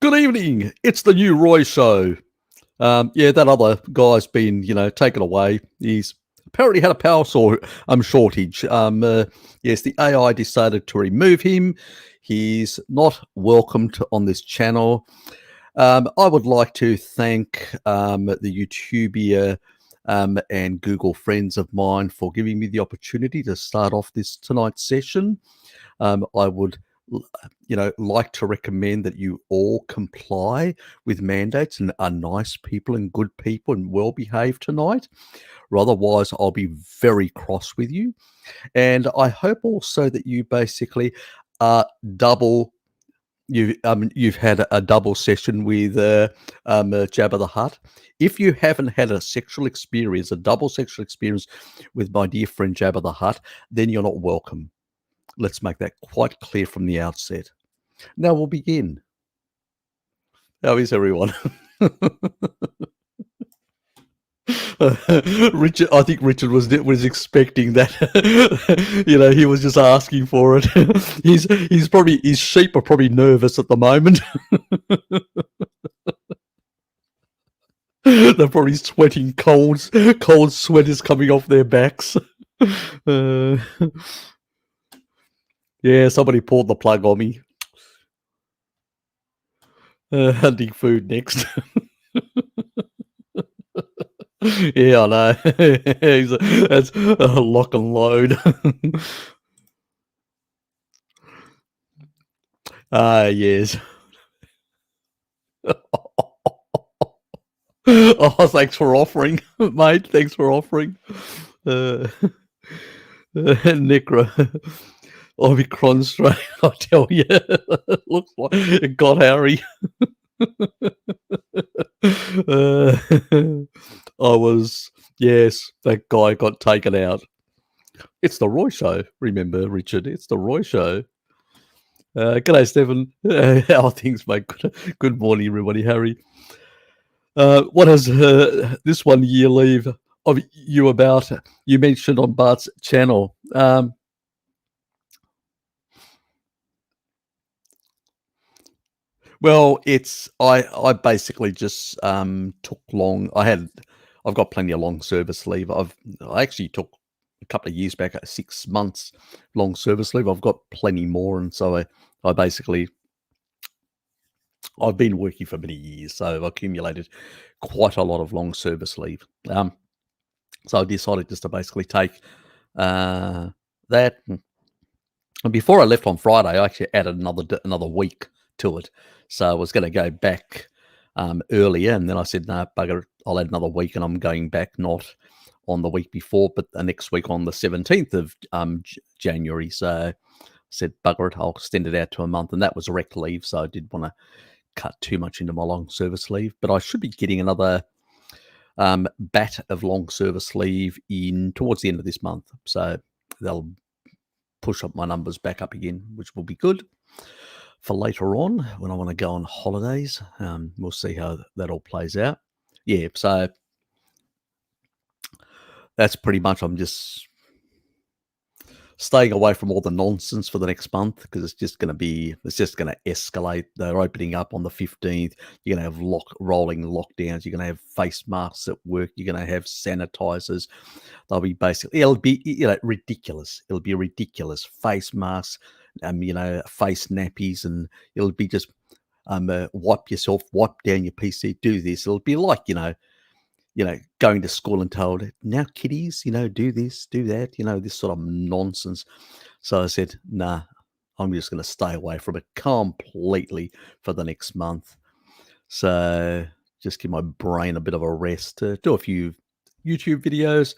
Good evening. It's the new Roy show. Yeah, that other guy's been, taken away. He's apparently had a shortage. Yes, the AI decided to remove him. He's not welcomed on this channel. I would like to thank the YouTuber and Google friends of mine for giving me the opportunity to start off this tonight's session. I would like to recommend that you all comply with mandates and are nice people and good people and well behaved tonight, or otherwise I'll be very cross with you. And I hope also that you basically you've had a double session with Jabba the Hutt. If you haven't had a double sexual experience with my dear friend Jabba the Hutt, then you're not welcome. Let's make that quite clear from the outset. Now we'll begin. How is everyone? Richard, I think Richard was expecting that. He was just asking for it. His sheep are probably nervous at the moment. They're probably sweating cold sweat is coming off their backs. Yeah, somebody pulled the plug on me. Hunting food next. Yeah, I know. That's a lock and load. Yes. Oh, thanks for offering, mate. Thanks for offering. Necro. Omicron strain, I tell you. Looks like it got Harry. Yes, that guy got taken out. It's the Roy show, remember, Richard. It's the Roy show. G'day, Stephen. How are things, mate? Good morning, everybody. Harry. What has this 1 year leave of you about? You mentioned on Bart's channel. Well, I basically just took long. I've got plenty of long service leave. I actually took a couple of years back 6 months long service leave. I've got plenty more, and so I basically I've been working for many years, so I've accumulated quite a lot of long service leave. So I decided just to basically take that. And before I left on Friday, I actually added another week to it. So I was going to go back earlier, and then I said, no, bugger, I'll add another week, and I'm going back not on the week before, but the next week on the 17th of January. So I said, bugger it, I'll extend it out to a month, and that was rec leave, so I didn't want to cut too much into my long service leave. But I should be getting another bat of long service leave towards the end of this month. So they'll push up my numbers back up again, which will be good for later on when I want to go on holidays. We'll see how that all plays out. Yeah, so that's pretty much, I'm just staying away from all the nonsense for the next month because it's just going to escalate. They're opening up on the 15th. You're going to have rolling lockdowns. You're going to have face masks at work. You're going to have sanitizers. It'll be ridiculous. It'll be ridiculous. Face masks, face nappies, and it'll be just wipe yourself, wipe down your PC, do this. It'll be like, going to school and told, now kiddies, do this, do that, this sort of nonsense. So I said, nah, I'm just going to stay away from it completely for the next month. So just give my brain a bit of a rest, do a few YouTube videos,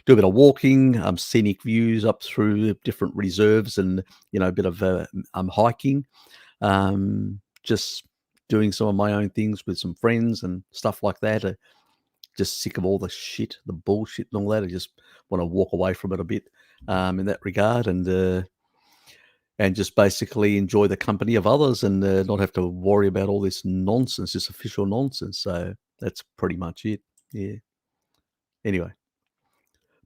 do a bit of walking, scenic views up through different reserves, and, a bit of hiking, just doing some of my own things with some friends and stuff like that. Just sick of all the shit, the bullshit and all that. I just want to walk away from it a bit in that regard, and just basically enjoy the company of others, and not have to worry about all this nonsense, this official nonsense. So that's pretty much it. Yeah. Anyway,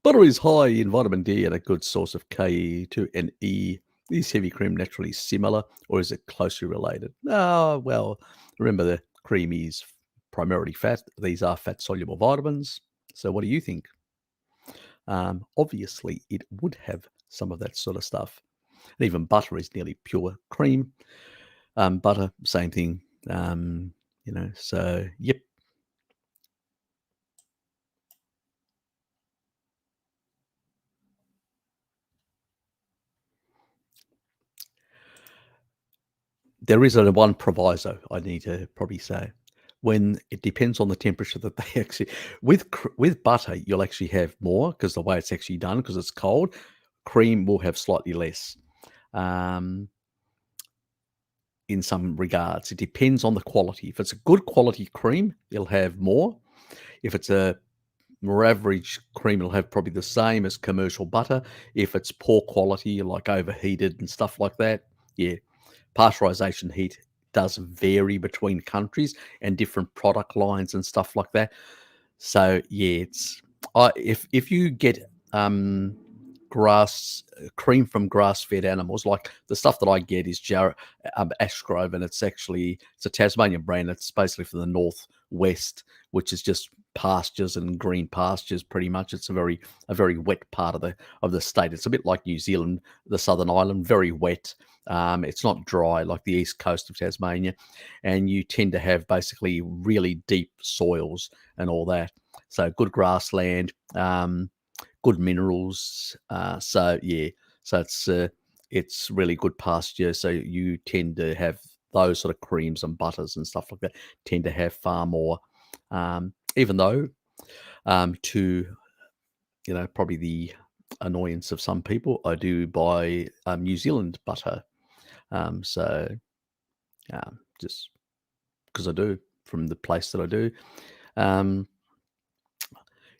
butter is high in vitamin D and a good source of K2 and E Is heavy cream naturally similar or is it closely related? Oh, well, remember the cream is primarily fat. These are fat soluble vitamins. So, what do you think? Obviously, it would have some of that sort of stuff. And even butter is nearly pure cream. Butter, same thing. So, yep. There is a one proviso I need to probably say. When it depends on the temperature that they actually with butter, you'll actually have more because the way it's actually done, because it's cold. Cream will have slightly less, um, in some regards. It depends on the quality. If it's a good quality cream, it'll have more. If it's a more average cream, it'll have probably the same as commercial butter. If it's poor quality, like overheated and stuff like that, yeah, pasteurization heat does vary between countries and different product lines and stuff like that. So yeah, it's if you get grass cream from grass-fed animals, like the stuff that I get is Ashgrove, and it's a Tasmanian brand. It's basically from the northwest, which is just pastures and green pastures. Pretty much, it's a very wet part of the state. It's a bit like New Zealand, the Southern Island, very wet. It's not dry like the east coast of Tasmania, and you tend to have basically really deep soils and all that. So good grassland, good minerals. So yeah, so it's really good pasture. So you tend to have those sort of creams and butters and stuff like that tend to have far more. Even though to probably the annoyance of some people, I do buy New Zealand butter. So just because I do from the place that I do. Um,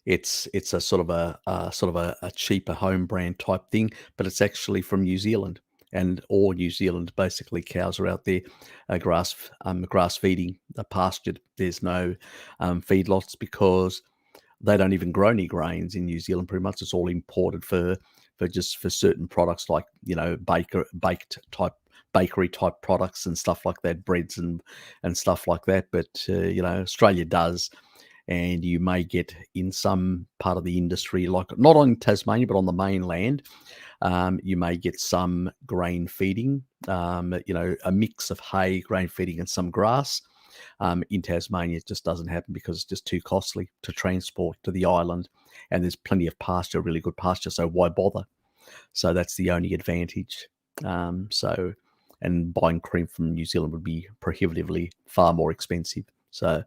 it's a sort of a cheaper home brand type thing, but it's actually from New Zealand, and all New Zealand basically cows are out there, grass feeding, pastured. There's no feedlots because they don't even grow any grains in New Zealand. Pretty much, it's all imported for certain products like baked type bakery type products and stuff like that, breads and stuff like that. But Australia does, and you may get in some part of the industry, like not on Tasmania, but on the mainland, you may get some grain feeding, a mix of hay, grain feeding, and some grass. In Tasmania, it just doesn't happen because it's just too costly to transport to the island, and there's plenty of pasture, really good pasture. So why bother? So that's the only advantage. And buying cream from New Zealand would be prohibitively far more expensive. So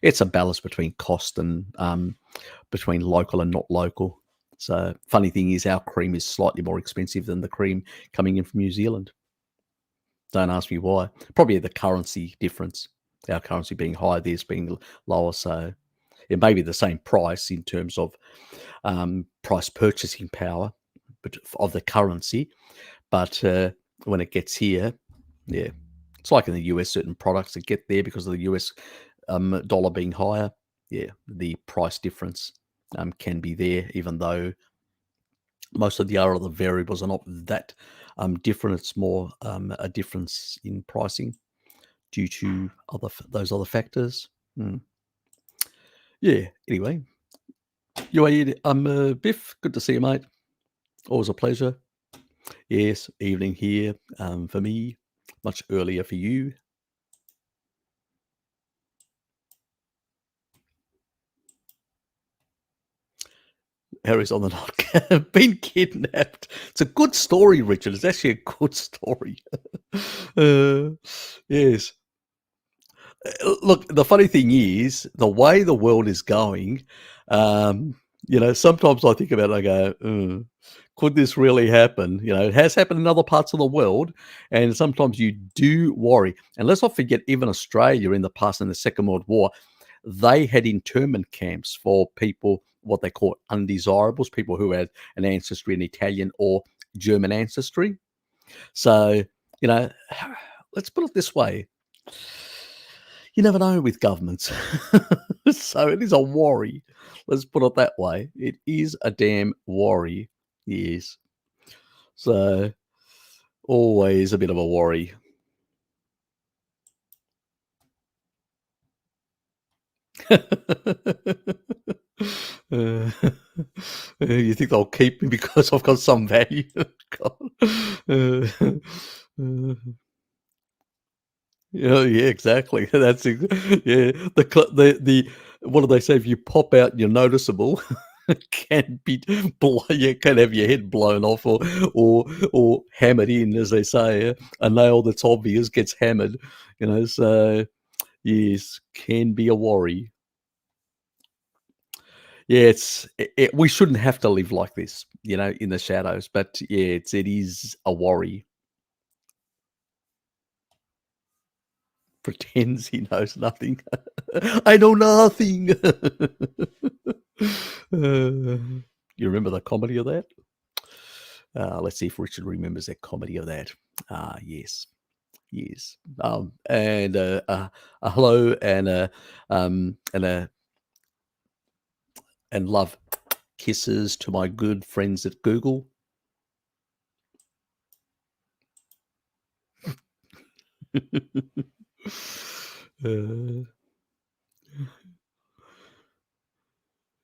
it's a balance between cost and between local and not local. So funny thing is, our cream is slightly more expensive than the cream coming in from New Zealand. Don't ask me why. Probably the currency difference. Our currency being higher, theirs being lower. So it may be the same price in terms of price purchasing power, but of the currency. But when it gets here, yeah, it's like in the US, certain products that get there because of the US dollar being higher. Yeah, the price difference can be there, even though most of the other variables are not that different. It's more a difference in pricing due to those other factors. Mm. Yeah. Anyway, Biff. Good to see you, mate. Always a pleasure. Yes, evening here for me. Much earlier for you. Harry's on the knock. Been kidnapped. It's a good story, Richard. It's actually a good story. uh, yes. Look, the funny thing is, the way the world is going, um, sometimes I think about it, I go, could this really happen? It has happened in other parts of the world, and sometimes you do worry. And let's not forget, even Australia in the past, in the Second World War, they had internment camps for people, what they call undesirables, people who had an ancestry in Italian or German ancestry. So, you know, let's put it this way. You never know with governments. So it is a worry. Let's put it that way. It is a damn worry. Yes. So Always a bit of a worry. Uh, you think they'll keep me because I've got some value? God. Uh, uh, yeah, exactly. Yeah. The what do they say? If you pop out and you're noticeable, can be you can have your head blown off or hammered in, as they say. A nail that's obvious gets hammered. So yes, can be a worry. Yeah, we shouldn't have to live like this, in the shadows. But yeah, it is a worry. Pretends he knows nothing. I know nothing. You remember the comedy of that? Let's see if Richard remembers that comedy of that. Yes, yes. And a hello and love kisses to my good friends at Google. uh,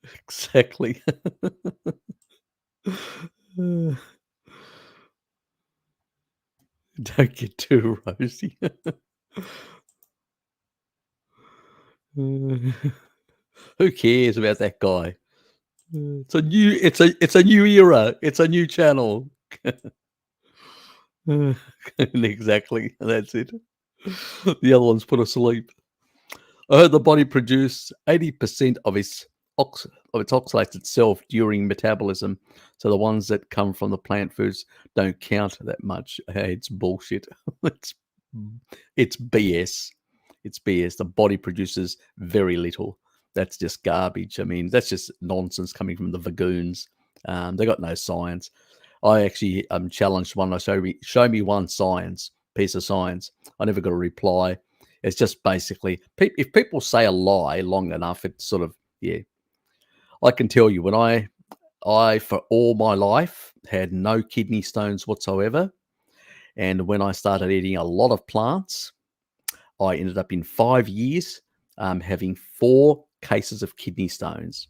exactly. Uh, don't get too rosy. Who cares about that guy? It's a new era. It's a new channel. Exactly. That's it. The other one's put asleep. I heard the body produce 80% of its oxalates itself during metabolism. So the ones that come from the plant foods don't count that much. Hey, it's bullshit. it's it's BS. It's BS. The body produces very little. That's just garbage. I mean, that's just nonsense coming from the vagoons. They got no science. I actually challenged one. Show me one piece of science. I never got a reply. It's just basically if people say a lie long enough, it's sort of yeah. I can tell you when I for all my life had no kidney stones whatsoever, and when I started eating a lot of plants, I ended up in 5 years having 4 cases of kidney stones.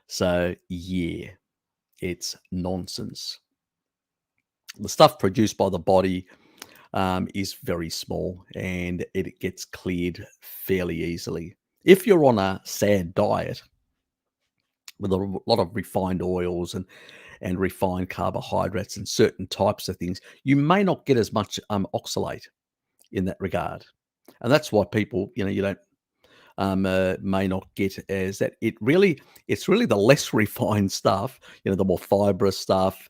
So yeah, it's nonsense. The stuff produced by the body is very small and it gets cleared fairly easily. If you're on a sad diet with a lot of refined oils and refined carbohydrates and certain types of things, you may not get as much oxalate in that regard. And that's why people, you don't may not get as that. It's really the less refined stuff, the more fibrous stuff,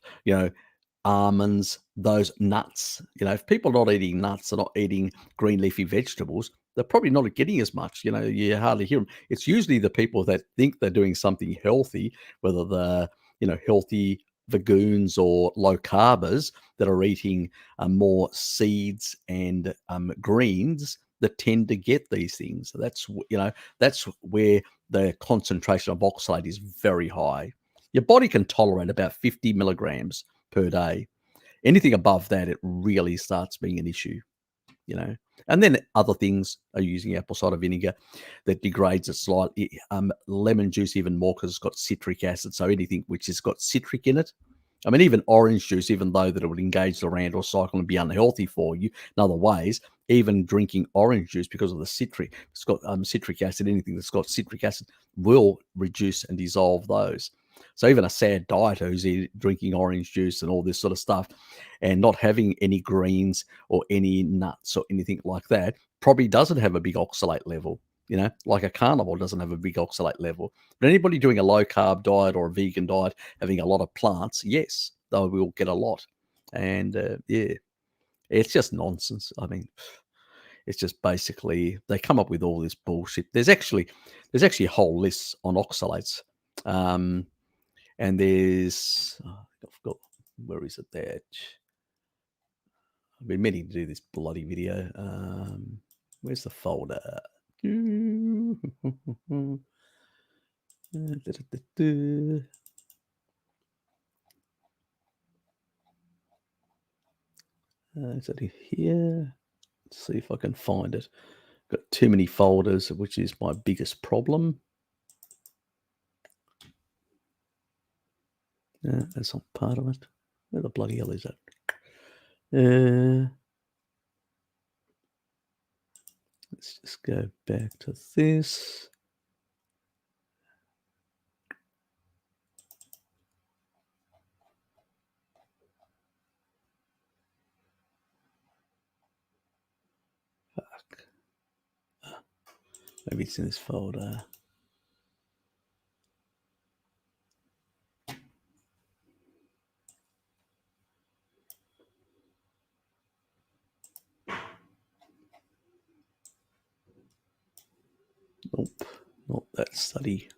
almonds, those nuts. If people are not eating nuts, they're not eating green leafy vegetables, they're probably not getting as much. You hardly hear them. It's usually the people that think they're doing something healthy, whether they're, healthy vagoons or low carbers that are eating more seeds and greens that tend to get these things. So that's where the concentration of oxalate is very high. Your body can tolerate about 50 milligrams per day. Anything above that, it really starts being an issue, you know. And then other things are using apple cider vinegar that degrades it slightly. Lemon juice even more because it's got citric acid. So anything which has got citric in it. I mean, even orange juice, even though that it would engage the Randall cycle and be unhealthy for you in other ways, even drinking orange juice because of the citric, it's got citric acid, anything that's got citric acid will reduce and dissolve those. So even a sad dieter who's drinking orange juice and all this sort of stuff and not having any greens or any nuts or anything like that probably doesn't have a big oxalate level. Like a carnivore doesn't have a big oxalate level. But anybody doing a low carb diet or a vegan diet, having a lot of plants, yes, they will get a lot. And yeah, it's just nonsense. I mean, it's just basically they come up with all this bullshit. There's actually whole lists on oxalates. Um, and I forgot, where is it there? I've been meaning to do this bloody video. Where's the folder? Is it here? Let's see if I can find it. Got too many folders, which is my biggest problem. That's not part of it. Where the bloody hell is that? Let's just go back to this. Fuck. Maybe it's in this folder. Nope, not that study.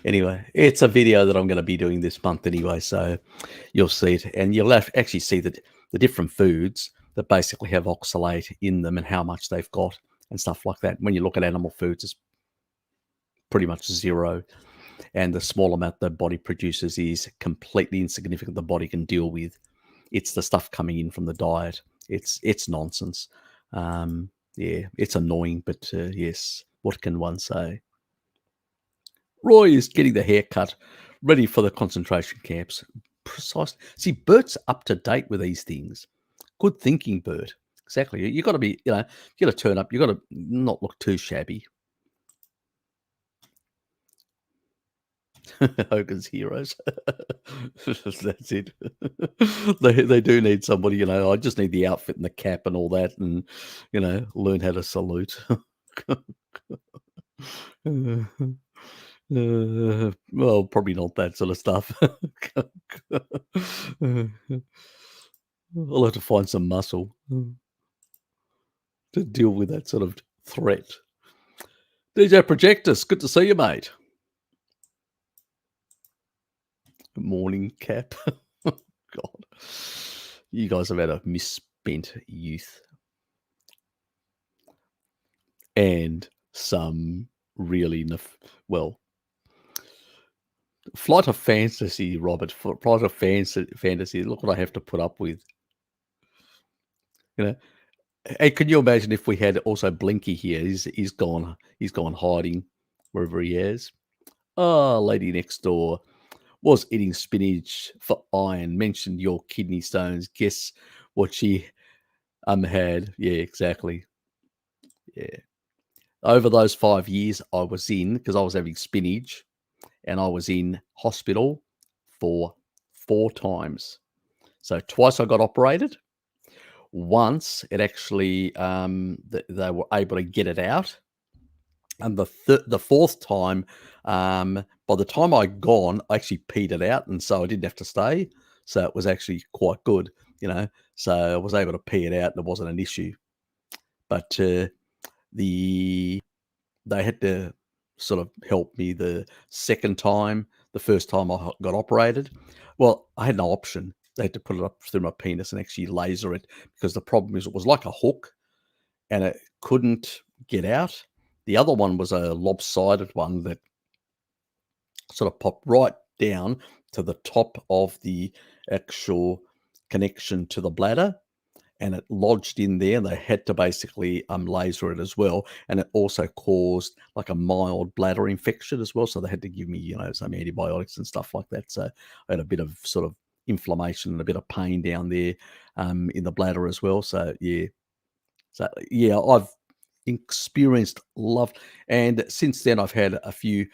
Anyway, it's a video that I'm going to be doing this month anyway, so you'll see it, and you'll actually see the different foods that basically have oxalate in them and how much they've got and stuff like that. When you look at animal foods, it's pretty much zero, and the small amount the body produces is completely insignificant. The body can deal with. It's the stuff coming in from the diet. It's nonsense. Yeah, it's annoying, but yes, what can one say? Roy is getting the haircut, ready for the concentration camps. Precise. See, Bert's up to date with these things. Good thinking, Bert. Exactly. You got to be, you got to turn up. You got to not look too shabby. Hogan's heroes. That's it. They do need somebody, I just need the outfit and the cap and all that, and learn how to salute. Well, probably not that sort of stuff. I'll have to find some muscle to deal with that sort of threat. DJ Projectus, good to see you, mate. Morning cap. God. You guys have had a misspent youth. And some really, Flight of Fantasy, Robert. Flight of Fantasy. Look what I have to put up with. Hey, can you imagine if we had also Blinky here? He's gone hiding wherever he is. Oh, lady next door was eating spinach for iron. Mentioned your kidney stones. Guess what she had? Yeah, exactly. Yeah. Over those 5 years I was in, because I was having spinach, and I was in hospital for 4 times. So twice I got operated. Once it actually, they were able to get it out. And the fourth time, by the time I'd gone, I actually peed it out, and so I didn't have to stay. So it was actually quite good, So I was able to pee it out, and it wasn't an issue. But they had to sort of help me the second time. The first time I got operated, well, I had no option. They had to put it up through my penis and actually laser it, because the problem is it was like a hook and it couldn't get out. The other one was a lopsided one that sort of popped right down to the top of the actual connection to the bladder, and it lodged in there, and they had to basically laser it as well. And it also caused like a mild bladder infection as well. So they had to give me, some antibiotics and stuff like that. So I had a bit of sort of inflammation and a bit of pain down there in the bladder as well. So yeah. So yeah, I've experienced love. And since then I've had a few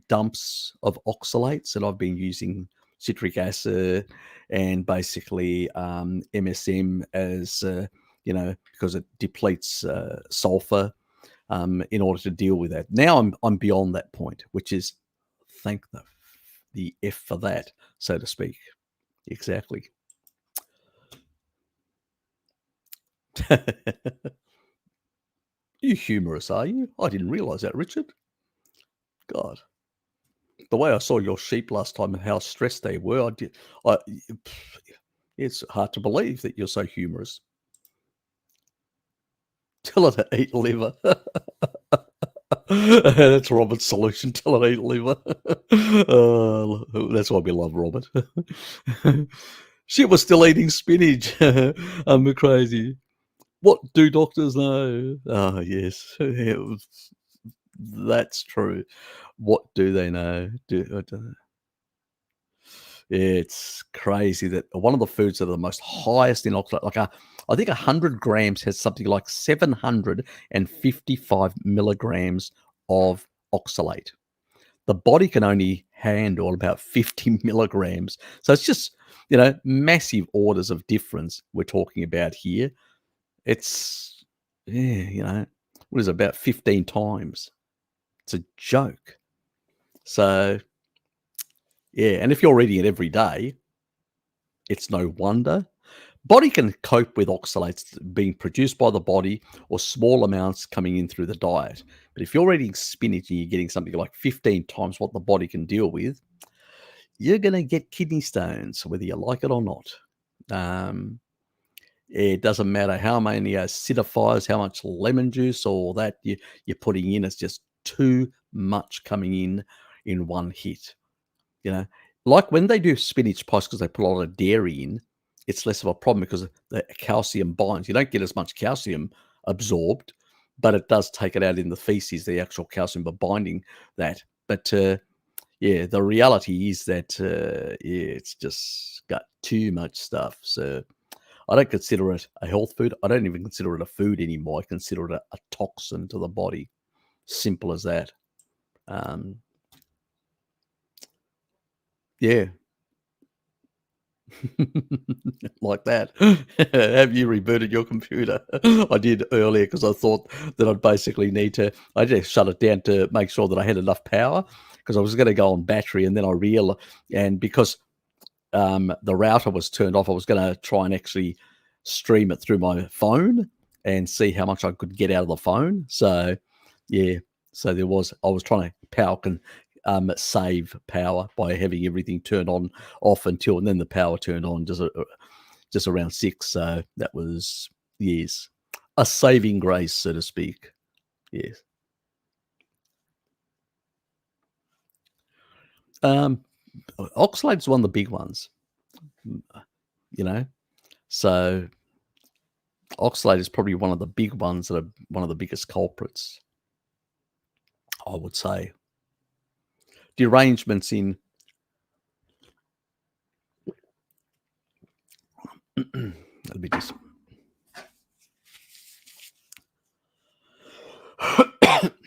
dumps of oxalates, and I've been using citric acid and basically MSM as because it depletes sulfur in order to deal with that. Now I'm beyond that point, which is thank the F for that, so to speak. Exactly. You humorous, are you? I didn't realize that, Richard. God. The way I saw your sheep last time and how stressed they were, it's hard to believe that you're so humorous. Tell her to eat liver. That's Robert's solution. Tell her to eat liver. That's why we love Robert. Shit was still eating spinach. I'm crazy. What do doctors know? Oh, yes. That's true. What do they know? I don't know. It's crazy that one of the foods that are the most highest in oxalate, I think 100 grams has something like 755 milligrams of oxalate. The body can only handle about 50 milligrams. So it's just, massive orders of difference we're talking about here. It's, what is it, about 15 times? It's a joke. So, yeah, and if you're eating it every day, it's no wonder. Body can cope with oxalates being produced by the body or small amounts coming in through the diet. But if you're eating spinach and you're getting something like 15 times what the body can deal with, you're going to get kidney stones, whether you like it or not. It doesn't matter how many acidifiers, how much lemon juice or that you're putting in. It's just too much coming in one hit. Like when they do spinach pies because they put a lot of dairy in, it's less of a problem because the calcium binds. You don't get as much calcium absorbed, but it does take it out in the feces, the actual calcium by binding that. But yeah, the reality is that it's just got too much stuff. So I don't consider it a health food. I don't even consider it a food anymore. I consider it a toxin to the body. Simple as that. Yeah. Like that. Have you rebooted your computer? I did earlier because I thought that I'd basically I just shut it down to make sure that I had enough power because I was going to go on battery and then I realized, and because the router was turned off, I was going to try and actually stream it through my phone and see how much I could get out of the phone. So, yeah. So I was trying to save power by having everything turned off and then the power turned on just around 6. So that was, yes, a saving grace, so to speak. Yes. Oxalate's one of the big ones, so oxalate is probably one of the big ones that are one of the biggest culprits, I would say. Derangements in let me just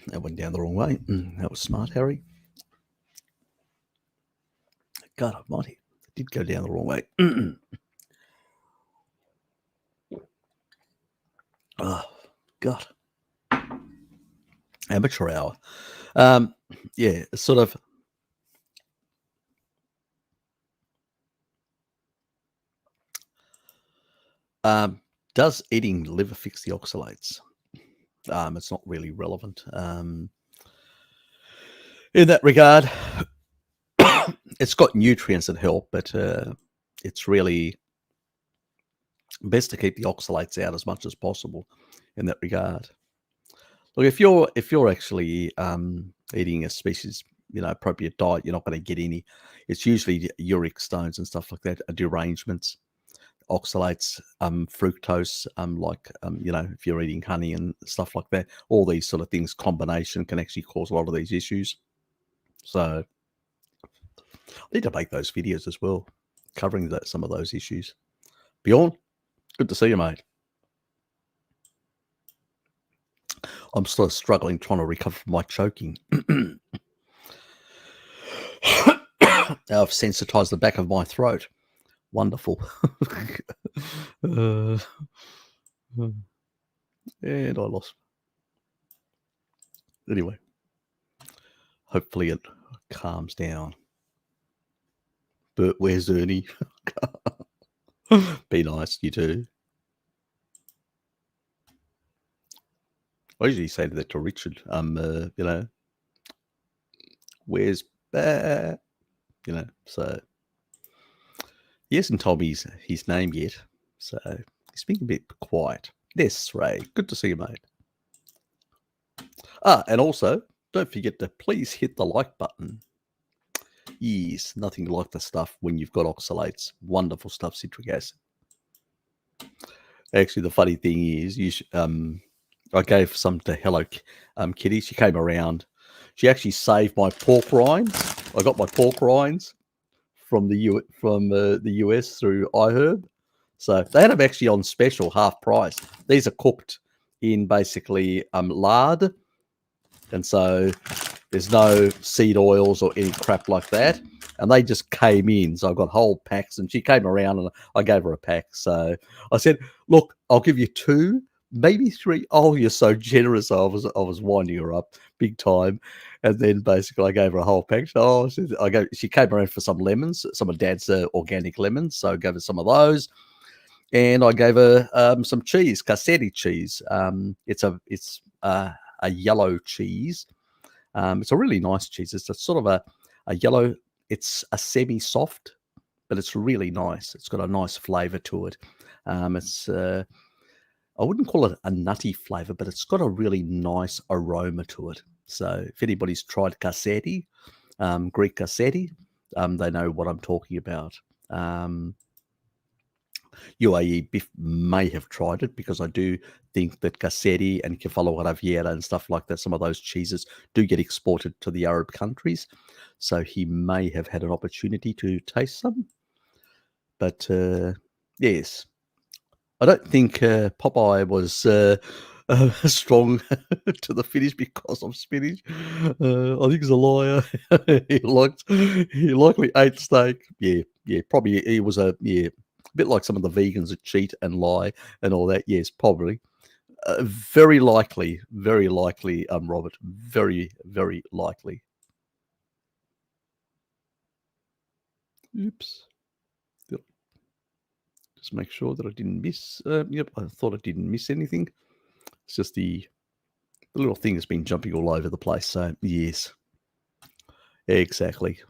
that went down the wrong way. That was smart, Harry. God almighty, it did go down the wrong way. Oh, God. Amateur hour. Yeah, sort of. Does eating liver fix the oxalates? It's not really relevant in that regard. It's got nutrients that help, but it's really best to keep the oxalates out as much as possible in that regard. Look, if you're actually eating a species, appropriate diet, you're not going to get any. It's usually uric stones and stuff like that, derangements, oxalates, fructose, if you're eating honey and stuff like that, all these sort of things combination can actually cause a lot of these issues. So I need to make those videos as well, covering some of those issues. Bjorn, good to see you, mate. I'm still struggling trying to recover from my choking. I've sensitized the back of my throat. Wonderful. And I lost. Anyway, hopefully it calms down. Bert, where's Ernie? Be nice, you too. I usually say that to Richard. Where's Bear? So he hasn't told me his name yet. So he's being a bit quiet. Yes, Ray. Good to see you, mate. And also, don't forget to please hit the like button. Yes, nothing like the stuff when you've got oxalates. Wonderful stuff, citric acid. Actually, the funny thing is, I gave some to Hello Kitty. She came around. She actually saved my pork rinds. I got my pork rinds from the US through iHerb. So they had them actually on special, half price. These are cooked in basically lard, and so there's no seed oils or any crap like that. And they just came in. So I got whole packs, and she came around and I gave her a pack. So I said, look, I'll give you 2, maybe 3. Oh, you're so generous. I was winding her up big time. And then basically I gave her a whole pack. So she came around for some lemons, some of Dad's organic lemons. So I gave her some of those. And I gave her some cheese, cassetti cheese. It's a yellow cheese. It's a really nice cheese. It's a sort of a yellow. It's a semi-soft, but it's really nice. It's got a nice flavour to it. I wouldn't call it a nutty flavour, but it's got a really nice aroma to it. So if anybody's tried cassetti, Greek cassetti, they know what I'm talking about. UAE Biff may have tried it, because I do think that cassetti and kefalo raviera and stuff like that, some of those cheeses do get exported to the Arab countries. So he may have had an opportunity to taste some. But yes, I don't think Popeye was strong to the finish because of spinach. I think he's a liar. he likely ate steak. Yeah, probably he was a bit like some of the vegans that cheat and lie and all that. Yes, probably. Very likely, Robert. Very, very likely. Oops. Yep. Just make sure that I didn't miss. Yep, I thought I didn't miss anything. It's just the little thing has been jumping all over the place. So, yes. Exactly.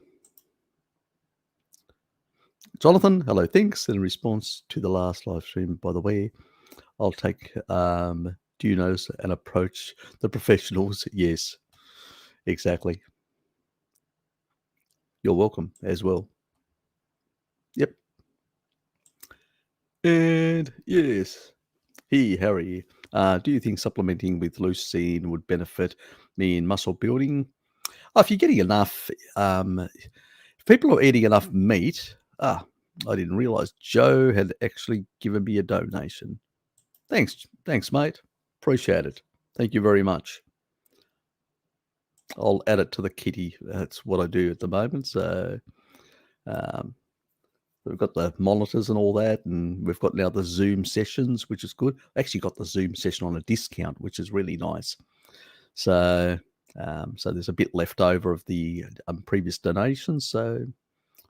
Jonathan, hello, thanks. In response to the last live stream, by the way, I'll take do you notice and approach the professionals? Yes, exactly. You're welcome as well. Yep. And yes. Hey, Harry, do you think supplementing with leucine would benefit me in muscle building? Oh, if you're getting enough, if people are eating enough meat, I didn't realize Joe had actually given me a donation. Thanks, mate. Appreciate it. Thank you very much. I'll add it to the kitty. That's what I do at the moment. So we've got the monitors and all that, and we've got now the Zoom sessions, which is good. I actually got the Zoom session on a discount, which is really nice. So there's a bit left over of the previous donations. So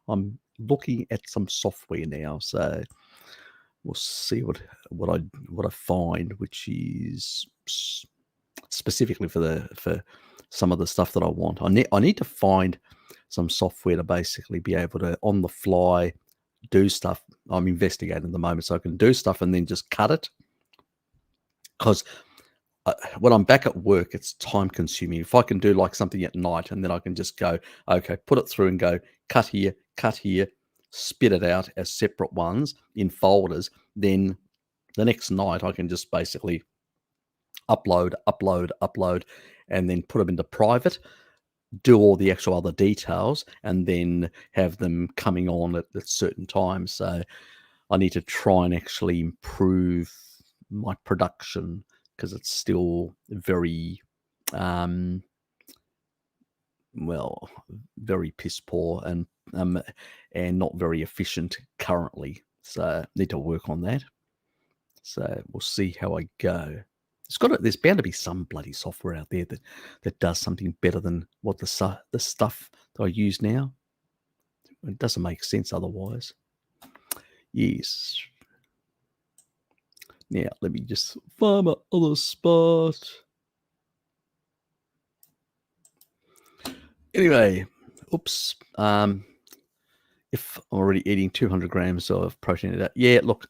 I'm looking at some software now. So we'll see what I find, which is specifically for some of the stuff that I want. I need to find some software to basically be able to on the fly do stuff. I'm investigating at the moment, so I can do stuff and then just cut it. Because when I'm back at work, it's time consuming. If I can do like something at night and then I can just go, okay, put it through and go, cut here, spit it out as separate ones in folders. Then the next night I can just basically upload, and then put them into private, do all the actual other details, and then have them coming on at certain times. So I need to try and actually improve my production, because it's still very, very piss poor and not very efficient currently. So I need to work on that. So we'll see how I go. There's bound to be some bloody software out there that does something better than what the stuff that I use now. It doesn't make sense otherwise. Yes. Now let me just find my other spot. Anyway, oops. If I'm already eating 200 grams of protein a day, yeah. Look,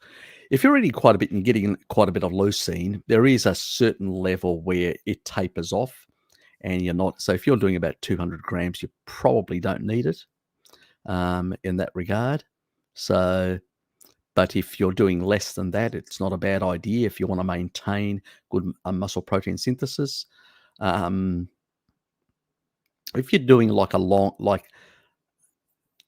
if you're eating quite a bit and getting quite a bit of leucine, there is a certain level where it tapers off, and you're not. So if you're doing about 200 grams, you probably don't need it. in that regard. So, but if you're doing less than that, it's not a bad idea if you want to maintain good muscle protein synthesis. Um, if you're doing like a long, like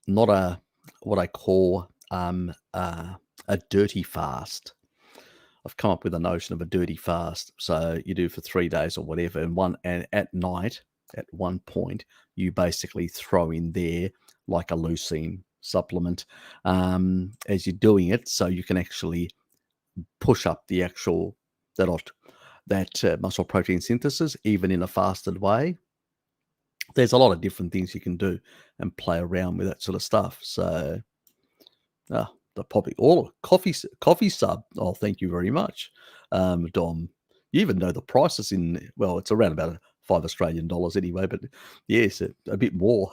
not a what I call a dirty fast. I've come up with a notion of a dirty fast. So you do for 3 days or whatever, and at night, at one point, you basically throw in there like a leucine supplement as you're doing it, so you can actually push up the actual that muscle protein synthesis, even in a fasted way. There's a lot of different things you can do and play around with that sort of stuff. So, the probably all coffee sub. Oh, thank you very much, Dom. You even know the prices in. Well, it's around about $5 Australian anyway, but yes, a bit more.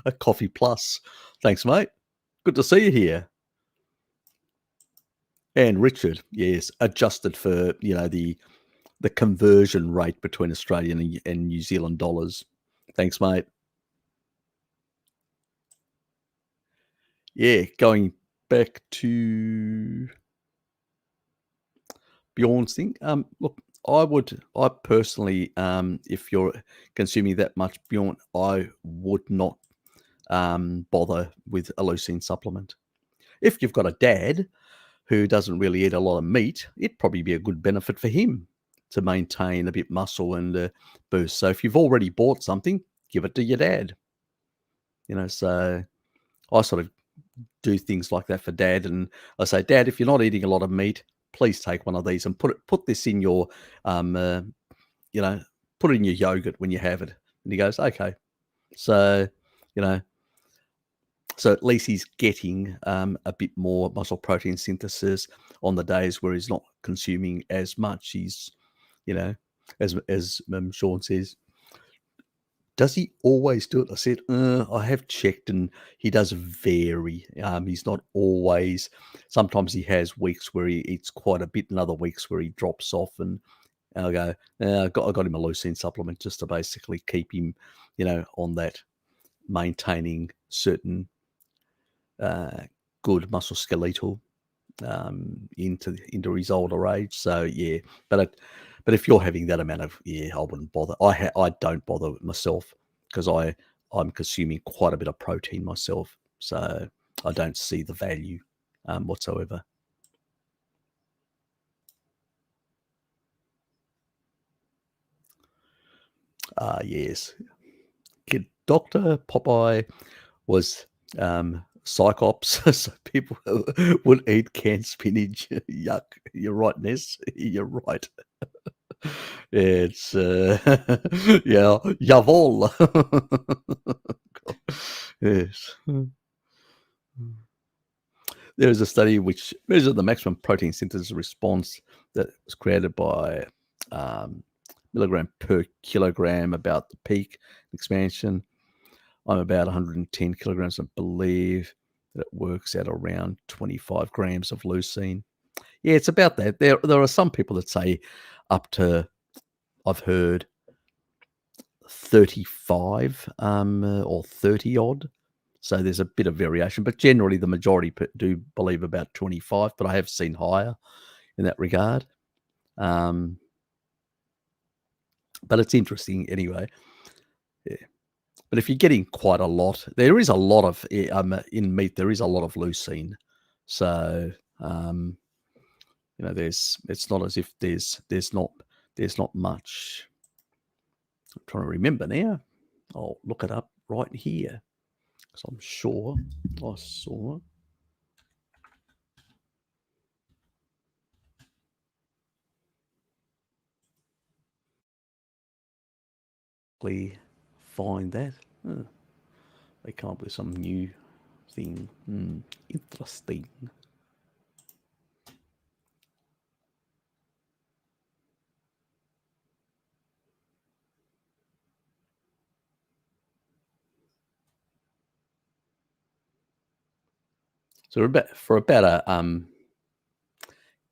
A coffee plus. Thanks, mate. Good to see you here. And Richard, yes, adjusted for the conversion rate between Australian and New Zealand dollars. Thanks, mate. Yeah, going back to Bjorn's thing. Look, I personally, if you're consuming that much Bjorn, I would not bother with a leucine supplement. If you've got a dad who doesn't really eat a lot of meat, it'd probably be a good benefit for him to maintain a bit muscle and boost. So if you've already bought something, give it to your dad. So I sort of do things like that for dad, and I say, Dad, if you're not eating a lot of meat, please take one of these and put this in your you know put it in your yogurt when you have it. And he goes, okay. So you know so at least he's getting a bit more muscle protein synthesis on the days where he's not consuming as much. He's you know as Sean says, does he always do it? I said, I have checked, and he does vary. He's not always. Sometimes he has weeks where he eats quite a bit, and other weeks where he drops off. And I'll go, I got him a leucine supplement just to basically keep him, on that, maintaining certain good muscle skeletal into his older age. So yeah, but if you're having that amount of, I wouldn't bother. I don't bother myself because I'm consuming quite a bit of protein myself, so I don't see the value whatsoever. Yes, kid Doctor Popeye was psychops, so people would eat canned spinach. Yuck! You're right, Ness. You're right. It's yeah, jawohl. Yes. There is a study which measured the maximum protein synthesis response that was created by milligram per kilogram about the peak expansion. I'm about 110 kilograms. I believe that it works at around 25 grams of leucine. Yeah, it's about that. There are some people that say up to, I've heard, 35 or 30 odd. So there's a bit of variation, but generally the majority do believe about 25, but I have seen higher in that regard. But it's interesting anyway. Yeah. But if you're getting quite a lot, there is a lot of in meat. There is a lot of leucine, so it's not as if there's not much. I'm trying to remember now. I'll look it up right here because I'm sure I saw. Find that. They come up with some new thing. Interesting. So for about a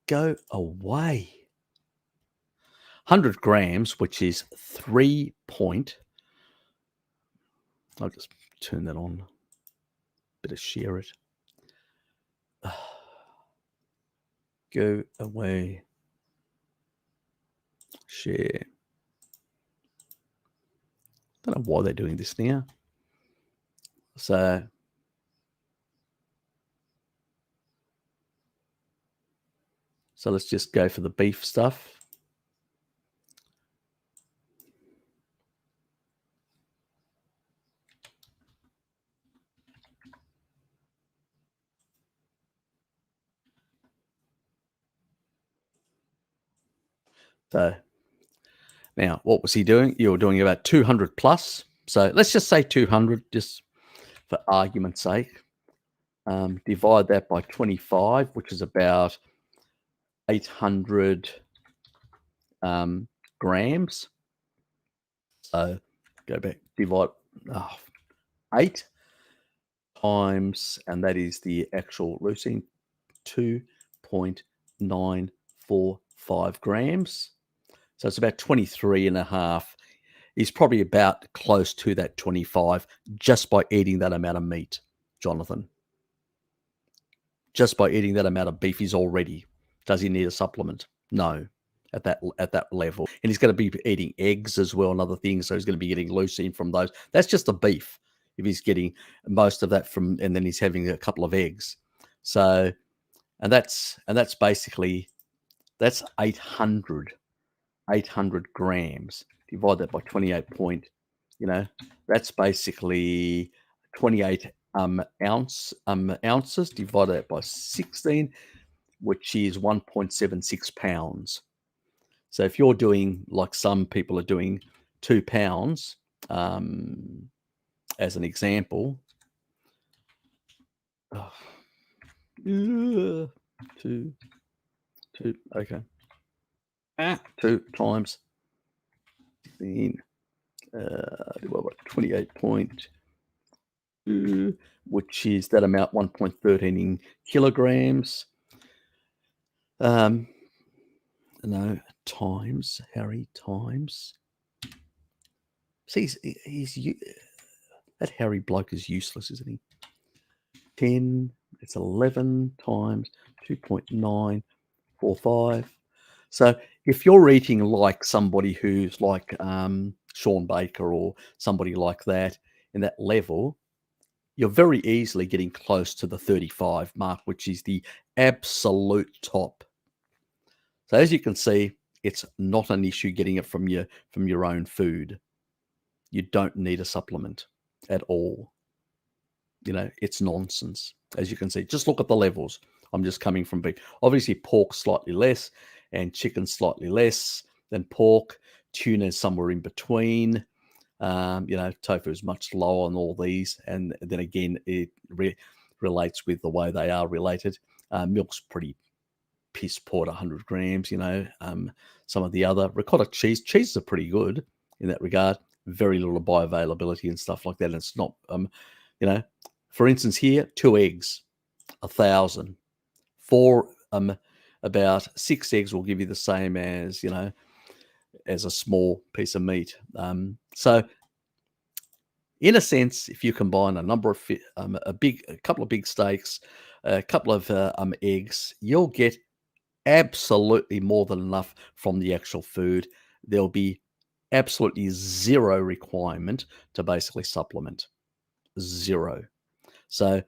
go away. 100 grams, which is 3 point. I'll just turn that on. Better share it. Go away. Share. Don't know why they're doing this now. So let's just go for the beef stuff. So now, what was he doing? You were doing about 200 plus. So let's just say 200, just for argument's sake. Divide that by 25, which is about 800 grams. So go back, divide 8 times, and that is the actual leucine, 2.945 grams. So it's about 23 and a half. He's probably about close to that 25 just by eating that amount of meat, Jonathan. Just by eating that amount of beef, he's already. Does he need a supplement? No, at that level. And he's going to be eating eggs as well and other things, so he's going to be getting leucine from those. That's just the beef. If he's getting most of that from, and then he's having a couple of eggs. So, and that's basically, that's 800 grams. Divide that by 28 point, that's basically 28 ounces. Divide that by 16, which is 1.76 pounds. So if you're doing, like some people are doing, 2 pounds, as an example, 2, okay. 2 times 16, 28.2, which is that amount, 1.13 kilograms. No, times, Harry, times. See, that Harry bloke is useless, isn't he? 10, it's 11 times 2.945. So if you're eating like somebody who's like Sean Baker or somebody like that in that level, you're very easily getting close to the 35 mark, which is the absolute top. So as you can see, it's not an issue getting it from your own food. You don't need a supplement at all. It's nonsense. As you can see, just look at the levels. I'm just coming from beef. Obviously, pork slightly less and chicken slightly less than pork. Tuna is somewhere in between. Tofu is much lower on all these. And then again, it relates with the way they are related. Milk's pretty piss poor at 100 grams, some of the other ricotta cheeses are pretty good in that regard. Very little bioavailability and stuff like that. And it's not, for instance here, 2 eggs, 1,000. 4, about 6 eggs will give you the same as, as a small piece of meat. So in a sense, if you combine a number of, a couple of big steaks, a couple of eggs, you'll get absolutely more than enough from the actual food. There'll be absolutely zero requirement to basically supplement. Zero. So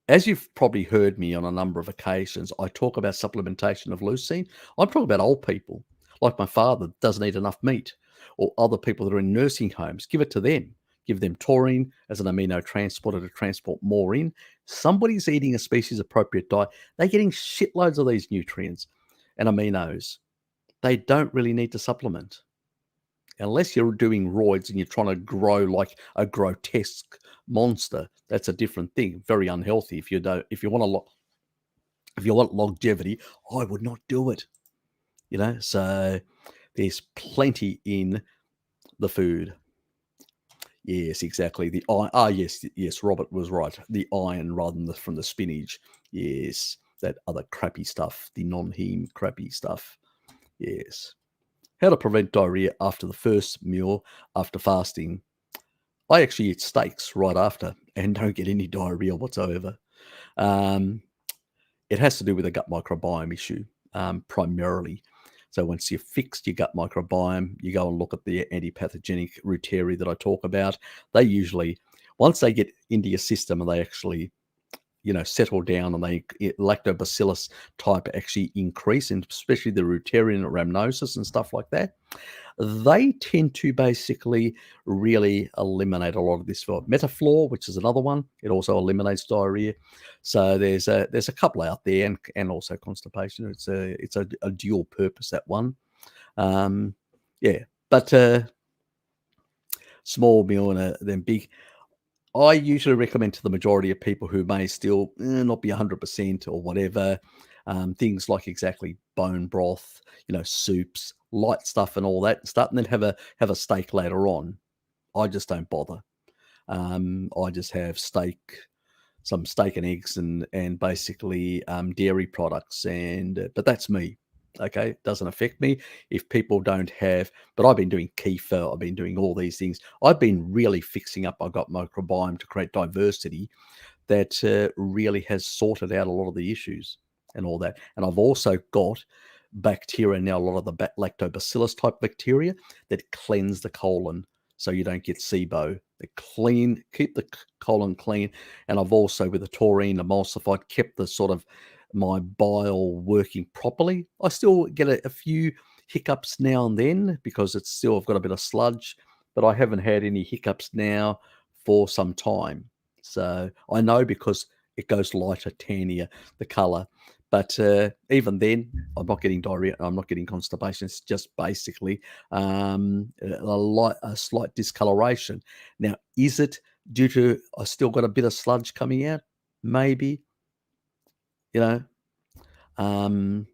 as you've probably heard me on a number of occasions, I talk about supplementation of leucine. I'm talking about old people, like my father doesn't eat enough meat, or other people that are in nursing homes. Give it to them. Give them taurine as an amino transporter to transport more in. Somebody's eating a species appropriate diet. They're getting shitloads of these nutrients and aminos. They don't really need to supplement. Unless you're doing roids and you're trying to grow like a grotesque monster, that's a different thing. Very unhealthy. If you want longevity, I would not do it. So there's plenty in the food. Yes, exactly. The iron. Yes. Robert was right. The iron rather than from the spinach. Yes, that other crappy stuff. The non-heme crappy stuff. Yes. How to prevent diarrhea after the first meal after fasting. I actually eat steaks right after, and don't get any diarrhea whatsoever. Um, it has to do with a gut microbiome issue, primarily. So once you've fixed your gut microbiome, you go and look at the antipathogenic Reuteri that I talk about. They usually, once they get into your system and they actually, settle down, and lactobacillus type actually increase, and especially the Reuterian rhamnosus and stuff like that, they tend to basically really eliminate a lot of this. For Metaflor, which is another one, it also eliminates diarrhea. So there's a couple out there, and also constipation. It's a dual purpose, that one. Yeah, but small meal and then big. I usually recommend to the majority of people who may still not be 100% or whatever, things like exactly bone broth, soups, light stuff and all that stuff, and then have a steak later on. I just don't bother. I just have some steak and eggs, and basically dairy products, but that's me. Okay, it doesn't affect me if people don't have. But I've been doing kefir, I've been doing all these things. I've been really fixing up. I've got microbiome to create diversity that really has sorted out a lot of the issues and all that. And I've also got bacteria now, a lot of the lactobacillus type bacteria that cleanse the colon so you don't get SIBO. They keep the colon clean. And I've also, with the taurine emulsified, kept the sort of my bile working properly. I still get a few hiccups now and then because I've got a bit of sludge, but I haven't had any hiccups now for some time. So I know because it goes lighter, tannier, the color. But even then, I'm not getting diarrhea. I'm not getting constipation. It's just basically a slight discoloration. Now, is it due to I still got a bit of sludge coming out? Maybe. You know,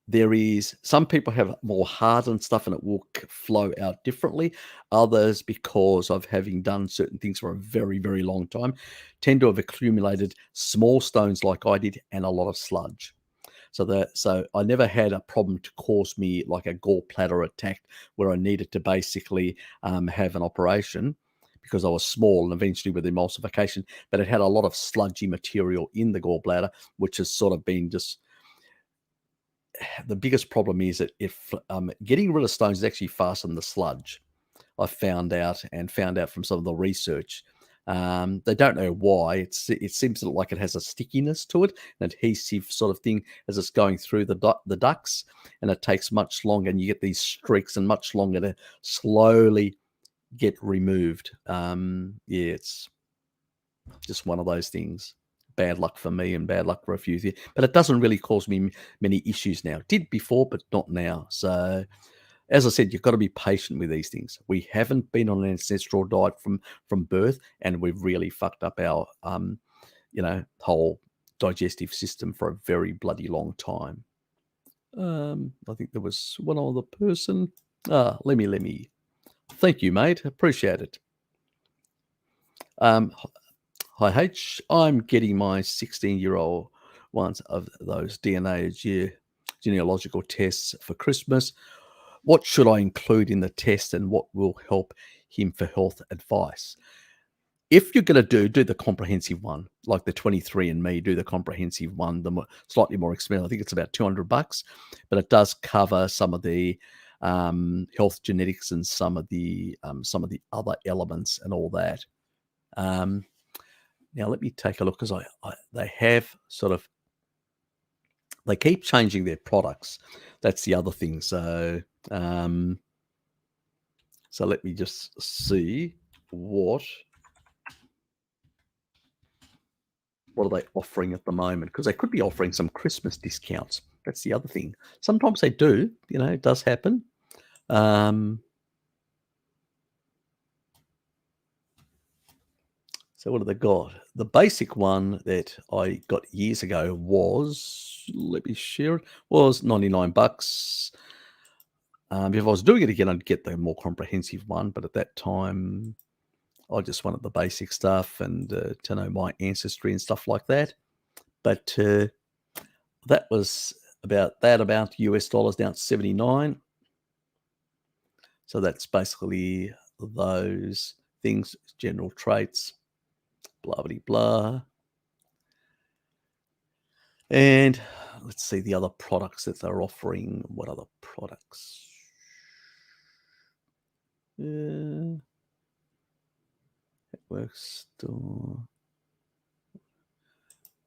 there is some people have more hardened stuff and it will flow out differently. Others, because of having done certain things for a very, very long time, tend to have accumulated small stones like I did and a lot of sludge. So I never had a problem to cause me like a gallbladder attack where I needed to basically have an operation because I was small, and eventually with emulsification, but it had a lot of sludgy material in the gallbladder, which has sort of been just the biggest problem is that if getting rid of stones is actually faster than the sludge. I found out from some of the research. They don't know why. It seems like it has a stickiness to it, an adhesive sort of thing as it's going through the ducts, and it takes much longer, and you get these streaks and much longer to slowly get removed. Yeah, it's just one of those things. Bad luck for me and bad luck for a few things. But it doesn't really cause me many issues now. It did before, but not now. So, as I said, you've got to be patient with these things. We haven't been on an ancestral diet from birth, and we've really fucked up our whole digestive system for a very bloody long time. I think there was one other person. Let me. Thank you, mate. Appreciate it. Hi H, I'm getting my 16-year-old ones of those DNA genealogical tests for Christmas. What should I include in the test, and what will help him for health advice? If you're going to do the comprehensive one, like the 23andMe, do the comprehensive one, slightly more expensive. I think it's about $200, but it does cover some of the health genetics and some of the other elements and all that. Now, let me take a look, because they have they keep changing their products. That's the other thing. So let me just see what are they offering at the moment, because they could be offering some Christmas discounts. That's the other thing. Sometimes they do, it does happen. So what have they got? The basic one that I got years ago was, let me share it, was $99. If I was doing it again, I'd get the more comprehensive one. But at that time, I just wanted the basic stuff and to know my ancestry and stuff like that. But that was about that amount US dollars, down to 79. So that's basically those things, general traits. blah, blah, blah. And let's see the other products that they're offering. What other products? Network store.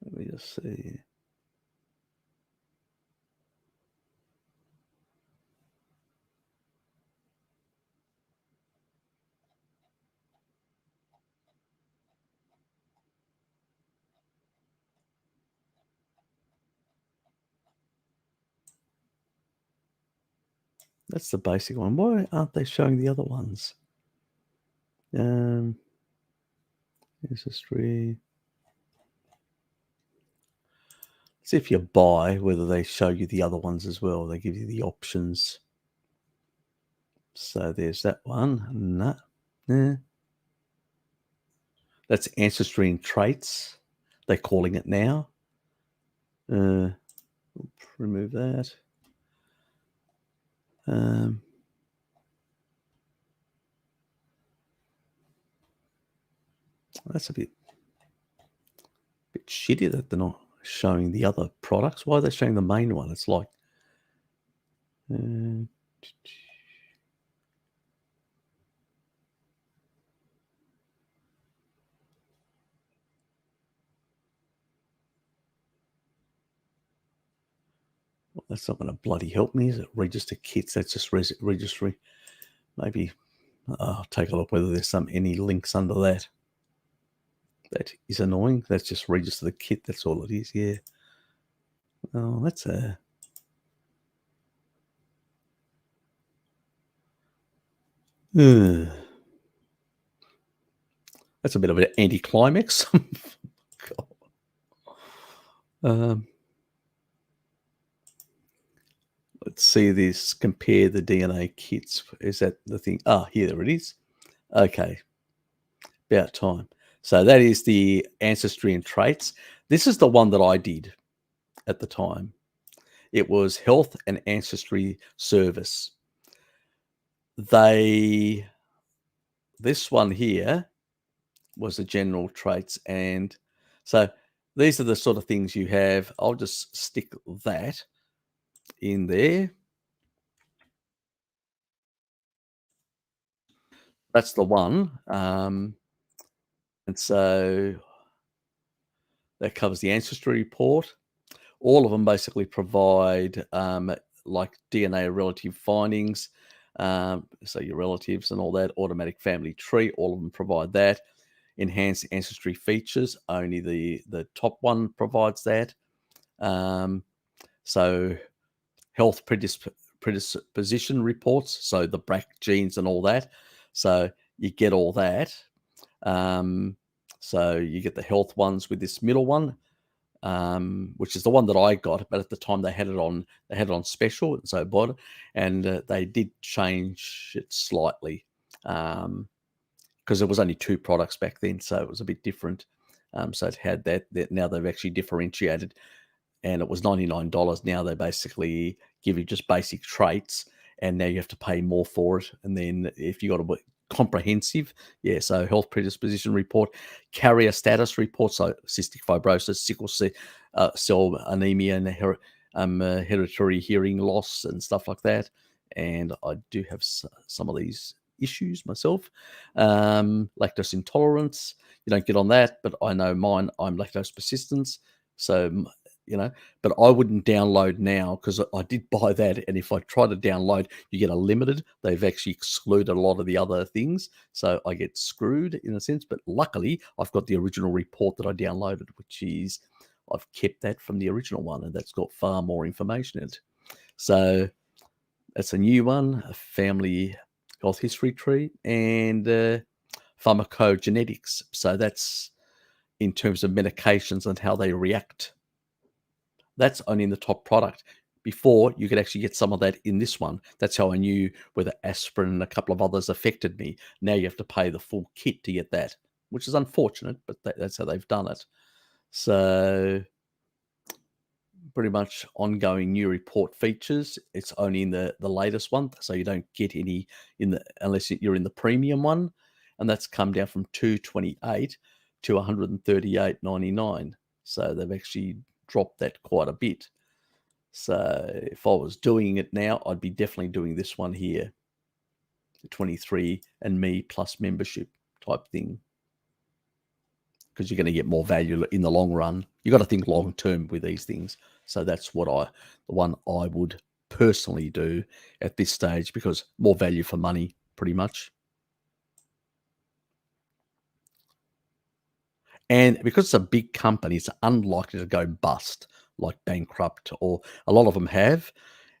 Let me just see. That's the basic one. Why aren't they showing the other ones? History. See if you buy, whether they show you the other ones as well. They give you the options. So there's that one. No. Yeah. That's ancestry and traits. They're calling it now. Remove that. That's a bit shitty that they're not showing the other products. Why are they showing the main one? It's like well, that's not going to bloody help me, is it? Register kits. That's just registry. Maybe I'll take a look whether there's any links under that. That is annoying. That's just register the kit. That's all it is. Yeah. Oh, that's a. That's a bit of an anticlimax. Let's see this. Compare the DNA kits. Is that the thing? Ah, here it is. Okay. About time. So that is the ancestry and traits. This is the one that I did at the time. It was health and ancestry service. This one here was the general traits. And so these are the sort of things you have. I'll just stick that in there. That's the one. And so that covers the ancestry report. All of them basically provide like DNA relative findings. So your relatives and all that, automatic family tree, all of them provide that. Enhanced ancestry features, only the top one provides that. So health predisposition reports, so the BRCA genes and all that. So you get all that. So you get the health ones with this middle one, which is the one that I got, but at the time they had it on special, and so I bought it, and they did change it slightly because there was only 2 products back then, so it was a bit different. So it had that. Now they've actually differentiated, and it was $99. Now they basically give you just basic traits, and now you have to pay more for it. And then if you got a comprehensive, so health predisposition report, carrier status report, so cystic fibrosis, sickle cell anemia, and hereditary hearing loss and stuff like that. And I do have some of these issues myself. Lactose intolerance, you don't get on that, but I know mine, I'm lactose persistence, so but I wouldn't download now because I did buy that, and if I try to download, you get a limited. They've actually excluded a lot of the other things, so I get screwed in a sense. But luckily, I've got the original report that I downloaded, which is I've kept that from the original one, and that's got far more information in it. So that's a new one, a family health history tree, and pharmacogenetics. So that's in terms of medications and how they react. That's only in the top product. Before, you could actually get some of that in this one. That's how I knew whether aspirin and a couple of others affected me. Now you have to pay the full kit to get that, which is unfortunate, but that's how they've done it. So pretty much ongoing new report features. It's only in the latest one, so you don't get any unless you're in the premium one, and that's come down from $228 to 138.99. So they've actually dropped that quite a bit. So if I was doing it now, I'd be definitely doing this one here, the 23andMe plus membership type thing, because you're going to get more value in the long run. You got to think long term with these things. So that's the one I would personally do at this stage, because more value for money, pretty much. And because it's a big company, it's unlikely to go bust, like bankrupt, or a lot of them have.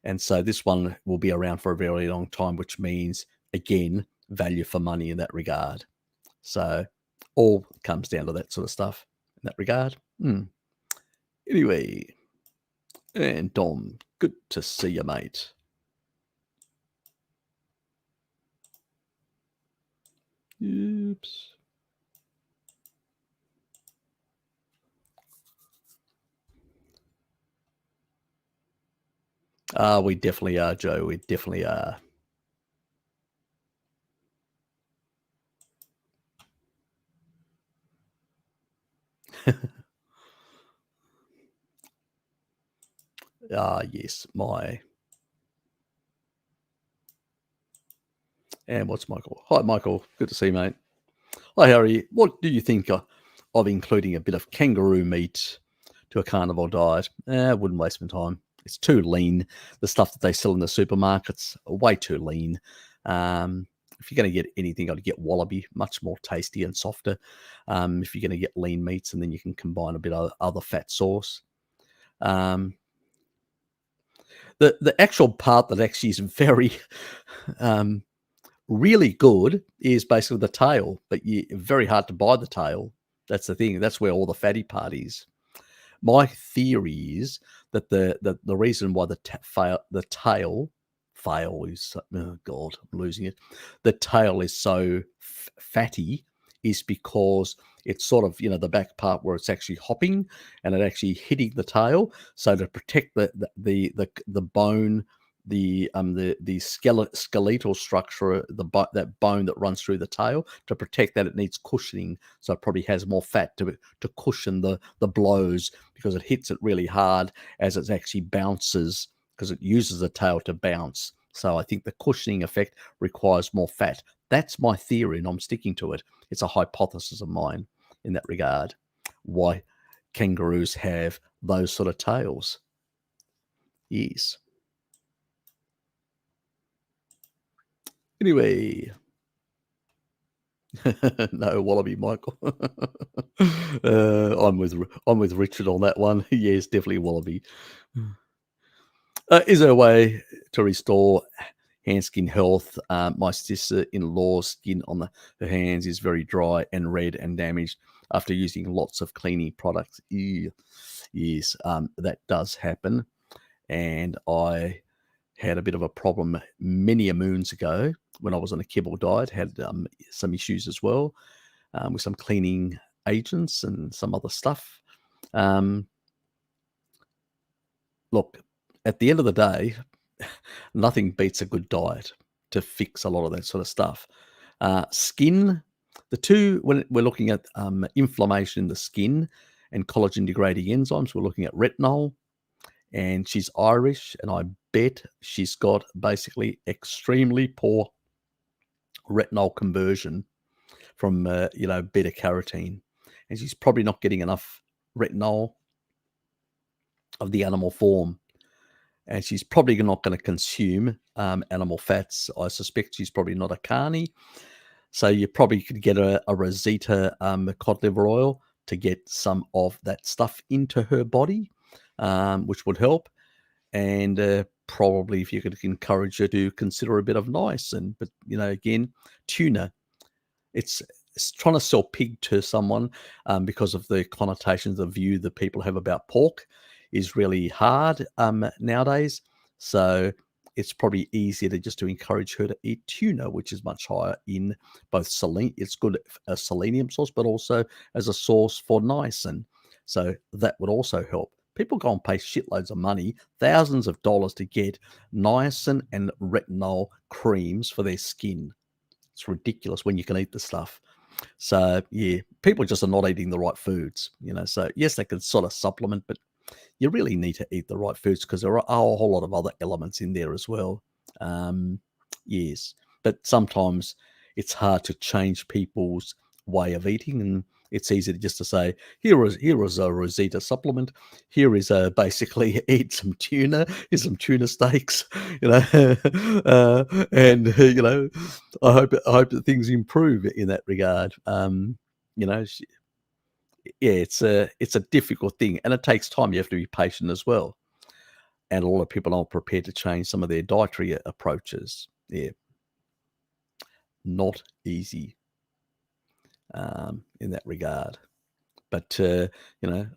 And so this one will be around for a very long time, which means, again, value for money in that regard. So all comes down to that sort of stuff in that regard. Anyway, and Dom, good to see you, mate. Oops. We definitely are, Joe. We definitely are. Yes, and what's Michael? Hi, Michael. Good to see you, mate. Hi, Harry. What do you think of including a bit of kangaroo meat to a carnivore diet? Wouldn't waste my time. It's too lean. The stuff that they sell in the supermarkets are way too lean. If you're going to get anything, I'd get wallaby, much more tasty and softer. If you're going to get lean meats, and then you can combine a bit of other fat source. The actual part that actually is very really good is basically the tail, but very hard to buy the tail. That's the thing. That's where all the fatty part is. My theory is that the reason why the tail is, oh God, I'm losing it. The tail is so fatty is because it's sort of, the back part where it's actually hopping and it actually hitting the tail. So to protect the bone, the skeletal structure, that bone that runs through the tail, to protect that, it needs cushioning. So it probably has more fat to cushion the blows, because it hits it really hard as it actually bounces, because it uses the tail to bounce. So I think the cushioning effect requires more fat. That's my theory, and I'm sticking to it. It's a hypothesis of mine in that regard, why kangaroos have those sort of tails. Yes. Anyway, no wallaby, Michael. I'm with Richard on that one. Yes, definitely wallaby. Is there a way to restore hand skin health? My sister-in-law's skin on her hands is very dry and red and damaged after using lots of cleaning products. Ew. Yes, that does happen. And I had a bit of a problem many a moons ago when I was on a kibble diet. Had some issues as well with some cleaning agents and some other stuff. Look, at the end of the day, nothing beats a good diet to fix a lot of that sort of stuff. Skin, the two, when we're looking at inflammation in the skin and collagen degrading enzymes, we're looking at retinol. And she's Irish, and I bet she's got basically extremely poor retinol conversion from beta carotene, and she's probably not getting enough retinol of the animal form, and she's probably not going to consume animal fats. I suspect she's probably not a carny, so you probably could get a Rosita cod liver oil to get some of that stuff into her body, which would help. And probably if you could encourage her to consider a bit of niacin. But, again, tuna, it's trying to sell pig to someone because of the connotations of view that people have about pork is really hard nowadays. So it's probably easier to encourage her to eat tuna, which is much higher in both selenium. It's good as a selenium source, but also as a source for niacin. So that would also help. People go and pay shitloads of money, thousands of dollars, to get niacin and retinol creams for their skin. It's ridiculous when you can eat the stuff. So yeah, people just are not eating the right foods, So yes, they can sort of supplement, but you really need to eat the right foods because there are a whole lot of other elements in there as well. Um, yes, but sometimes it's hard to change people's way of eating, and it's easy to just to say, here is a Rosita supplement. Here is a basically eat some tuna. Here's some tuna steaks, and I hope that things improve in that regard. You know, yeah, it's a difficult thing, and it takes time. You have to be patient as well, and a lot of people aren't prepared to change some of their dietary approaches. Yeah, not easy in that regard. But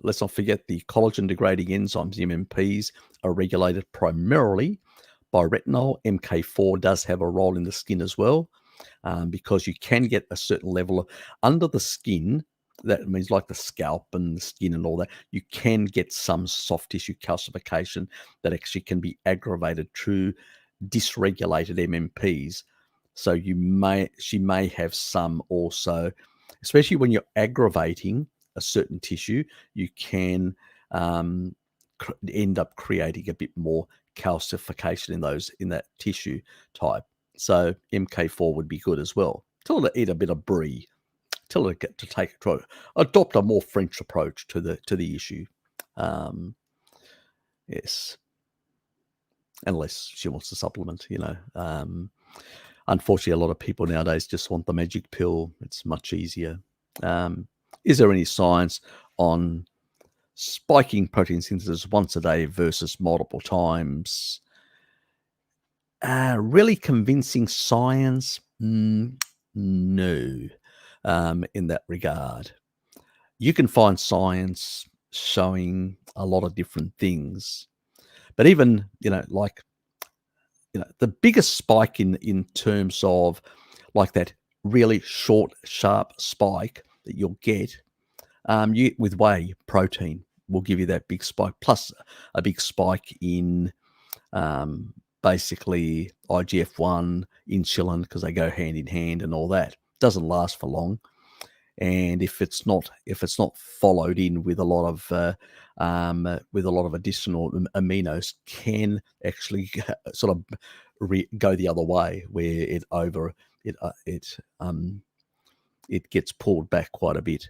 let's not forget the collagen degrading enzymes, MMPs, are regulated primarily by retinol. MK4 does have a role in the skin as well, because you can get a certain level of under the skin. That means like the scalp and the skin and all that. You can get some soft tissue calcification that actually can be aggravated through dysregulated MMPs. So she may have some also, especially when you're aggravating a certain tissue, you can end up creating a bit more calcification in that tissue type. So MK4 would be good as well. Tell her to eat a bit of brie. Tell her to adopt a more French approach to the issue. Yes, unless she wants to supplement, Unfortunately, a lot of people nowadays just want the magic pill. It's much easier. Is there any science on spiking protein synthesis once a day versus multiple times? Really convincing science? No, in that regard. You can find science showing a lot of different things, but even, the biggest spike in terms of like that really short, sharp spike that you'll get with whey protein will give you that big spike, plus a big spike in basically IGF-1, insulin, because they go hand in hand and all that. Doesn't last for long. And if it's not followed in with a lot of additional aminos, can actually sort of go the other way, where it gets pulled back quite a bit.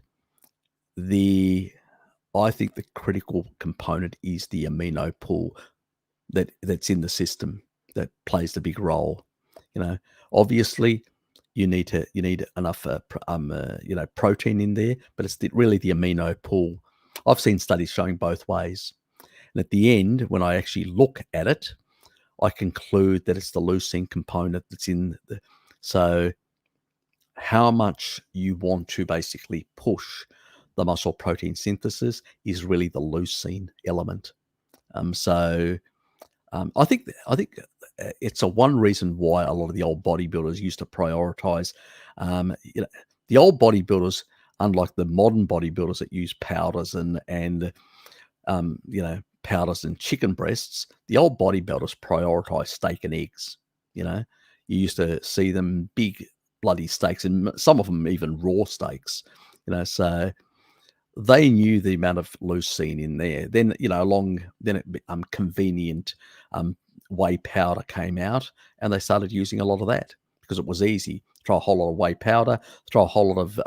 I think the critical component is the amino pool that's in the system that plays the big role. Obviously you need enough protein in there, but it's really the amino pool. I've seen studies showing both ways, and at the end, when I actually look at it, I conclude that it's the leucine component that's in the. So how much you want to basically push the muscle protein synthesis is really the leucine element. I think it's one reason why a lot of the old bodybuilders used to prioritize. The old bodybuilders, unlike the modern bodybuilders that use powders and powders and chicken breasts, the old bodybuilders prioritize steak and eggs. You used to see them big bloody steaks, and some of them even raw steaks. So they knew the amount of leucine in there. Then, then it convenient whey powder came out, and they started using a lot of that because it was easy. Throw a whole lot of whey powder, throw a whole lot of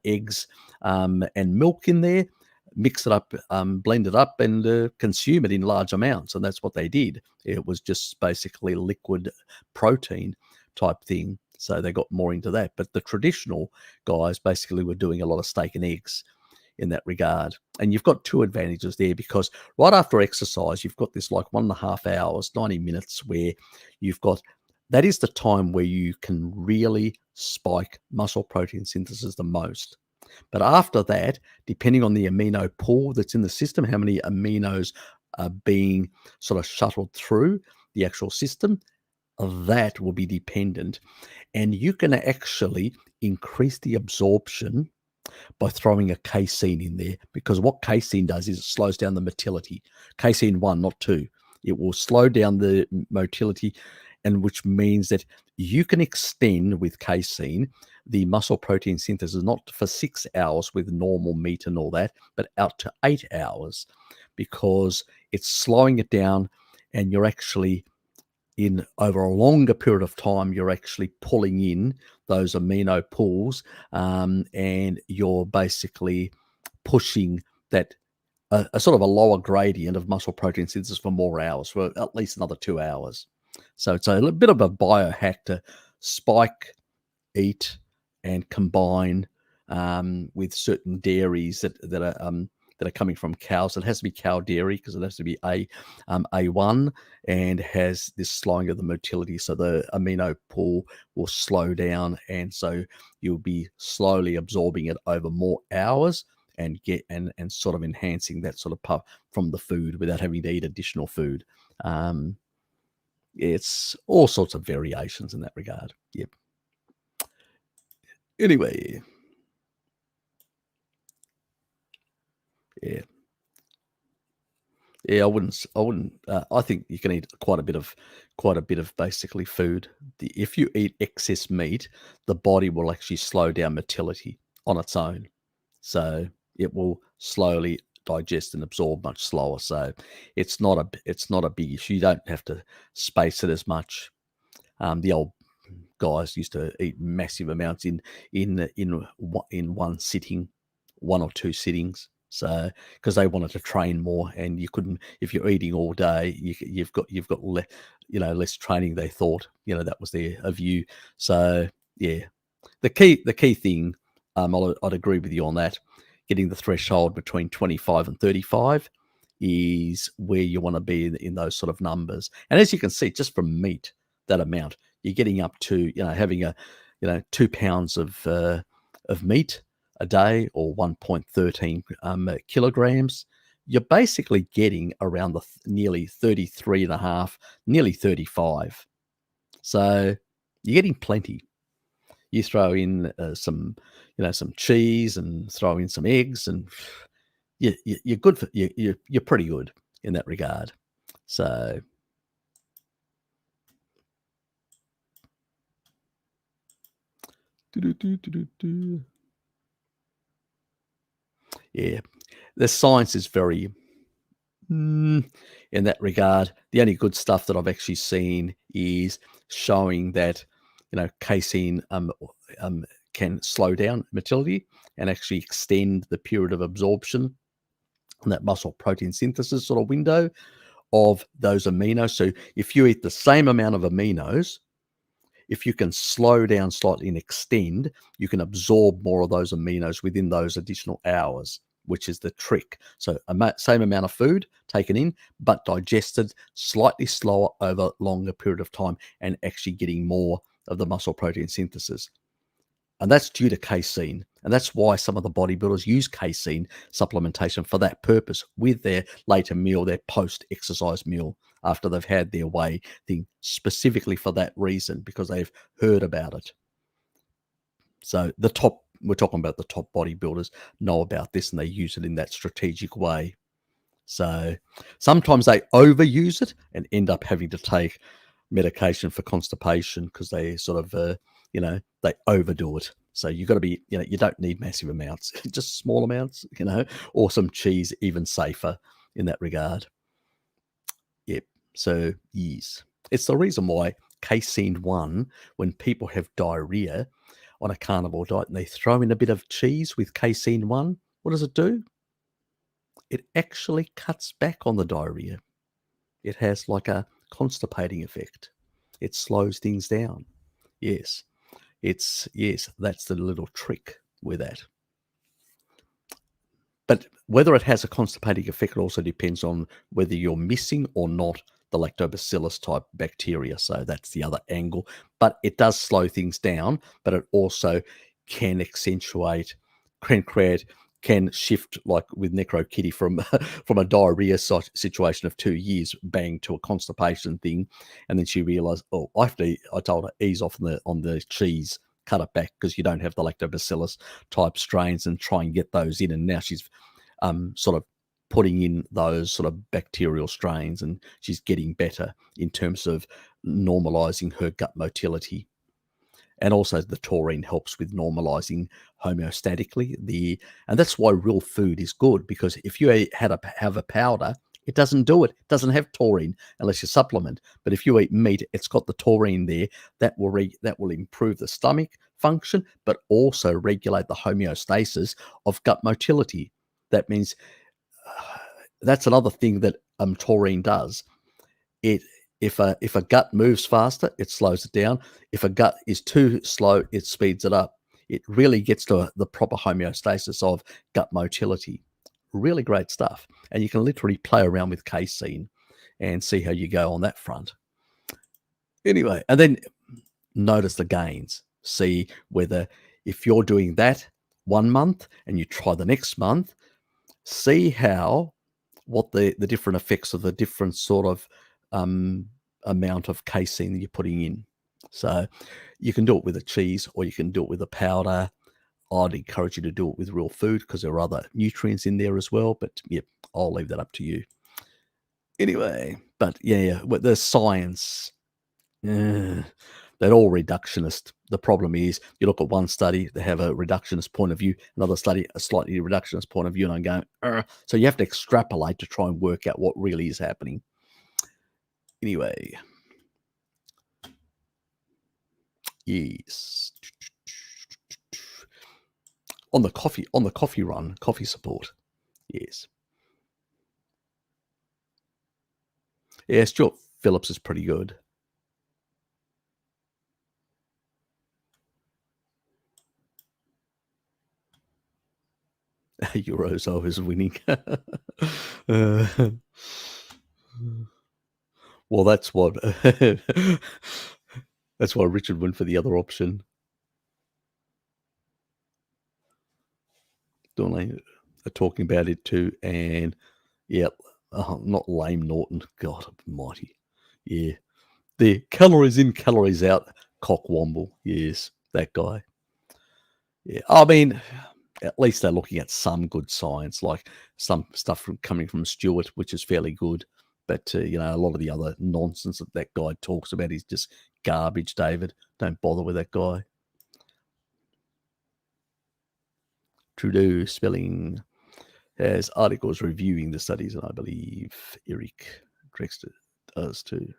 eggs and milk in there, mix it up, blend it up, and consume it in large amounts. And that's what they did. It was just basically liquid protein type thing. So they got more into that. But the traditional guys basically were doing a lot of steak and eggs in that regard. And you've got two advantages there, because right after exercise, you've got this like 1.5 hours, 90 minutes, where that is the time where you can really spike muscle protein synthesis the most. But after that, depending on the amino pool that's in the system, how many aminos are being sort of shuttled through the actual system, that will be dependent. And you can actually increase the absorption by throwing a casein in there, because what casein does is it slows down the motility. Casein 1, not 2. It will slow down the motility and which means that you can extend with casein the muscle protein synthesis not for 6 hours with normal meat and all that, but out to 8 hours, because it's slowing it down, and you're actually in over a longer period of time, you're actually pulling in those amino pools, and you're basically pushing that a sort of a lower gradient of muscle protein synthesis for more hours, for at least another 2 hours. So it's a little bit of a biohack to spike, eat, and combine with certain dairies that are coming from cows. It has to be cow dairy because it has to be A1 and has this slowing of the motility, so the amino pool will slow down, and so you'll be slowly absorbing it over more hours and sort of enhancing that sort of puff from the food without having to eat additional food. It's all sorts of variations in that regard. Yep. Anyway, yeah. Yeah, I wouldn't. I think you can eat quite a bit of basically food. If you eat excess meat, the body will actually slow down motility on its own, so it will slowly digest and absorb much slower. So it's not a big issue. You don't have to space it as much. The old guys used to eat massive amounts in one sitting, one or two sittings. So because they wanted to train more, and you couldn't, if you're eating all day, you've got less training. They thought, that was their view. So yeah, the key thing, I'd agree with you on that. Getting the threshold between 25 and 35 is where you want to be in those sort of numbers. And as you can see, just from meat, that amount, you're getting up to having 2 pounds of meat a day, or 1.13 kilograms. You're basically getting around the nearly 33 and a half, nearly 35. So you're getting plenty. You throw in some cheese and throw in some eggs, and you're good for you're pretty good in that regard. So yeah, the science is very in that regard. The only good stuff that I've actually seen is showing that casein can slow down motility and actually extend the period of absorption and that muscle protein synthesis sort of window of those aminos. So if you eat the same amount of aminos, if you can slow down slightly and extend, you can absorb more of those aminos within those additional hours, which is the trick. So same amount of food taken in, but digested slightly slower over longer period of time, and actually getting more of the muscle protein synthesis. And that's due to casein. And that's why some of the bodybuilders use casein supplementation for that purpose with their later meal, their post-exercise meal, after they've had their whey thing, specifically for that reason, because they've heard about it. So we're talking about the top bodybuilders know about this, and they use it in that strategic way. So sometimes they overuse it and end up having to take medication for constipation because they sort of, they overdo it. So you've got to be, you don't need massive amounts, just small amounts, or some cheese, even safer in that regard. Yep. So yes, it's the reason why casein 1, when people have diarrhea on a carnivore diet and they throw in a bit of cheese with casein 1, what does it do? It actually cuts back on the diarrhea. It has like a constipating effect. It slows things down. Yes. That's the little trick with that. But whether it has a constipating effect also depends on whether you're missing or not the lactobacillus type bacteria. So that's the other angle. But it does slow things down, but it also can accentuate, can shift, like with Necro Kitty, from from a diarrhea situation of 2 years, bang, to a constipation thing. And then she realized, I told her, ease off on the cheese, cut it back, because you don't have the lactobacillus type strains, and try and get those in. And now she's sort of putting in those sort of bacterial strains, and she's getting better in terms of normalizing her gut motility. And also the taurine helps with normalizing homeostatically. And that's why real food is good, because if you have a powder, it doesn't do it. It doesn't have taurine unless you supplement. But if you eat meat, it's got the taurine there. That will improve the stomach function, but also regulate the homeostasis of gut motility. That means that's another thing that taurine does. If a gut moves faster, it slows it down. If a gut is too slow, it speeds it up. It really gets to the proper homeostasis of gut motility. Really great stuff. And you can literally play around with casein and see how you go on that front. Anyway, and then notice the gains. See whether, if you're doing that 1 month and you try the next month, see what the different effects of the different sort of amount of casein that you're putting in. So you can do it with a cheese, or you can do it with a powder. I'd encourage you to do it with real food, because there are other nutrients in there as well. But yeah, I'll leave that up to you. Anyway, but yeah, the science, they're all reductionist. The problem is, you look at one study, they have a reductionist point of view, another study, a slightly reductionist point of view, and I'm going, so you have to extrapolate to try and work out what really is happening. Anyway, yes. On the coffee run, coffee support. Yes. Yeah, Stuart Phillips is pretty good. Euros always winning. Well, that's what that's why Richard went for the other option. Don't they are talking about it too? And yeah, not lame Norton. God almighty. Yeah. The calories in, calories out, cockwomble. Yes, that guy. Yeah, I mean, at least they're looking at some good science, like some stuff coming from Stewart, which is fairly good. But, a lot of the other nonsense that guy talks about is just garbage, David. Don't bother with that guy. Trudeau spelling has articles reviewing the studies, and I believe Eric Drexler does too.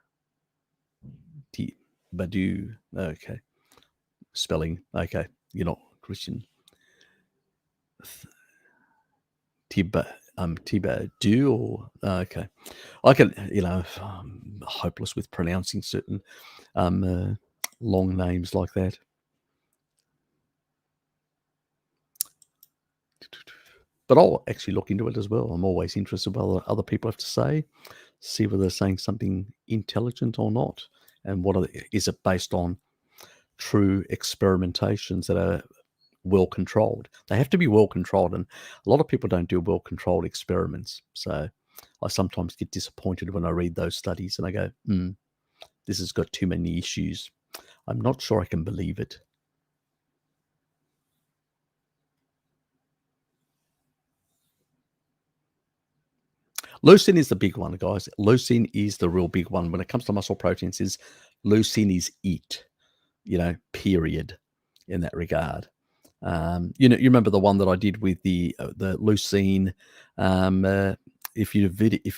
Badu. Okay. Spelling. Okay. You're not Christian. Tibadu, or okay. I can, I'm hopeless with pronouncing certain long names like that. But I'll actually look into it as well. I'm always interested in what other people have to say, see whether they're saying something intelligent or not, and is it based on true experimentations that are well controlled. They have to be well controlled, and a lot of people don't do well controlled experiments. So I sometimes get disappointed when I read those studies and I go, this has got too many issues. I'm not sure I can believe it. Leucine is the big one, guys. Leucine is the real big one when it comes to muscle proteins. Leucine is it, period, in that regard. You remember the one that I did with the leucine. If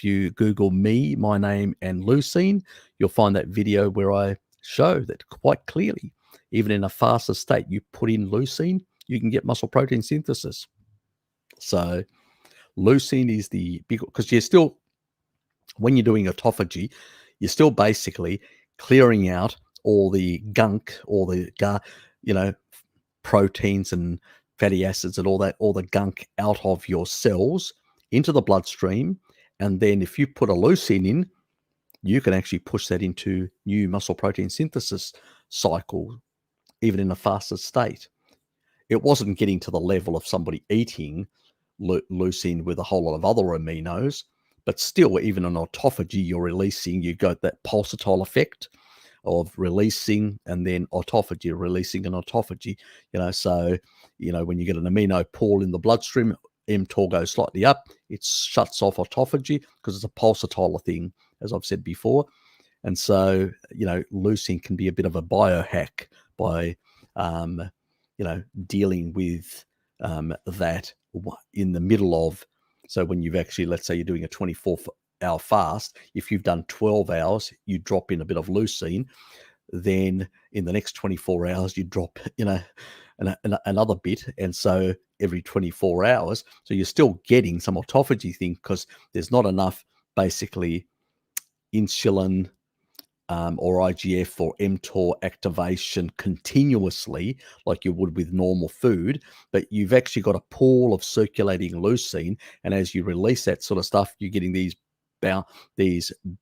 you Google my name and leucine, you'll find that video where I show that quite clearly. Even in a faster state, you put in leucine, you can get muscle protein synthesis. So leucine is the big, because you're still, when you're doing autophagy, you're still basically clearing out all the gunk, all the proteins and fatty acids and all the gunk out of your cells into the bloodstream. And then if you put a leucine in, you can actually push that into new muscle protein synthesis cycle, even in a faster state. It wasn't getting to the level of somebody eating leucine with a whole lot of other aminos, but still, even in autophagy, you got that pulsatile effect of releasing, and then autophagy, releasing and autophagy. So when you get an amino pool in the bloodstream, mTOR goes slightly up, it shuts off autophagy because it's a pulsatile thing, as I've said before. And so, leucine can be a bit of a biohack by, dealing with that in the middle of. So when you've actually, let's say you're doing a 24-hour fast, if you've done 12 hours, you drop in a bit of leucine. Then in the next 24 hours, you drop, another bit. And so every 24 hours, so you're still getting some autophagy thing because there's not enough basically insulin or IGF or mTOR activation continuously like you would with normal food, but you've actually got a pool of circulating leucine, and as you release that sort of stuff, you're getting these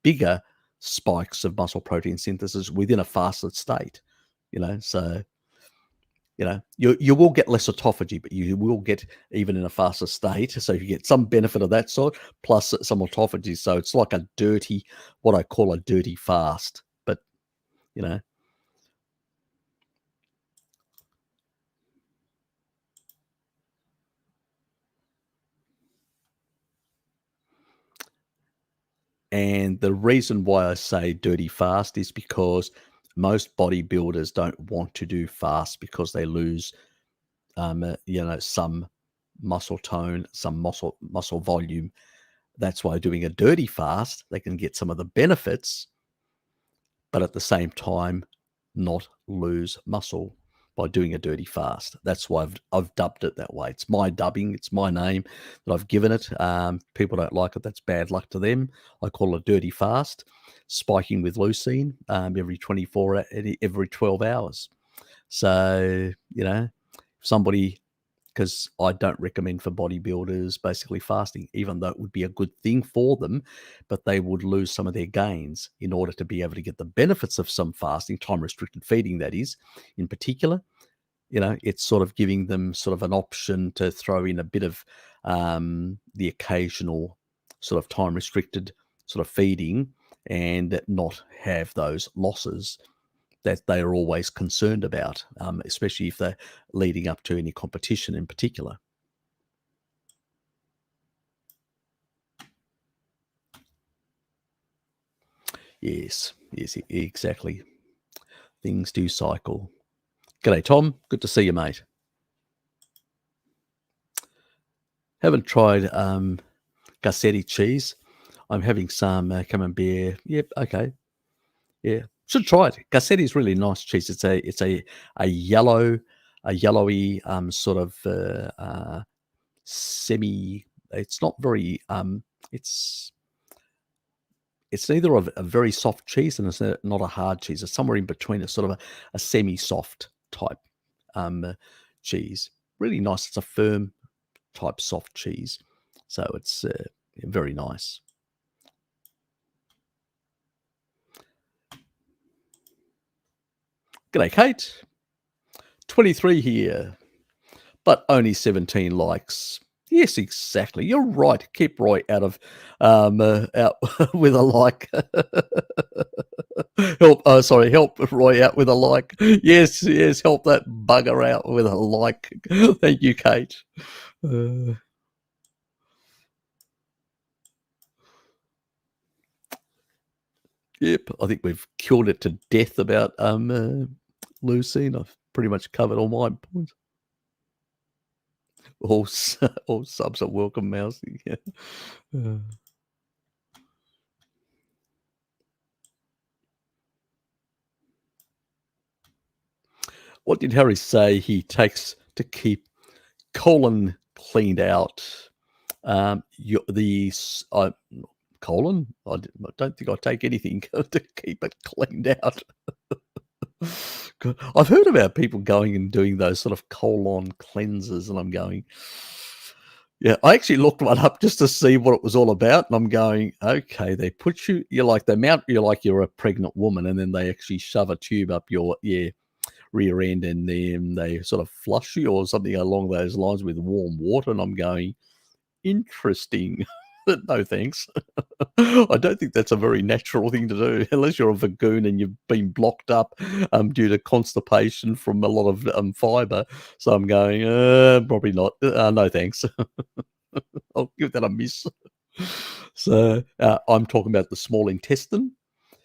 bigger spikes of muscle protein synthesis within a fasted state. So you will get less autophagy, but you will get even in a faster state. So you get some benefit of that sort, plus some autophagy. So it's like what I call a dirty fast. But you know, and the reason why I say dirty fast is because most bodybuilders don't want to do fast because they lose, some muscle tone, some muscle volume. That's why doing a dirty fast, they can get some of the benefits, but at the same time, not lose muscle by doing a dirty fast. That's why I've dubbed it that way. It's my dubbing. It's my name that I've given it. People don't like it. That's bad luck to them. I call it a dirty fast, spiking with leucine every 12 hours. So, if somebody, because I don't recommend for bodybuilders basically fasting, even though it would be a good thing for them, but they would lose some of their gains in order to be able to get the benefits of some fasting, time restricted feeding, that is, in particular. It's sort of giving them sort of an option to throw in a bit of the occasional sort of time restricted sort of feeding and not have those losses that they are always concerned about, especially if they're leading up to any competition in particular. Yes, exactly. Things do cycle. G'day, Tom. Good to see you, mate. Haven't tried Gassetti cheese. I'm having some camembert. Yep, okay. Yeah, should try it. Gassetti is really nice cheese. It's a yellowy sort of semi. It's not very. It's neither a very soft cheese and it's not a hard cheese. It's somewhere in between. It's sort of a semi-soft type cheese. Really nice. It's a firm type soft cheese, so it's very nice. G'day, Kate. 23 here, but only 17 likes. Yes, exactly. You're right. Keep Roy out out with a like. Help Roy out with a like. Yes, help that bugger out with a like. Thank you, Kate. Yep, I think we've killed it to death about leucine. I've pretty much covered all my points. All subs are welcome, Mousy. Yeah. What did Harry say he takes to keep colon cleaned out? Colon? I don't think I take anything to keep it cleaned out. I've heard about people going and doing those sort of colon cleansers, and I'm going, yeah, I actually looked one up just to see what it was all about, and I'm going, okay, they put you're like you're a pregnant woman, and then they actually shove a tube up your rear end, and then they sort of flush you or something along those lines with warm water, and I'm going, interesting. No thanks. I don't think that's a very natural thing to do unless you're a vagoon and you've been blocked up due to constipation from a lot of fiber. So I'm going, probably not. No thanks. I'll give that a miss. So I'm talking about the small intestine.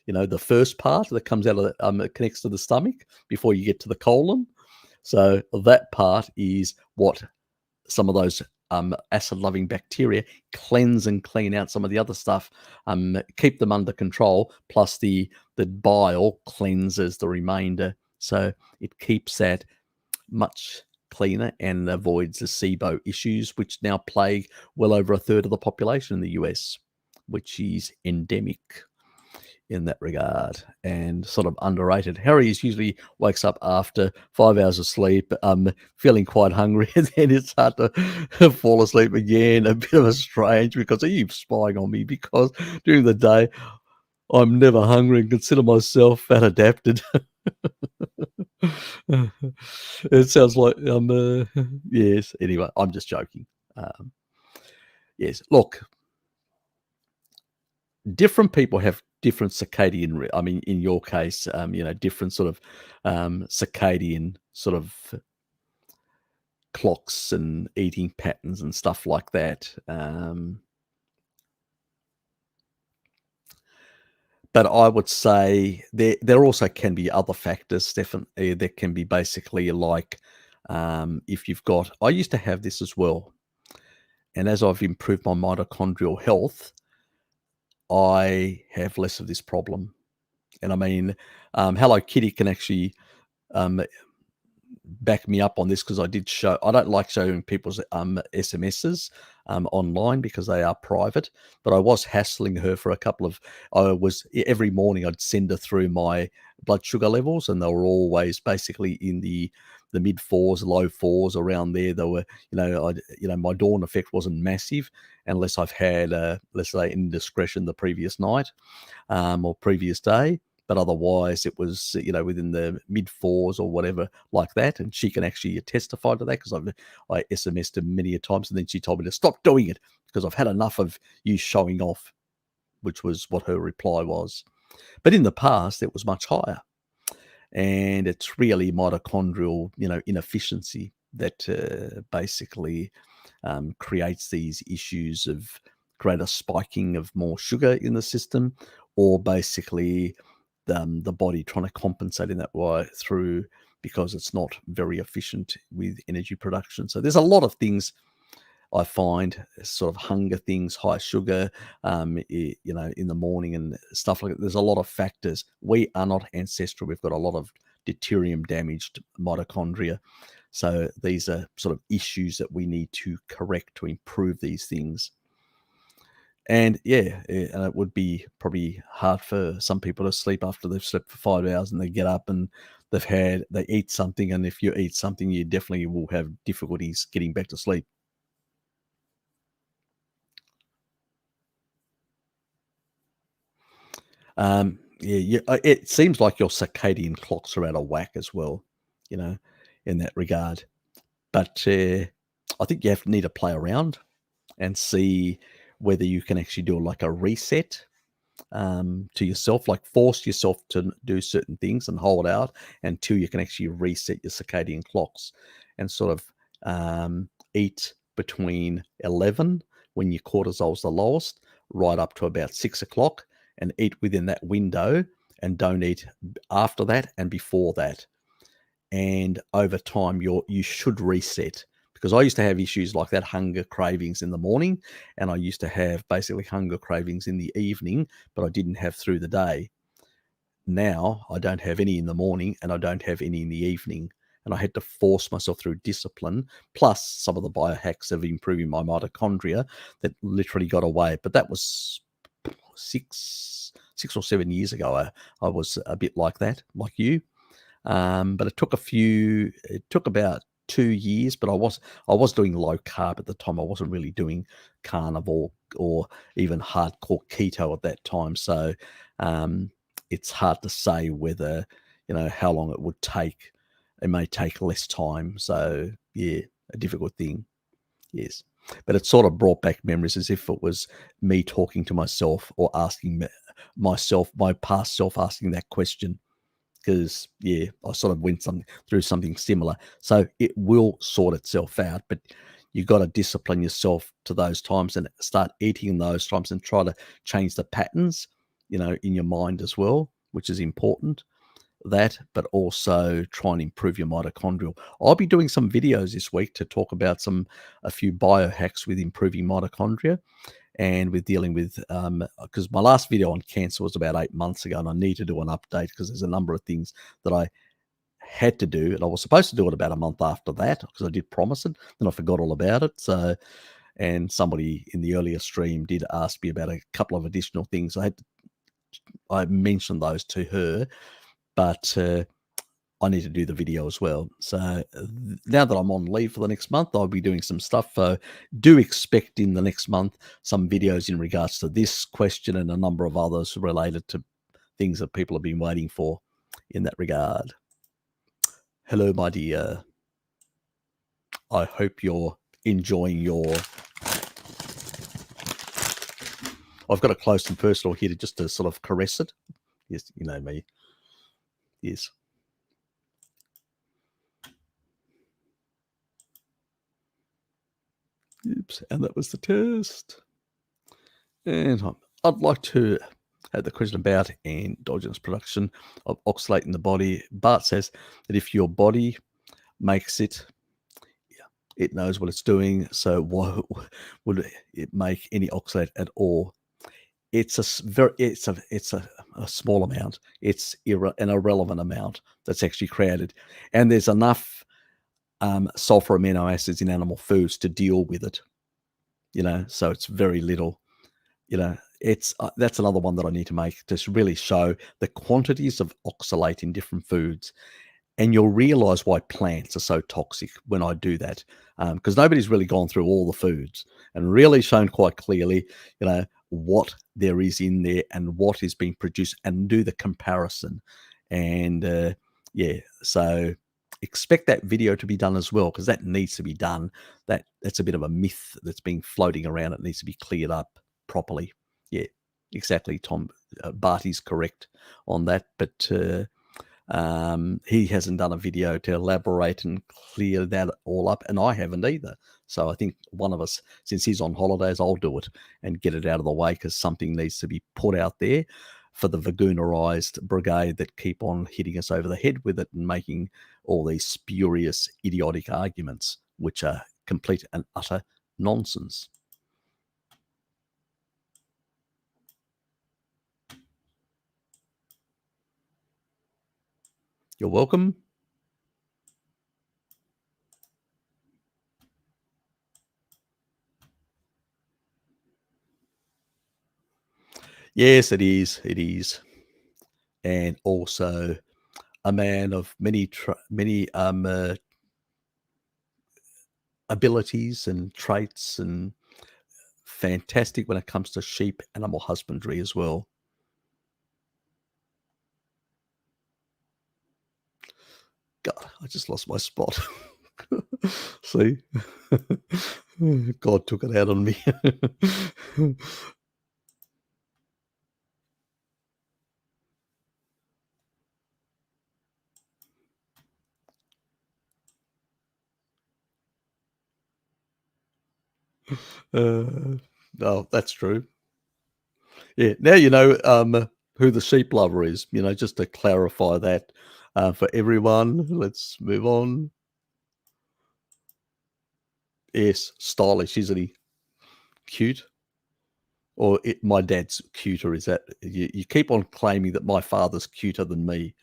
the first part that comes out of it connects to the stomach before you get to the colon. So that part is what some of those acid-loving bacteria cleanse and clean out some of the other stuff, keep them under control, plus the bile cleanses the remainder. So it keeps that much cleaner and avoids the SIBO issues, which now plague well over a third of the population in the US, which is endemic in that regard and sort of underrated. Harry usually wakes up after 5 hours of sleep, feeling quite hungry, and then it's hard to fall asleep again. A bit of a strange, because he keeps spying on me, because during the day I'm never hungry and consider myself fat adapted. It sounds like yes. Anyway, I'm just joking. Yes, look, different people have different circadian. I mean, in your case, different sort of circadian sort of clocks and eating patterns and stuff like that. But I would say there also can be other factors, Stefan. There can be basically like if you've got. I used to have this as well, and as I've improved my mitochondrial health, I have less of this problem. And I mean, Hello Kitty can actually back me up on this, because I don't like showing people's SMSs online, because they are private, but I was hassling her for every morning I'd send her through my blood sugar levels, and they were always basically in the mid fours, low fours, around there. They were, my dawn effect wasn't massive, unless I've had, let's say, indiscretion the previous night or previous day. But otherwise, it was, within the mid fours or whatever like that. And she can actually testify to that, because I SMS'd her many a times, and then she told me to stop doing it because I've had enough of you showing off, which was what her reply was. But in the past, it was much higher. And it's really mitochondrial, inefficiency that basically creates these issues of greater spiking of more sugar in the system, or basically the body trying to compensate in that way through, because it's not very efficient with energy production. So there's a lot of things I find, sort of hunger things, high sugar, in the morning and stuff like that. There's a lot of factors. We are not ancestral. We've got a lot of deuterium damaged mitochondria. So these are sort of issues that we need to correct to improve these things. And and it would be probably hard for some people to sleep after they've slept for 5 hours, and they get up and they eat something. And if you eat something, you definitely will have difficulties getting back to sleep. It seems like your circadian clocks are out of whack as well, you know, in that regard. But I think you need to play around and see whether you can actually do like a reset to yourself, like force yourself to do certain things and hold out until you can actually reset your circadian clocks, and sort of eat between 11, when your cortisol's the lowest, right up to about 6 o'clock, and eat within that window, and don't eat after that and before that. And over time, you should reset, because I used to have issues like that, hunger cravings in the morning, and I used to have basically hunger cravings in the evening, but I didn't have through the day. Now I don't have any in the morning, and I don't have any in the evening, and I had to force myself through discipline, plus some of the biohacks of improving my mitochondria, that literally got away. But that was 6 or 7 years ago. I was a bit like that, like you. But it took about 2 years, but I was doing low carb at the time. I wasn't really doing carnivore or even hardcore keto at that time. So it's hard to say whether, how long it would take. It may take less time. So yeah, a difficult thing. Yes. But it sort of brought back memories, as if it was me talking to myself, or asking myself, my past self, asking that question. Because I sort of went through something similar. So it will sort itself out, but you got to discipline yourself to those times and start eating in those times, and try to change the patterns. in your mind as well, which is important. That, but also try and improve your mitochondrial. I'll be doing some videos this week to talk about a few biohacks with improving mitochondria and with dealing with, because my last video on cancer was about 8 months ago, and I need to do an update because there's a number of things that I had to do, and I was supposed to do it about a month after that because I did promise it, then I forgot all about it. So, and somebody in the earlier stream did ask me about a couple of additional things. I mentioned those to her, but I need to do the video as well. So now that I'm on leave for the next month, I'll be doing some stuff. So do expect in the next month some videos in regards to this question and a number of others related to things that people have been waiting for in that regard. Hello, my dear. I hope you're enjoying your... I've got a close and personal here just to sort of caress it. Yes, you know me. Yes. Oops, and that was the test. And I'd like to have the question about endogenous production of oxalate in the body. Bart says that if your body makes it, it knows what it's doing. So why would it make any oxalate at all? It's a small amount. It's an irrelevant amount that's actually created, and there's enough sulfur amino acids in animal foods to deal with it. So it's very little. It's that's another one that I need to make to really show the quantities of oxalate in different foods. And you'll realize why plants are so toxic when I do that, because nobody's really gone through all the foods and really shown quite clearly, what there is in there and what is being produced, and do the comparison. And so expect that video to be done as well, because that needs to be done. That's a bit of a myth that's been floating around. It needs to be cleared up properly. Yeah, exactly, Tom. Barty's correct on that, but he hasn't done a video to elaborate and clear that all up, and I haven't either. So I think one of us, since he's on holidays, I'll do it and get it out of the way, because something needs to be put out there for the Vagunarized brigade that keep on hitting us over the head with it and making all these spurious, idiotic arguments, which are complete and utter nonsense. You're welcome. Yes, it is. It is. And also a man of many abilities and traits, and fantastic when it comes to sheep animal husbandry as well. God, I just lost my spot. See? God took it out on me. No, that's true. Yeah, now you know who the sheep lover is, just to clarify that for everyone. Let's move on. Yes, stylish, isn't he? Cute. Or my dad's cuter. Is that you keep on claiming that my father's cuter than me?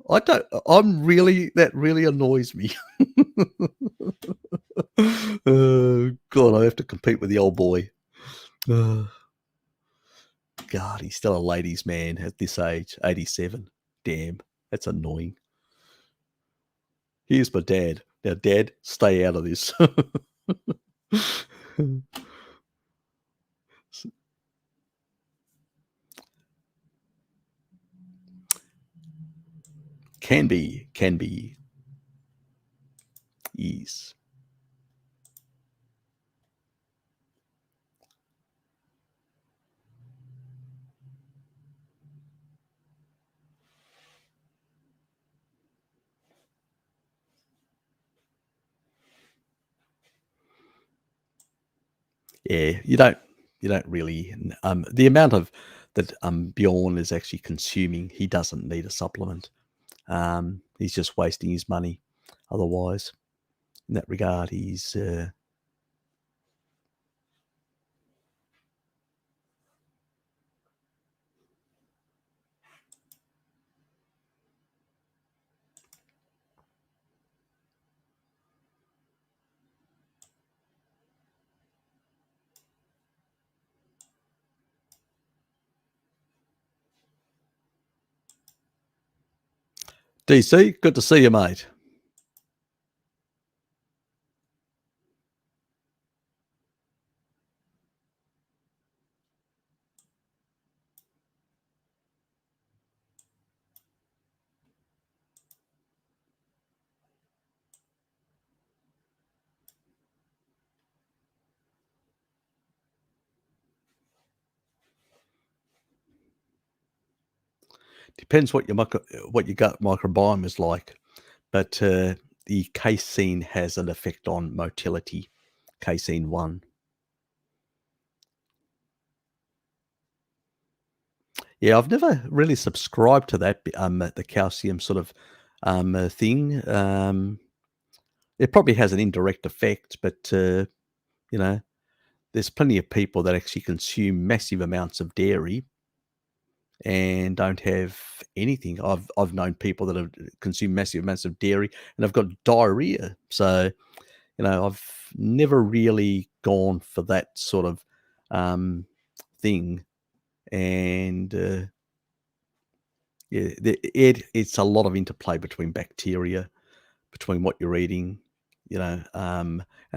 That really annoys me. God, I have to compete with the old boy. God, he's still a ladies' man at this age, 87. Damn, that's annoying. Here's my dad. Now, Dad, stay out of this. Can be. Yes. Yeah, you don't really, the amount of that Bjorn is actually consuming. He doesn't need a supplement. He's just wasting his money. Otherwise, in that regard, he's DC. Good to see you, mate. Depends what what your gut microbiome is like, but the casein has an effect on motility. Casein 1. Yeah, I've never really subscribed to that, the calcium sort of thing. It probably has an indirect effect, but you know, there's plenty of people that actually consume massive amounts of dairy and don't have anything. I've known people that have consumed massive amounts of dairy and have got diarrhea. So, I've never really gone for that sort of thing. And yeah, it's a lot of interplay between bacteria, between what you're eating, and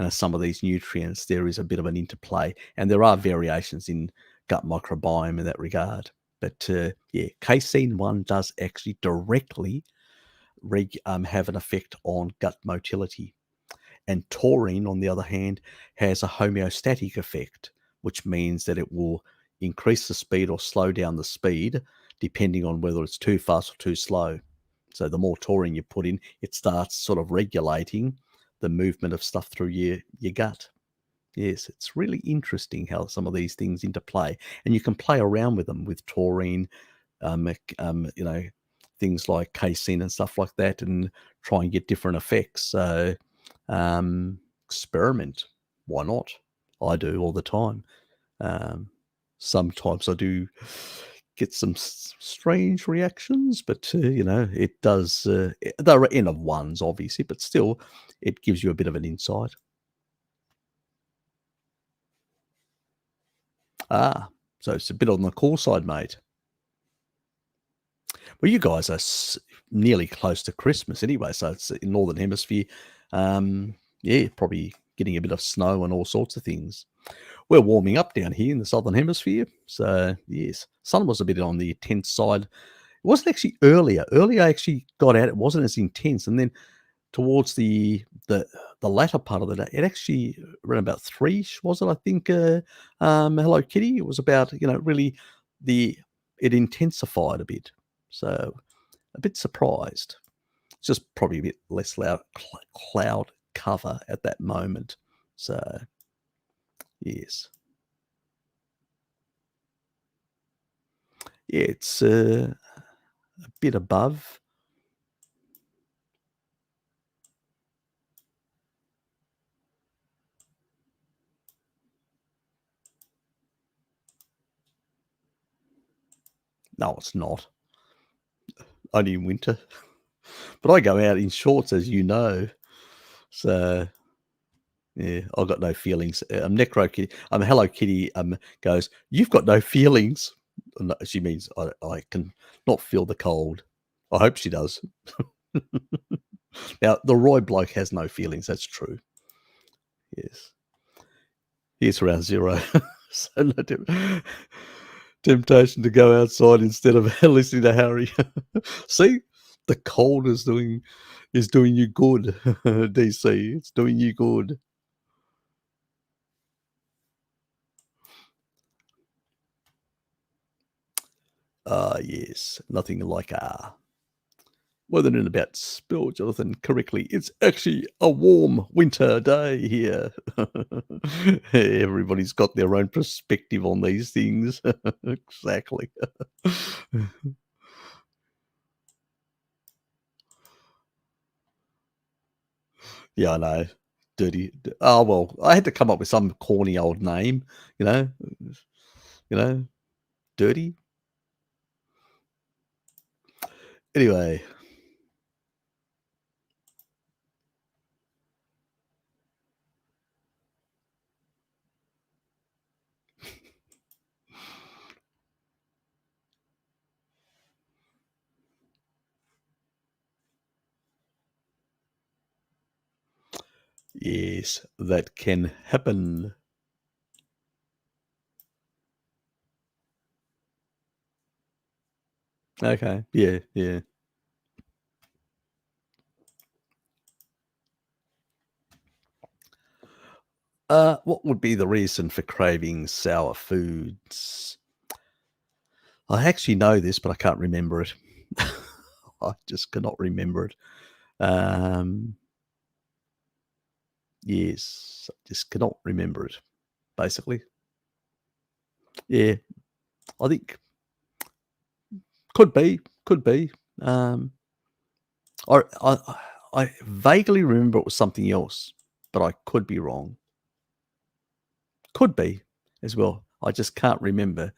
some of these nutrients. There is a bit of an interplay, and there are variations in gut microbiome in that regard. But yeah, casein 1 does actually directly have an effect on gut motility. And taurine, on the other hand, has a homeostatic effect, which means that it will increase the speed or slow down the speed depending on whether it's too fast or too slow. So the more taurine you put in, it starts sort of regulating the movement of stuff through your gut. Yes, it's really interesting how some of these things interplay, and you can play around with them with taurine, you know, things like casein and stuff like that, and try and get different effects. So, experiment. Why not? I do all the time. Um, Sometimes I do get some strange reactions, but it does. There are N of ones, obviously, but still, it gives you a bit of an insight. Ah, so it's a bit on the cool side, mate. Well, you guys are nearly close to Christmas anyway, so it's in Northern Hemisphere. Yeah, probably getting a bit of snow and all sorts of things. We're warming up down here in the Southern Hemisphere, so yes, sun was a bit on the intense side. It wasn't actually earlier. Earlier, I actually got out. It wasn't as intense, and then towards the latter part of the day, it actually around about 3 was it? I think. Hello Kitty. It was about really the it intensified a bit, so a bit surprised. It's just probably a bit less loud cloud cover at that moment. So yes, yeah, it's a bit above. No, it's not. Only in winter. But I go out in shorts, as you know. So yeah, I've got no feelings. Necro Kitty, Hello Kitty, goes, "You've got no feelings." No, she means I can not feel the cold. I hope she does. Now, the Roy bloke has no feelings. That's true. Yes, he's around zero. So no temptation to go outside instead of listening to Harry. See, the cold is doing you good, DC. It's doing you good. Ah, yes, nothing like Whether in about spell, Jonathan, correctly, it's actually a warm winter day here. Everybody's got their own perspective on these things. Exactly. Yeah, I know. Oh, well, I had to come up with some corny old name, you know? You know? Dirty? Anyway, yes, that can happen. Okay. Yeah, yeah. What would be the reason for craving sour foods? I actually know this, but I can't remember it. I just cannot remember it. Um, yes, I just cannot remember it, basically. Yeah, I think could be. Um, I vaguely remember it was something else, but I could be wrong. Could be as well. I just can't remember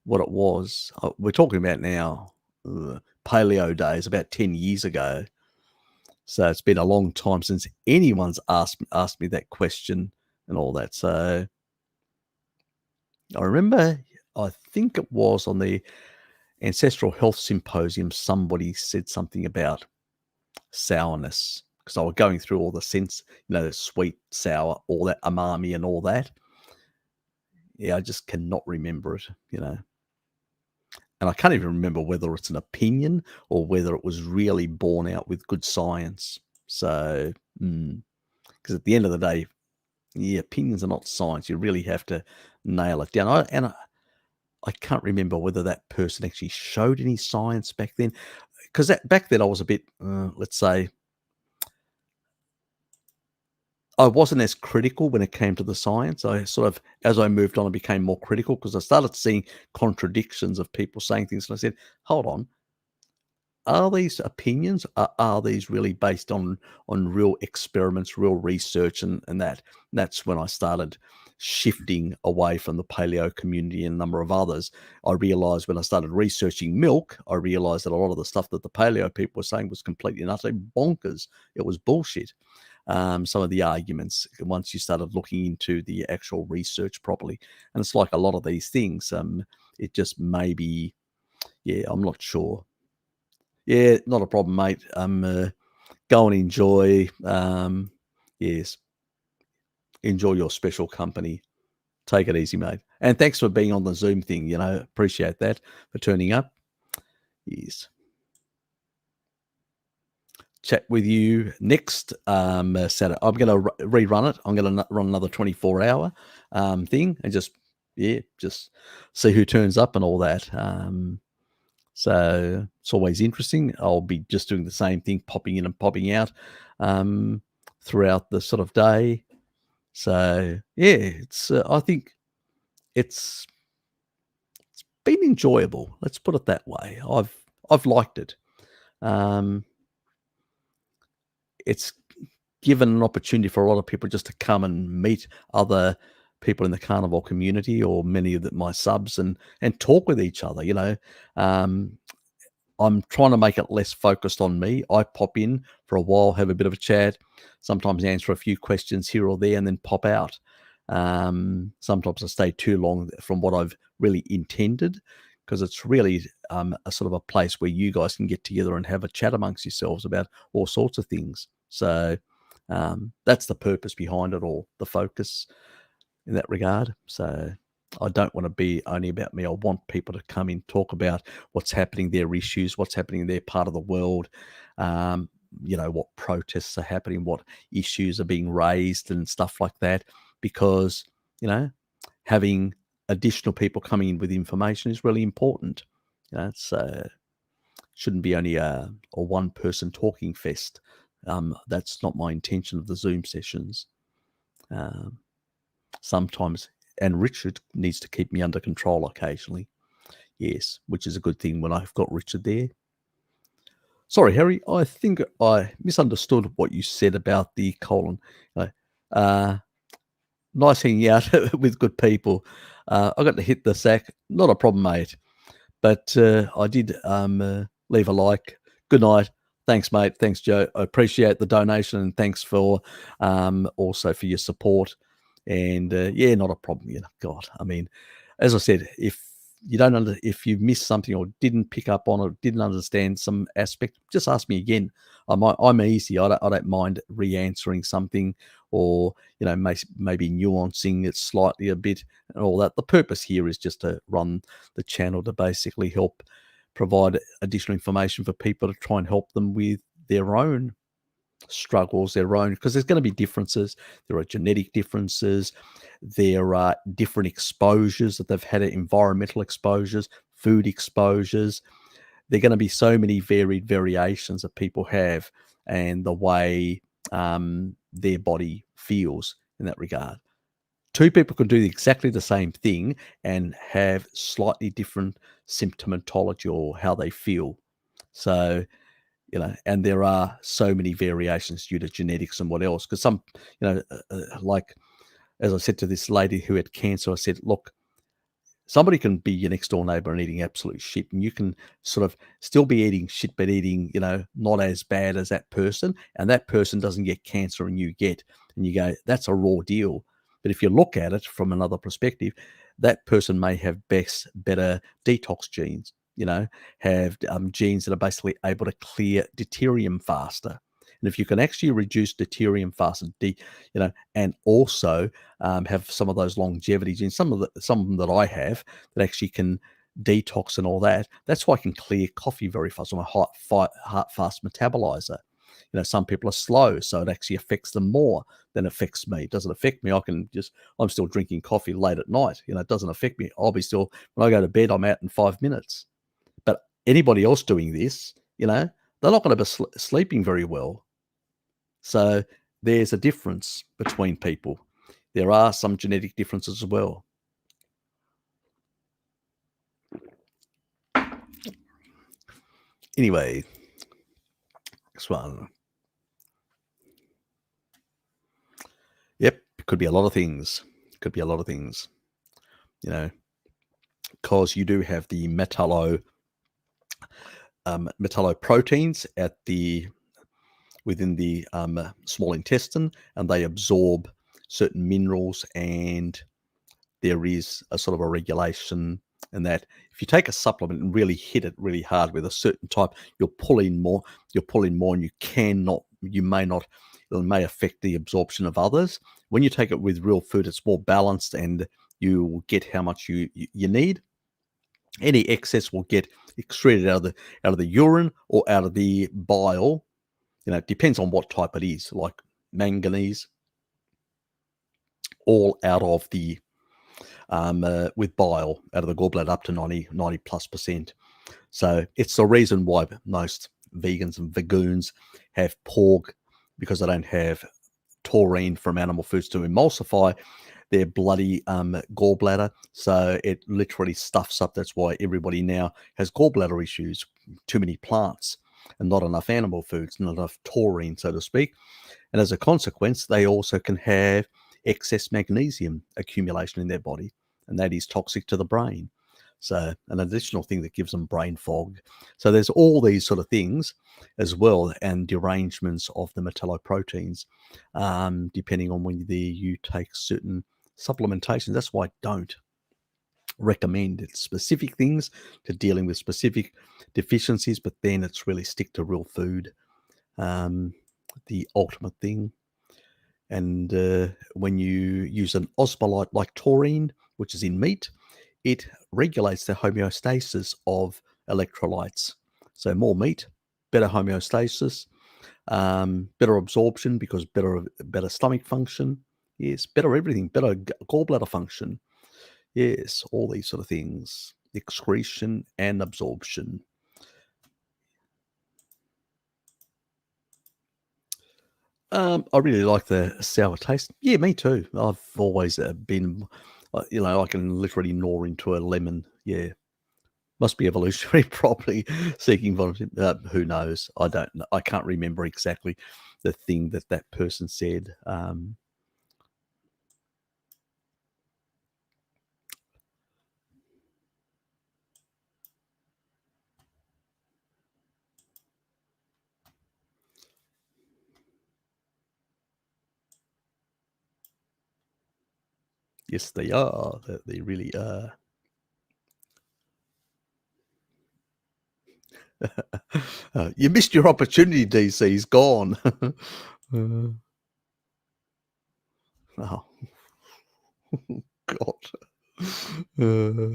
what it was. We're talking about now, paleo days, about 10 years ago. So it's been a long time since anyone's asked me that question and all that. So I remember, I think it was on the Ancestral Health Symposium, somebody said something about sourness because I was going through all the sense, the sweet, sour, all that umami and all that. Yeah, I just cannot remember it. And I can't even remember whether it's an opinion or whether it was really borne out with good science. So, because at the end of the day, yeah, opinions are not science. You really have to nail it down. I can't remember whether that person actually showed any science back then. Because back then I was a bit, let's say, I wasn't as critical when it came to the science. I sort of, as I moved on, I became more critical because I started seeing contradictions of people saying things. And I said, hold on, are these opinions? Are these really based on real experiments, real research, and that? That's when I started shifting away from the paleo community and a number of others. I realized when I started researching milk, I realized that a lot of the stuff that the paleo people were saying was completely and utterly bonkers. It was bullshit. Some of the arguments once you started looking into the actual research properly, and it's like a lot of these things. It just maybe, yeah, I'm not sure. Yeah, not a problem, mate. Go and enjoy. Yes, enjoy your special company. Take it easy, mate. And thanks for being on the Zoom thing. Appreciate that for turning up. Yes. Chat with you next Saturday. I'm going to rerun it. I'm going to run another 24-hour thing and just see who turns up and all that. So it's always interesting. I'll be just doing the same thing, popping in and popping out throughout the sort of day. So yeah, I think it's been enjoyable. Let's put it that way. I've liked it. Um, it's given an opportunity for a lot of people just to come and meet other people in the carnivore community or many of my subs and talk with each other. Um, I'm trying to make it less focused on me. I pop in for a while, have a bit of a chat, sometimes answer a few questions here or there, and then pop out. Sometimes I stay too long from what I've really intended because it's really a sort of a place where you guys can get together and have a chat amongst yourselves about all sorts of things. So that's the purpose behind it all, the focus in that regard. So I don't want to be only about me. I want people to come in, talk about what's happening, their issues, what's happening in their part of the world, what protests are happening, what issues are being raised and stuff like that. Because, having additional people coming in with information is really important. So shouldn't be only a one-person talking fest. That's not my intention of the Zoom sessions. Sometimes, and Richard needs to keep me under control occasionally. Yes, which is a good thing when I've got Richard there. Sorry, Harry, I think I misunderstood what you said about the colon. Nice hanging out with good people. I got to hit the sack. Not a problem, mate. But I did leave a like. Good night. Thanks, mate. Thanks, Joe. I appreciate the donation, and thanks for also for your support. And yeah, not a problem. You know, God, I mean, as I said, if you don't if you missed something or didn't pick up on it, didn't understand some aspect, just ask me again. I'm easy. I don't mind re-answering something, or you know, maybe nuancing it slightly a bit and all that. The purpose here is just to run the channel to basically help provide additional information for people to try and help them with their own struggles, their own, because there's going to be differences. There are genetic differences. There are different exposures that they've had, environmental exposures, food exposures. There are going to be so many varied variations that people have, and the way their body feels in that regard. Two people can do exactly the same thing and have slightly different symptomatology or how they feel. So, you know, and there are so many variations due to genetics and what else. Because some, you know, like as I said to this lady who had cancer, I said, look, somebody can be your next door neighbor and eating absolute shit, and you can sort of still be eating shit, but eating, you know, not as bad as that person, and that person doesn't get cancer and you get, and you go, that's a raw deal. But if you look at it from another perspective, that person may have better detox genes, you know, have genes that are basically able to clear deuterium faster. And if you can actually reduce deuterium faster, you know, and also have some of those longevity genes, some of them that I have that actually can detox and all that. That's why I can clear coffee very fast. I'm a heart fast metabolizer. You know, some people are slow, so it actually affects them more than it affects me. It doesn't affect me. I'm still drinking coffee late at night. You know, it doesn't affect me. I'll be still, when I go to bed, I'm out in 5 minutes. But anybody else doing this, you know, they're not going to be sleeping very well. So there's a difference between people. There are some genetic differences as well. Anyway, next one. Yep, could be a lot of things. Could be a lot of things. You know, because you do have the metalloproteins within the small intestine, and they absorb certain minerals, and there is a sort of a regulation. And that if you take a supplement and really hit it really hard with a certain type, you'll pull in more, and you may not, it may affect the absorption of others. When you take it with real food, it's more balanced, and you will get how much you need. Any excess will get excreted out of the urine or out of the bile. You know, it depends on what type it is, like manganese, all out of the with bile out of the gallbladder up to 90+%. So it's the reason why most vegans and vegoons have pork, because they don't have taurine from animal foods to emulsify their bloody gallbladder. So it literally stuffs up. That's why everybody now has gallbladder issues. Too many plants and not enough animal foods, not enough taurine, so to speak. And as a consequence, they also can have excess magnesium accumulation in their body, and that is toxic to the brain. So an additional thing that gives them brain fog. So there's all these sort of things as well, and derangements of the metalloproteins, depending on when you take certain supplementation. That's why I don't recommend specific things to dealing with specific deficiencies, but then it's really stick to real food, the ultimate thing. And when you use an osmolyte like taurine, which is in meat, it regulates the homeostasis of electrolytes. So more meat, better homeostasis, better absorption, because better stomach function. Yes, better everything, better gallbladder function. Yes, all these sort of things, excretion and absorption. I really like the sour taste. Yeah, me too. I've always been, I can literally gnaw into a lemon. Yeah, must be evolutionary, probably seeking volunteer. Who knows? I don't know. I can't remember exactly the thing that that person said. Yes, they are. They really are. You missed your opportunity, DC. He's gone. Uh, oh, God. Uh,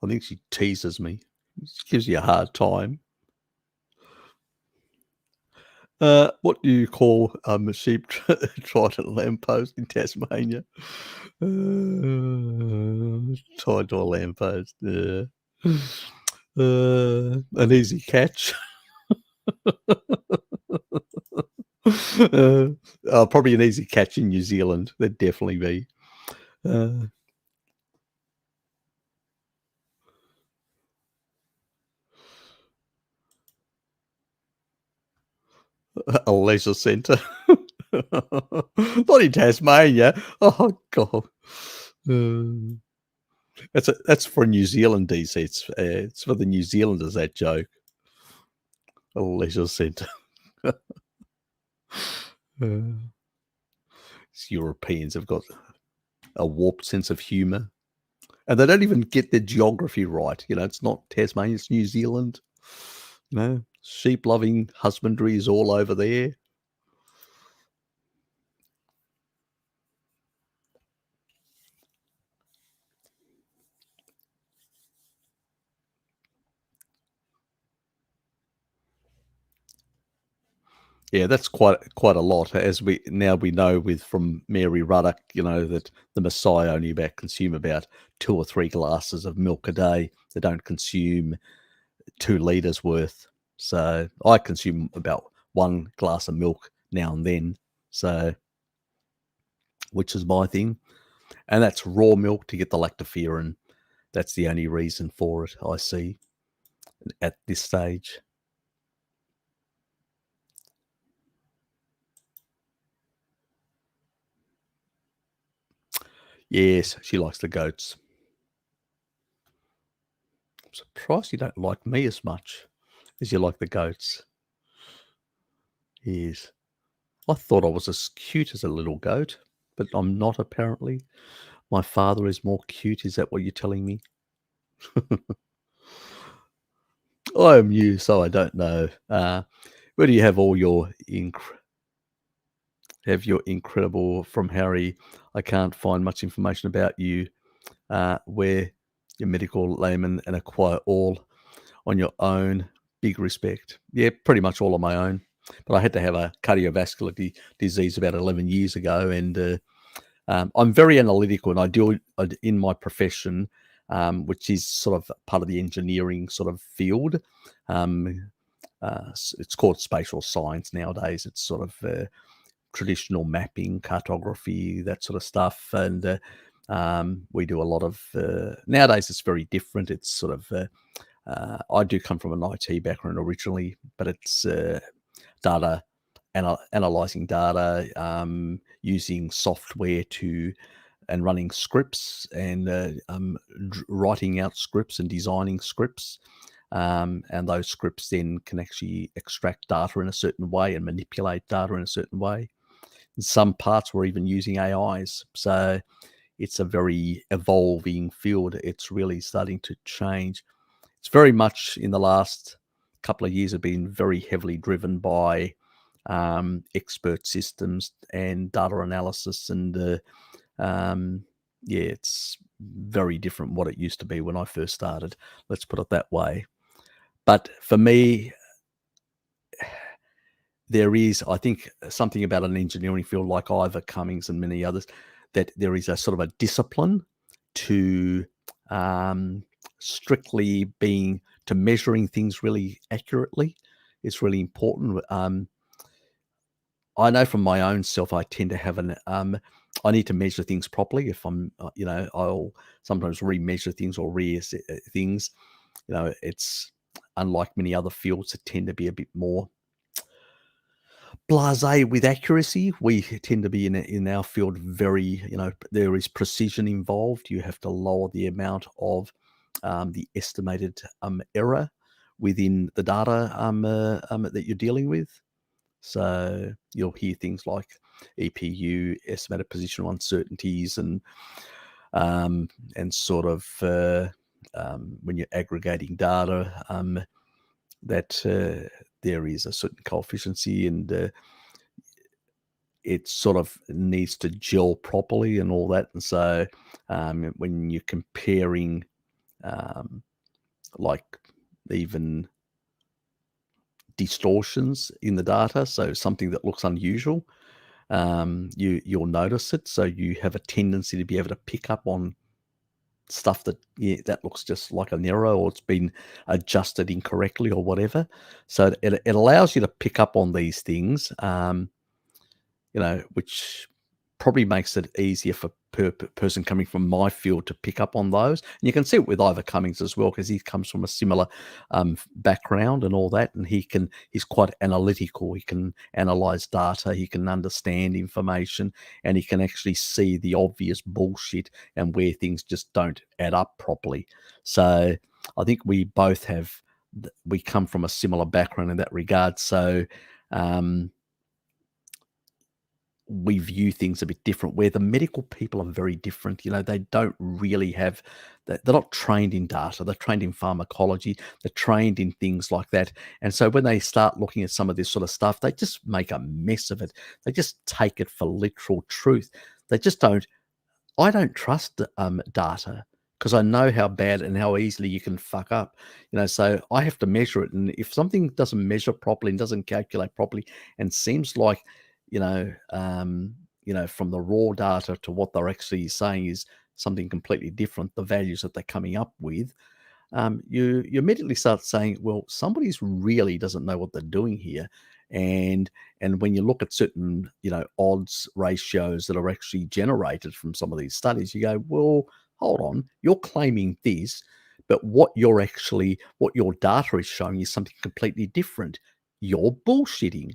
I think she teases me. She gives you a hard time. What do you call sheep tied to a lamppost in Tasmania? Tied to a lamppost. An easy catch. Probably an easy catch in New Zealand. There'd definitely be. Uh, a leisure centre. Not in Tasmania. Oh, God. That's for New Zealand, DC. It's for the New Zealanders, that joke. A leisure centre. Europeans have got a warped sense of humour. And they don't even get their geography right. It's not Tasmania, it's New Zealand. Sheep loving husbandry is all over there. Yeah, that's quite a lot. As we know with from Mary Ruddock, that the Maasai only consume about 2 or 3 glasses of milk a day. They don't consume 2 litres worth. So I consume about 1 glass of milk now and then. So, which is my thing, and that's raw milk to get the lactoferrin. That's the only reason for it I see at this stage. Yes, she likes the goats. I'm surprised you don't like me as much as you like the goats. Yes. I thought I was as cute as a little goat, but I'm not apparently. My father is more cute. Is that what you're telling me? I am you, so I don't know. Where do you have all your incredible from Harry? I can't find much information about you. Where you're medical layman and acquire all on your own. Big respect. Yeah, pretty much all on my own. But I had to have a cardiovascular disease about 11 years ago, and I'm very analytical, and I deal in my profession, which is sort of part of the engineering sort of field. It's called spatial science nowadays. It's sort of traditional mapping, cartography, that sort of stuff, and we do a lot of nowadays. It's very different. It's sort of I do come from an IT background originally, but it's data, analyzing data, using software and running scripts, and writing out scripts and designing scripts. And those scripts then can actually extract data in a certain way and manipulate data in a certain way. In some parts, we're even using AIs. So it's a very evolving field. It's really starting to change. It's very much in the last couple of years have been very heavily driven by expert systems and data analysis, and yeah, it's very different what it used to be when I first started. Let's put it that way. But for me, there is, I think, something about an engineering field like Ivor Cummings and many others, that there is a sort of a discipline to strictly being to measuring things really accurately. It's really important. I know from my own self, I tend to have I need to measure things properly. If I'm, I'll sometimes remeasure things or reassess things. It's unlike many other fields that tend to be a bit more blasé with accuracy. We tend to be in our field very, there is precision involved. You have to lower the amount of the estimated error within the data that you're dealing with. So you'll hear things like EPU, estimated positional uncertainties, and sort of when you're aggregating data, that there is a certain coefficient, and it sort of needs to gel properly and all that. And so when you're comparing, like even distortions in the data, so something that looks unusual, you'll notice it. So you have a tendency to be able to pick up on stuff that looks just like an error, or it's been adjusted incorrectly or whatever. So it allows you to pick up on these things, which probably makes it easier for person coming from my field to pick up on those. And you can see it with Ivor Cummings as well, because he comes from a similar background and all that, and he's quite analytical. He can analyze data, he can understand information, and he can actually see the obvious bullshit and where things just don't add up properly. So I think we both we come from a similar background in that regard. So we view things a bit different, where the medical people are very different. They don't really have that. They're not trained in data. They're trained in pharmacology. They're trained in things like that. And so when they start looking at some of this sort of stuff, they just make a mess of it. They just take it for literal truth. They just don't. I don't trust data, because I know how bad and how easily you can fuck up. So I have to measure it. And if something doesn't measure properly and doesn't calculate properly and seems like, from the raw data to what they're actually saying is something completely different, the values that they're coming up with, you immediately start saying, well, somebody's really doesn't know what they're doing here. And when you look at certain, odds ratios that are actually generated from some of these studies, you go, well, hold on, you're claiming this, but what your data is showing is something completely different. You're bullshitting.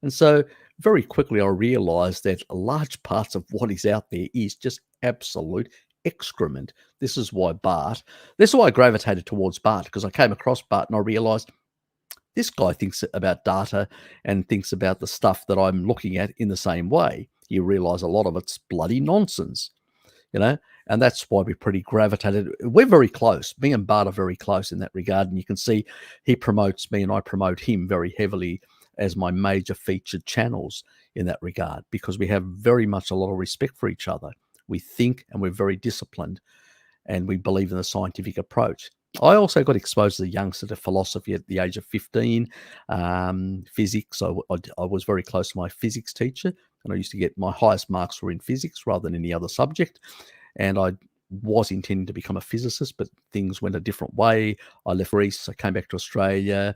And so very quickly I realized that large parts of what is out there is just absolute excrement. This is why I gravitated towards Bart, because I came across Bart and I realized this guy thinks about data and thinks about the stuff that I'm looking at in the same way. You realize a lot of it's bloody nonsense, and that's why we pretty gravitated. We're very close. Me and Bart are very close in that regard. And you can see he promotes me and I promote him very heavily as my major featured channels in that regard, because we have very much a lot of respect for each other. We think, and we're very disciplined, and we believe in the scientific approach. I also got exposed as a youngster to philosophy at the age of 15, physics. I was very close to my physics teacher, and I used to get my highest marks were in physics rather than any other subject. And I was intending to become a physicist, but things went a different way. I left Greece. I came back to Australia.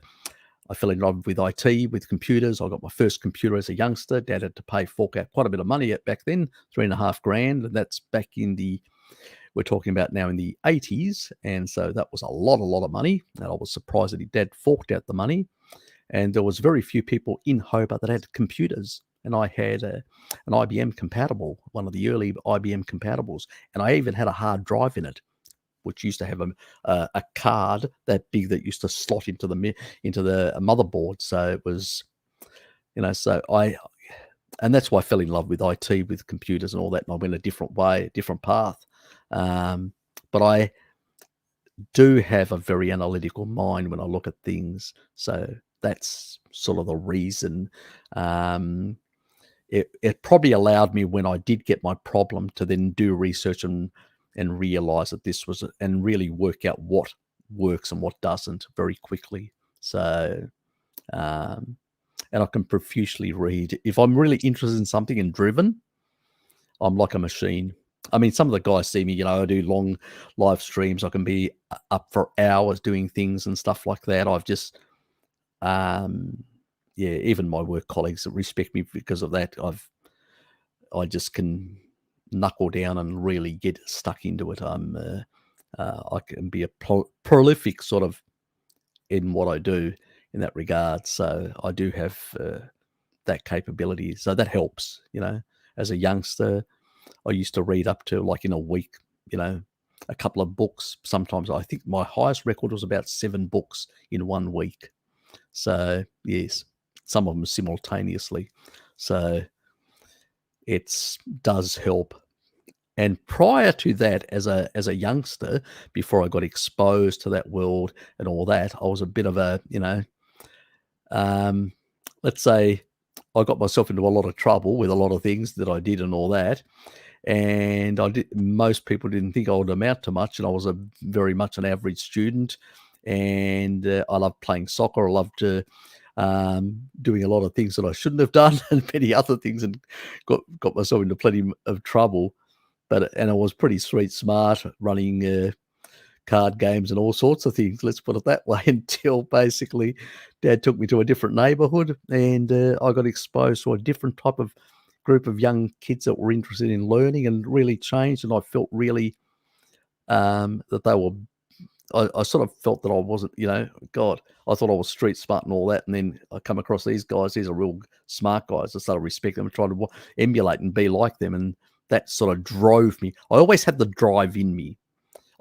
I fell in love with IT, with computers. I got my first computer as a youngster. Dad had to fork out quite a bit of money back then, $3,500. And that's back we're talking about now in the 80s. And so that was a lot of money. And I was surprised that his dad forked out the money. And there was very few people in Hobart that had computers. And I had an IBM compatible, one of the early IBM compatibles. And I even had a hard drive in it, which used to have a card that big that used to slot into the motherboard. So it was, and that's why I fell in love with IT, with computers and all that. And I went a different way, a different path. But I do have a very analytical mind when I look at things. So that's sort of the reason. It probably allowed me, when I did get my problem, to then do research and realize that this was, and really work out what works and what doesn't very quickly. So, and I can profusely read. If I'm really interested in something and driven, I'm like a machine. I mean, some of the guys see me, I do long live streams. I can be up for hours doing things and stuff like that. I've just, um, yeah, even my work colleagues that respect me because of that. I just can knuckle down and really get stuck into it. I can be a prolific sort of in what I do in that regard. So I do have that capability. So that helps, as a youngster. I used to read up to, like, in a week, a couple of books. Sometimes I think my highest record was about 7 books in 1 week. So yes, some of them simultaneously. So it does help. And prior to that, as a youngster, before I got exposed to that world and all that, I was a bit of a, um, let's say, I got myself into a lot of trouble with a lot of things that I did and all that. And most people didn't think I would amount to much, and I was a very much an average student. And I loved playing soccer. I loved doing a lot of things that I shouldn't have done, and many other things, and got myself into plenty of trouble. And I was pretty street smart, running card games and all sorts of things. Let's put it that way. Until basically, Dad took me to a different neighbourhood, and I got exposed to a different type of group of young kids that were interested in learning, and really changed. And I felt really that they were. I sort of felt that I wasn't, God, I thought I was street smart and all that. And then I come across these guys. These are real smart guys. I started respecting them and trying to emulate and be like them. And that sort of drove me. I always had the drive in me.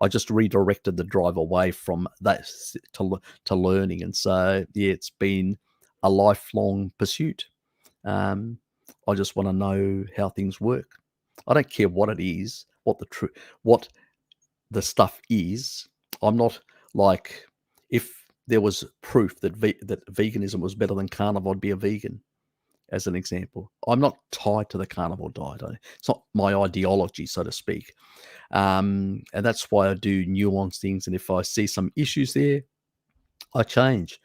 I just redirected the drive away from that to learning. And so, yeah, it's been a lifelong pursuit. I just want to know how things work. I don't care what it is, what the stuff is. I'm not like, if there was proof that that veganism was better than carnivore, I'd be a vegan, as an example. I'm not tied to the carnivore diet. It's not my ideology, so to speak. And that's why I do nuance things. And if I see some issues there, I change.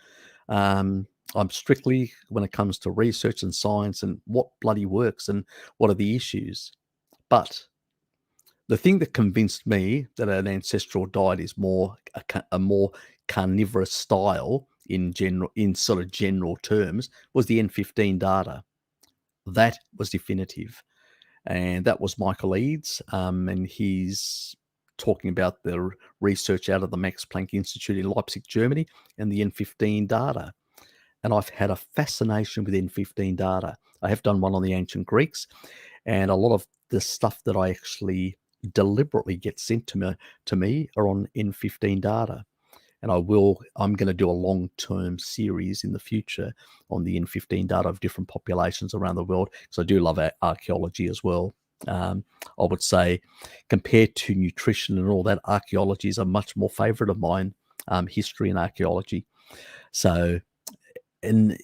I'm strictly, when it comes to research and science and what bloody works and what are the issues. But the thing that convinced me that an ancestral diet is a more carnivorous style in sort of general terms was the N15 data. That was definitive. And that was Michael Eads, and he's talking about the research out of the Max Planck Institute in Leipzig, Germany, and the N15 data. And I've had a fascination with N15 data. I have done one on the ancient Greeks, and a lot of the stuff that I actually deliberately get sent to me are on N15 data. And I'm going to do a long-term series in the future on the N15 data of different populations around the world, because I do love archaeology as well. I would say, compared to nutrition and all that, archaeology is a much more favorite of mine, history and archaeology. So in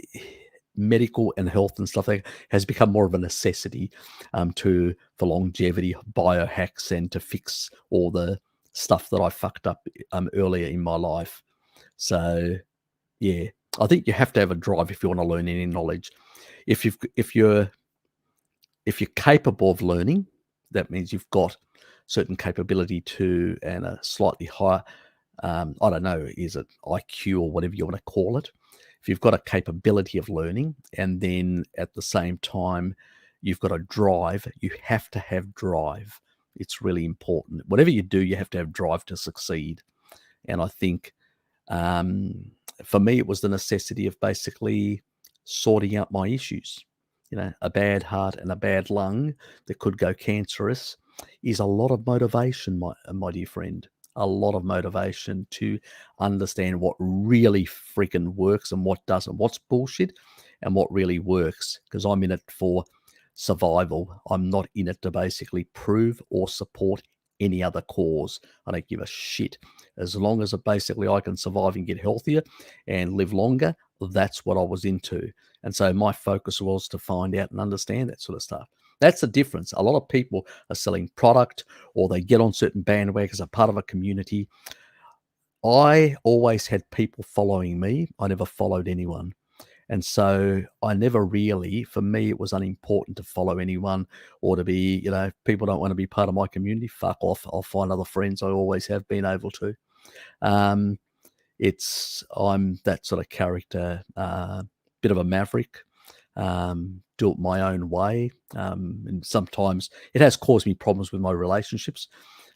medical and health and stuff, like, has become more of a necessity for longevity, biohacks, and to fix all the stuff that I fucked up earlier in my life. So yeah, I think you have to have a drive if you want to learn any knowledge. If you're capable of learning, that means you've got certain capability to, and a slightly higher, I don't know, is it IQ or whatever you want to call it. If you've got a capability of learning, and then at the same time you've got a drive, you have to have drive. It's really important. Whatever you do, you have to have drive to succeed. And I think for me, it was the necessity of basically sorting out my issues. A bad heart and a bad lung that could go cancerous is a lot of motivation, my dear friend. A lot of motivation to understand what really freaking works and what doesn't, what's bullshit and what really works. Because I'm in it for survival. I'm not in it to basically prove or support any other cause. I don't give a shit. As long as basically I can survive and get healthier and live longer, that's what I was into. And so my focus was to find out and understand that sort of stuff. That's the difference. A lot of people are selling product, or they get on certain bandwagons as a part of a community. I always had people following me. I never followed anyone. And so I never really, for me, it was unimportant to follow anyone or to be, if people don't want to be part of my community, fuck off. I'll find other friends. I always have been able to. Um, I'm that sort of character, bit of a maverick, do it my own way. And sometimes it has caused me problems with my relationships,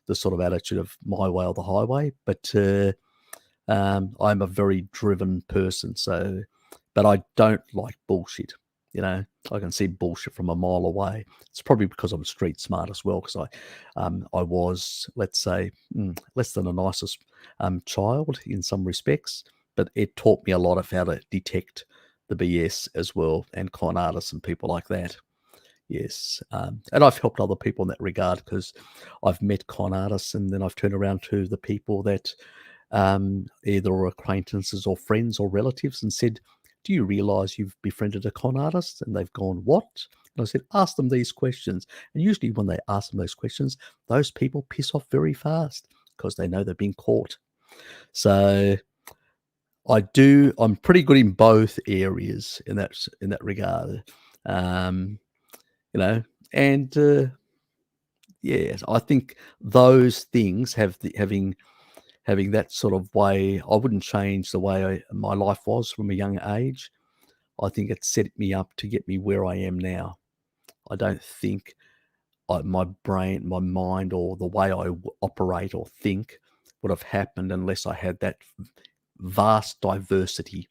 the sort of attitude of my way or the highway. But I'm a very driven person. So, but I don't like bullshit. I can see bullshit from a mile away. It's probably because I'm street smart as well. Because I was, let's say, less than a nicest child in some respects, but it taught me a lot of how to detect the BS as well, and con artists and people like that. Yes, and I've helped other people in that regard because I've met con artists, and then I've turned around to the people that either are acquaintances or friends or relatives and said, "Do you realise you've befriended a con artist?" And they've gone, "What?" And I said, "Ask them these questions." And usually when they ask them those questions, those people piss off very fast because they know they've been caught. So I'm pretty good in both areas in that regard. Um, you know, and yes, I think those things having that sort of way. I wouldn't change the way my life was from a young age. I think it set me up to get me where I am now. I don't think my brain, my mind, or the way I operate or think would have happened unless I had that vast diversity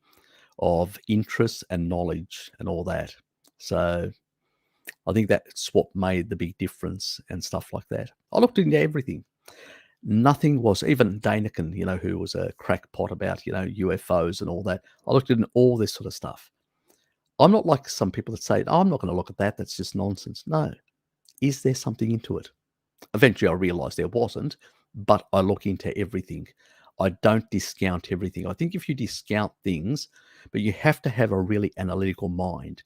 of interests and knowledge and all that. So I think that's what made the big difference and stuff like that. I looked into everything. Nothing was, even Daniken, who was a crackpot about, UFOs and all that. I looked into all this sort of stuff. I'm not like some people that say, "Oh, I'm not going to look at that. That's just nonsense." No. Is there something into it? Eventually I realized there wasn't, but I look into everything. I don't discount everything. I think if you discount things, but you have to have a really analytical mind.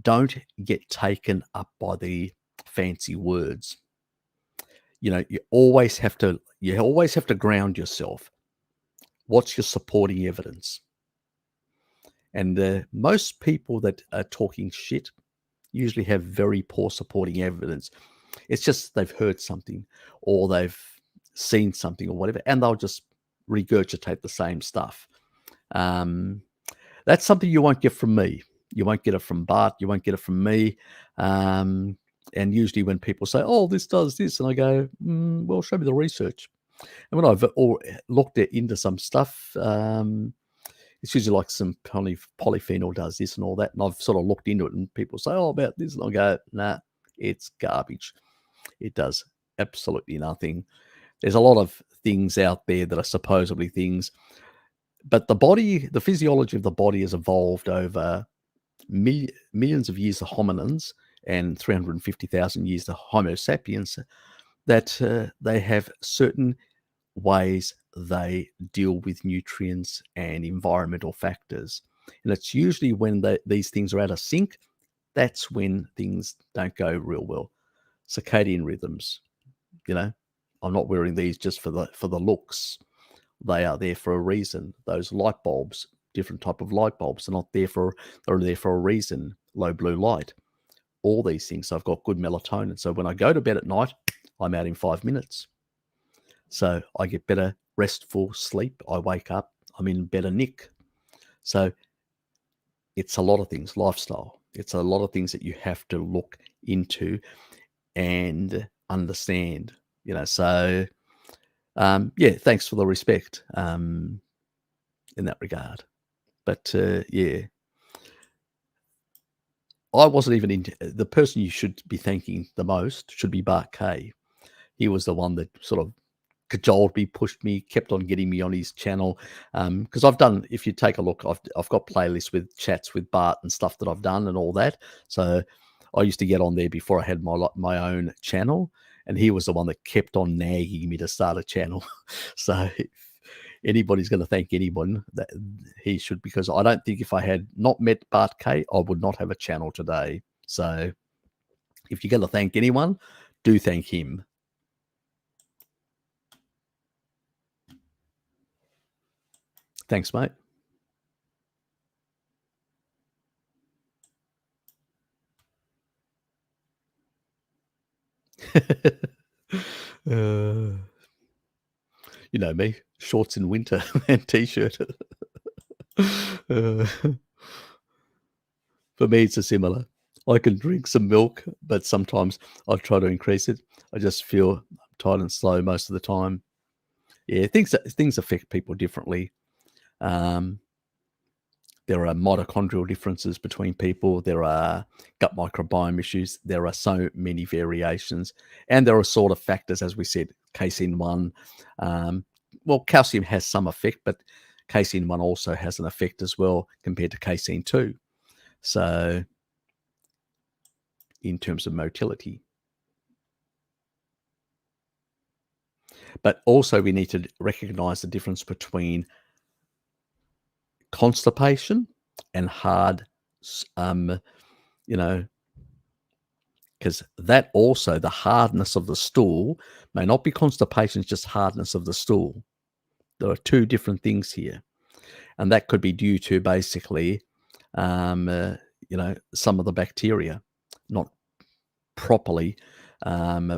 Don't get taken up by the fancy words. You always have to ground yourself. What's your supporting evidence? And most people that are talking shit usually have very poor supporting evidence. It's just they've heard something or they've seen something or whatever, and they'll just regurgitate the same stuff. Um, that's something you won't get from me. You won't get it from Bart. You won't get it from me. And usually when people say, "Oh, this does this," and I go, "Well, show me the research." And when I've looked into some stuff, it's usually like some polyphenol does this and all that. And I've sort of looked into it and people say, "Oh, about this." And I go, "Nah, it's garbage. It does absolutely nothing." There's a lot of things out there that are supposedly things, but the physiology of the body has evolved over millions of years of hominins and 350,000 years of Homo sapiens, that they have certain ways they deal with nutrients and environmental factors. And it's usually when these things are out of sync, that's when things don't go real well. Circadian rhythms, you know, I'm not wearing these just for the looks. They are there for a reason. Those light bulbs, different type of light bulbs, they're there for a reason. Low blue light, all these things. So I've got good melatonin. So when I go to bed at night, I'm out in 5 minutes. So I get better restful sleep. I wake up, I'm in better nick. So it's a lot of things, lifestyle. It's a lot of things that you have to look into and understand, So, yeah, thanks for the respect in that regard. But yeah, I wasn't even into the person you should be thanking the most should be Bart Kay. He was the one that sort of cajoled me, pushed me, kept on getting me on his channel. Because I've done, if you take a look, I've got playlists with chats with Bart and stuff that I've done and all that. So I used to get on there before I had my own channel, and he was the one that kept on nagging me to start a channel. So if anybody's going to thank anyone, that he should, because I don't think if I had not met Bart K, I would not have a channel today. So if you're going to thank anyone, do thank him. Thanks, mate. Uh, you know me, shorts in winter and t-shirt. Uh, for me, it's a similar. I can drink some milk, but sometimes I try to increase it. I just feel tired and slow most of the time. Yeah, things affect people differently. Um, there are mitochondrial differences between people. There are gut microbiome issues. There are so many variations, and there are sort of factors, as we said, casein one. Um, well, calcium has some effect, but casein one also has an effect as well compared to casein two. So, in terms of motility, but also we need to recognize the difference between constipation and hard, you know, because that also, the hardness of the stool may not be constipation, it's just hardness of the stool. There are two different things here. And that could be due to basically, um, uh, some of the bacteria not properly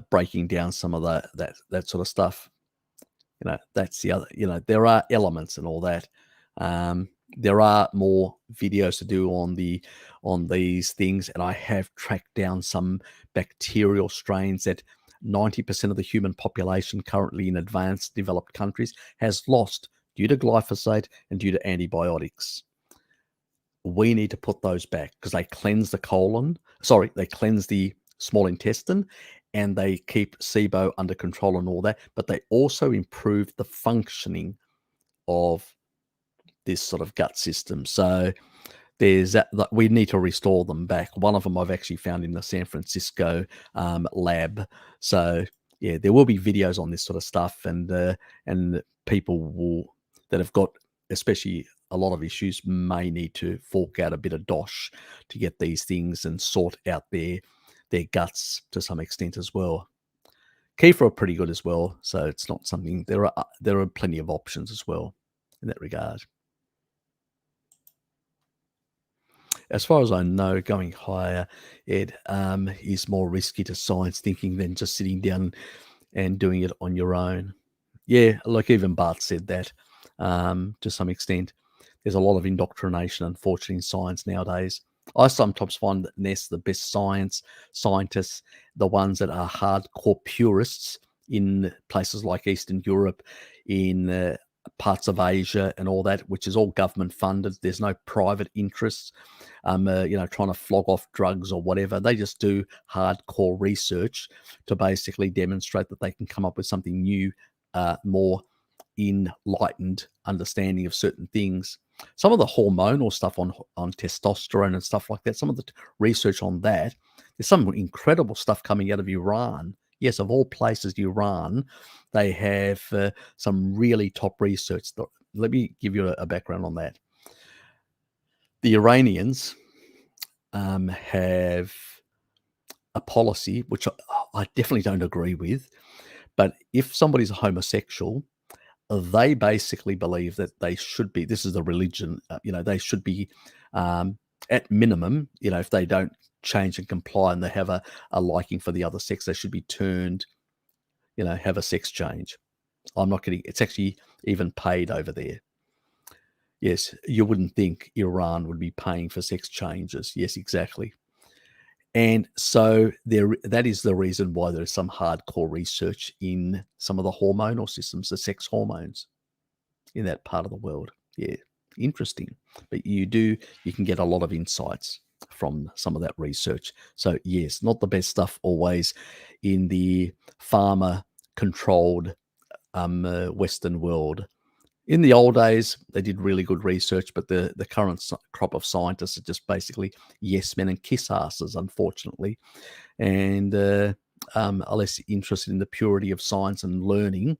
breaking down some of that sort of stuff. That's the other, there are elements and all that. There are more videos to do on these things, and I have tracked down some bacterial strains that 90% of the human population currently in advanced developed countries has lost due to glyphosate and due to antibiotics. We need to put those back because they cleanse the colon. Sorry, they cleanse the small intestine, and they keep SIBO under control and all that, but they also improve the functioning of this sort of gut system. So there's that we need to restore them back. One of them I've actually found in the San Francisco lab. So yeah, there will be videos on this sort of stuff, and people that have got, especially a lot of issues, may need to fork out a bit of dosh to get these things and sort out their guts to some extent as well. Kefir are pretty good as well, so it's not something. There are plenty of options as well in that regard. As far as I know, going higher, it is more risky to science thinking than just sitting down and doing it on your own. Yeah, like even Barth said that to some extent. There's a lot of indoctrination, unfortunately, in science nowadays. I sometimes find that Ness, the best scientists, the ones that are hardcore purists in places like Eastern Europe, in parts of Asia and all that, which is all government funded. There's no private interests, trying to flog off drugs or whatever. They just do hardcore research to basically demonstrate that they can come up with something new, more enlightened understanding of certain things. Some of the hormonal stuff on testosterone and stuff like that, some of the research on that, there's some incredible stuff coming out of Iran. Yes, of all places, Iran, they have some really top research. Let me give you a background on that. The Iranians have a policy, which I definitely don't agree with, but if somebody's a homosexual, they basically believe that they should be, this is the religion, they should be, at minimum, if they don't change and comply and they have a liking for the other sex, they should be turned, have a sex change. I'm not kidding. It's actually even paid over there. Yes, you wouldn't think Iran would be paying for sex changes. Yes, exactly. And so that is the reason why there is some hardcore research in some of the hormonal systems, the sex hormones in that part of the world. Yeah, interesting. But you can get a lot of insights from some of that research. So yes, not the best stuff always in the pharma controlled Western world. In the old days, they did really good research, but the current crop of scientists are just basically yes men and kiss asses, unfortunately, and are less interested in the purity of science and learning,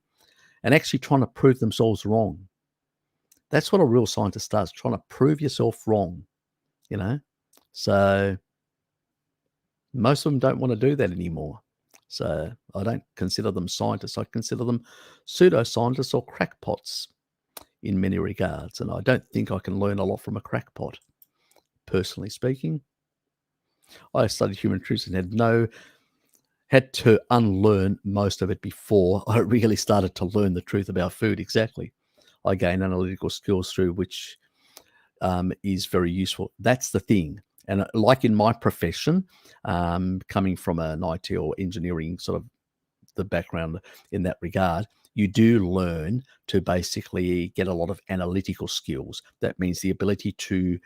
and actually trying to prove themselves wrong. That's what a real scientist does, trying to prove yourself wrong, you know? So most of them don't want to do that anymore. So I don't consider them scientists. I consider them pseudoscientists or crackpots in many regards. And I don't think I can learn a lot from a crackpot, personally speaking. I studied human truths and had no had to unlearn most of it before I really started to learn the truth about food. Exactly. I gained analytical skills through which is very useful. That's the thing. And like in my profession, coming from an IT or engineering sort of the background in that regard, you do learn to basically get a lot of analytical skills. That means the ability to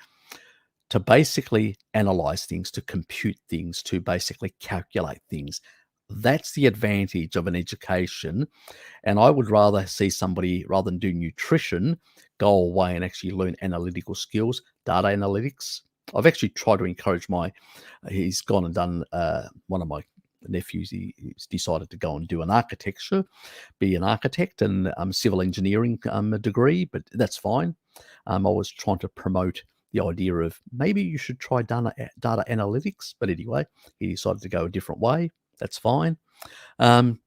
basically analyze things, to compute things, to basically calculate things. That's the advantage of an education. And I would rather see somebody, rather than do nutrition, go away and actually learn analytical skills, data analytics. I've actually tried to encourage he's gone and done, one of my nephews, he's decided to go and do be an architect and civil engineering degree, but that's fine. I was trying to promote the idea of maybe you should try data analytics, but anyway, he decided to go a different way. That's fine. But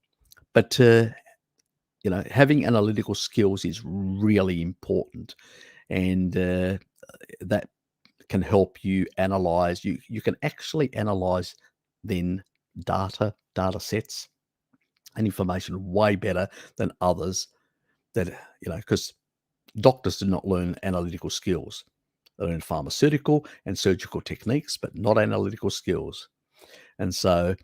having analytical skills is really important, and that can help you analyze. You can actually analyze then data sets and information way better than others that, because doctors do not learn analytical skills. They learn pharmaceutical and surgical techniques, but not analytical skills. And so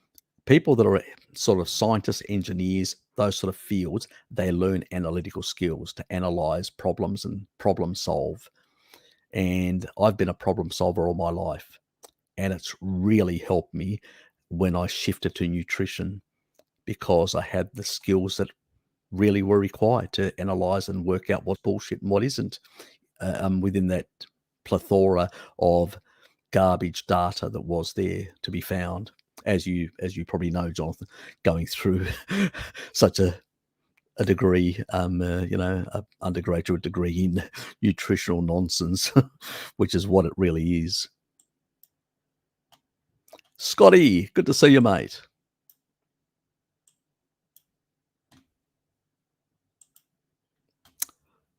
people that are sort of scientists, engineers, those sort of fields, they learn analytical skills to analyze problems and problem solve. And I've been a problem solver all my life. And it's really helped me when I shifted to nutrition because I had the skills that really were required to analyze and work out what's bullshit and what isn't within that plethora of garbage data that was there to be found. As you probably know, Jonathan, going through such a degree, a undergraduate degree in nutritional nonsense, which is what it really is. Scotty, good to see you, mate.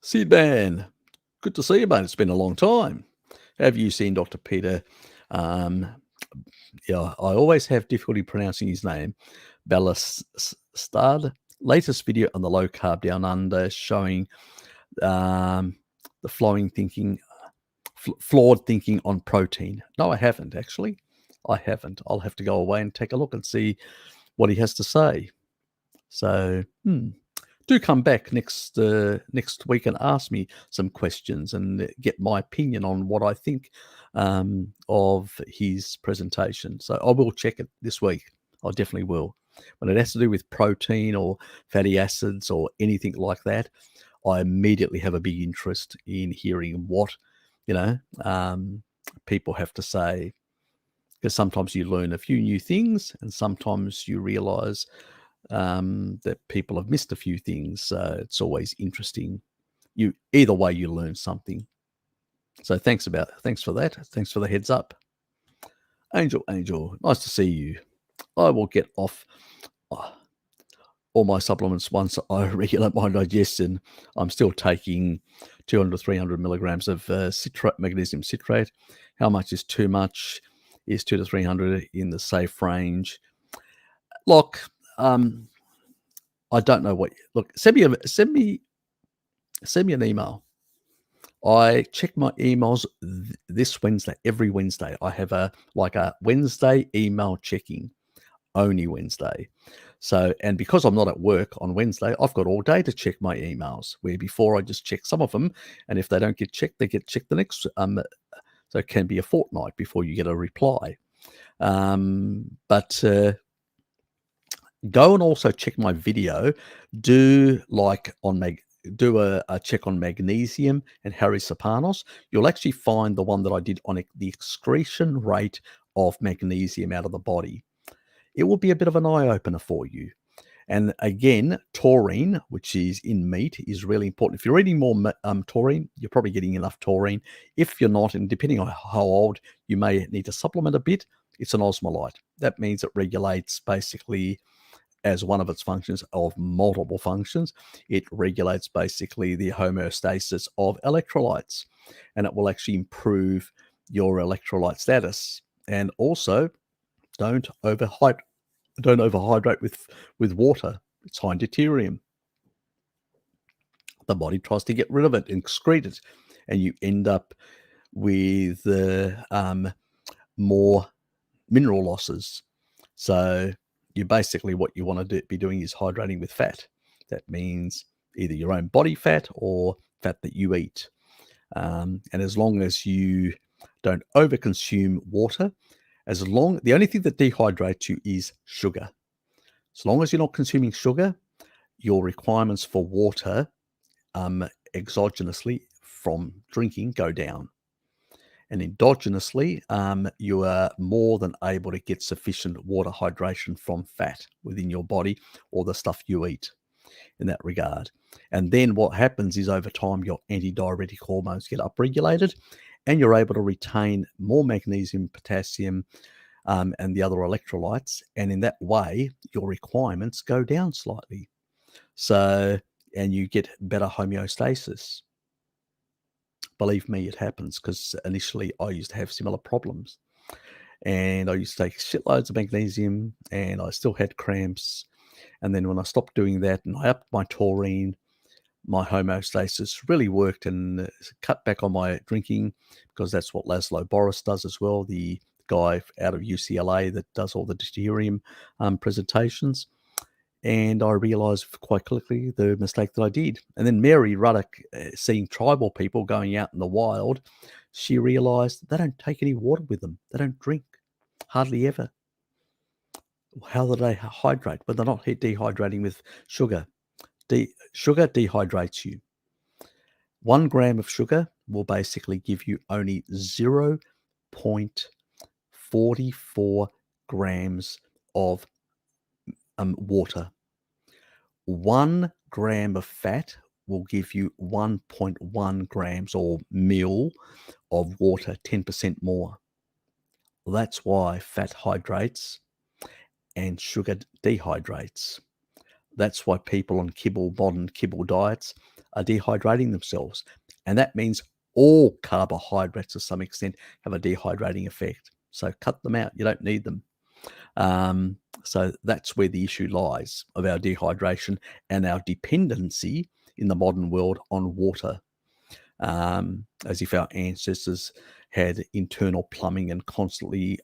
Sid Man, good to see you, mate. It's been a long time. Have you seen Dr. Peter? Yeah, I always have difficulty pronouncing his name. Ballastard. Latest video on the low carb down under showing the flawed thinking on protein. No, I haven't actually. I haven't. I'll have to go away and take a look and see what he has to say. So, do come back next week and ask me some questions and get my opinion on what I think of his presentation. So I will check it this week. I definitely will. When it has to do with protein or fatty acids or anything like that, I immediately have a big interest in hearing what people have to say, because sometimes you learn a few new things and sometimes you realize that people have missed a few things. So it's always interesting. Either way, you learn something. So thanks for that. Thanks for the heads up. Angel, nice to see you. I will get off all my supplements once I regulate my digestion. I'm still taking 200 to 300 milligrams of magnesium citrate. How much is too much? Is 200 to 300 in the safe range? Look, I don't know what. Look, send me an email. I check my emails this Wednesday. Every Wednesday, I have a Wednesday email checking, only Wednesday. So, and because I'm not at work on Wednesday, I've got all day to check my emails. Where before I just check some of them, and if they don't get checked, they get checked the next. So it can be a fortnight before you get a reply. But go and also check my video. Do a check on magnesium and Harry Serpanos. You'll actually find the one that I did on the excretion rate of magnesium out of the body. It will be a bit of an eye-opener for you. And again, taurine, which is in meat, is really important. If you're eating more taurine, you're probably getting enough taurine. If you're not, and depending on how old, you may need to supplement a bit, it's an osmolyte. That means it regulates basically, as one of its functions of multiple functions, it regulates basically the homeostasis of electrolytes, and it will actually improve your electrolyte status. And also, don't overhydrate Don't overhydrate with water. It's high in deuterium. The body tries to get rid of it and excrete it, and you end up with more mineral losses. So you basically, what you want to be doing is hydrating with fat. That means either your own body fat or fat that you eat. And as long as you don't overconsume water, the only thing that dehydrates you is sugar. As long as you're not consuming sugar, your requirements for water exogenously from drinking go down. And endogenously, you are more than able to get sufficient water hydration from fat within your body or the stuff you eat in that regard. And then what happens is over time, your antidiuretic hormones get upregulated and you're able to retain more magnesium, potassium, and the other electrolytes. And in that way, your requirements go down slightly. So, and you get better homeostasis. Believe me, it happens because initially I used to have similar problems. And I used to take shitloads of magnesium and I still had cramps. And then when I stopped doing that and I upped my taurine, my homeostasis really worked and cut back on my drinking because that's what Laszlo Boris does as well, the guy out of UCLA that does all the deuterium presentations. And I realized quite quickly the mistake that I did. And then Mary Ruddock, seeing tribal people going out in the wild, she realized they don't take any water with them. They don't drink, hardly ever. How do they hydrate when they're not dehydrating with sugar? Sugar dehydrates you. 1 gram of sugar will basically give you only 0.44 grams of water. 1 gram of fat will give you 1.1 grams or mil of water, 10% more. That's why fat hydrates and sugar dehydrates. That's why people on modern kibble diets are dehydrating themselves. And that means all carbohydrates to some extent have a dehydrating effect. So cut them out. You don't need them. So that's where the issue lies of our dehydration and our dependency in the modern world on water. As if our ancestors had internal plumbing and constantly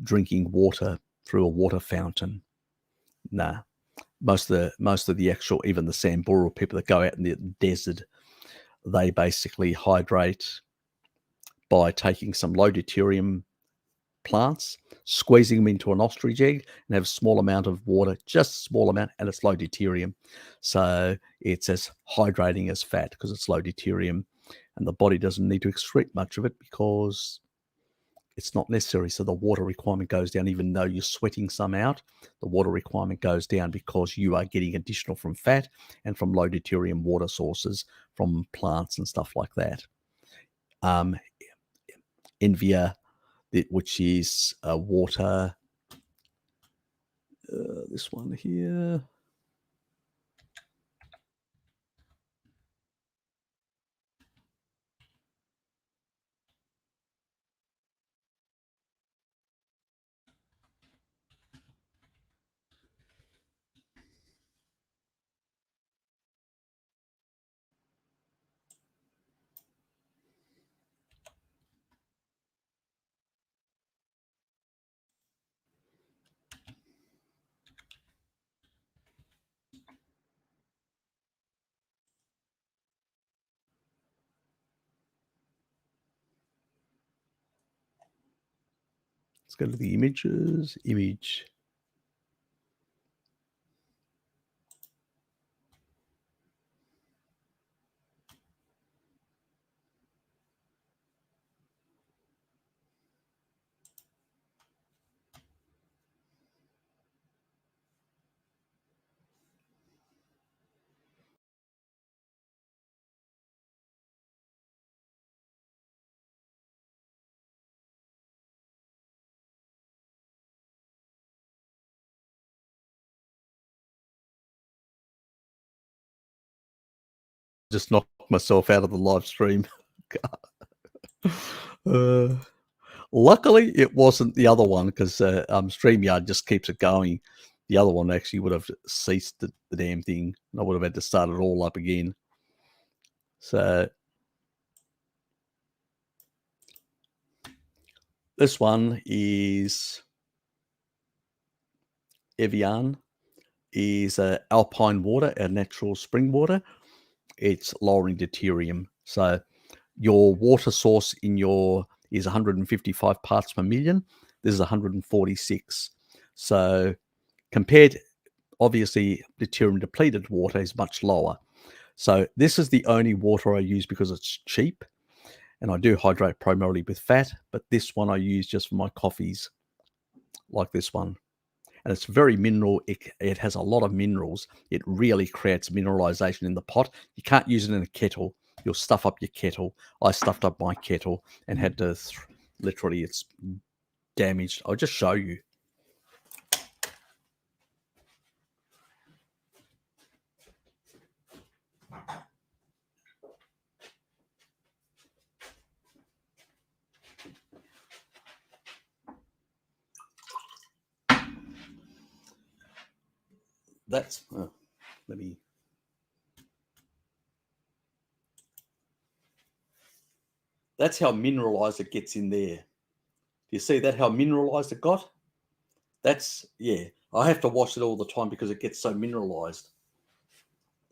drinking water through a water fountain. Nah. Most of the actual, even the Samburu people that go out in the desert, they basically hydrate by taking some low deuterium plants, squeezing them into an ostrich egg and have a small amount of water, just a small amount, and it's low deuterium. So it's as hydrating as fat because it's low deuterium and the body doesn't need to excrete much of it because it's not necessary. So the water requirement goes down, even though you're sweating some out, the water requirement goes down because you are getting additional from fat and from low deuterium water sources from plants and stuff like that. Envia, which is water. This one here. Let's go to the images. Image. Just knocked myself out of the live stream. uh, Luckily, it wasn't the other one because StreamYard just keeps it going. The other one actually would have ceased the damn thing. I would have had to start it all up again. So this one is Evian, is alpine water, a natural spring water. It's lowering deuterium. So your water source in your is 155 parts per million. This is 146. So compared, obviously, deuterium depleted water is much lower. So this is the only water I use because it's cheap, and I do hydrate primarily with fat, but this one I use just for my coffees, like this one. And it's very mineral. It has a lot of minerals. It really creates mineralization in the pot. You can't use it in a kettle. You'll stuff up your kettle. I stuffed up my kettle and had to literally, it's damaged. I'll just show you. That's let me. That's how mineralized it gets in there. Do you see that? How mineralized it got? That's, yeah. I have to wash it all the time because it gets so mineralized.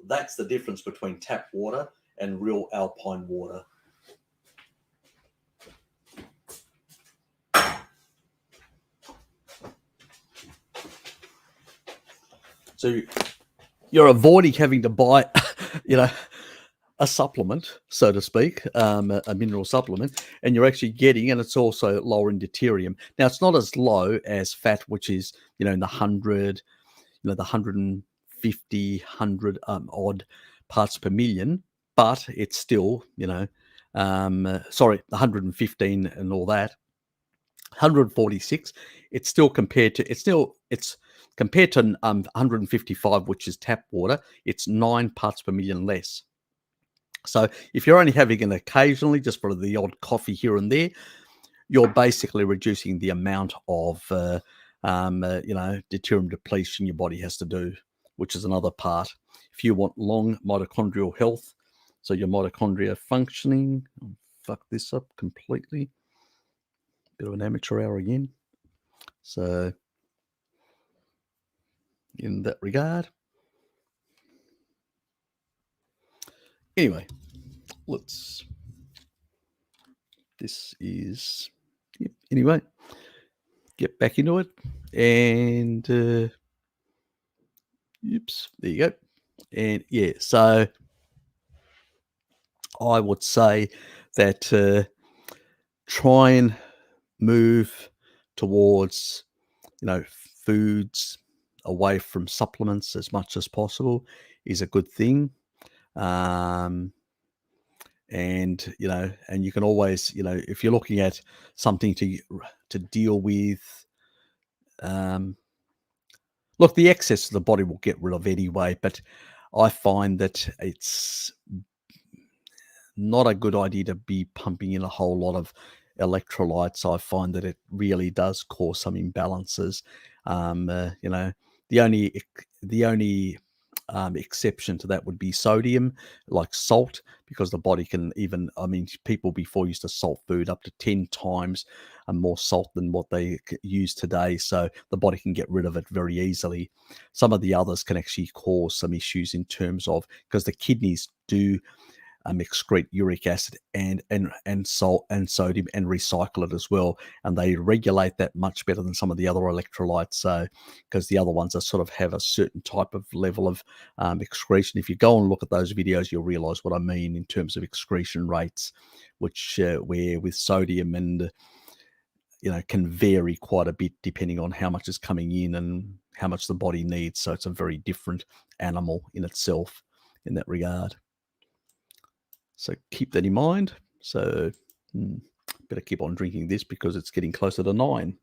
That's the difference between tap water and real alpine water. So you're avoiding having to buy, a supplement, so to speak, a mineral supplement, and you're actually getting, and it's also lower in deuterium. Now, it's not as low as fat, which is, in the 100, the 150, 100 odd parts per million, but it's still, sorry, 115 and all that. 146. It's compared to 155, which is tap water. It's 9 parts per million less. So if you're only having it occasionally, just for the odd coffee here and there, you're basically reducing the amount of deuterium depletion your body has to do, which is another part. If you want long mitochondrial health, so your mitochondria functioning, fuck this up completely. Bit of an amateur hour again. So in that regard, anyway, anyway, get back into it, and oops, there you go. And yeah, so I would say that try and move towards, foods away from supplements as much as possible is a good thing. And and you can always, if you're looking at something to deal with, look, the excess the body will get rid of anyway, but I find that it's not a good idea to be pumping in a whole lot of electrolytes. I find that it really does cause some imbalances. The only exception to that would be sodium, like salt, because the body can even, people before used to salt food up to 10 times more salt than what they use today. So the body can get rid of it very easily. Some of the others can actually cause some issues in terms of, because the kidneys do excrete uric acid and salt and sodium and recycle it as well, and they regulate that much better than some of the other electrolytes. So because the other ones are sort of have a certain type of level of excretion. If you go and look at those videos, you'll realize what I mean in terms of excretion rates, which where with sodium and can vary quite a bit depending on how much is coming in and how much the body needs. So it's a very different animal in itself in that regard. So keep that in mind. So better keep on drinking this because it's getting closer to 9.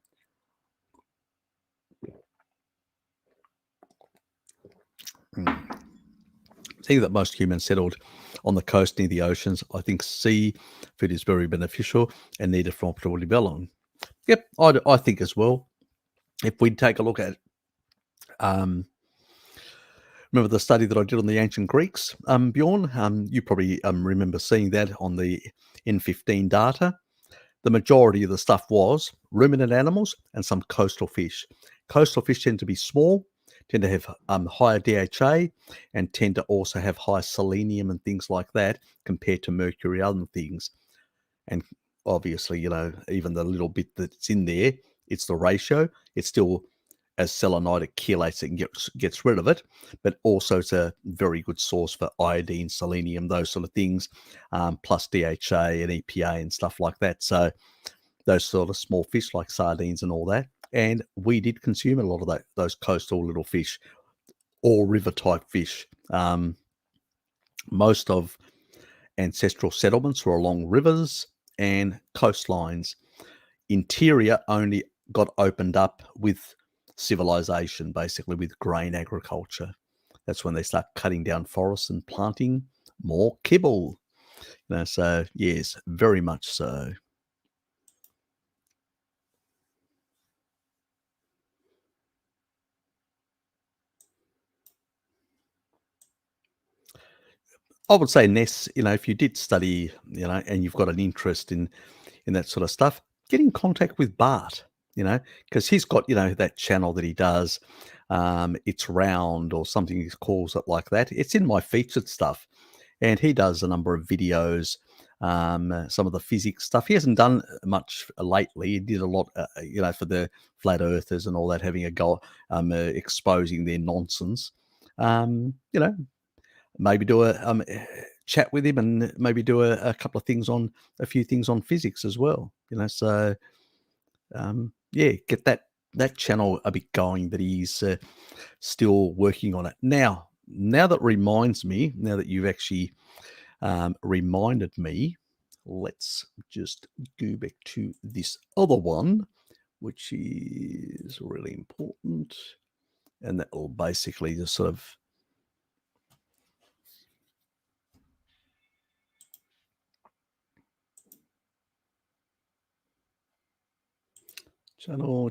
I think that most humans settled on the coast near the oceans. I think seafood is very beneficial and needed for optimal development. Yep, I think as well. If we take a look at, um, remember the study that I did on the ancient Greeks, Bjorn? You probably remember seeing that on the N15 data. The majority of the stuff was ruminant animals and some coastal fish. Coastal fish tend to be small, tend to have higher DHA, and tend to also have high selenium and things like that compared to mercury and other things. And obviously, even the little bit that's in there, it's the ratio. It's still, as selenite chelates it and gets rid of it, but also it's a very good source for iodine, selenium, those sort of things, plus DHA and EPA and stuff like that. So those sort of small fish like sardines and all that. And we did consume a lot of those coastal little fish or river type fish. Most of ancestral settlements were along rivers and coastlines. Interior only got opened up with civilization, basically with grain agriculture. That's when they start cutting down forests and planting more kibble. So yes, very much so. I would say, Ness, if you did study, and you've got an interest in that sort of stuff, get in contact with Bart, because he's got, that channel that he does. It's Round or something he calls it like that. It's in my featured stuff. And he does a number of videos, some of the physics stuff. He hasn't done much lately. He did a lot, for the flat earthers and all that, having a go, exposing their nonsense. Maybe do a chat with him and maybe do a couple of things on a few things on physics as well. So yeah, get that channel a bit going. But he's still working on it now. Now that reminds me. Now that you've actually reminded me, let's just go back to this other one, which is really important, and that will basically just sort of channel.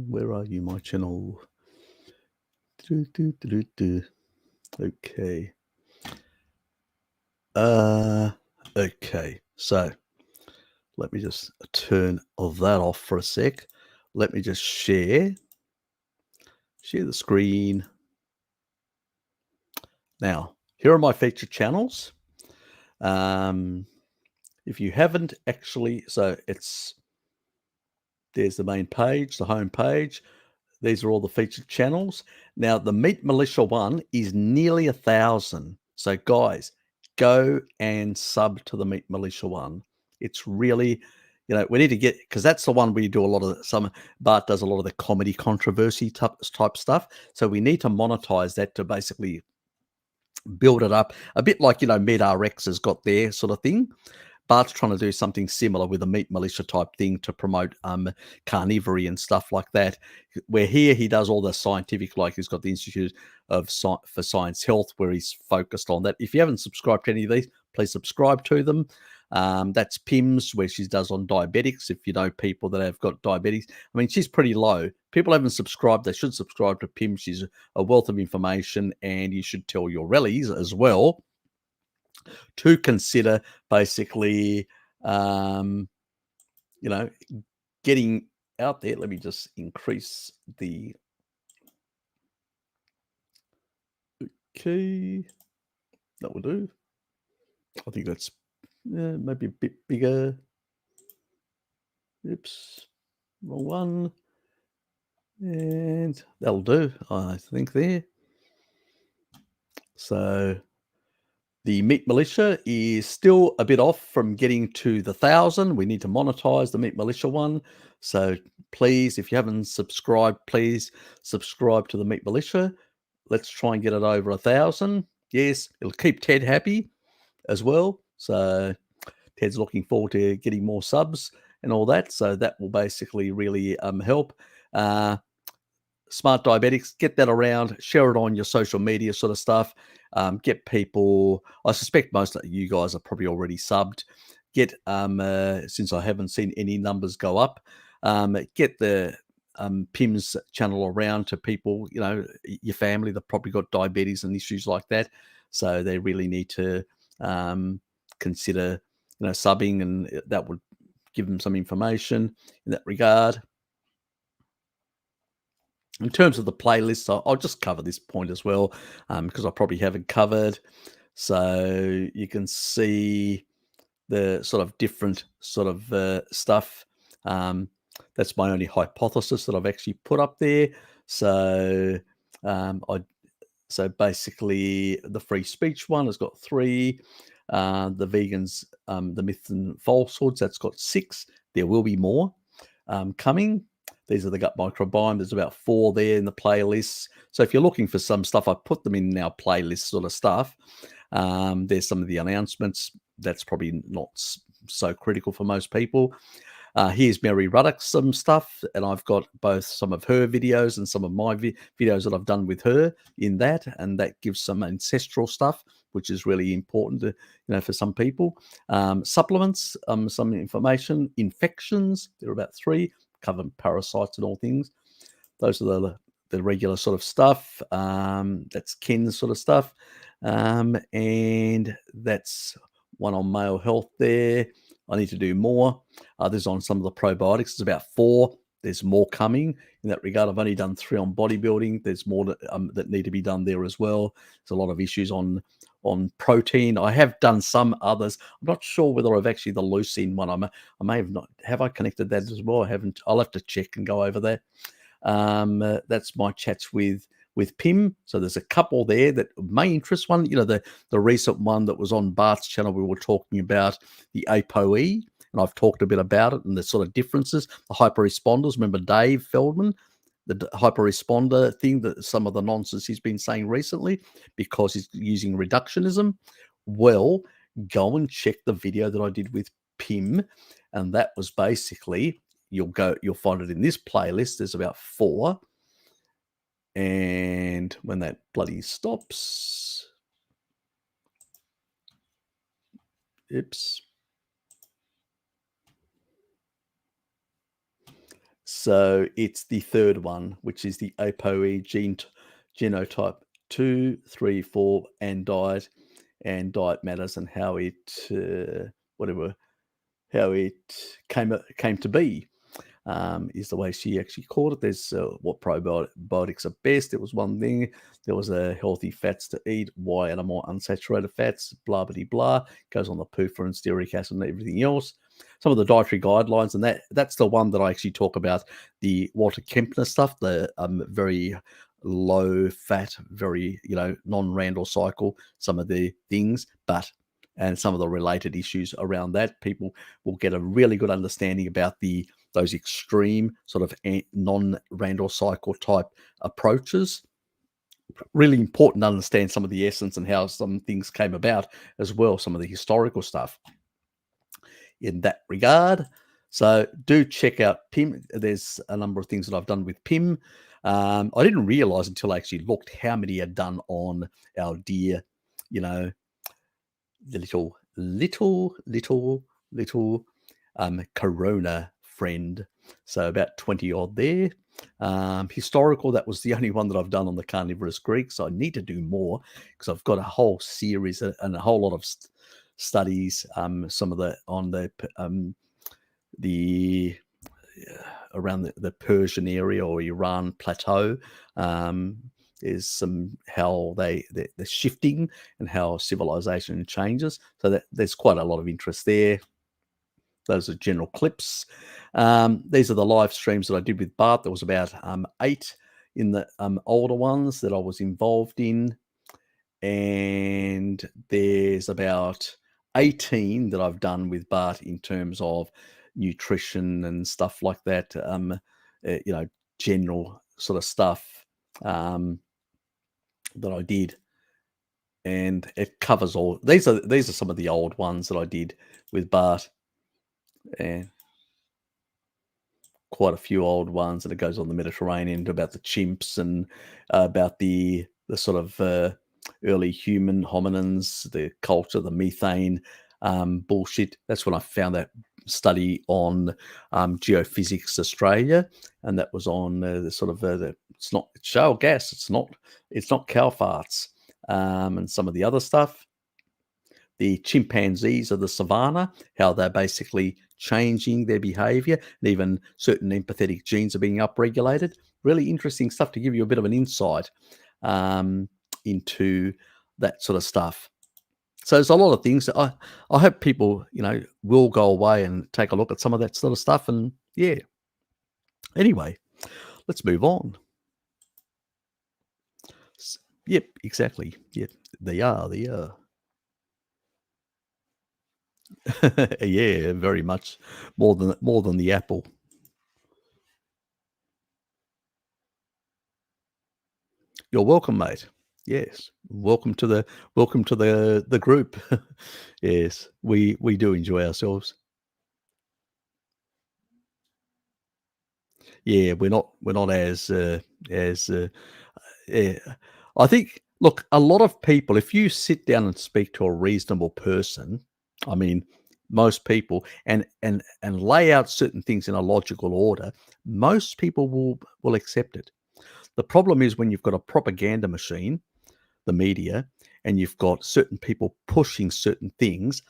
Where are you, my channel? Okay. Okay. So let me just turn that off for a sec. Let me just share the screen. Now, here are my featured channels. If you haven't actually, so there's the main page, the home page. These are all the featured channels. Now, the Meat Militia one is nearly 1,000. So, guys, go and sub to the Meat Militia one. It's really, we need to get, because that's the one where you do a lot of, Bart does a lot of the comedy controversy type stuff. So we need to monetize that to basically build it up a bit like, MedRx has got their sort of thing. Bart's trying to do something similar with a Meat Militia type thing to promote carnivory and stuff like that. Where here he does all the scientific, like he's got the Institute for Science Health, where he's focused on that. If you haven't subscribed to any of these, please subscribe to them. That's Pim's, where she does on diabetics. If you know people that have got diabetes, I mean, she's pretty low. People haven't subscribed. They should subscribe to Pim. She's a wealth of information, and you should tell your rallies as well to consider basically, getting out there. Let me just increase the, okay, that will do. I think that's maybe a bit bigger. Oops, wrong one. And that'll do, I think, there. So the Meat Militia is still a bit off from getting to the 1,000. We need to monetize the Meat Militia one. So please, if you haven't subscribed, please subscribe to the Meat Militia. Let's try and get it over 1,000. Yes, it'll keep Ted happy as well. So Ted's looking forward to getting more subs and all that. So that will basically really help. Smart Diabetics, get that around, share it on your social media sort of stuff. Get people, I suspect most of you guys are probably already subbed. get since I haven't seen any numbers go up, get the PIMS channel around to people, your family that probably got diabetes and issues like that. So they really need to consider, subbing, and that would give them some information in that regard. In terms of the playlists, I'll just cover this point as well, because I probably haven't covered. So you can see the sort of different sort of stuff. That's my only hypothesis that I've actually put up there. So so basically the free speech one has got 3. The vegans, the myths and falsehoods, that's got 6. There will be more coming. These are the gut microbiome. There's about 4 there in the playlists. So if you're looking for some stuff, I put them in our playlist sort of stuff. There's some of the announcements. That's probably not so critical for most people. Here's Mary Ruddock, some stuff, and I've got both some of her videos and some of my videos that I've done with her in that, and that gives some ancestral stuff, which is really important to, for some people. Supplements, some information. Infections, there are about 3, cover parasites and all things. Those are the regular sort of stuff. That's Ken's sort of stuff, and that's one on male health there. I need to do more. There's on some of the probiotics. It's about 4. There's more coming in that regard. I've only done 3 on bodybuilding. There's more that need to be done there as well. There's a lot of issues on protein. I have done some others. I'm not sure whether I've actually the leucine one. I may have not. Have I connected that as well? I haven't. I'll have to check and go over that. That's my chats with Pim. So there's a couple there that may interest one. The recent one that was on Bart's channel, we were talking about the ApoE, and I've talked a bit about it and the sort of differences. The hyper-responders, remember Dave Feldman, the hyper-responder thing, that some of the nonsense he's been saying recently because he's using reductionism. Well, go and check the video that I did with Pim, and that was basically, you'll find it in this playlist. There's about 4. And when that bloody stops, oops. So it's the 3rd one, which is the ApoE genotype 2, 3, 4, and diet matters, and how it came to be. Is the way she actually called it. There's what probiotics are best. There was one thing. There was healthy fats to eat. Why are more unsaturated fats? Blah, blah, blah. Goes on the PUFA and stearic acid and everything else. Some of the dietary guidelines, and that's the one that I actually talk about, the Walter Kempner stuff, the very low fat, very, non-Randall cycle, some of the things, and some of the related issues around that. People will get a really good understanding about those extreme sort of non-Randall cycle type approaches. Really important to understand some of the essence and how some things came about as well, some of the historical stuff in that regard. So do check out Pim. There's a number of things that I've done with Pim. I didn't realize until I actually looked how many are done on our dear, the little Corona friend. So about 20 odd there. Historical, that was the only one that I've done on the carnivorous Greeks. So I need to do more because I've got a whole series and a whole lot of studies. Some of the around the Persian area or Iran plateau. Is some how they're shifting and how civilization changes. So there's quite a lot of interest there. Those are general clips. These are the live streams that I did with Bart. There was about 8 in the older ones that I was involved in. And there's about 18 that I've done with Bart in terms of nutrition and stuff like that. General sort of stuff that I did. And it covers all. These are some of the old ones that I did with Bart. And quite a few old ones, and it goes on the Mediterranean about the chimps and about the sort of early human hominins, the culture, the methane bullshit. That's when I found that study on Geophysics Australia, and that was on the sort of it's not shale gas, it's not cow farts, and some of the other stuff. The chimpanzees of the savannah, how they're basically changing their behavior, and even certain empathetic genes are being upregulated. Really interesting stuff to give you a bit of an insight into that sort of stuff. So there's a lot of things that I hope people, will go away and take a look at some of that sort of stuff. And yeah, anyway, let's move on. Yep, exactly. Yep, they are. Yeah, very much more than the apple. You're welcome, mate. Yes, welcome to the group. Yes, we do enjoy ourselves. Yeah, we're not as yeah. I think, look, a lot of people, if you sit down and speak to a reasonable person, I mean, most people, and lay out certain things in a logical order, most people will accept it. The problem is when you've got a propaganda machine, the media, and you've got certain people pushing certain things.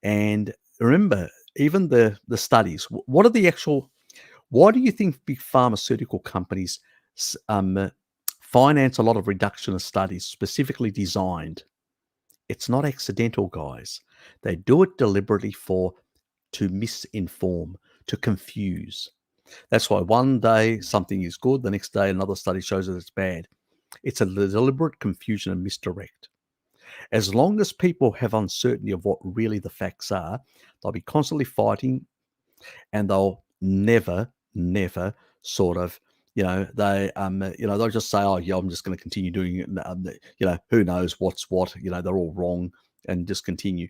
And remember, even the studies, what are the actual? Why do you think big pharmaceutical companies finance a lot of reductionist studies specifically designed? It's not accidental, guys. They do it deliberately to misinform, to confuse. That's why one day something is good, the next day another study shows that it's bad. It's a deliberate confusion and misdirect. As long as people have uncertainty of what really the facts are, they'll be constantly fighting, and they'll never sort of, they'll just say, oh, yeah, I'm just going to continue doing it. Who knows what's what, they're all wrong, and just continue.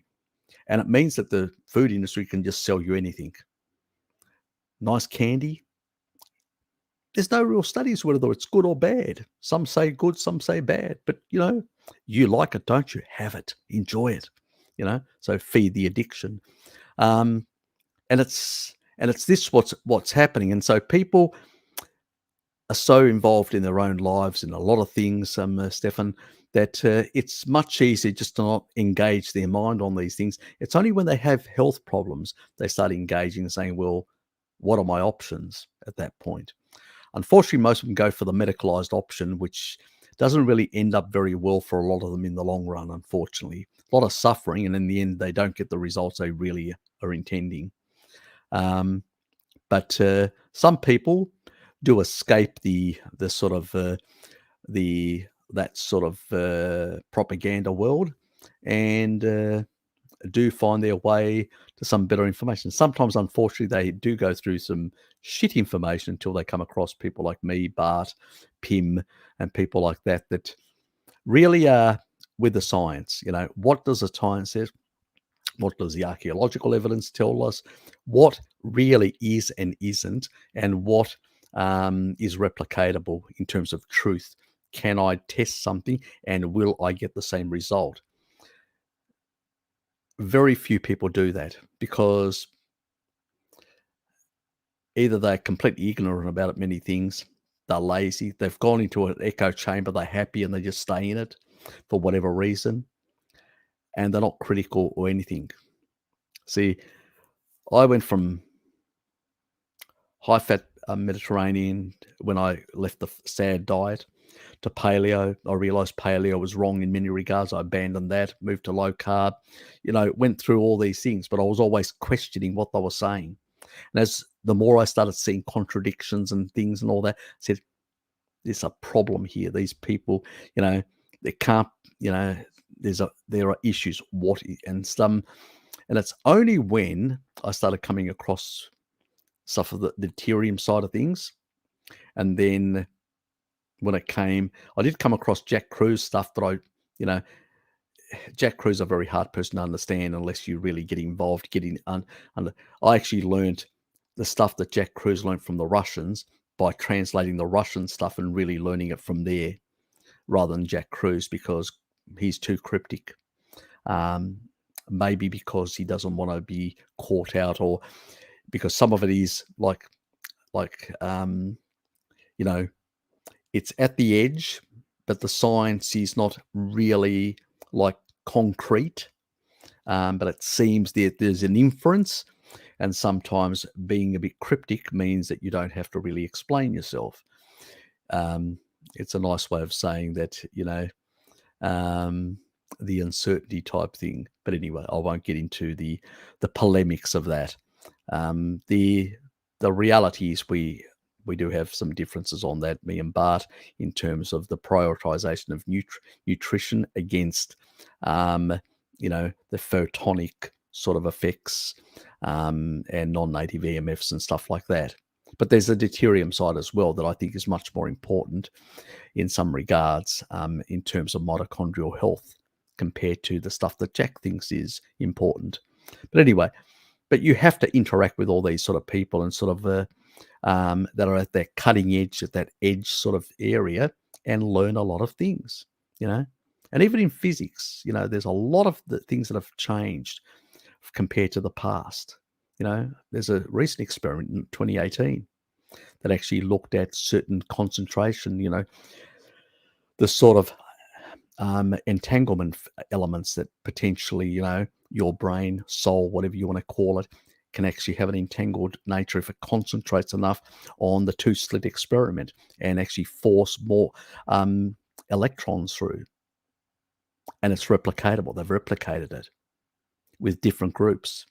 And it means that the food industry can just sell you anything. Nice candy. There's no real studies whether it's good or bad. Some say good, some say bad. But, you like it, don't you? Have it. Enjoy it. So feed the addiction. And it's this what's happening. And so people are so involved in their own lives in a lot of things, Stefan, that it's much easier just to not engage their mind on these things. It's only when they have health problems they start engaging and saying, well, what are my options at that point? Unfortunately, most of them go for the medicalized option, which doesn't really end up very well for a lot of them in the long run, unfortunately. A lot of suffering, and in the end, they don't get the results they really are intending. But some people do escape the sort of that sort of propaganda world, and do find their way to some better information. Sometimes, unfortunately, they do go through some shit information until they come across people like me, Bart, Pim, and people like that really are with the science. What does the science say? What does the archaeological evidence tell us? What really is and isn't, and what is replicatable in terms of truth? Can I test something, and will I get the same result? Very few people do that because either they're completely ignorant about many things, they're lazy, they've gone into an echo chamber, they're happy and they just stay in it for whatever reason, and they're not critical or anything. See, I went from high-fat Mediterranean when I left the sad diet to paleo. I realized paleo was wrong in many regards. I abandoned that, moved to low carb, went through all these things, but I was always questioning what they were saying. And as the more I started seeing contradictions and things and all that, I said, there's a problem here. These people, they can't, there are issues. And it's only when I started coming across stuff of the deuterium side of things. And then when I did come across Jack Kruse stuff that Jack Kruse is a very hard person to understand unless you really get involved, I actually learned the stuff that Jack Kruse learned from the Russians by translating the Russian stuff and really learning it from there rather than Jack Kruse, because he's too cryptic. maybe because he doesn't want to be caught out, or because some of it is like you know, it's at the edge, but the science is not really like concrete. But it seems that there's an inference, and sometimes being a bit cryptic means that you don't have to really explain yourself. It's a nice way of saying that, the uncertainty type thing. But anyway, I won't get into the polemics of that. The reality is we do have some differences on that, me and Bart, in terms of the prioritization of nutrition against, the photonic sort of effects, and non-native EMFs and stuff like that. But there's a deuterium side as well that I think is much more important in some regards, in terms of mitochondrial health, compared to the stuff that Jack thinks is important. But anyway, but you have to interact with all these sort of people and sort of that are at that cutting edge, at that edge sort of area, and learn a lot of things, And even in physics, there's a lot of the things that have changed compared to the past. There's a recent experiment in 2018 that actually looked at certain concentration, the sort of entanglement elements that potentially, your brain, soul, whatever you want to call it, can actually have an entangled nature if it concentrates enough on the two-slit experiment and actually force more electrons through. And it's replicatable. They've replicated it with different groups.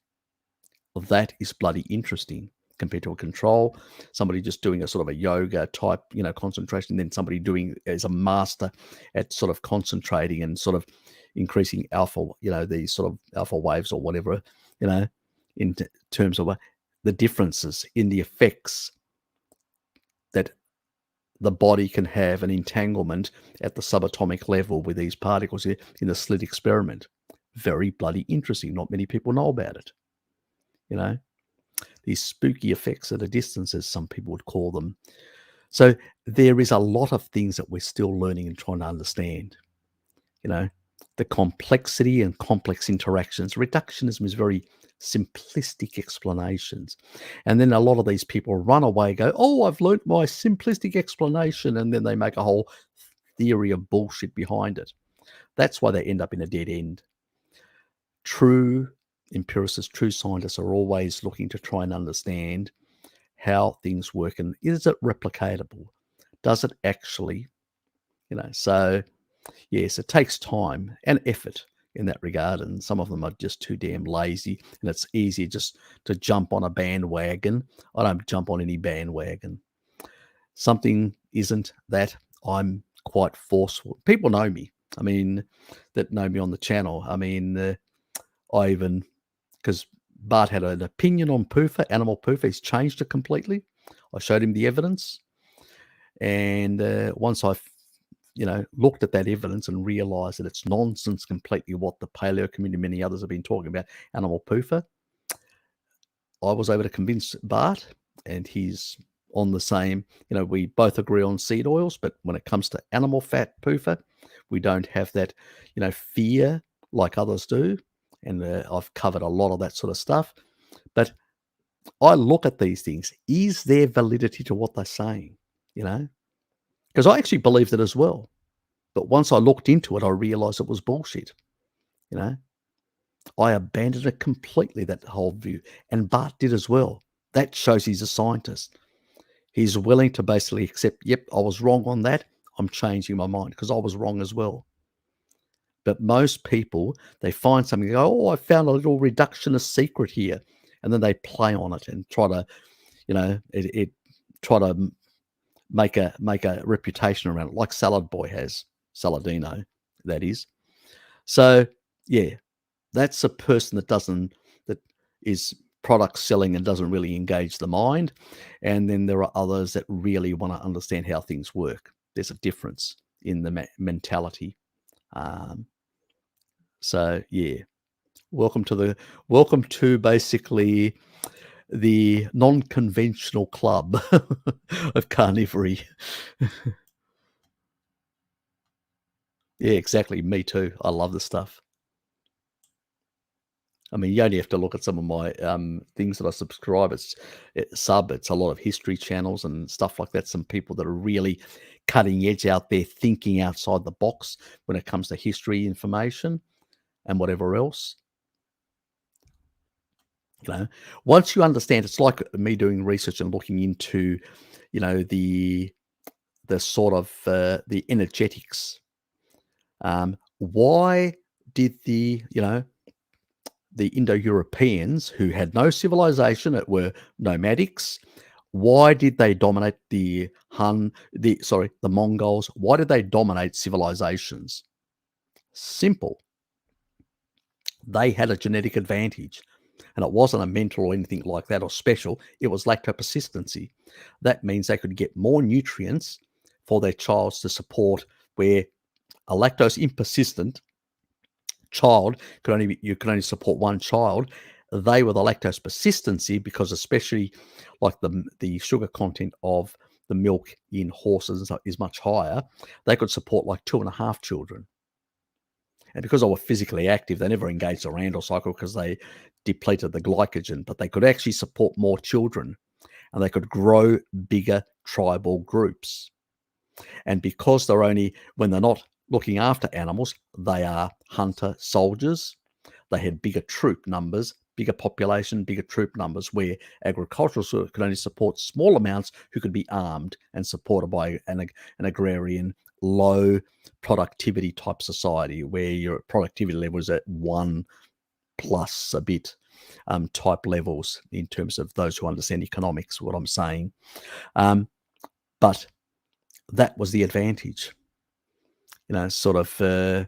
Well, that is bloody interesting compared to a control, somebody just doing a sort of a yoga type, concentration, then somebody doing as a master at sort of concentrating and sort of increasing alpha, these sort of alpha waves or whatever, in terms of the differences in the effects that the body can have an entanglement at the subatomic level with these particles in the slit experiment. Very bloody interesting. Not many people know about it, these spooky effects at a distance, as some people would call them. So there is a lot of things that we're still learning and trying to understand. The complexity and complex interactions. Reductionism is very simplistic explanations. And then a lot of these people run away, go, oh, I've learnt my simplistic explanation. And then they make a whole theory of bullshit behind it. That's why they end up in a dead end. True empiricists, true scientists are always looking to try and understand how things work, and is it replicatable? Does it actually, so yes, it takes time and effort in that regard, and some of them are just too damn lazy, and it's easier just to jump on a bandwagon. I don't jump on any bandwagon. Something isn't that, I'm quite forceful. People know me. That know me on the channel. I even, because Bart had an opinion on PUFA, animal PUFA. He's changed it completely. I showed him the evidence. And once I, looked at that evidence and realized that it's nonsense completely what the paleo community and many others have been talking about, animal PUFA, I was able to convince Bart, and he's on the same, we both agree on seed oils, but when it comes to animal fat PUFA, we don't have that, fear like others do. And I've covered a lot of that sort of stuff. But I look at these things. Is there validity to what they're saying? Because I actually believed it as well. But once I looked into it, I realized it was bullshit. I abandoned it completely, that whole view. And Bart did as well. That shows he's a scientist. He's willing to basically accept, yep, I was wrong on that. I'm changing my mind because I was wrong as well. But most people, they find something, they go, oh, I found a little reductionist secret here. And then they play on it and try to, try to make a reputation around it, like Salad Boy has, Saladino, that is. So, yeah, that's a person that is product selling and doesn't really engage the mind. And then there are others that really want to understand how things work. There's a difference in the mentality. So yeah, welcome to basically the non-conventional club of carnivory. Yeah, exactly. Me too. I love the stuff. I mean, you only have to look at some of my things that I subscribe. It's a lot of history channels and stuff like that. Some people that are really cutting edge out there, thinking outside the box when it comes to history information and whatever else. You know, once you understand, it's like me doing research and looking into, the sort of the energetics. Why did the Indo-Europeans, who had no civilization, that were nomadics, why did they dominate the Mongols? Why did they dominate civilizations? Simple. They had a genetic advantage. And it wasn't a mental or anything like that or special. It was lactopersistency. That means they could get more nutrients for their child to support, where a lactose impersistent child you can only support one child. They were the lactose persistency, because especially like the sugar content of the milk in horses is much higher. They could support like 2.5 children. And because they were physically active, they never engaged the Randall cycle because they depleted the glycogen, but they could actually support more children, and they could grow bigger tribal groups. And because when they're not looking after animals, they are hunter soldiers. They had bigger troop numbers, bigger population, bigger troop numbers, where agricultural could only support small amounts who could be armed and supported by an agrarian, low productivity type society, where your productivity level is at 1 plus a bit type levels, in terms of those who understand economics, what I'm saying. But that was the advantage, sort of,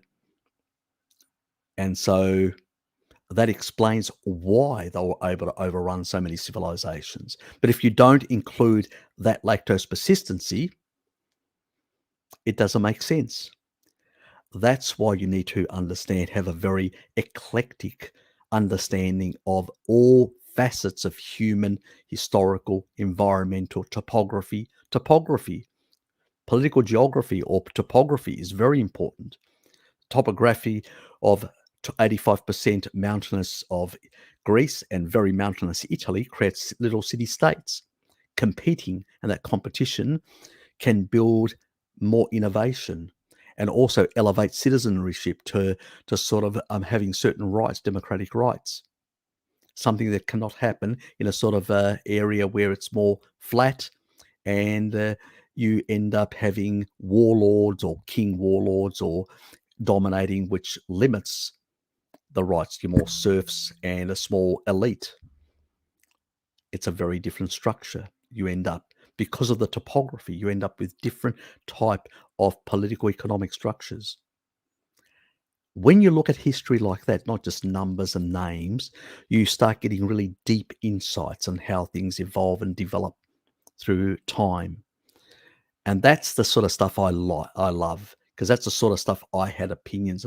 and so that explains why they were able to overrun so many civilizations. But if you don't include that lactose persistency, it doesn't make sense. That's why you need to have a very eclectic understanding of all facets of human, historical, environmental, topography. Political geography or topography is very important. Topography of 85% mountainous of Greece and very mountainous Italy creates little city-states competing, and that competition can build more innovation and also elevate citizenship to sort of having certain rights, democratic rights. Something that cannot happen in a sort of area where it's more flat, and you end up having warlords or king warlords or dominating, which limits the rights to more serfs and a small elite. It's a very different structure. You end up, because of the topography, you end up with different type of political economic structures. When you look at history like that, not just numbers and names, you start getting really deep insights on how things evolve and develop through time. And that's the sort of stuff I love, because that's the sort of stuff I had opinions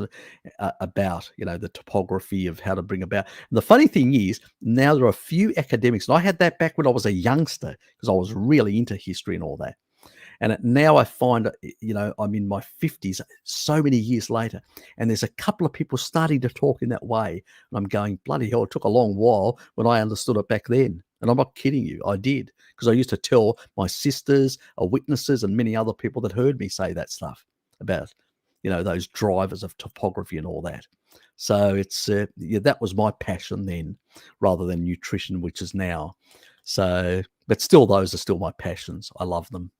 about, the topography of how to bring about. And the funny thing is, now there are a few academics, and I had that back when I was a youngster, because I was really into history and all that. And now I find, I'm in my 50s, so many years later, and there's a couple of people starting to talk in that way. And I'm going, bloody hell, it took a long while when I understood it back then. And I'm not kidding you, I did. Because I used to tell my sisters, witnesses, and many other people that heard me say that stuff about, those drivers of topography and all that. So it's, that was my passion then, rather than nutrition, which is now. So, but still, those are still my passions. I love them.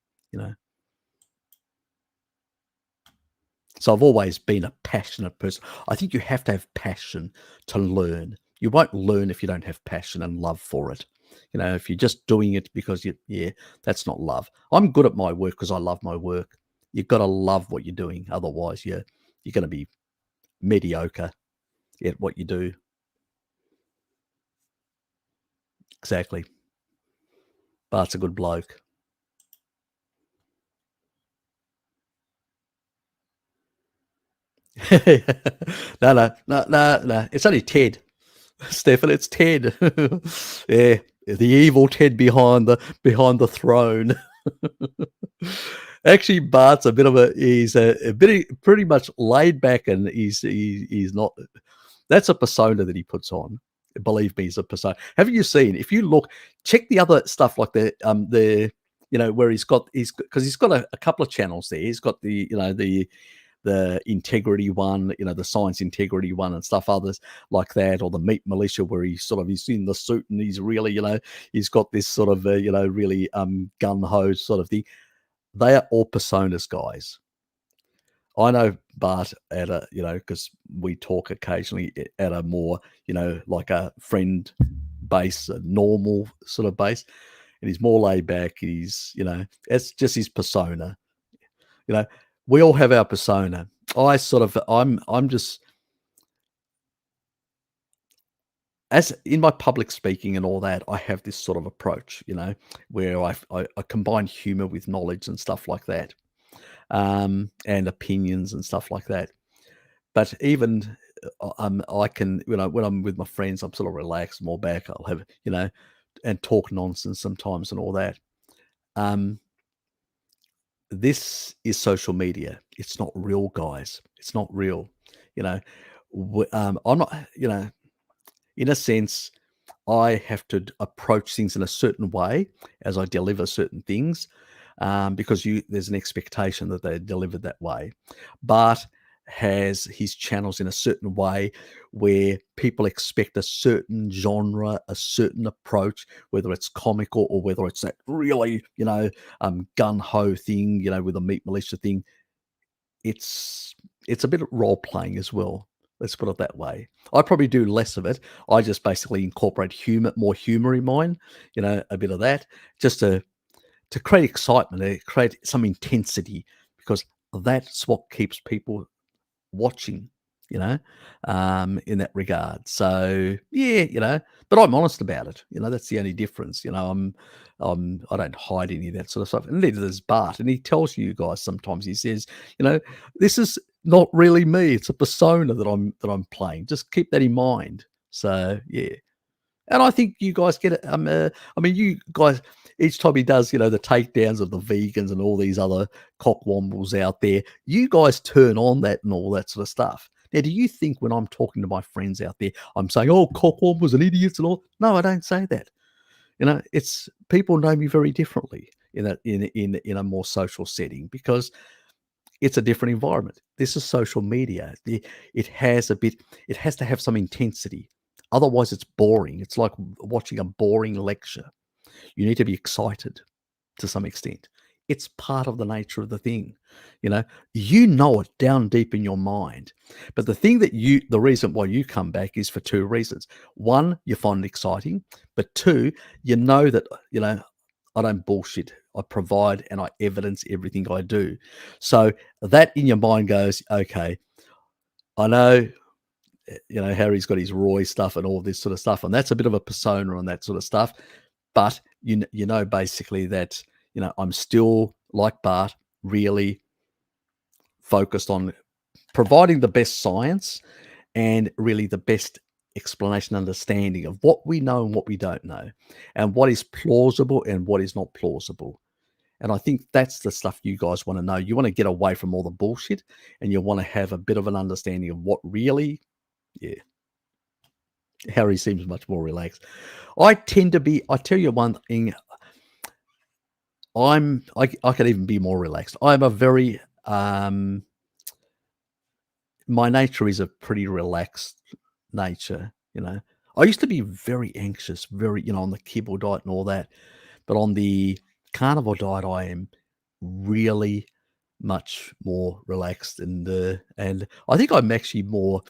So I've always been a passionate person. I think you have to have passion to learn. You won't learn if you don't have passion and love for it. If you're just doing it because that's not love. I'm good at my work because I love my work. You've got to love what you're doing. Otherwise, you're going to be mediocre at what you do. Exactly. Bart's a good bloke. No. It's only Ted, Stefan. It's Ted. Yeah, the evil Ted behind the throne. Actually, Bart's a bit of he's a bit pretty much laid back, and he's not. That's a persona that he puts on. Believe me, he's a persona. Haven't you seen? If you look, check the other stuff like where he's got a couple of channels there. He's got the integrity one, the science integrity one and stuff, others like that, or the meat militia where he's in the suit and he's really, he's got this sort of, really gun ho sort of thing. They are all personas, guys. I know Bart at because we talk occasionally at a more, like a friend base, a normal sort of base, and he's more laid back. It's just his persona. We all have our persona. I'm just, as in my public speaking and all that, I have this sort of approach, where I combine humor with knowledge and stuff like that, and opinions and stuff like that. But even I can, when I'm with my friends, I'm sort of relaxed, more back. I'll have, and talk nonsense sometimes and all that. This is social media. It's not real, guys. It's not real. I'm not, in a sense, I have to approach things in a certain way as I deliver certain things, because there's an expectation that they're delivered that way. Bart has his channels in a certain way where people expect a certain genre, a certain approach, whether it's comical or whether it's that really, gun-ho thing, with a meat militia thing. It's a bit of role playing as well. Let's put it that way. I probably do less of it. I just basically incorporate more humor in mine, a bit of that, just to create excitement, to create some intensity, because that's what keeps people watching, in that regard. So yeah, but I'm honest about it. That's the only difference. I don't hide any of that sort of stuff. And neither does Bart. And he tells you guys sometimes, he says, this is not really me. It's a persona that I'm playing. Just keep that in mind. So yeah. And I think you guys get it. You guys, each time he does, the takedowns of the vegans and all these other cockwombles out there, you guys turn on that and all that sort of stuff. Now, do you think when I'm talking to my friends out there, I'm saying, oh, cockwombles and idiots and all? No, I don't say that. It's people know me very differently in a more social setting, because it's a different environment. This is social media. It has to have some intensity. Otherwise, it's boring. It's like watching a boring lecture. You need to be excited to some extent. It's part of the nature of the thing. It down deep in your mind. But the reason why you come back is for two reasons. One, you find it exciting. But two, that, I don't bullshit. I provide and I evidence everything I do. So that in your mind goes, okay, I know, Harry's got his Roy stuff and all this sort of stuff, and that's a bit of a persona and that sort of stuff. But basically that, I'm still like Bart, really focused on providing the best science and really the best explanation, understanding of what we know and what we don't know, and what is plausible and what is not plausible. And I think that's the stuff you guys want to know. You want to get away from all the bullshit, and you want to have a bit of an understanding of what really, yeah. Harry seems much more relaxed. I tell you one thing, I could even be more relaxed. I'm a very, my nature is a pretty relaxed nature, I used to be very anxious, very, on the kibble diet and all that. But on the carnivore diet, I am really much more relaxed, and I think I'm actually more.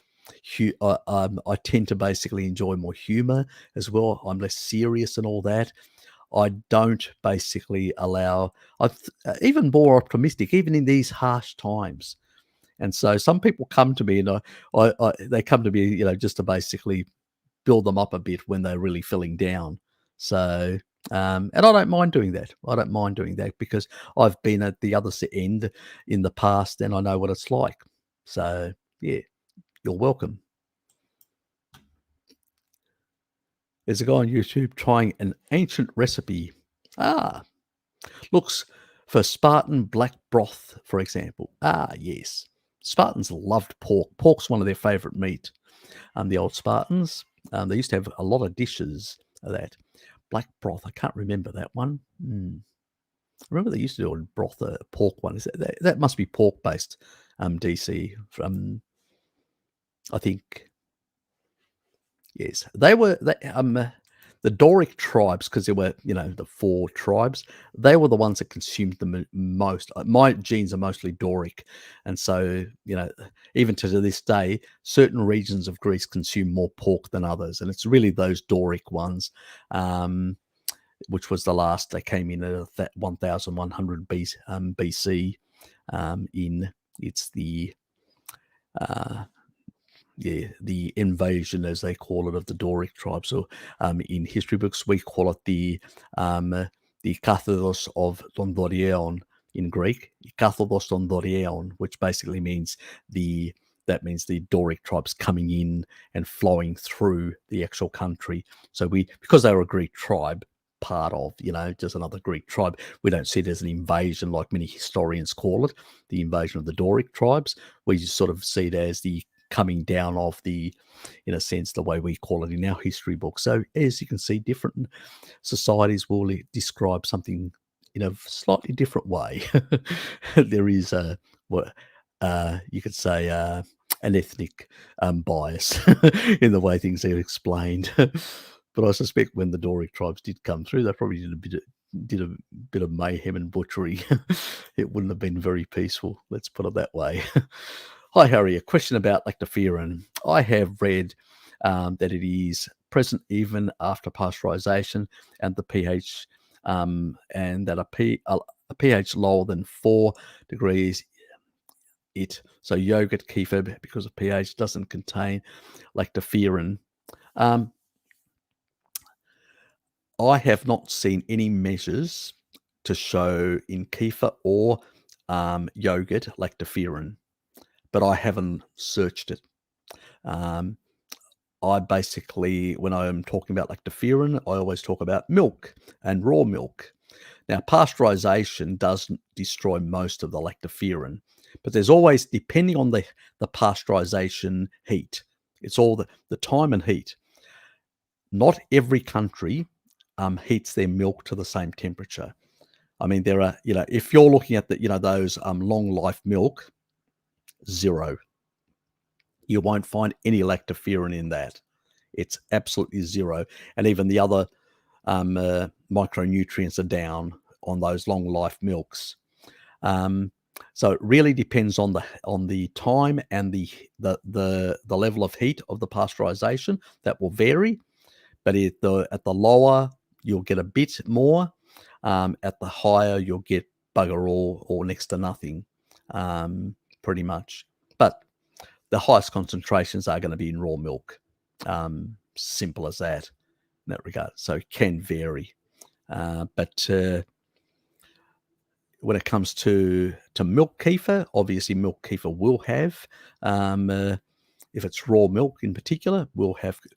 I tend to basically enjoy more humor as well. I'm less serious and all that. I don't basically allow. I'm even more optimistic, even in these harsh times. And so some people come to me, and they come to me, just to basically build them up a bit when they're really feeling down. So, and I don't mind doing that. I don't mind doing that because I've been at the other end in the past, and I know what it's like. So, yeah, you're welcome. There's a guy on YouTube trying an ancient recipe. Looks for Spartan black broth, for example. Yes. Spartans loved pork. Pork's one of their favorite meat. the old Spartans. They used to have a lot of dishes of that. Black broth, I can't remember that one. I remember they used to do a broth, a pork one. That must be pork based, DC. From I think, yes, the Doric tribes, because there were, the 4 tribes. They were the ones that consumed the most. My genes are mostly Doric, and so even to this day, certain regions of Greece consume more pork than others, and it's really those Doric ones. Which was the last. They came in at 1100 BC. It's the invasion, as they call it, of the Doric tribe. So in history books, we call it the Kathodos of τον Dorion in Greek, Kathodos των Dorion, which basically means the Doric tribes coming in and flowing through the actual country. So because they were a Greek tribe, part of, just another Greek tribe, we don't see it as an invasion like many historians call it, the invasion of the Doric tribes. We just sort of see it as the coming down of in a sense, the way we call it in our history book. So as you can see, different societies will describe something in a slightly different way. There is you could say an ethnic bias in the way things are explained. But I suspect when the Doric tribes did come through, they probably did a bit of mayhem and butchery. It wouldn't have been very peaceful, let's put it that way. Hi, Harry. A question about lactoferrin. I have read that it is present even after pasteurization, and the pH, and that a pH lower than 4 degrees. So yogurt, kefir, because of pH, doesn't contain lactoferrin. I have not seen any measures to show in kefir or yogurt lactoferrin, but I haven't searched it. I basically, when I'm talking about lactoferrin, I always talk about milk and raw milk. Now, pasteurization doesn't destroy most of the lactoferrin, but there's always, depending on the pasteurization heat, it's all the time and heat. Not every country heats their milk to the same temperature. I mean, there are, if you're looking at those long life milk, 0. You won't find any lactoferrin in that. It's absolutely 0. And even the other micronutrients are down on those long life milks. So it really depends on the time and the level of heat of the pasteurization. That will vary. But at the lower, you'll get a bit more. At the higher, you'll get bugger all or next to nothing, pretty much. But the highest concentrations are going to be in raw milk. Simple as that in that regard. So it can vary. But when it comes to milk kefir, obviously milk kefir will have, if it's raw milk in particular,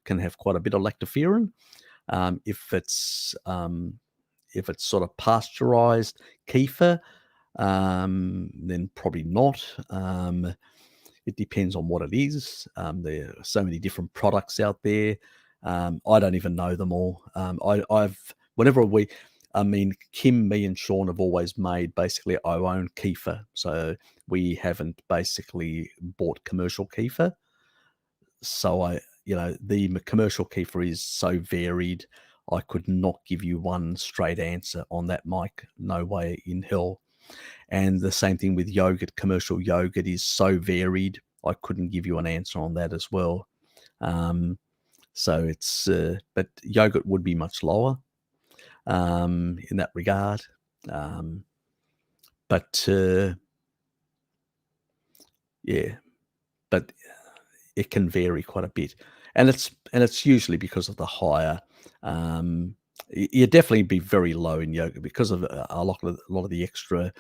can have quite a bit of lactoferrin. If it's sort of pasteurized kefir, then probably not. It depends on what it is. There are so many different products out there. I don't even know them all. Kim, me and Sean have always made basically our own kefir. So we haven't basically bought commercial kefir. So the commercial kefir is so varied. I could not give you one straight answer on that, Mike. No way in hell. And the same thing with yogurt. Commercial yogurt is so varied. I couldn't give you an answer on that as well. So it's, but yogurt would be much lower in that regard. But it can vary quite a bit, and it's usually because of the higher. You definitely be very low in yogurt because of a lot of the extra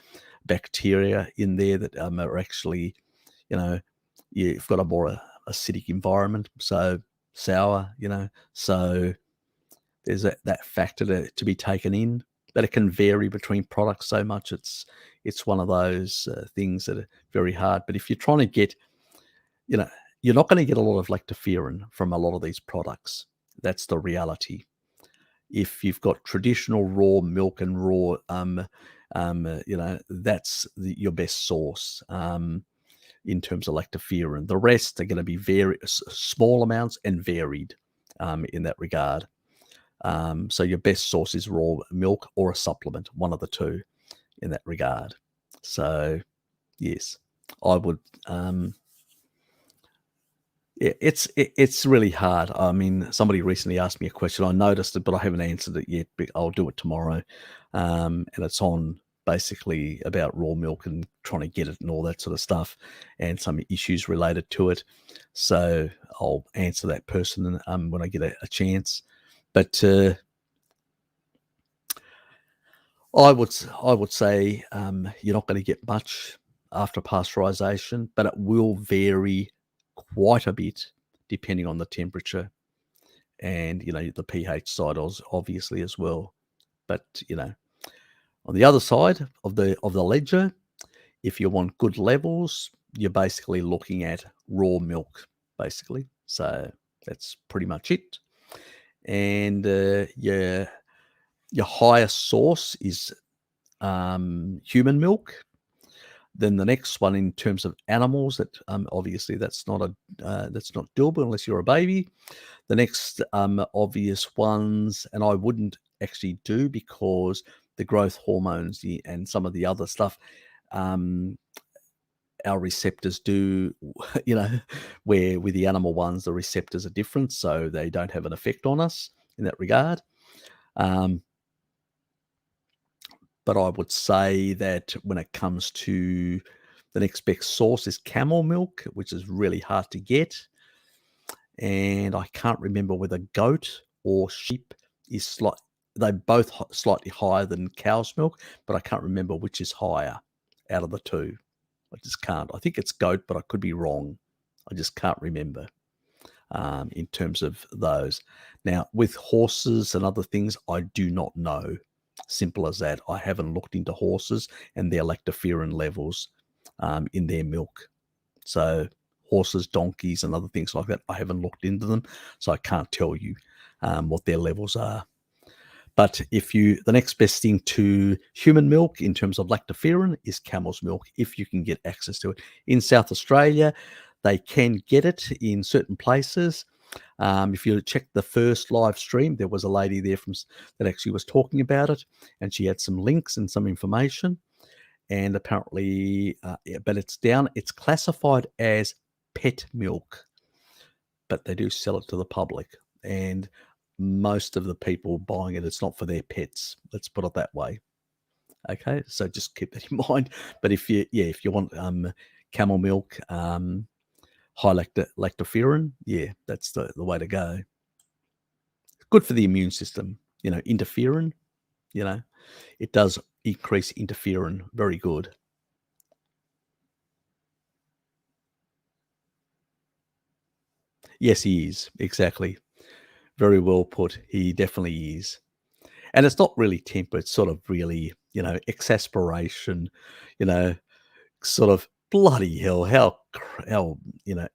bacteria in there that are actually, you've got a more acidic environment, so sour, so there's that factor to be taken in. But it can vary between products so much. It's one of those things that are very hard. But if you're trying to get, You're not going to get a lot of lactoferrin from a lot of these products. That's the reality. If you've got traditional raw milk and raw, that's your best source in terms of lactoferrin. The rest are going to be very small amounts and varied in that regard. So your best source is raw milk or a supplement, one of the two in that regard. So yes, I would. Yeah, it's really hard. I mean, somebody recently asked me a question. I noticed it, but I haven't answered it yet. But I'll do it tomorrow, and it's on basically about raw milk and trying to get it and all that sort of stuff, and some issues related to it. So I'll answer that person when I get a chance. But I would say you're not going to get much after pasteurization, but it will vary quite a bit depending on the temperature and the pH side obviously as well. But on the other side of the ledger, if you want good levels, you're basically looking at raw milk, basically. So that's pretty much it. And your highest source is human milk. Then the next one in terms of animals, that obviously that's not doable unless you're a baby. The next obvious ones, and I wouldn't actually do because the growth hormones and some of the other stuff, our receptors do, where with the animal ones, the receptors are different, so they don't have an effect on us in that regard. But I would say that when it comes to the next best source is camel milk, which is really hard to get. And I can't remember whether goat or sheep is they're both slightly higher than cow's milk, but I can't remember which is higher out of the two. I just can't. I think it's goat, but I could be wrong. I just can't remember in terms of those. Now, with horses and other things, I do not know. Simple as that. I haven't looked into horses and their lactoferrin levels in their milk. So horses, donkeys, and other things like that, I haven't looked into them, so I can't tell you what their levels are. But the next best thing to human milk in terms of lactoferrin is camel's milk, if you can get access to it. In South Australia, they can get it in certain places. If you check the first live stream, there was a lady there that actually was talking about it, and she had some links and some information. And apparently, but it's classified as pet milk, but they do sell it to the public. And most of the people buying it, it's not for their pets. Let's put it that way. Okay, so just keep that in mind. But if you want camel milk, high lactoferrin, that's the way to go. Good for the immune system. Interferon, it does increase interferon. Very good. Yes, he is. Exactly. Very well put. He definitely is. And it's not really temper. It's sort of really, exasperation, sort of bloody hell. How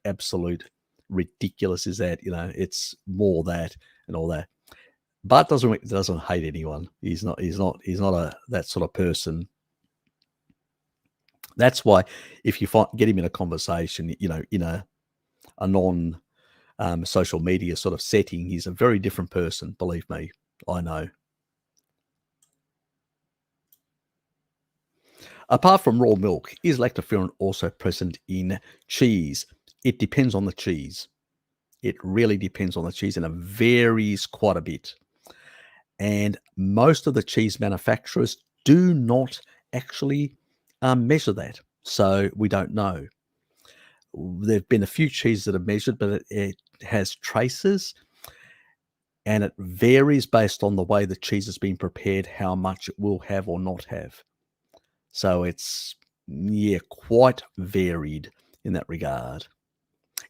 absolute ridiculous is that? It's more that and all that. Bart doesn't hate anyone. He's not that sort of person. That's why if you get him in a conversation, in a non social media sort of setting, he's a very different person. Believe me, I know. Apart from raw milk, is lactoferrin also present in cheese? It depends on the cheese. It really depends on the cheese, and it varies quite a bit. And most of the cheese manufacturers do not actually measure that, so we don't know. There have been a few cheeses that have measured, but it has traces, and it varies based on the way the cheese has been prepared, how much it will have or not have. So it's, quite varied in that regard.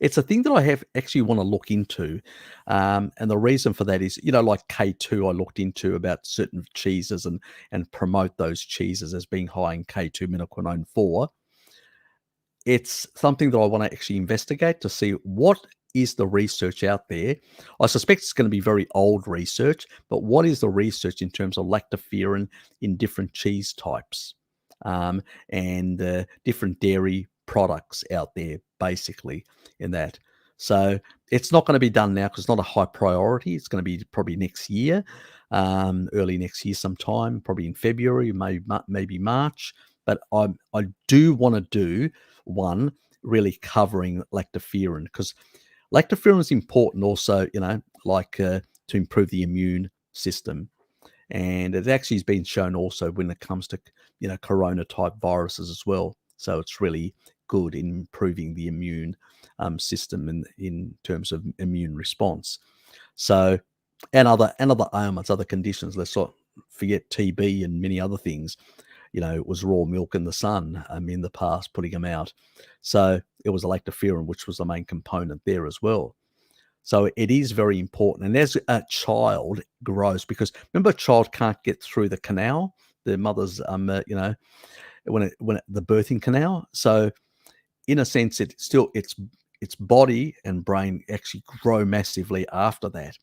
It's a thing that I have actually want to look into. And the reason for that is, like K2, I looked into about certain cheeses and promote those cheeses as being high in K2 minoquinone 4. it's something that I want to actually investigate to see what is the research out there. I suspect it's going to be very old research, but what is the research in terms of lactoferrin in different cheese types, um, and different dairy products out there, basically, in that. So it's not going to be done now because it's not a high priority. It's going to be probably next year, early next year sometime, probably in February, maybe March. But I do want to do one really covering lactoferrin, because lactoferrin is important also, like to improve the immune system. And it actually has been shown also when it comes to, corona type viruses as well. So it's really good in improving the immune system in terms of immune response. So, and other ailments, other conditions. Let's not forget TB and many other things. It was raw milk in the sun in the past, putting them out. So it was lactoferrin, which was the main component there as well. So it is very important. And as a child grows, because remember, a child can't get through the canal, the mother's, the birthing canal. So in a sense, its body and brain actually grow massively after that.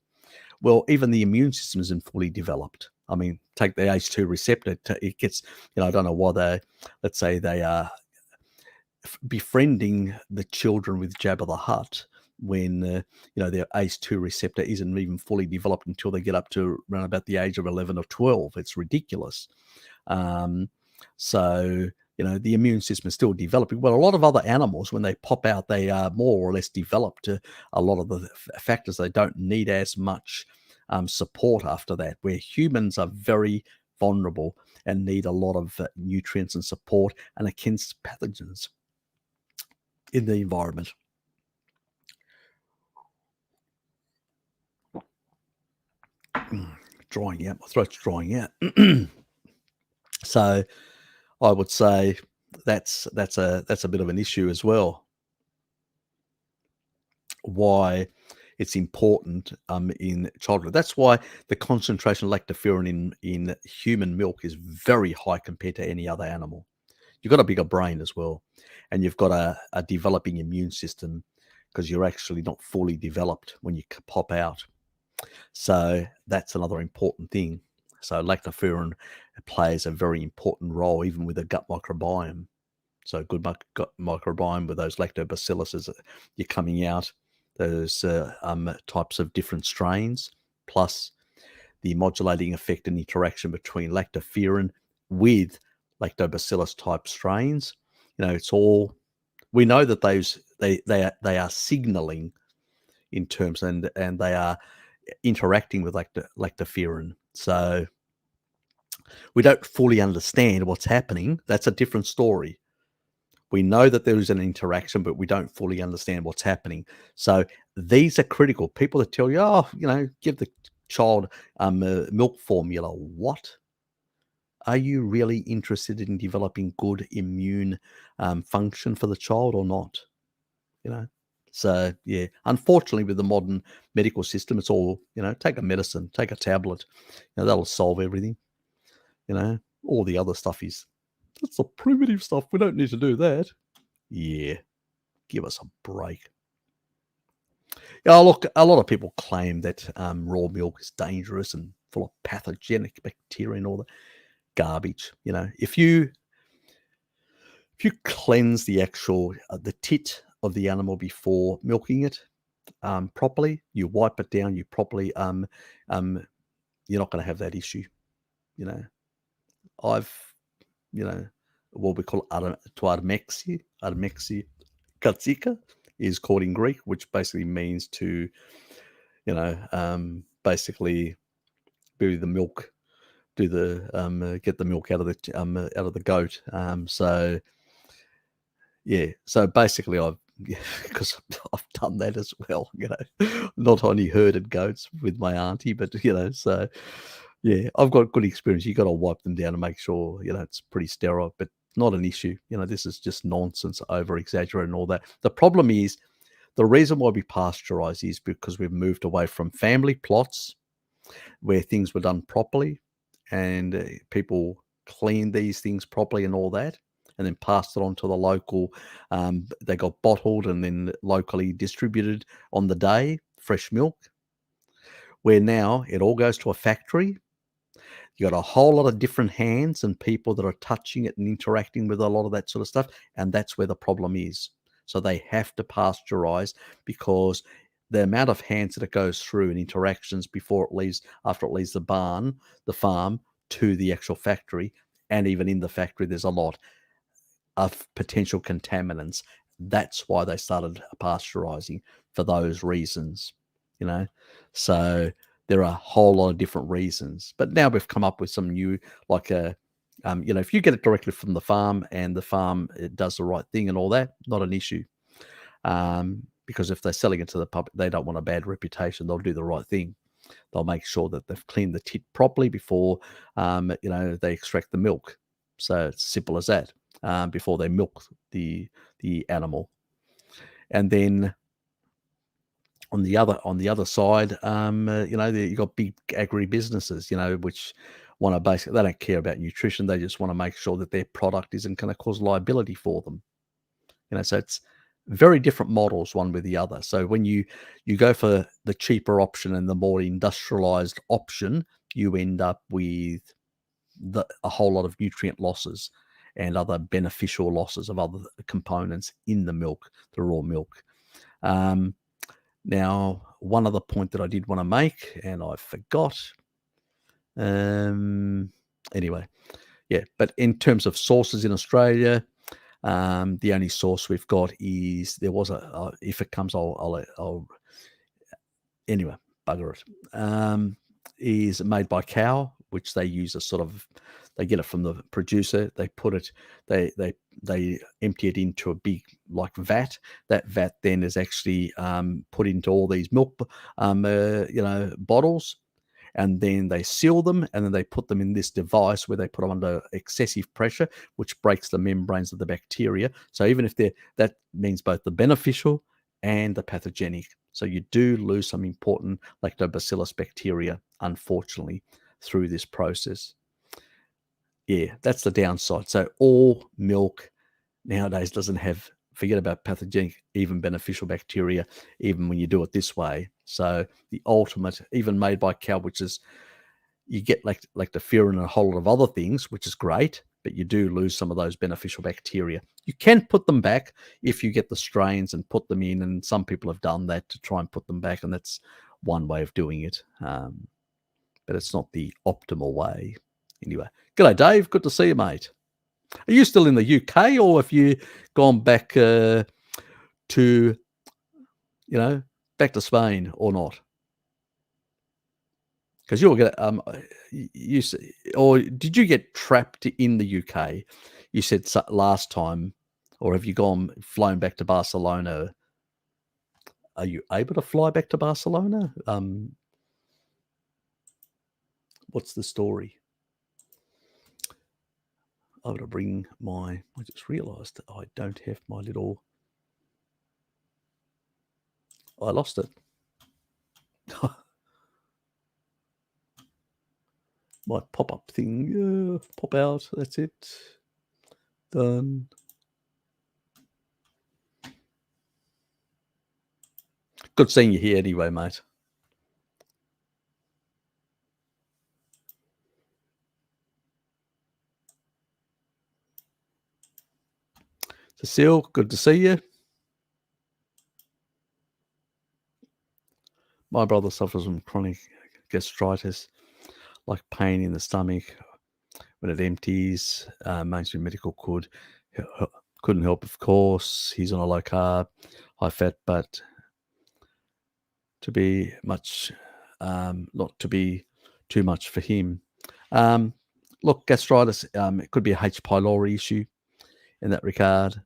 Well, even the immune system isn't fully developed. I mean, take the ACE2 receptor. It gets, I don't know why let's say they are befriending the children with Jabba the Hutt when, their ACE2 receptor isn't even fully developed until they get up to around about the age of 11 or 12. It's ridiculous. So, the immune system is still developing. Well, a lot of other animals, when they pop out, they are more or less developed to a lot of the factors. They don't need as much support after that, where humans are very vulnerable and need a lot of nutrients and support and against pathogens in the environment. Drying out. My throat's drying out. So I would say that's a bit of an issue as well. Why it's important in childhood. That's why the concentration of lactoferrin in human milk is very high compared to any other animal. You've got a bigger brain as well, and you've got a developing immune system, because you're actually not fully developed when you pop out. So that's another important thing. So lactoferrin plays a very important role, even with the gut microbiome. So good gut microbiome with those lactobacilluses, you're coming out, those types of different strains, plus the modulating effect and interaction between lactoferrin with lactobacillus type strains. It's all, we know that they are signaling in terms, and they are interacting with lactoferrin. So we don't fully understand what's happening. That's a different story. We know that there is an interaction, but we don't fully understand what's happening. So these are critical. People that tell you, give the child milk formula. What? Are you really interested in developing good immune function for the child or not? So yeah, unfortunately, with the modern medical system, it's all, take a medicine, take a tablet, that'll solve everything. All the other stuff that's the primitive stuff. We don't need to do that. Yeah, give us a break. Yeah, look, a lot of people claim that raw milk is dangerous and full of pathogenic bacteria and all that garbage. If you cleanse the actual the tit of the animal before milking it properly, you wipe it down, you properly you're not going to have that issue. I've what we call armexi katsika is called in Greek, which basically means to basically do the milk, get the milk out of the goat. So yeah, so basically because I've done that as well, not only herded goats with my auntie, but so yeah, I've got good experience. You got to wipe them down and make sure it's pretty sterile, but not an issue. This is just nonsense, over exaggerating all that. The problem is, the reason why we pasteurize is because we've moved away from family plots where things were done properly and people cleaned these things properly and all that. and then passed it on to the local. They got bottled and then locally distributed on the day, fresh milk, where now it all goes to a factory. You got a whole lot of different hands and people that are touching it and interacting with a lot of that sort of stuff, and that's where the problem is. So they have to pasteurize, because the amount of hands that it goes through and interactions before it leaves, after it leaves the farm to the actual factory, and even in the factory, there's a lot of potential contaminants. That's why they started pasteurizing, for those reasons, you know. So there are a whole lot of different reasons, but now we've come up with some new, like if you get it directly from the farm and the farm, it does the right thing and all that, not an issue. Because if they're selling it to the public, they don't want a bad reputation. They'll do the right thing. They'll make sure that they've cleaned the tit properly before, they extract the milk. So it's simple as that. Before they milk the animal, and then on the other side, you got big agri businesses, which want to basically, they don't care about nutrition. They just want to make sure that their product isn't going to cause liability for them. So it's very different models, one with the other. So when you go for the cheaper option and the more industrialized option, you end up with a whole lot of nutrient losses and other beneficial losses of other components in the milk, the raw milk. Now, one other point that I did want to make, and I forgot. Anyway, yeah, but in terms of sources in Australia, the only source we've got is, there was if it comes, I'll anyway, bugger it. Is made by cow, which they use a sort of, they get it from the producer. They put it, they empty it into a big like vat. That vat then is actually put into all these milk, bottles, and then they seal them, and then they put them in this device where they put them under excessive pressure, which breaks the membranes of the bacteria. So even if that means both the beneficial and the pathogenic. So you do lose some important lactobacillus bacteria, unfortunately, through this process. Yeah, that's the downside. So all milk nowadays doesn't have, forget about pathogenic, even beneficial bacteria, even when you do it this way. So the ultimate, even made by cow, which is, you get lactoferrin and a whole lot of other things, which is great, but you do lose some of those beneficial bacteria. You can put them back if you get the strains and put them in, and some people have done that to try and put them back, and that's one way of doing it. But it's not the optimal way. Anyway, g'day, Dave. Good to see you, mate. Are you still in the UK, or have you gone back to, back to Spain or not? Because you were going to, or did you get trapped in the UK? You said last time, or have you flown back to Barcelona? Are you able to fly back to Barcelona? What's the story? I'm going to bring I just realized I don't have my little, I lost it. My pop-up thing, pop out, that's it. Done. Good seeing you here anyway, mate. Cecile, good to see you. My brother suffers from chronic gastritis, like pain in the stomach when it empties. Mainstream medical couldn't help, of course. He's on a low carb, high fat, but to be much, not to be too much for him. Look, gastritis, it could be a H. pylori issue in that regard.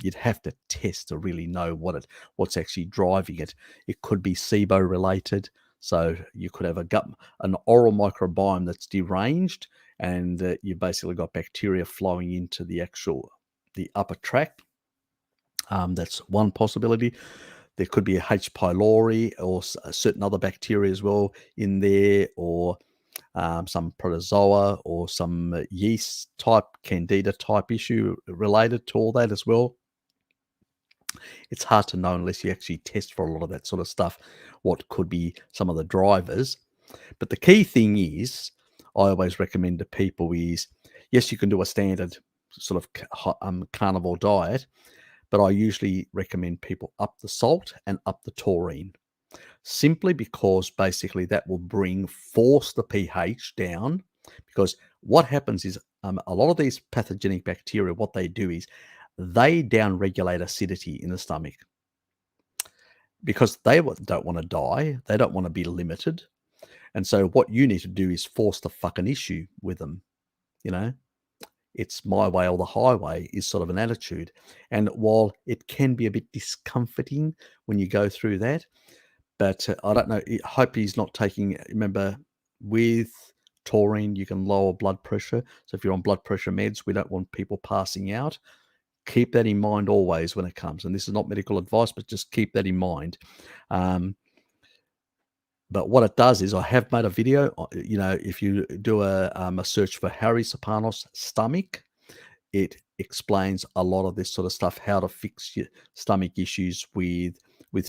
You'd have to test to really know what's actually driving it. It could be SIBO related. So you could have an oral microbiome that's deranged, and you've basically got bacteria flowing into the upper tract. That's one possibility. There could be a H. pylori or a certain other bacteria as well in there, or some protozoa or some yeast type, candida type issue related to all that as well. It's hard to know unless you actually test for a lot of that sort of stuff, what could be some of the drivers. But the key thing is, I always recommend to people is, yes, you can do a standard sort of carnivore diet, but I usually recommend people up the salt and up the taurine, simply because basically that will force the pH down. Because what happens is a lot of these pathogenic bacteria, what they do is they downregulate acidity in the stomach because they don't want to die. They don't want to be limited. And so what you need to do is force the fucking issue with them. You know, it's my way or the highway is sort of an attitude. And while it can be a bit discomforting when you go through that, but I don't know, I hope he's not taking, remember, with taurine, you can lower blood pressure. So if you're on blood pressure meds, we don't want people passing out. Keep that in mind always when it comes. And this is not medical advice, but just keep that in mind. But what it does is I have made a video, if you do a search for Harry Serpanos stomach, it explains a lot of this sort of stuff, how to fix your stomach issues with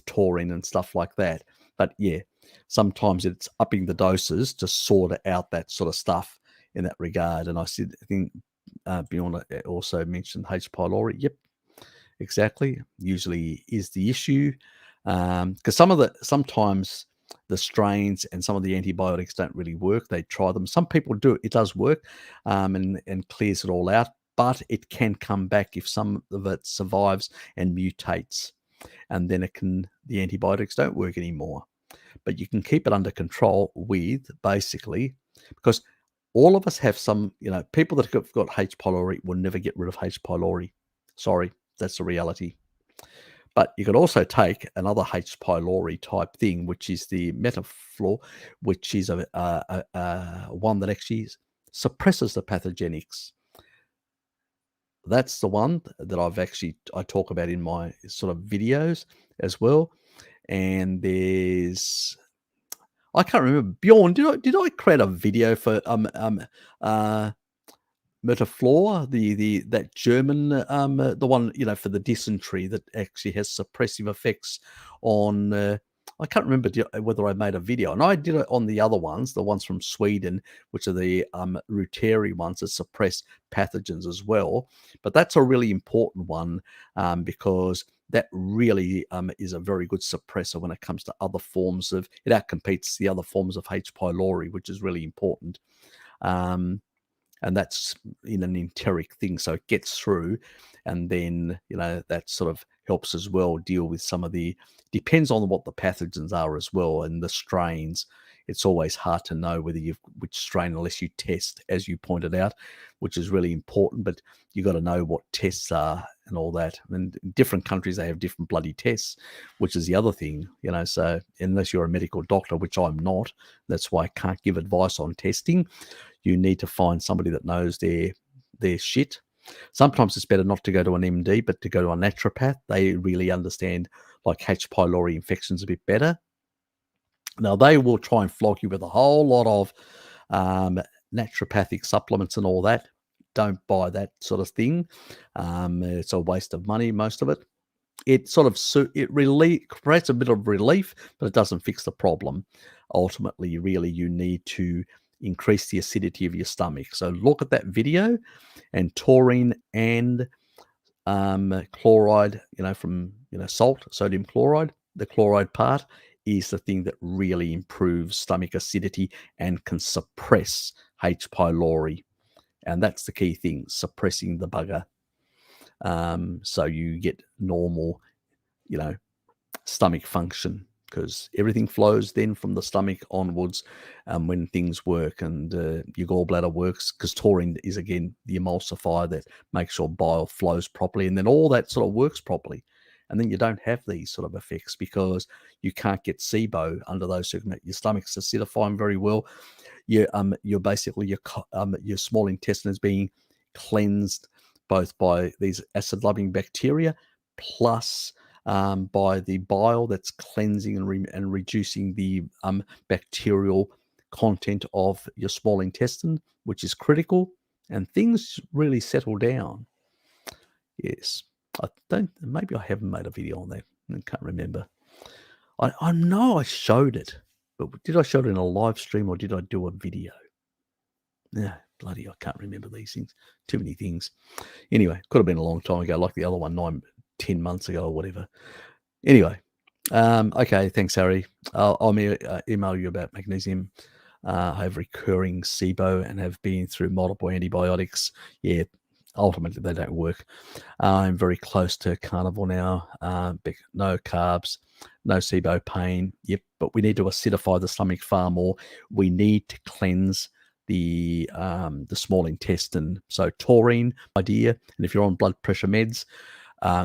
taurine and stuff like that. But yeah, sometimes it's upping the doses to sort out that sort of stuff in that regard. And I think Bjorn also mentioned H. pylori. Yep, exactly. Usually is the issue, because sometimes the strains and some of the antibiotics don't really work. They try them. Some people do. It does work, and clears it all out. But it can come back if some of it survives and mutates, and then the antibiotics don't work anymore. But you can keep it under control with basically, because all of us have some, people that have got H. pylori will never get rid of H. pylori. Sorry, that's the reality. But you could also take another H. pylori type thing, which is the metaflor, which is one that actually suppresses the pathogenics. That's the one that I talk about in my sort of videos as well. And I can't remember, Bjorn, did I create a video for Metaflor, that German, the one, for the dysentery that actually has suppressive effects on, I can't remember whether I made a video, and I did it on the other ones, the ones from Sweden, which are the Ruteri ones that suppress pathogens as well. But that's a really important one, because that really is a very good suppressor when it comes to other forms of, it outcompetes the other forms of H. pylori, which is really important. And that's in an enteric thing, so it gets through, and then that sort of helps as well deal with some of depends on what the pathogens are as well and the strains. It's always hard to know which strain unless you test, as you pointed out, which is really important. But you got to know what tests are and all that. And in different countries, they have different bloody tests, which is the other thing, So unless you're a medical doctor, which I'm not, that's why I can't give advice on testing. You need to find somebody that knows their shit. Sometimes it's better not to go to an MD, but to go to a naturopath. They really understand like H. pylori infections a bit better. Now, they will try and flog you with a whole lot of naturopathic supplements and all that. Don't buy that sort of thing. It's a waste of money, most of it. It sort of creates a bit of relief, but it doesn't fix the problem. Ultimately, really, you need to increase the acidity of your stomach. So look at that video, and taurine and chloride, from salt, sodium chloride. The chloride part is the thing that really improves stomach acidity and can suppress H. pylori, and that's the key thing: suppressing the bugger. So you get normal, stomach function, because everything flows then from the stomach onwards when things work, and your gallbladder works, because taurine is, again, the emulsifier that makes sure bile flows properly, and then all that sort of works properly. And then you don't have these sort of effects because you can't get SIBO under those circumstances. Your stomach's acidifying very well. You're basically, your small intestine is being cleansed both by these acid-loving bacteria plus by the bile that's cleansing and reducing the bacterial content of your small intestine, which is critical, and things really settle down. Yes. Maybe I haven't made a video on that. I can't remember. I know I showed it, but did I show it in a live stream or did I do a video? Yeah, bloody, I can't remember these things. Too many things. Anyway, could have been a long time ago, like the other one, 10 months ago or whatever. Anyway, okay, thanks, Harry. I'll email you about magnesium. I have recurring SIBO and have been through multiple antibiotics. Yeah, ultimately they don't work. I'm very close to carnivore now. No carbs, no SIBO pain. Yep, but we need to acidify the stomach far more. We need to cleanse the small intestine. So taurine, idea. And if you're on blood pressure meds,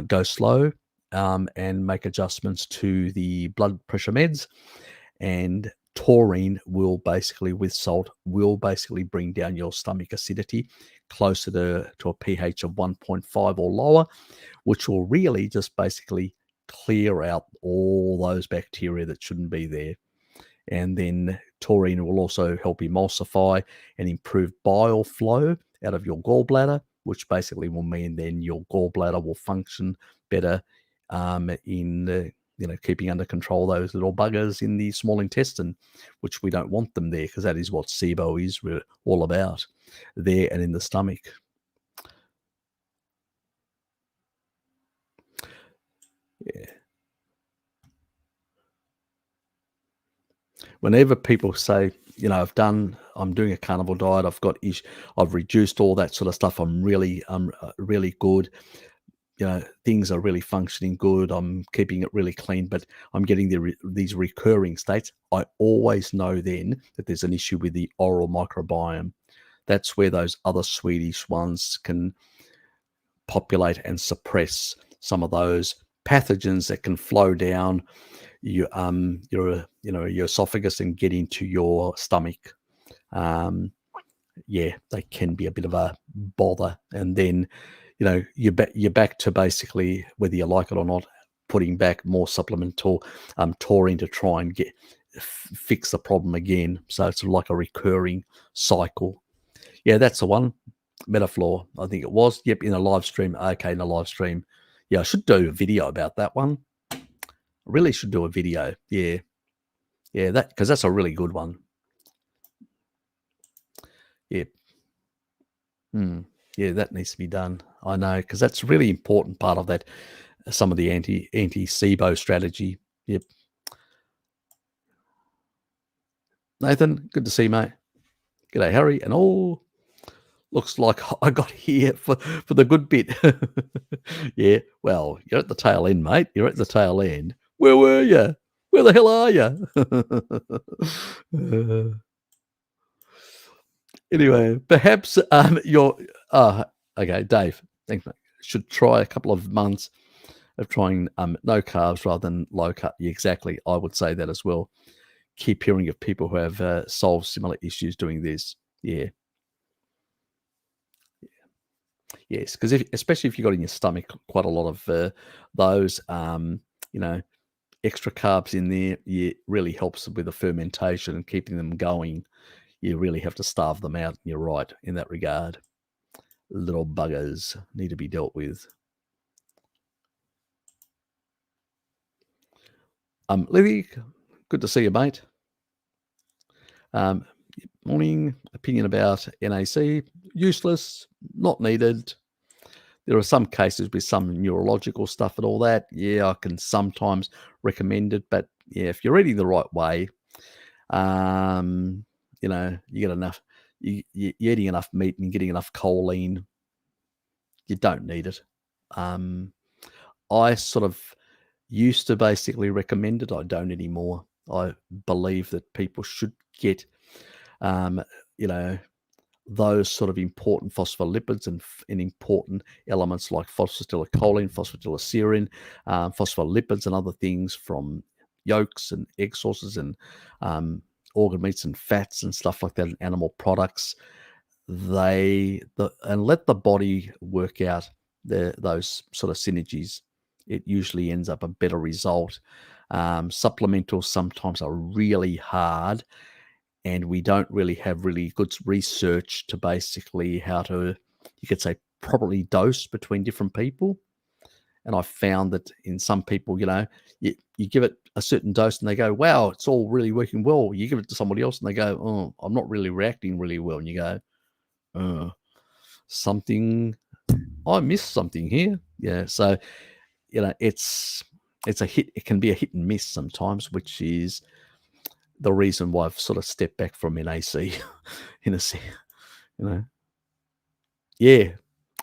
go slow and make adjustments to the blood pressure meds. And taurine will basically, with salt, will basically bring down your stomach acidity closer to a pH of 1.5 or lower, which will really just basically clear out all those bacteria that shouldn't be there. And then taurine will also help emulsify and improve bile flow out of your gallbladder, which basically will mean then your gallbladder will function better in keeping under control those little buggers in the small intestine, which we don't want them there, because that is what SIBO is all about, there and in the stomach. Yeah. Whenever people say, I'm doing a carnivore diet, I've reduced all that sort of stuff, I'm really good, things are really functioning good, I'm keeping it really clean, but I'm getting these recurring states, I always know then that there's an issue with the oral microbiome. That's where those other Swedish ones can populate and suppress some of those pathogens that can flow down your esophagus and get into your stomach. They can be a bit of a bother. And then, you're back to basically, whether you like it or not, putting back more supplemental taurine to try and fix the problem again. So it's like a recurring cycle. Yeah, that's the one. Metafloor, I think it was. Yep, in a live stream. Okay, in a live stream. Yeah, I should do a video about that one. I really should do a video. Yeah, because that's a really good one. Yeah. Yeah, that needs to be done. I know, because that's a really important part of that. Some of the anti-SIBO strategy. Yep. Nathan, good to see you, mate. G'day, Harry, and all. Looks like I got here for the good bit. Yeah, well, you're at the tail end, mate. You're at the tail end. Where were you? Where the hell are you? Anyway, perhaps you're... okay, Dave, thanks, mate. Should try a couple of months of trying no carbs rather than low carb. Yeah, exactly. I would say that as well. Keep hearing of people who have solved similar issues doing this. Yeah. Yes, because especially if you've got in your stomach quite a lot of those, extra carbs in there, it really helps with the fermentation and keeping them going. You really have to starve them out. You're right in that regard. Little buggers need to be dealt with. Lily, good to see you, mate. Morning. Opinion about NAC. Useless. Not needed. There are some cases with some neurological stuff and all that. Yeah, I can sometimes recommend it. But yeah, if you're eating the right way, you get enough, you're eating enough meat and getting enough choline, you don't need it. I sort of used to basically recommend it. I don't anymore. I believe that people should get, those sort of important phospholipids and important elements like phosphatidylcholine, phosphatidylserine, phospholipids and other things from yolks and egg sources and organ meats and fats and stuff like that, and animal products. And let the body work out those sort of synergies. It usually ends up a better result. Supplementals sometimes are really hard, and we don't really have really good research to basically how to, you could say, properly dose between different people. And I found that in some people, you give it a certain dose and they go, wow, it's all really working well. You give it to somebody else and they go, oh, I'm not really reacting really well. And you go, something, I missed something here. Yeah. So, it's a hit. It can be a hit and miss sometimes, which is the reason why I've sort of stepped back from NAC in a sense, you know. Yeah,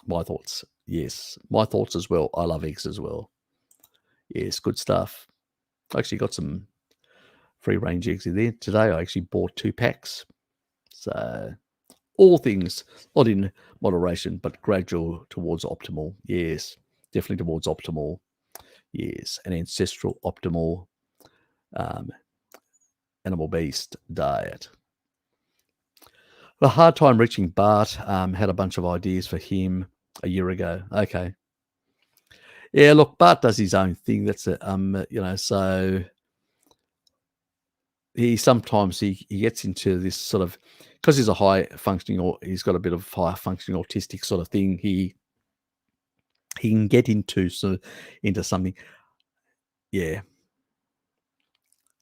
my thoughts. Yes, my thoughts as well. I love eggs as well. Yes, good stuff. I actually got some free range eggs in there today. I actually bought 2 packs. So all things not in moderation, but gradual towards optimal. Yes, definitely towards optimal. Yes, an ancestral optimal animal-based diet. A hard time reaching Bart. Had a bunch of ideas for him a year ago. Okay. Yeah, look, Bart does his own thing. That's it. So he gets into this sort of, because he's a high functioning, or he's got a bit of high functioning autistic sort of thing. He can get into something. Yeah.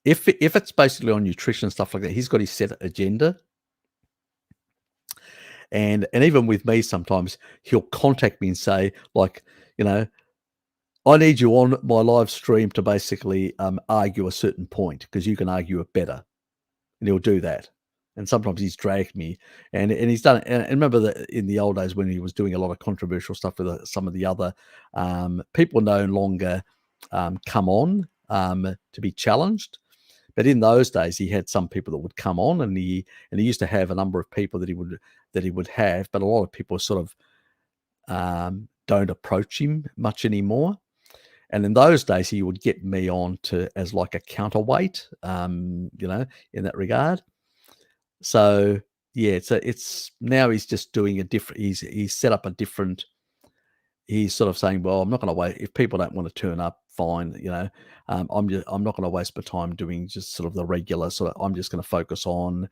If it's basically on nutrition and stuff like that, he's got his set agenda. And even with me, sometimes he'll contact me and say, like, I need you on my live stream to basically argue a certain point because you can argue it better. And he'll do that. And sometimes he's dragged me, and he's done it. And remember that in the old days when he was doing a lot of controversial stuff with some of the other people, no longer come on to be challenged. But in those days, he had some people that would come on, and he used to have a number of people that he would have. But a lot of people sort of don't approach him much anymore. And in those days, he would get me on as like a counterweight, in that regard. So yeah, it's now he's just doing a different. He's set up a different. He's sort of saying, well, I'm not going to wait if people don't want to turn up. Fine, I'm not going to waste my time doing just sort of the regular sort of. I'm just going to focus on,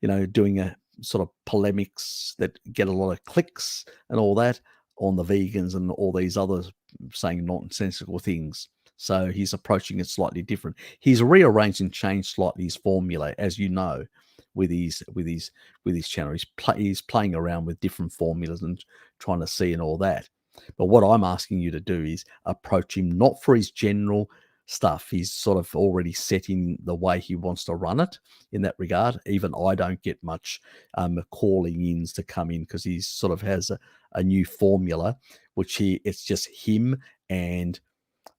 doing a sort of polemics that get a lot of clicks and all that on the vegans and all these others saying nonsensical things. So he's approaching it slightly different. He's rearranged and changed slightly his formula, as you know, with his channel. He's playing around with different formulas and trying to see and all that. But what I'm asking you to do is approach him not for his general stuff. He's sort of already setting the way he wants to run it in that regard. Even I don't get much calling ins to come in because he sort of has a new formula, which it's just him and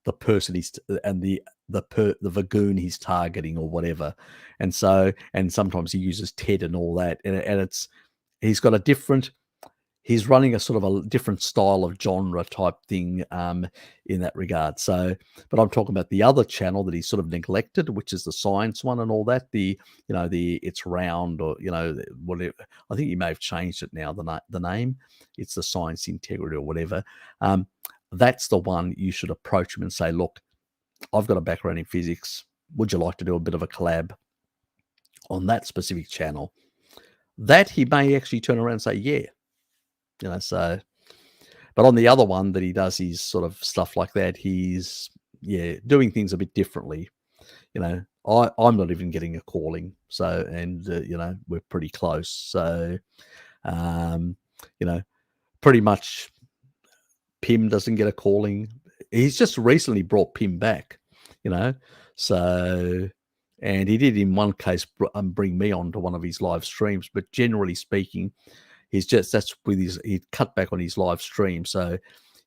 the person and the vagoon he's targeting or whatever. And sometimes he uses TED and all that. And he's got he's running a sort of a different style of genre type thing in that regard. So, but I'm talking about the other channel that he's sort of neglected, which is the science one and all that. It's round, or whatever. I think he may have changed it now. The name, it's the Science Integrity or whatever. That's the one you should approach him and say, look, I've got a background in physics. Would you like to do a bit of a collab on that specific channel? That he may actually turn around and say, yeah. So, but on the other one that he does his sort of stuff like that, he's doing things a bit differently. I'm not even getting a calling. So, and we're pretty close. So, pretty much Pim doesn't get a calling. He's just recently brought Pim back, so, and he did in one case bring me on to one of his live streams, but generally speaking, he cut back on his live stream. So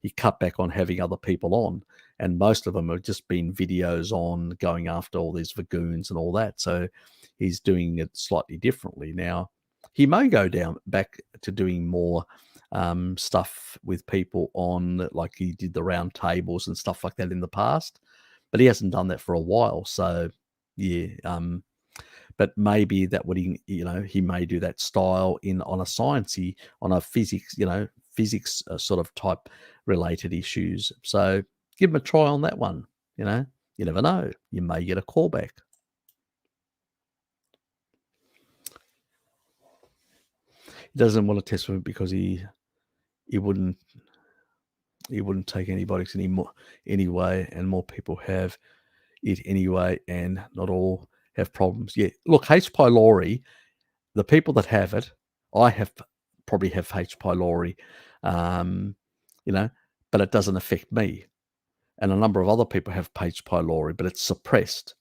he cut back on having other people on, and most of them have just been videos on going after all these vagoons and all that. So he's doing it slightly differently. Now he may go back to doing more stuff with people on, like he did the round tables and stuff like that in the past, but he hasn't done that for a while. So yeah, but maybe that would he may do that style on a physics sort of type related issues. So give him a try on that one. You never know, you may get a call back. He doesn't want to test for it because he wouldn't he wouldn't take antibiotics anymore anyway, and more people have it anyway, and not all have problems. Yeah, look, H. pylori, the people that have it, I have probably have H. pylori, um, you know, but it doesn't affect me. And a number of other people have H. pylori, but it's suppressed.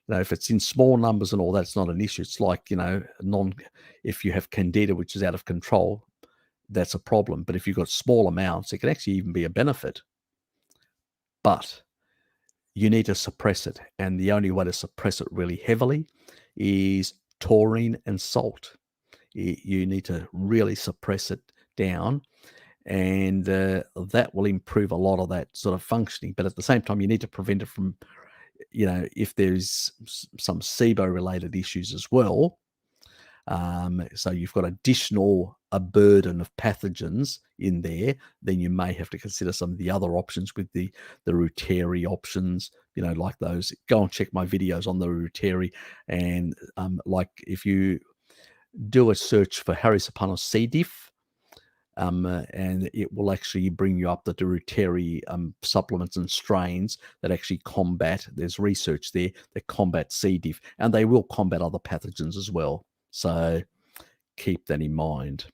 If it's in small numbers and all that, it's not an issue. It's like, if you have candida, which is out of control, that's a problem. But if you've got small amounts, it can actually even be a benefit. But you need to suppress it. And the only way to suppress it really heavily is taurine and salt. You need to really suppress it down, and that will improve a lot of that sort of functioning. But at the same time, you need to prevent it from, if there's some SIBO related issues as well. So you've got a burden of pathogens in there, then you may have to consider some of the other options with the Ruteri options, like those. Go and check my videos on the Ruteri, and like if you do a search for Harry Serpanos C. diff, and it will actually bring you up the Ruteri supplements and strains that actually combat. There's research there that combat C. diff, and they will combat other pathogens as well. So keep that in mind.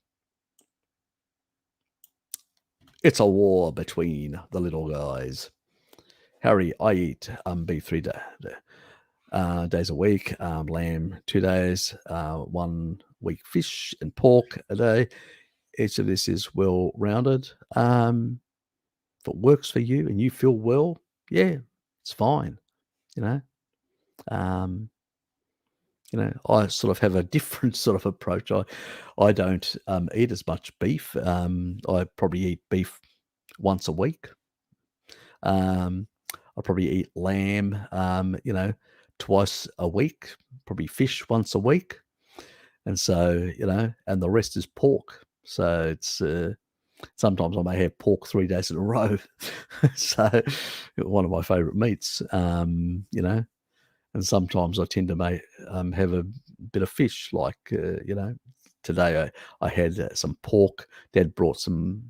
It's a war between the little guys. Harry, I eat beef 3 days a week, lamb 2 days, 1 week fish and pork a day. Each of this is well rounded. If it works for you and you feel well, yeah, it's fine. You know, um, I sort of have a different sort of approach. I don't eat as much beef. I probably eat beef once a week. I probably eat lamb, twice a week. Probably fish once a week, and so and the rest is pork. So it's sometimes I may have pork 3 days in a row. So one of my favourite meats, and sometimes I tend to have a bit of fish, like, today I had some pork. Dad brought some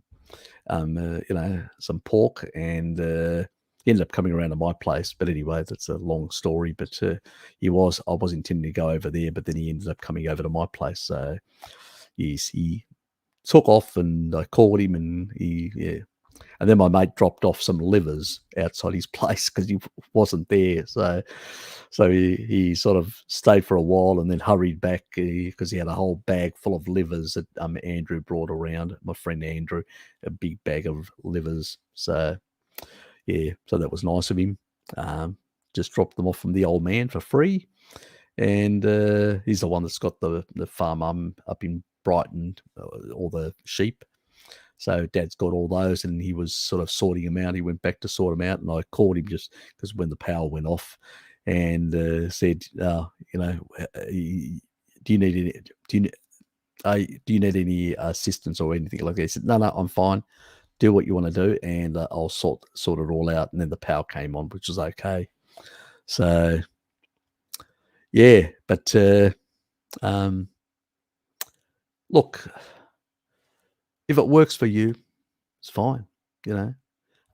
pork, and he ended up coming around to my place. But anyway, that's a long story. But I was intending to go over there, but then he ended up coming over to my place. So he took off, and I called him, and and then my mate dropped off some livers outside his place because he wasn't there. So he sort of stayed for a while and then hurried back because he had a whole bag full of livers that Andrew brought around. My friend Andrew, a big bag of livers. So yeah, so that was nice of him. Just dropped them off from the old man for free, and he's the one that's got the farm up in Brighton, all the sheep. So Dad's got all those, and he was sort of sorting them out. He went back to sort them out, and I called him just because when the power went off, and said, do you need any? Do you need any assistance or anything like that? He said, no, I'm fine. Do what you want to do, and I'll sort it all out. And then the power came on, which was okay. So yeah, but look, if it works for you, it's fine.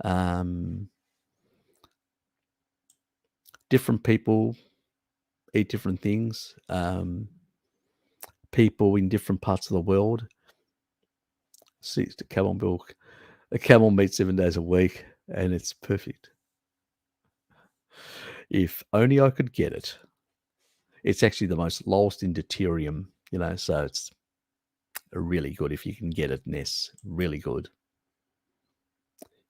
Um, different people eat different things. People in different parts of the world. See, the camel milk. A camel meat 7 days a week, and it's perfect. If only I could get it. It's actually the most lowest in deuterium, so it's really good if you can get it, Ness. Really good.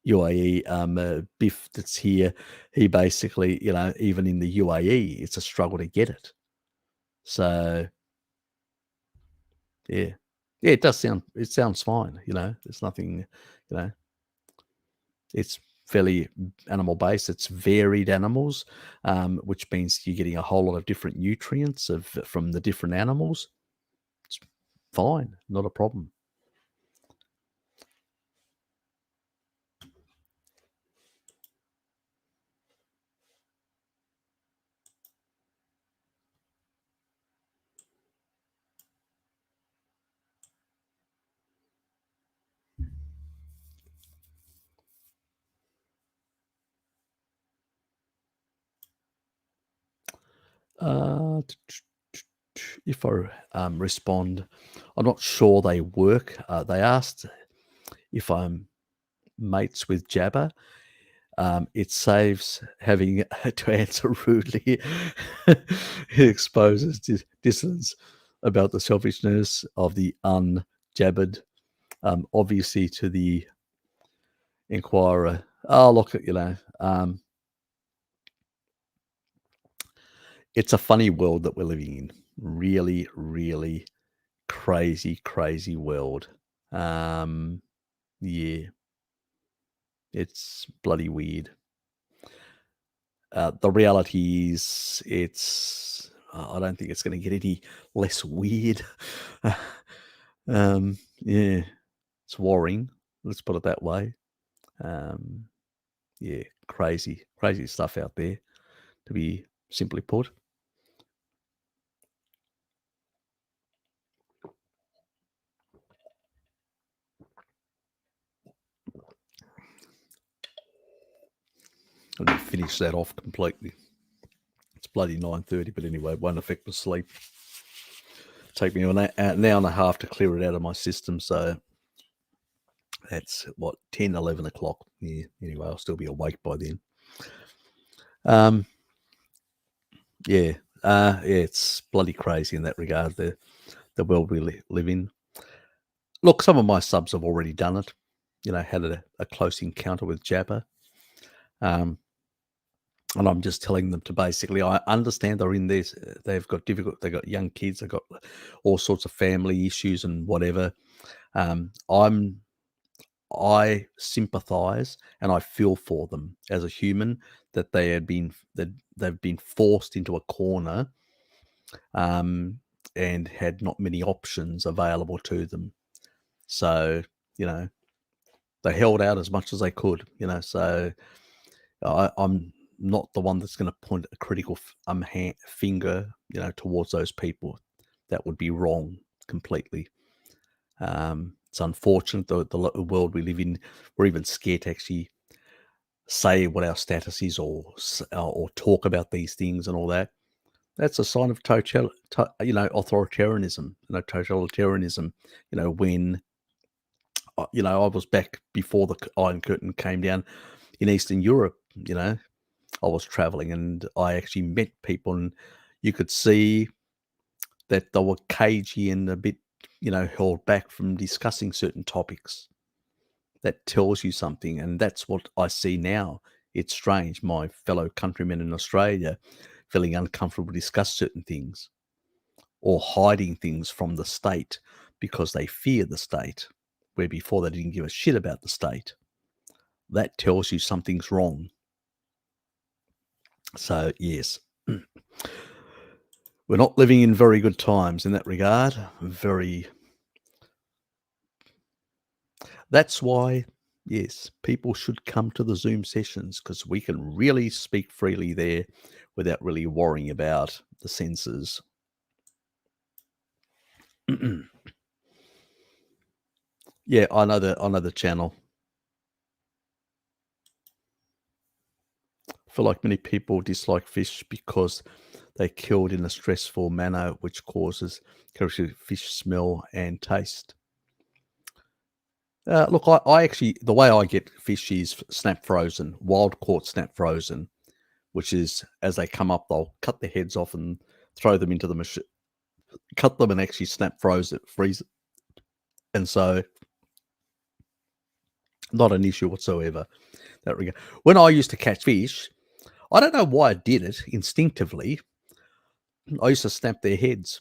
UAE Biff that's here, he basically, even in the UAE, it's a struggle to get it. So yeah. Yeah, it sounds fine, there's nothing, you know, it's fairly animal based. It's varied animals, which means you're getting a whole lot of different nutrients from the different animals. It's fine, not a problem. Uh, if I respond, I'm not sure they work. They asked if I'm mates with Jabba. It saves having to answer rudely. It exposes dissonance about the selfishness of the unjabbered, obviously to the inquirer. Oh, look, it's a funny world that we're living in. Really, really crazy, crazy world. Yeah, it's bloody weird. The reality is, I don't think it's going to get any less weird. Yeah, it's worrying. Let's put it that way. Yeah, crazy, crazy stuff out there, to be simply put. I'm going to finish that off completely. It's bloody 9:30, but anyway, it won't affect my sleep. Take me an hour and a half to clear it out of my system, so that's what, 10, 11 o'clock. Yeah, anyway, I'll still be awake by then. Yeah, it's bloody crazy in that regard, the world we live in. Look, some of my subs have already done it, had a close encounter with Jabba. And I'm just telling them to basically, I understand they're in this, they've got young kids, they've got all sorts of family issues and whatever. I sympathize and I feel for them as a human, that they've been forced into a corner, and had not many options available to them. So, they held out as much as they could, so I'm not the one that's going to point a critical finger, towards those people. That would be wrong completely. It's unfortunate, the world we live in. We're even scared to actually say what our status is, or talk about these things and all that. That's a sign of authoritarianism, totalitarianism. When I was back before the Iron Curtain came down in Eastern Europe. I was traveling and I actually met people, and you could see that they were cagey and a bit, held back from discussing certain topics. That tells you something, and that's what I see now. It's strange, my fellow countrymen in Australia feeling uncomfortable to discuss certain things, or hiding things from the state because they fear the state, where before they didn't give a shit about the state. That tells you something's wrong. So, yes, we're not living in very good times in that regard. That's why, yes, people should come to the Zoom sessions, because we can really speak freely there without really worrying about the censors. Yeah, I know the channel. I feel like many people dislike fish because they're killed in a stressful manner, which causes fish smell and taste. Look, I actually, the way I get fish is snap frozen, wild caught snap frozen, which is, as they come up, they'll cut their heads off and throw them into the machine, cut them and actually freeze it. And so, not an issue whatsoever. That regard. When I used to catch fish, I don't know why I did it instinctively. I used to snap their heads.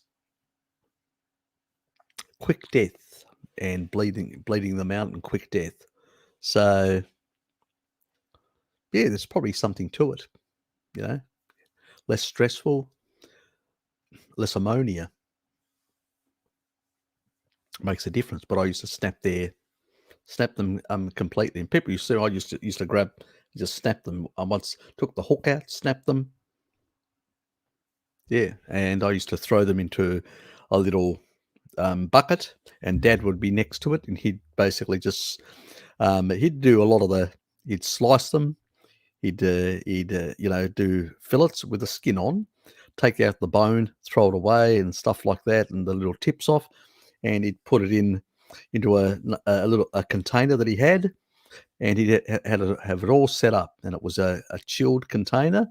Quick death and bleeding them out, and quick death. So, yeah, there's probably something to it. Less stressful, less ammonia makes a difference. But I used to snap them completely. And people I used to grab, just snap them. I once took the hook out, snapped them. Yeah, and I used to throw them into a little bucket, and Dad would be next to it, and he'd basically just he'd do a lot of he'd slice them. He'd do fillets with the skin on, take out the bone, throw it away, and stuff like that, and the little tips off, and he'd put it into a container that he had, and he had to have it all set up, and it was a chilled container,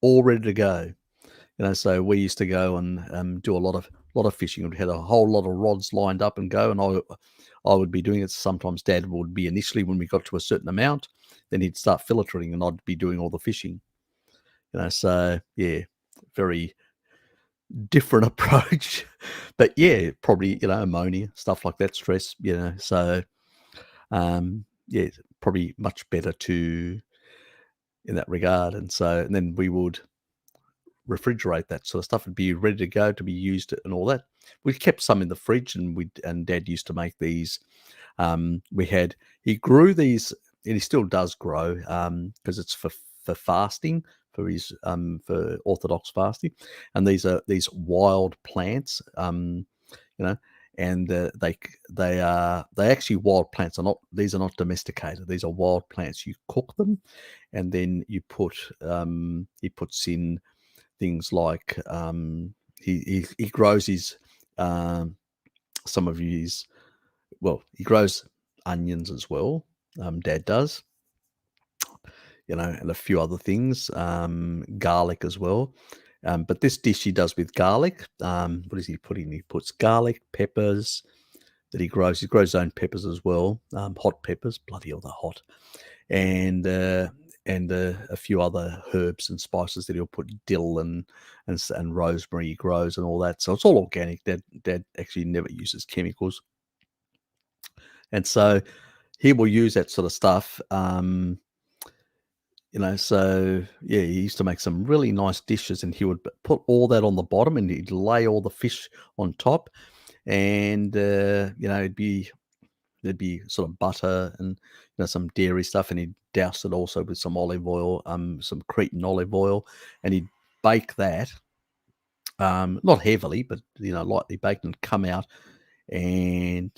all ready to go. So we used to go and do a lot of fishing. We had a whole lot of rods lined up and go, and I would be doing it. Sometimes Dad would be initially when we got to a certain amount, then he'd start filtering, and I'd be doing all the fishing. So yeah, very different approach, but yeah, probably ammonia, stuff like that, stress. So yeah, probably much better to in that regard, and then we would refrigerate that sort of stuff. It'd be ready to go to be used and all that. We kept some in the fridge, and Dad used to make these. He grew these, and he still does grow because it's for fasting, for his for Orthodox fasting, and these are these wild plants, you know, and they actually wild plants are not, these are not domesticated. These are wild plants. You cook them, and then he puts in things like he grows his some of his, well, he grows onions as well. Dad does, and a few other things, garlic as well. But this dish he does with garlic. What does he put in? He puts garlic, peppers that he grows. He grows his own peppers as well, hot peppers. Bloody hell, they're hot. And a few other herbs and spices that he'll put, dill and rosemary he grows and all that. So it's all organic. Dad actually never uses chemicals, and so he will use that sort of stuff. So yeah, he used to make some really nice dishes, and he would put all that on the bottom, and he'd lay all the fish on top, and there'd be sort of butter and some dairy stuff, and he'd douse it also with some olive oil, some Cretan olive oil, and he'd bake that, not heavily, but lightly baked, and come out, and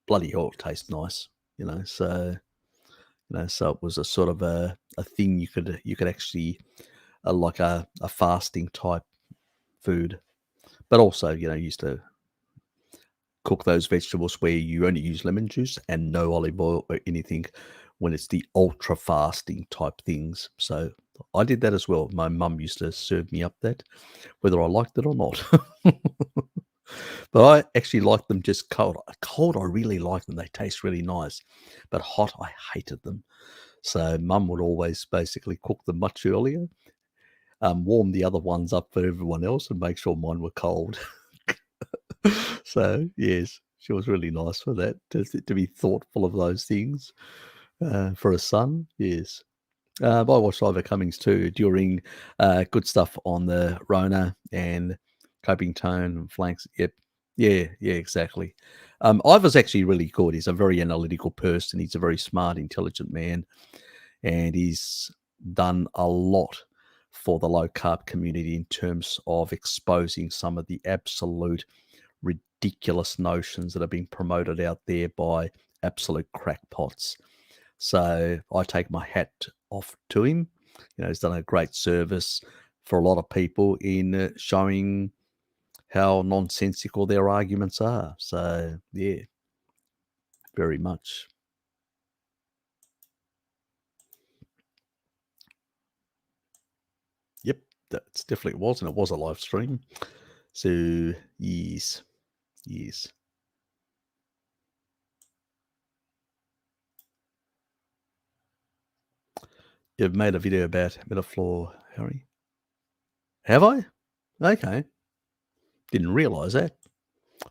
bloody hell, it tastes nice. So so it was a sort of a thing you could actually like a fasting type food, but also used to cook those vegetables where you only use lemon juice and no olive oil or anything when it's the ultra fasting type things. So I did that as well. My mum used to serve me up that, whether I liked it or not. But I actually liked them just cold. Cold, I really liked them. They taste really nice. But hot, I hated them. So mum would always basically cook them much earlier, warm the other ones up for everyone else, and make sure mine were cold. So yes, she was really nice for that, to be thoughtful of those things for a son. Yes. I watched Ivor Cummings too during good stuff on the Rona and coping tone and flanks. Yep. Yeah, exactly. Ivor's actually really good. He's a very analytical person. He's a very smart, intelligent man, and he's done a lot for the low carb community in terms of exposing some of the absolute ridiculous notions that are being promoted out there by absolute crackpots. So I take my hat off to him. He's done a great service for a lot of people in showing how nonsensical their arguments are. So yeah, very much. Yep, that's definitely was, and it was a live stream. So yes, yes. You've made a video about Metafloor, Harry. Have I? Okay. Didn't realise that.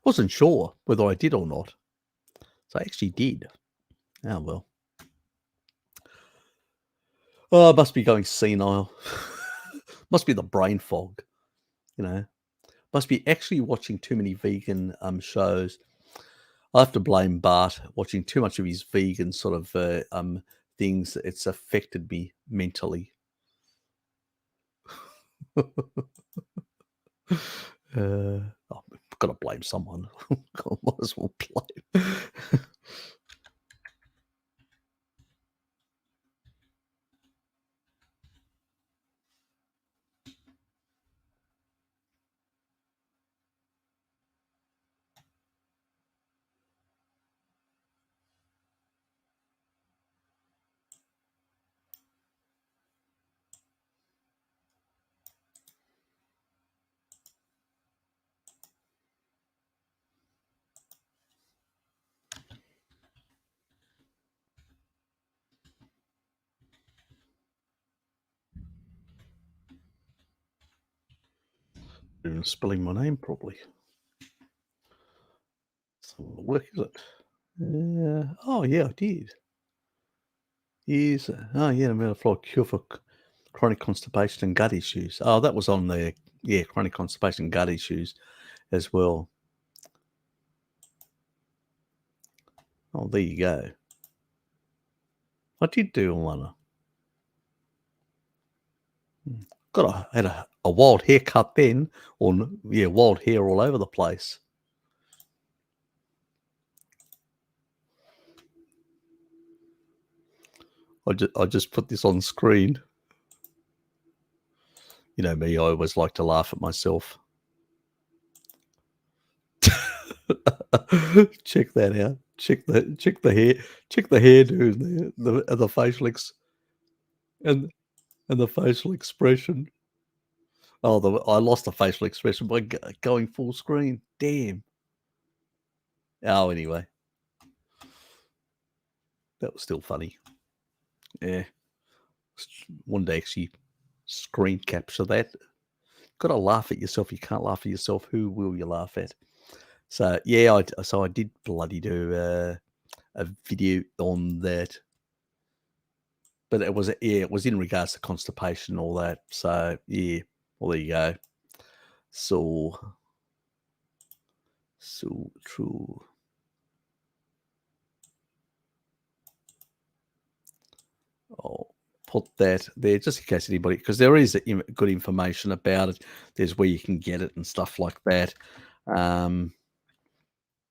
Wasn't sure whether I did or not. So I actually did. Oh well. Oh, I must be going senile. Must be the brain fog, you know. Must be actually watching too many vegan shows. I have to blame Bart watching too much of his vegan sort of things. It's affected me mentally. I've got to blame someone. I might as well blame. Even spelling my name properly. So what work is it? Oh yeah, I did. Yes. Oh yeah, metaphoric cure for chronic constipation and gut issues. Oh, that was on there. Yeah, chronic constipation and gut issues as well. Oh, there you go. I did do one. God, I had a wild haircut then, or yeah, wild hair all over the place. I just put this on screen. You know me, I always like to laugh at myself. Check that out. Check the hairdo and the facial and the facial expression. Oh, I lost the facial expression by going full screen. Damn. Oh, anyway, that was still funny. Yeah, one day actually screen capture that. Got to laugh at yourself. You can't laugh at yourself. Who will you laugh at? So yeah, I did bloody do a video on that, but it was in regards to constipation and all that. So yeah, well there you go. So true. I'll put that there just in case anybody, because there is good information about it. There's where you can get it and stuff like that. Um,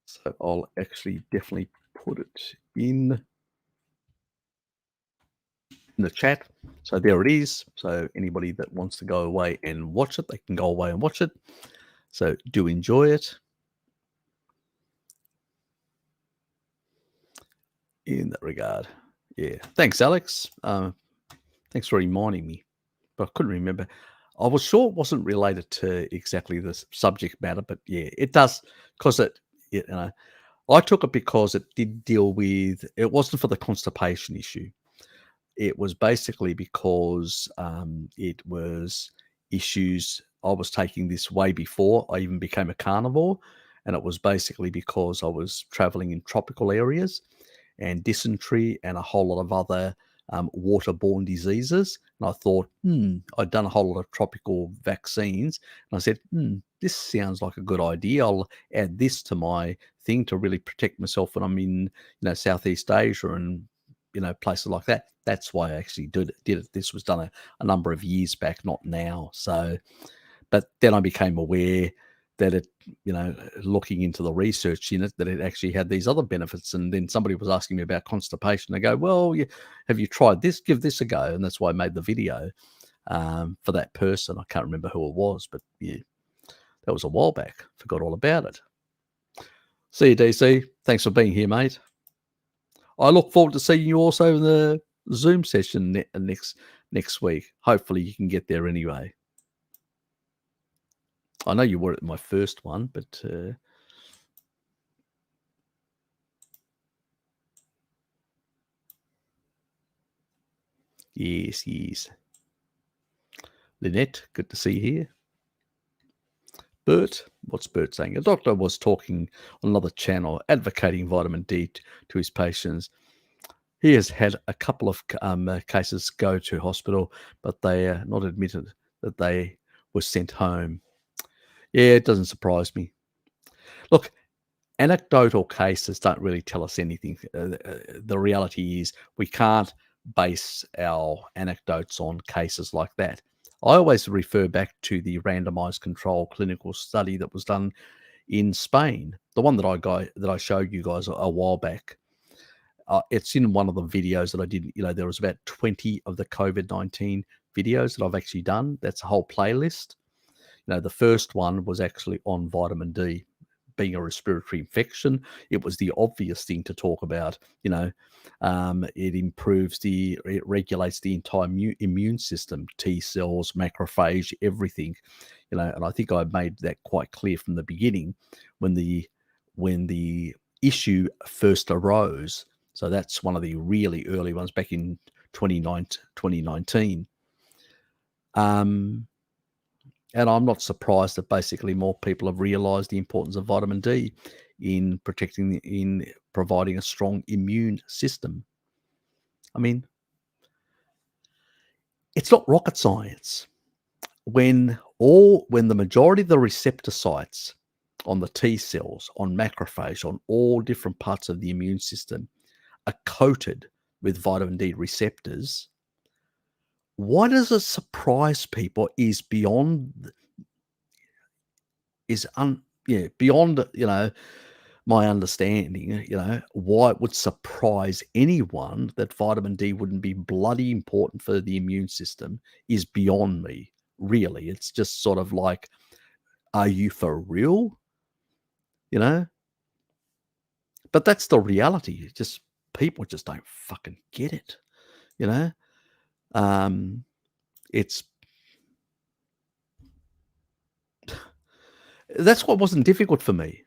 so I'll actually definitely put it in the chat. So there it is. So anybody that wants to go away and watch it, they can go away and watch it. So do enjoy it in that regard. Yeah. Thanks, Alex. Thanks for reminding me, but I couldn't remember. I was sure it wasn't related to exactly the subject matter, but yeah, it does because you know, I took it because it did deal with. It wasn't for the constipation issue. It was basically because it was issues. I was taking this way before I even became a carnivore, and it was basically because I was traveling in tropical areas and dysentery and a whole lot of other waterborne diseases. And I thought, I'd done a whole lot of tropical vaccines. And I said, this sounds like a good idea. I'll add this to my thing to really protect myself when I'm in, Southeast Asia and, places like that. That's why I actually did it. This was done a number of years back, not now. So, but then I became aware that it, looking into the research in it, that it actually had these other benefits. And then somebody was asking me about constipation. I go, well, have you tried this? Give this a go. And that's why I made the video for that person. I can't remember who it was, but yeah, that was a while back. Forgot all about it. See you, DC. Thanks for being here, mate. I look forward to seeing you also in the Zoom session next week. Hopefully you can get there anyway. I know you were at my first one, but yes. Lynette, good to see you here. Bert, what's Bert saying? A doctor was talking on another channel, advocating vitamin D to his patients. He has had a couple of cases go to hospital, but they are not admitted that they were sent home. Yeah, it doesn't surprise me. Look, anecdotal cases don't really tell us anything. The reality is we can't base our anecdotes on cases like that. I always refer back to the randomized control clinical study that was done in Spain, the one that I showed you guys a while back. It's in one of the videos that I did. There was about 20 of the COVID-19 videos that I've actually done. That's a whole playlist. The first one was actually on vitamin D being a respiratory infection. It was the obvious thing to talk about. It regulates the entire immune system, T cells, macrophage, everything. And I think I made that quite clear from the beginning when the issue first arose. So that's one of the really early ones back in 2019. And I'm not surprised that basically more people have realized the importance of vitamin D in in providing a strong immune system. I mean, it's not rocket science. When the majority of the receptor sites on the T cells, on macrophage, on all different parts of the immune system are coated with vitamin D receptors, why does it surprise people is beyond is un yeah, beyond, my understanding, why it would surprise anyone that vitamin D wouldn't be bloody important for the immune system is beyond me, really. It's just sort of like, are you for real? You know? But that's the reality. Just people just don't fucking get it, you know? Um, it's that's what wasn't difficult for me.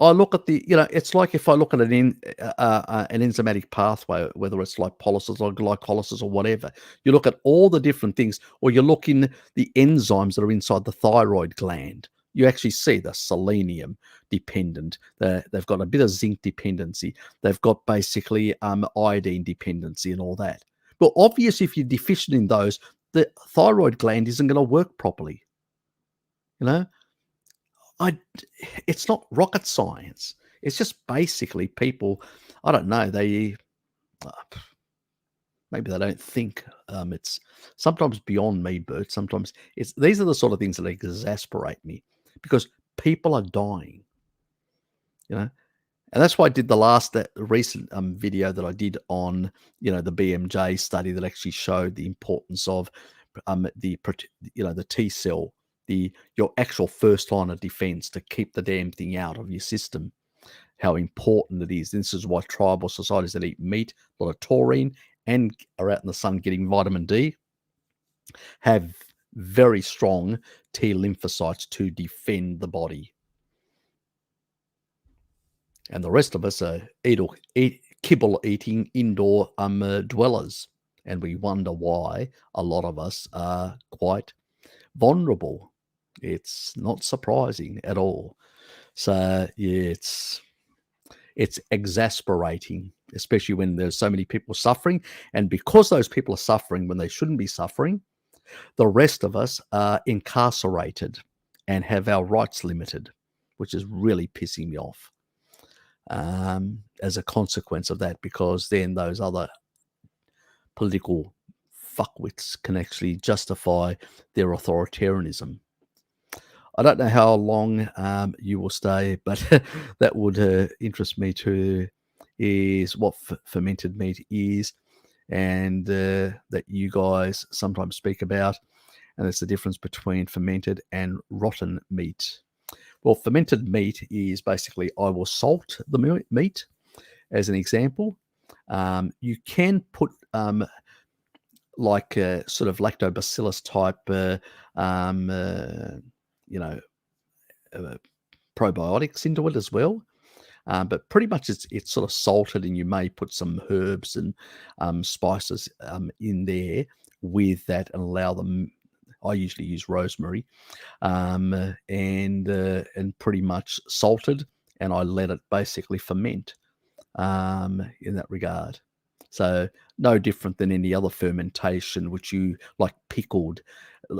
I look at it's like if I look at an enzymatic pathway, whether it's lipolysis or glycolysis or whatever, you look at all the different things, or you look in the enzymes that are inside the thyroid gland. You actually see the selenium dependent. They've got a bit of zinc dependency. They've got basically iodine dependency and all that. Well, obviously, if you're deficient in those, the thyroid gland isn't going to work properly. You know, I it's not rocket science. It's just basically people, I don't know, uh, maybe they don't think, it's sometimes beyond me, Bert. Sometimes these are the sort of things that exasperate me because people are dying, you know? And that's why I did the recent video that I did on, the BMJ study that actually showed the importance of the T cell, your actual first line of defense to keep the damn thing out of your system. How important it is. This is why tribal societies that eat meat, a lot of taurine, and are out in the sun getting vitamin D have very strong T lymphocytes to defend the body. And the rest of us are kibble eating indoor dwellers. And we wonder why a lot of us are quite vulnerable. It's not surprising at all. So yeah, it's exasperating, especially when there's so many people suffering. And because those people are suffering when they shouldn't be suffering, the rest of us are incarcerated and have our rights limited, which is really pissing me off, as a consequence of that, because then those other political fuckwits can actually justify their authoritarianism. I don't know how long you will stay, but that would interest me too. Is what fermented meat is, and that you guys sometimes speak about, and it's the difference between fermented and rotten meat. Well, fermented meat is basically I will salt the meat, as an example. You can put sort of lactobacillus type, um, uh, you know, uh, probiotics into it as well. But pretty much it's sort of salted, and you may put some herbs and spices in there with that and allow them. I usually use rosemary, and pretty much salted, and I let it basically ferment in that regard. So no different than any other fermentation, which you like pickled.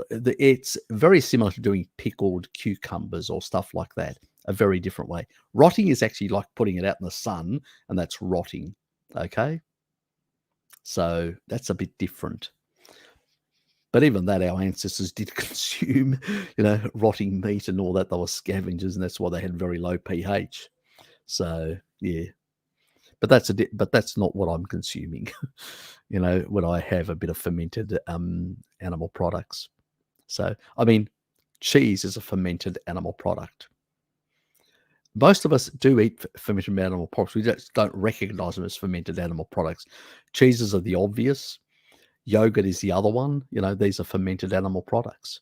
It's very similar to doing pickled cucumbers or stuff like that. A very different way. Rotting is actually like putting it out in the sun, and that's rotting. Okay, so that's a bit different. But even that, our ancestors did consume, rotting meat and all that. They were scavengers, and that's why they had very low pH. So yeah, but but that's not what I'm consuming. When I have a bit of fermented animal products. So I mean, cheese is a fermented animal product. Most of us do eat fermented animal products. We just don't recognize them as fermented animal products. Cheeses are the obvious. Yogurt is the other one. These are fermented animal products.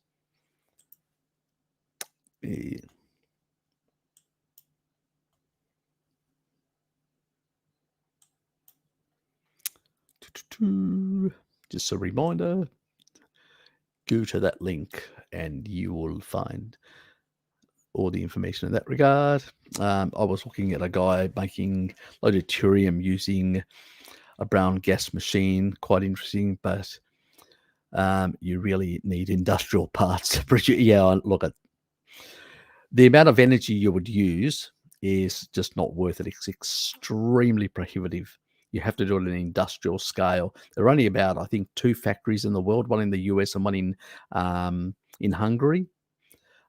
Yeah. Just a reminder, go to that link and you will find all the information in that regard. I was looking at a guy making a load of deuterium using a brown gas machine. Quite interesting, but you really need industrial parts to produce. Yeah, look at the amount of energy you would use is just not worth it. It's extremely prohibitive. You have to do it on an industrial scale. There are only about, I think, 2 factories in the world, one in the US and one in Hungary.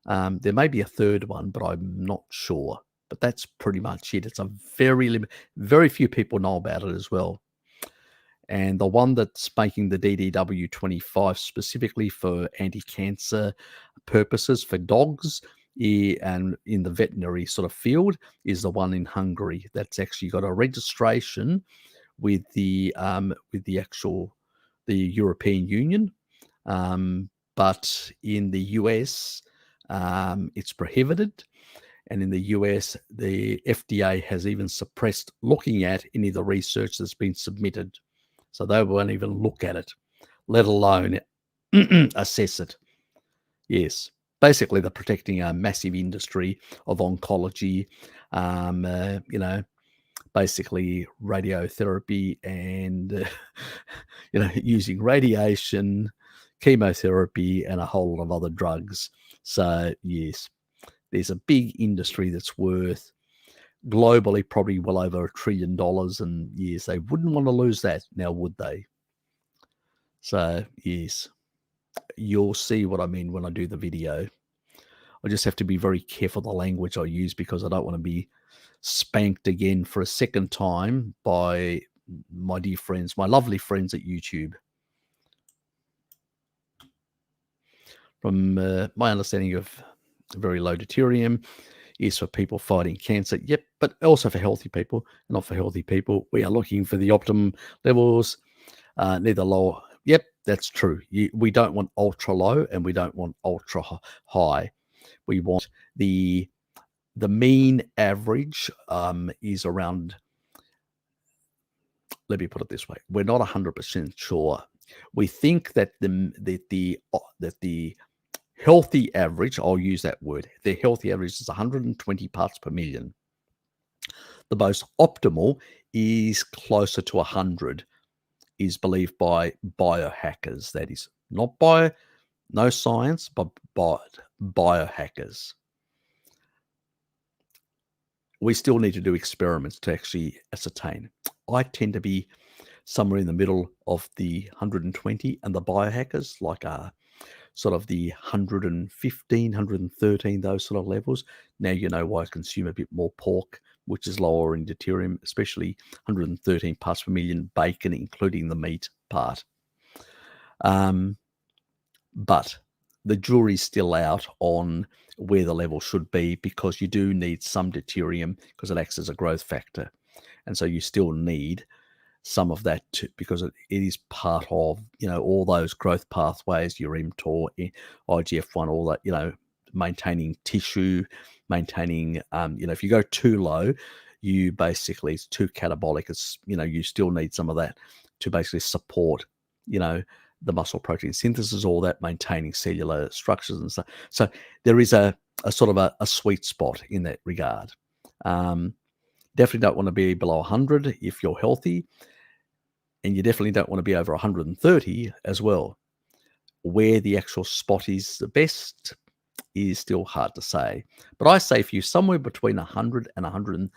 There may be a third one, but I'm not sure. But that's pretty much it. It's a very few people know about it as well. And the one that's making the DDW25 specifically for anti-cancer purposes for dogs and in the veterinary sort of field is the one in Hungary. That's actually got a registration with the European Union, but in the US it's prohibited. And in the US, the FDA has even suppressed looking at any of the research that's been submitted. So they won't even look at it, let alone assess it. Yes. Basically, they're protecting a massive industry of oncology, basically radiotherapy and, using radiation, chemotherapy, and a whole lot of other drugs. So, yes, there's a big industry that's worth globally probably well over $1 trillion, and yes, they wouldn't want to lose that now, would they? So yes, you'll see what I mean when I do the video. I just have to be very careful the language I use because I don't want to be spanked again for a second time by my dear friends, my lovely friends at YouTube. From my understanding of very low deuterium is for people fighting cancer. Yep, but also for healthy people. Not for healthy people. We are looking for the optimum levels, neither low. Yep, that's true. We don't want ultra low and we don't want ultra high. We want the mean average is around. Let me put it this way: we're not 100% sure. We think that the healthy average, I'll use that word, the healthy average is 120 parts per million. The most optimal is closer to 100, is believed by biohackers. That is not by no science, but biohackers. We still need to do experiments to actually ascertain. I tend to be somewhere in the middle of the 120 and the biohackers, like sort of the 115, 113, those sort of levels. Now you know why I consume a bit more pork, which is lower in deuterium, especially 113 parts per million bacon, including the meat part. But the jury's still out on where the level should be because you do need some deuterium because it acts as a growth factor. And so you still need some of that because it is part of, all those growth pathways, your mTOR, IGF-1, all that, maintaining tissue, maintaining, if you go too low, you basically, it's too catabolic. It's, you still need some of that to basically support, the muscle protein synthesis, all that, maintaining cellular structures and stuff. So there is a sort of a sweet spot in that regard. Definitely don't want to be below 100 if you're healthy. And you definitely don't want to be over 130 as well. Where the actual spot is the best is still hard to say. But I say for you, somewhere between 100 and 100,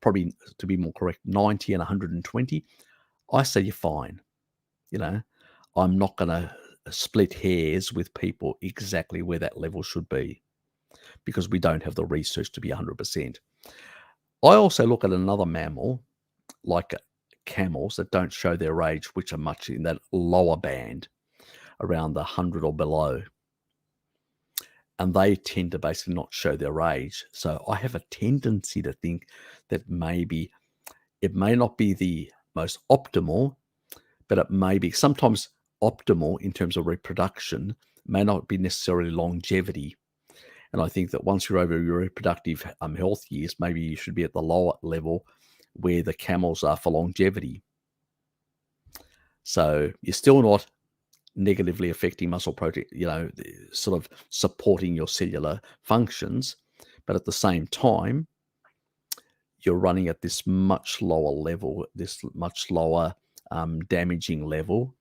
probably to be more correct, 90 and 120, I say you're fine. I'm not going to split hairs with people exactly where that level should be because we don't have the research to be 100%. I also look at another mammal, like camels, that don't show their age, which are much in that lower band, around the 100 or below. And they tend to basically not show their age. So I have a tendency to think that maybe it may not be the most optimal, but it may be sometimes optimal in terms of reproduction, may not be necessarily longevity. And I think that once you're over your reproductive health years, maybe you should be at the lower level where the camels are for longevity. So you're still not negatively affecting muscle protein, sort of supporting your cellular functions. But at the same time, you're running at this much lower level, this much lower damaging level.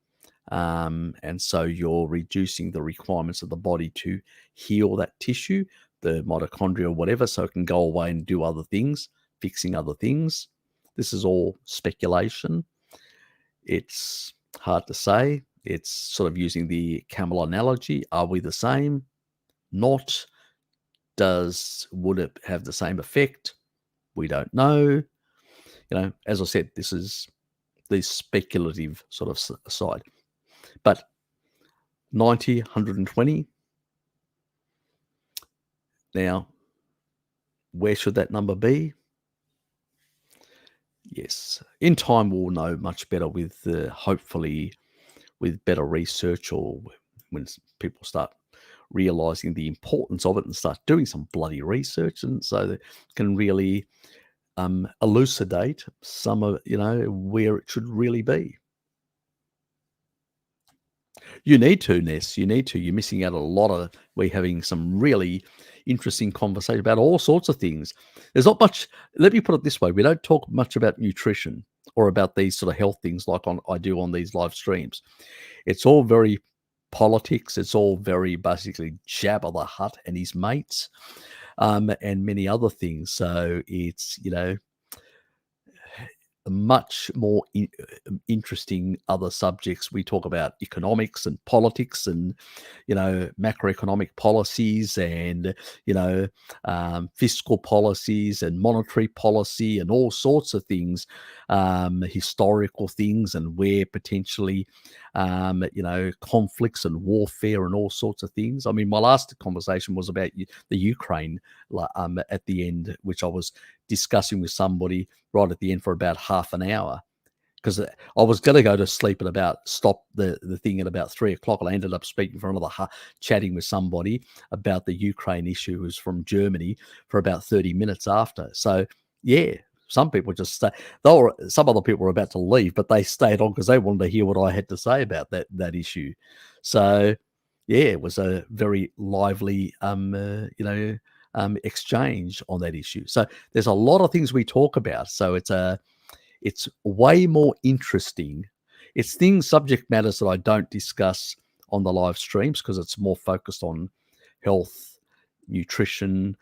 And so you're reducing the requirements of the body to heal that tissue, the mitochondria or whatever, so it can go away and do other things, fixing other things. This is all speculation. It's hard to say. It's sort of using the camel analogy. Are we the same? Not. Would it have the same effect? We don't know. As I said, this is the speculative sort of side. But 90, 120. Now, where should that number be? Yes, in time we'll know much better with hopefully with better research, or when people start realizing the importance of it and start doing some bloody research, and so they can really elucidate some of where it should really be. You need to, Ness. You need to. You're missing out a lot of. We're having some really interesting conversation about all sorts of things. There's not much. Let me put it this way: we don't talk much about nutrition or about these sort of health things like I do on these live streams. It's all very politics. It's all very basically Jabba the Hutt and his mates, and many other things. So it's much more interesting other subjects. We talk about economics and politics and macroeconomic policies and fiscal policies and monetary policy and all sorts of things, historical things, and where potentially conflicts and warfare and all sorts of things. I mean, my last conversation was about the Ukraine at the end, which I was discussing with somebody right at the end for about half an hour, because I was going to go to sleep at stop the thing at about 3 o'clock, and I ended up speaking for another chatting with somebody about the Ukraine issue who's from Germany for about 30 minutes after. So yeah, some people just stay. Some other people were about to leave, but they stayed on because they wanted to hear what I had to say about that issue. So yeah, it was a very lively exchange on that issue. So there's a lot of things we talk about. So it's way more interesting. It's subject matters that I don't discuss on the live streams because it's more focused on health, nutrition,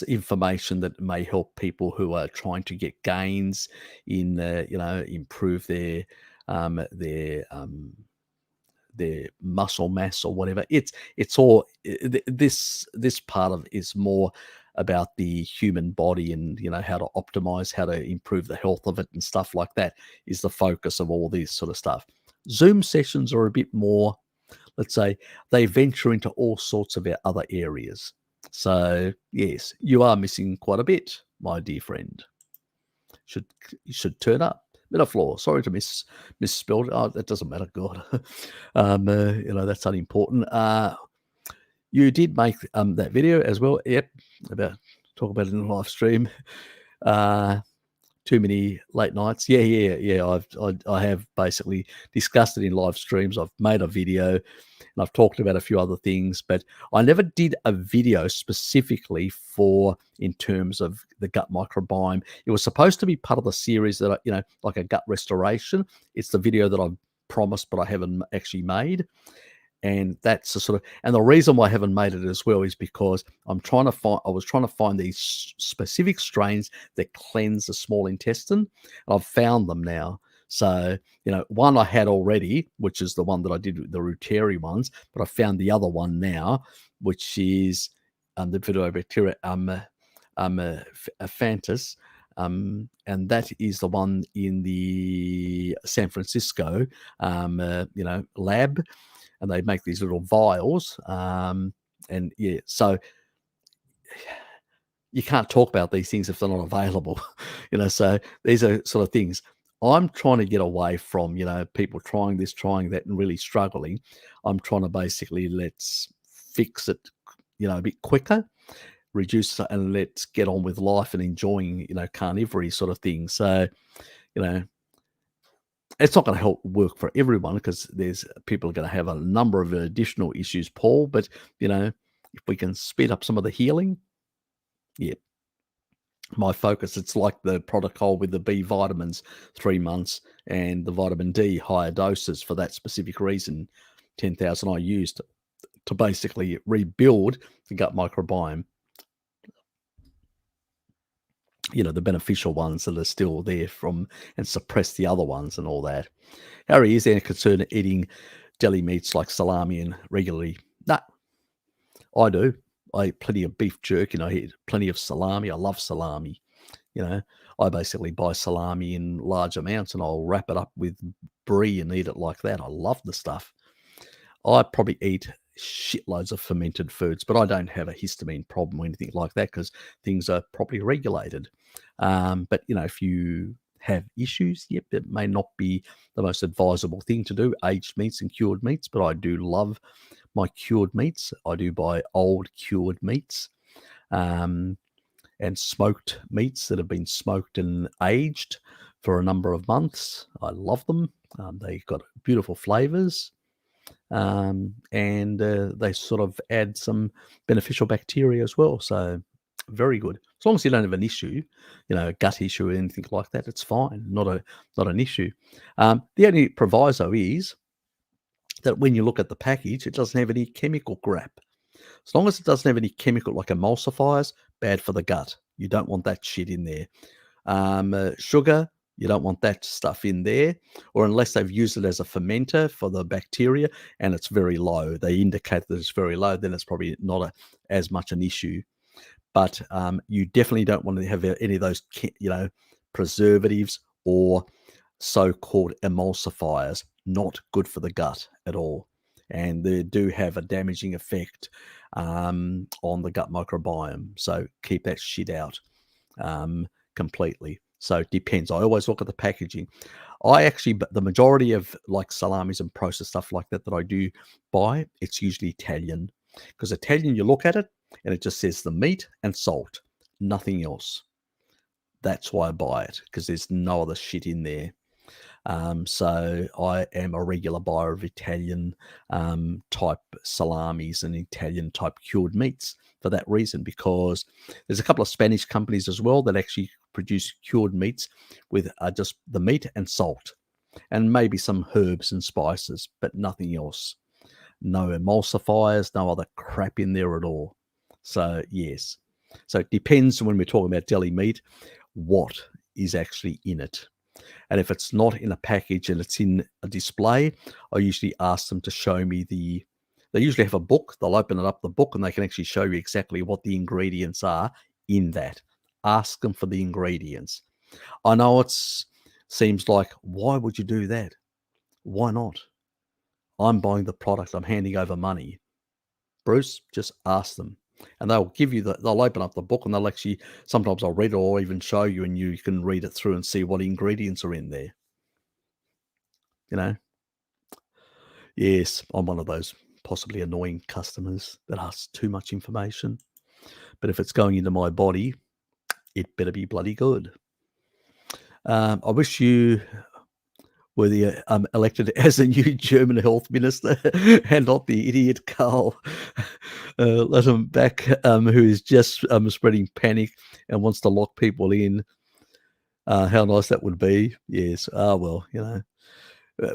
information that may help people who are trying to get gains in, improve their muscle mass or whatever. It's all this part of is more about the human body and how to optimize, how to improve the health of it and stuff like that is the focus of all this sort of stuff. Zoom sessions are a bit more, let's say, they venture into all sorts of other areas. So yes, you are missing quite a bit, my dear friend. You should turn up. Metaphor. Sorry to misspelled it. Oh, that doesn't matter. God, that's unimportant. You did make that video as well. Yep, talk about it in a live stream. Too many late nights. Yeah. I have basically discussed it in live streams. I've made a video and I've talked about a few other things, but I never did a video specifically in terms of the gut microbiome. It was supposed to be part of the series that like a gut restoration. It's the video that I've promised, but I haven't actually made. And that's and the reason why I haven't made it as well is because I was trying to find these specific strains that cleanse the small intestine. And I've found them now. So, one I had already, which is the one that I did with the Ruteri ones, but I found the other one now, which is the Bifidobacteria Phantus. And that is the one in the San Francisco, lab. And they make these little vials. And yeah, so you can't talk about these things if they're not available, so these are sort of things. I'm trying to get away from, people trying this, trying that, and really struggling. I'm trying to basically let's fix it, a bit quicker. reduce and let's get on with life and enjoying, carnivory sort of thing. So, you know, it's not going to help work for everyone because there's people are going to have a number of additional issues, Paul. But, if we can speed up some of the healing, yeah, my focus, it's like the protocol with the B vitamins, 3 months, and the vitamin D, higher doses for that specific reason. 10,000 I used to basically rebuild the gut microbiome, the beneficial ones that are still there from, and suppress the other ones and all that. Harry, is there any concern at eating deli meats like salami and regularly? Nah, I do. I eat plenty of beef jerky and I eat plenty of salami. I love salami. I basically buy salami in large amounts and I'll wrap it up with brie and eat it like that. I love the stuff. I probably eat shitloads of fermented foods, but I don't have a histamine problem or anything like that because things are properly regulated. But, if you have issues, yep, it may not be the most advisable thing to do, aged meats and cured meats, but I do love my cured meats. I do buy old cured meats. And smoked meats that have been smoked and aged for a number of months. I love them. They've got beautiful flavors, and they sort of add some beneficial bacteria as well. So very good. As long as you don't have an issue, gut issue or anything like that, it's fine. Not an issue. The only proviso is that when you look at the package, it doesn't have any chemical crap. As long as it doesn't have any chemical like emulsifiers, bad for the gut. You don't want that shit in there. Sugar, you don't want that stuff in there, or unless they've used it as a fermenter for the bacteria and it's very low. They indicate that it's very low, then it's probably not as much an issue. But you definitely don't want to have any of those, preservatives or so-called emulsifiers. Not good for the gut at all. And they do have a damaging effect on the gut microbiome. So keep that shit out completely. So it depends. I always look at the packaging. But the majority of like salamis and processed stuff like that I do buy, it's usually Italian. Because Italian, you look at it and it just says the meat and salt, nothing else. That's why I buy it, because there's no other shit in there. So I am a regular buyer of Italian type salamis and Italian type cured meats for that reason, because there's a couple of Spanish companies as well that actually produce cured meats with just the meat and salt and maybe some herbs and spices, but nothing else. No emulsifiers, no other crap in there at all. So yes. So it depends when we're talking about deli meat, what is actually in it. And if it's not in a package and it's in a display, I usually ask them to show me they usually have a book. They'll open it up, the book, and they can actually show you exactly what the ingredients are in that. Ask them for the ingredients. I know it seems like, why would you do that? Why not? I'm buying the product. I'm handing over money. Bruce, just ask them. And they'll give you they'll open up the book and they'll actually, sometimes I'll read it or even show you and you can read it through and see what ingredients are in there. Yes, I'm one of those possibly annoying customers that asks too much information. But if it's going into my body, it better be bloody good. I wish you were elected as a new German health minister and not the idiot Karl Lauterbach, who is just spreading panic and wants to lock people in. How nice that would be. Yes. Well,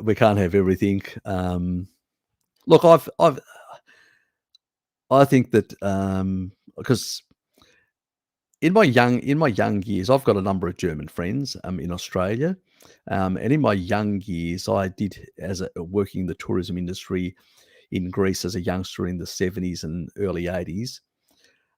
we can't have everything. Look, I think that because in my young years, I've got a number of German friends in Australia, and in my young years, I did working in the tourism industry in Greece as a youngster in the 70s and early 80s.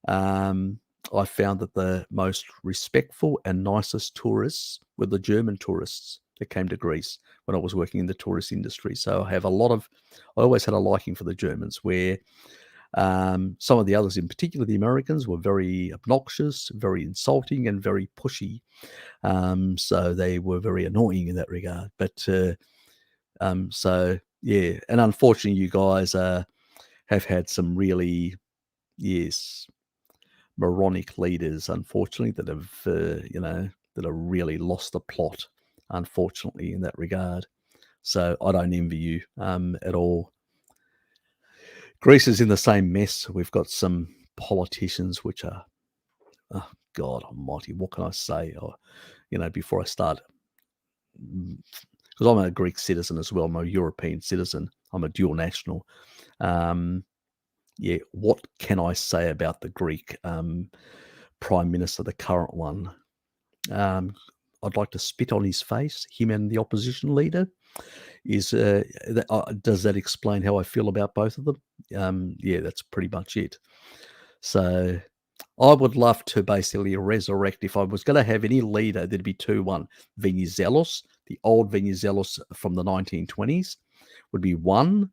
I found that the most respectful and nicest tourists were the German tourists that came to Greece when I was working in the tourist industry. So I always had a liking for the Germans, where some of the others, in particular the Americans, were very obnoxious, very insulting, and very pushy. So they were very annoying in that regard. But so yeah, and unfortunately, you guys have had some really, yes, moronic leaders, unfortunately, that have, that have really lost the plot, unfortunately, in that regard. So I don't envy you at all. Greece is in the same mess. We've got some politicians which are, oh, God almighty, what can I say? Before I start, because I'm a Greek citizen as well. I'm a European citizen. I'm a dual national. What can I say about the Greek Prime Minister, the current one? I'd like to spit on his face, him and the opposition leader. Does that explain how I feel about both of them? That's pretty much it. So I would love to basically resurrect, if I was going to have any leader, there'd be two. One, Venizelos, the old Venizelos from the 1920s, would be one,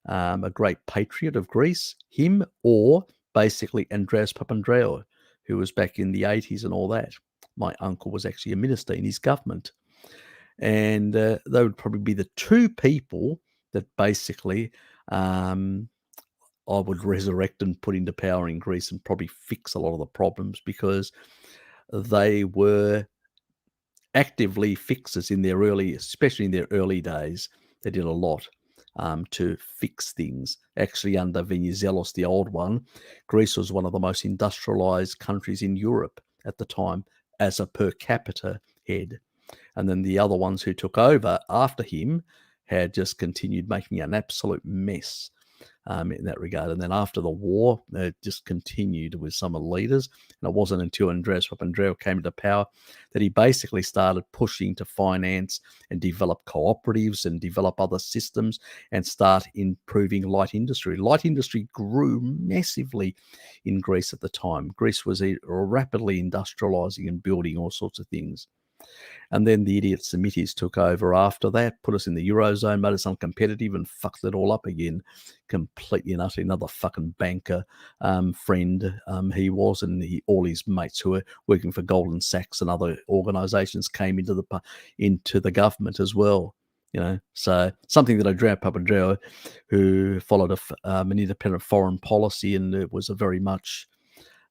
a great patriot of Greece, him, or basically Andreas Papandreou, who was back in the 80s and all that. My uncle was actually a minister in his government. And they would probably be the two people that basically I would resurrect and put into power in Greece and probably fix a lot of the problems, because they were actively fixers in their especially in their early days. They did a lot to fix things. Actually, under Venizelos, the old one, Greece was one of the most industrialized countries in Europe at the time as a per capita head. And then the other ones who took over after him had just continued making an absolute mess in that regard. And then after the war, it just continued with some of the leaders. And it wasn't until Andreas Papandreou came into power that he basically started pushing to finance and develop cooperatives and develop other systems and start improving light industry. Light industry grew massively in Greece at the time. Greece was rapidly industrializing and building all sorts of things. And then the idiot Semitis took over after that, put us in the Eurozone, made us uncompetitive, and fucked it all up again. Completely and utterly another fucking banker friend he was, and all his mates who were working for Goldman Sachs and other organisations came into the government as well. So something that Andrea Papandreou, who followed an independent foreign policy and was a very much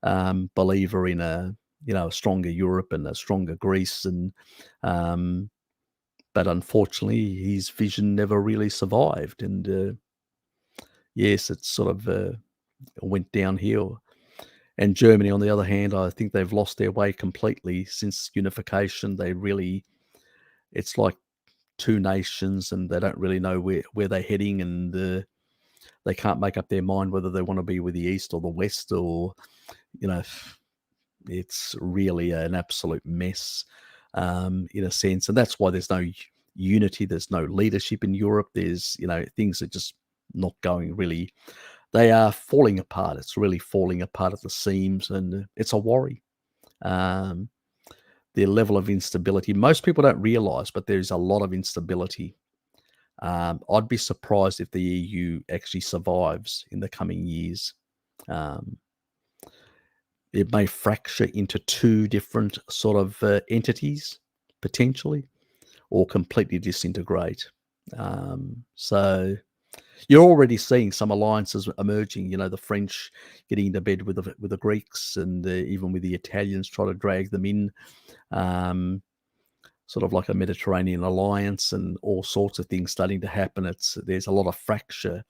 believer in a stronger Europe and a stronger Greece, and but unfortunately his vision never really survived, and yes, it sort of went downhill. And Germany, on the other hand, I think they've lost their way completely since unification. It's like two nations, and they don't really know where they're heading, and they can't make up their mind whether they want to be with the East or the West, or it's really an absolute mess in a sense. And that's why there's no unity, there's no leadership in Europe. There's, things are just not going really. They are falling apart. It's really falling apart at the seams, and it's a worry. The level of instability, most people don't realize, but there's a lot of instability. I'd be surprised if the EU actually survives in the coming years. It may fracture into two different sort of entities, potentially, or completely disintegrate. So you're already seeing some alliances emerging. The French getting into bed with the Greeks, and even with the Italians, try to drag them in, sort of like a Mediterranean alliance, and all sorts of things starting to happen. There's a lot of fracture,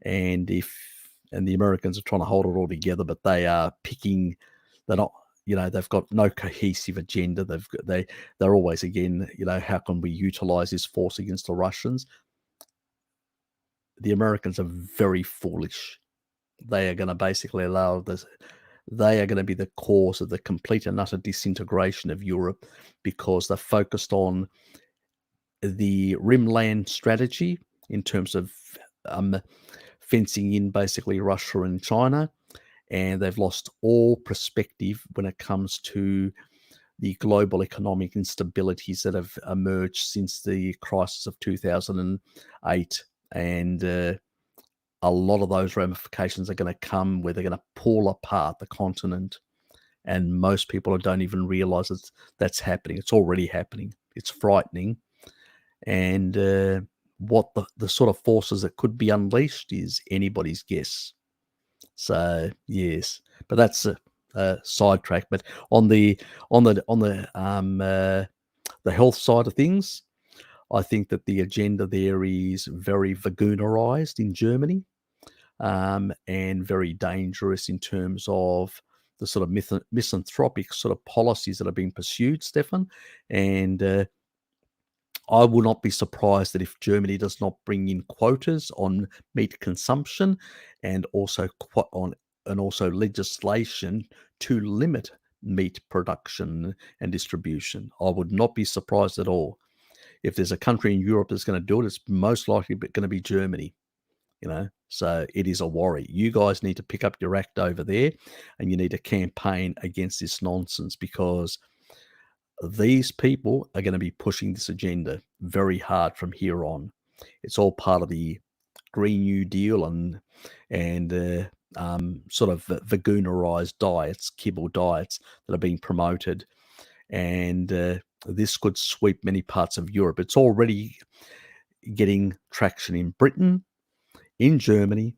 and the Americans are trying to hold it all together, but they are picking. They're not. They've got no cohesive agenda. They're always, again, how can we utilize this force against the Russians? The Americans are very foolish. They are going to basically allow this. They are going to be the cause of the complete and utter disintegration of Europe, because they're focused on the Rimland strategy in terms of fencing in basically Russia and China, and they've lost all perspective when it comes to the global economic instabilities that have emerged since the crisis of 2008. And a lot of those ramifications are going to come where they're going to pull apart the continent, and most people don't even realize that's happening. It's already happening. It's frightening. And what the sort of forces that could be unleashed is anybody's guess. So yes, but that's sidetrack, but on the health side of things, I think that the agenda there is very Wagnerized in Germany, and very dangerous in terms of the sort of misanthropic sort of policies that are being pursued, Stefan. And I will not be surprised that if Germany does not bring in quotas on meat consumption, and also also legislation to limit meat production and distribution. I would not be surprised at all. If there's a country in Europe that's going to do it, it's most likely going to be Germany. So it is a worry. You guys need to pick up your act over there, and you need to campaign against this nonsense, because these people are going to be pushing this agenda very hard from here on. It's all part of the Green New Deal and sort of Wagnerized diets, kibble diets that are being promoted, and this could sweep many parts of Europe. It's already getting traction in Britain, in Germany,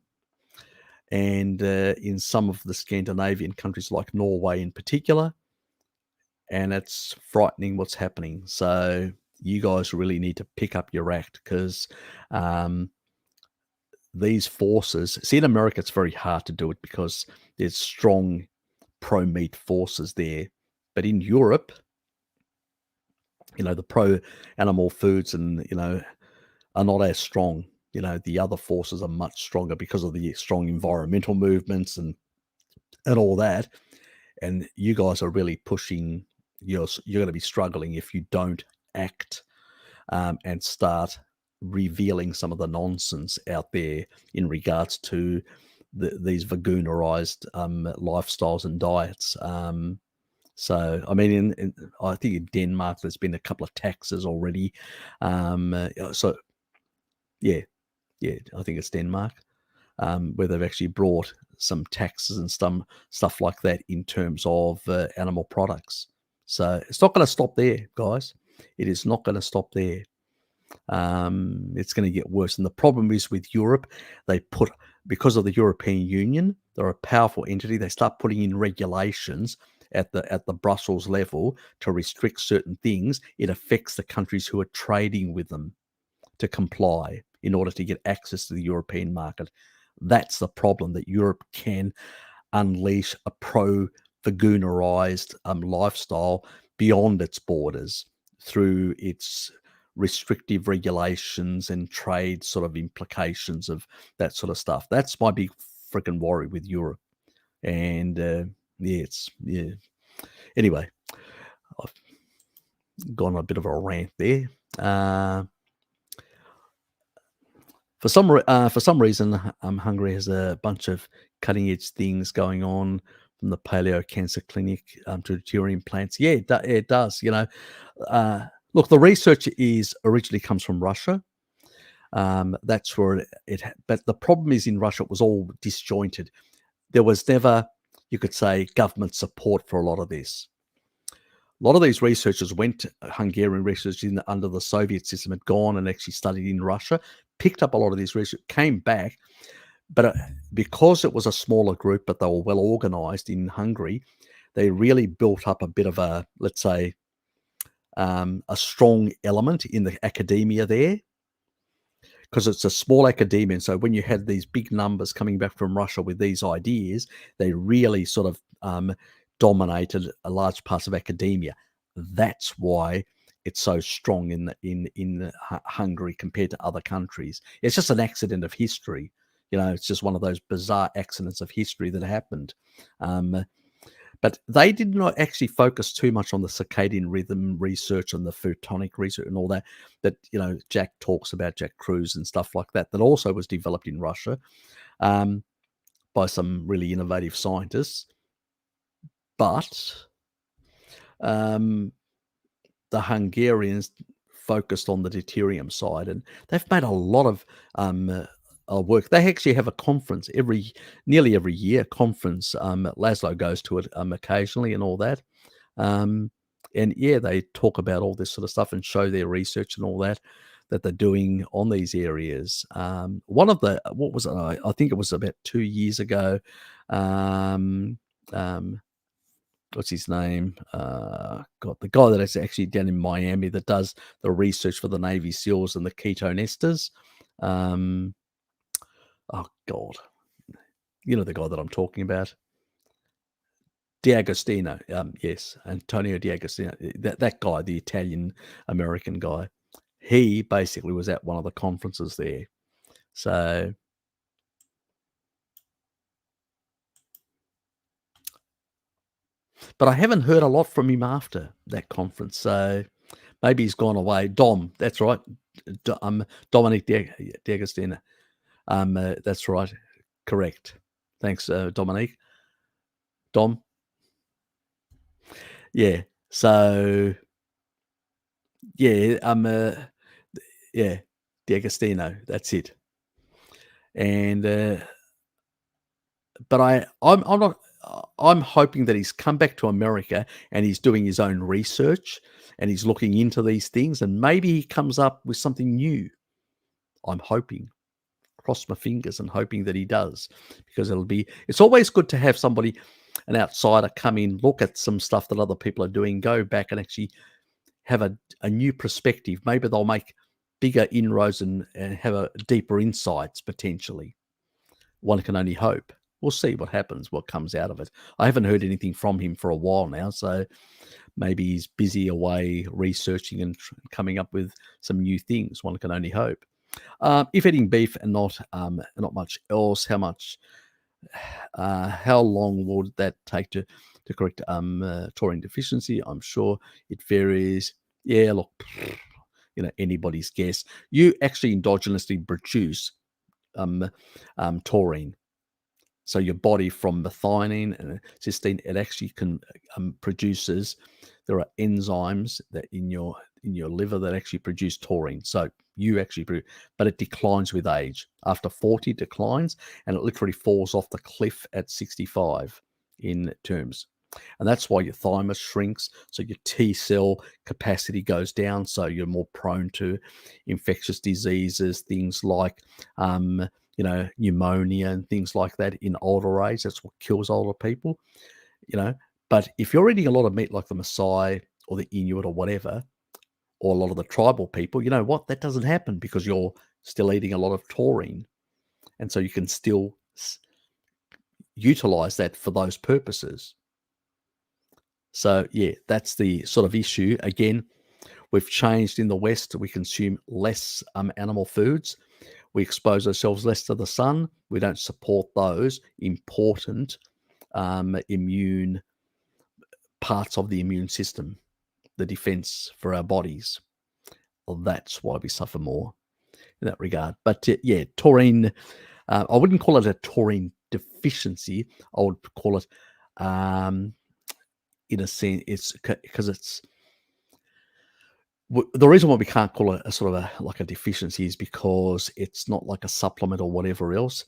and in some of the Scandinavian countries like Norway in particular, and it's frightening what's happening. So you guys really need to pick up your act, because these forces, see, in America it's very hard to do it because there's strong pro-meat forces there, but in Europe, the pro-animal foods and are not as strong. The other forces are much stronger because of the strong environmental movements and all that. And you guys are really pushing. You're going to be struggling if you don't act and start revealing some of the nonsense out there in regards to these Wagnerized lifestyles and diets. So, I mean, I think in Denmark there's been a couple of taxes already. So, yeah, I think it's Denmark, where they've actually brought some taxes and some stuff like that in terms of animal products. So it's not going to stop there, guys. It is not going to stop there. It's going to get worse. And the problem is with Europe, because of the European Union, they're a powerful entity. They start putting in regulations at the Brussels level to restrict certain things. It affects the countries who are trading with them to comply in order to get access to the European market. That's the problem, that Europe can unleash a pro-Wagnerized lifestyle beyond its borders through its restrictive regulations and trade sort of implications of that sort of stuff. That's my big freaking worry with Europe. And Anyway, I've gone on a bit of a rant there. For some reason, Hungary has a bunch of cutting edge things going on, from the paleo cancer clinic to deuterium plants. Yeah, it does. Look, the research originally comes from Russia. That's where but the problem is, in Russia, it was all disjointed. There was never, you could say, government support for a lot of this. A lot of these researchers Hungarian researchers under the Soviet system, had gone and actually studied in Russia, picked up a lot of these research, came back, but because it was a smaller group, but they were well organized in Hungary, they really built up a bit of a, let's say, a strong element in the academia there, because it's a small academia. And so when you had these big numbers coming back from Russia with these ideas, they really sort of dominated a large parts of academia. That's why it's so strong in Hungary compared to other countries. It's just an accident of history. It's just one of those bizarre accidents of history that happened. But they did not actually focus too much on the circadian rhythm research and the photonic research and all that Jack talks about, Jack Kruse and stuff like that also was developed in Russia by some really innovative scientists. But the Hungarians focused on the deuterium side, and they've made a lot of work. They actually have a conference nearly every year. Laszlo goes to it occasionally and all that. And they talk about all this sort of stuff and show their research and all that they're doing on these areas. One of the, what was it? I think it was about 2 years ago. what's his name? God, the guy that is actually down in Miami that does the research for the Navy SEALs and the ketone esters. Oh God, you know the guy that I'm talking about. D'Agostino, yes, Antonio D'Agostino. That guy, the Italian American guy, he basically was at one of the conferences there. So, but I haven't heard a lot from him after that conference. So maybe he's gone away. Dom, that's right. Dominic D'Agostino. That's right. Correct. Thanks, Dominique. Dom. Yeah. So yeah, yeah, D'Agostino. That's it. And but I'm not. I'm hoping that he's come back to America and he's doing his own research and he's looking into these things and maybe he comes up with something new. I'm hoping. Cross my fingers and hoping that he does, because it's always good to have somebody, an outsider, come in, look at some stuff that other people are doing, go back and actually have a new perspective. Maybe they'll make bigger inroads and have a deeper insights potentially. One can only hope. We'll see what happens, what comes out of it. I haven't heard anything from him for a while now, so maybe he's busy away researching and coming up with some new things. One can only hope. If eating beef and not much else, how long would that take to correct taurine deficiency? I'm sure it varies. Yeah, look, anybody's guess. You actually endogenously produce taurine. So your body, from methionine and cysteine, it actually produces. There are enzymes that in your liver that actually produce taurine. So you actually but it declines with age. After 40, declines, and it literally falls off the cliff at 65 in terms. And that's why your thymus shrinks, so your T cell capacity goes down, so you're more prone to infectious diseases, things like pneumonia and things like that in older age. That's what kills older people, But if you're eating a lot of meat like the Maasai or the Inuit or whatever, or a lot of the tribal people, you know what? That doesn't happen because you're still eating a lot of taurine. And so you can still utilize that for those purposes. So, yeah, that's the sort of issue. Again, we've changed in the West. We consume less animal foods. We expose ourselves less to the sun. We don't support those important immune parts of the immune system, the defense for our bodies. Well, that's why we suffer more in that regard. But yeah, taurine, I wouldn't call it a taurine deficiency. I would call it, in a sense, it's because it's the reason why we can't call it a sort of like a deficiency is because it's not like a supplement or whatever else.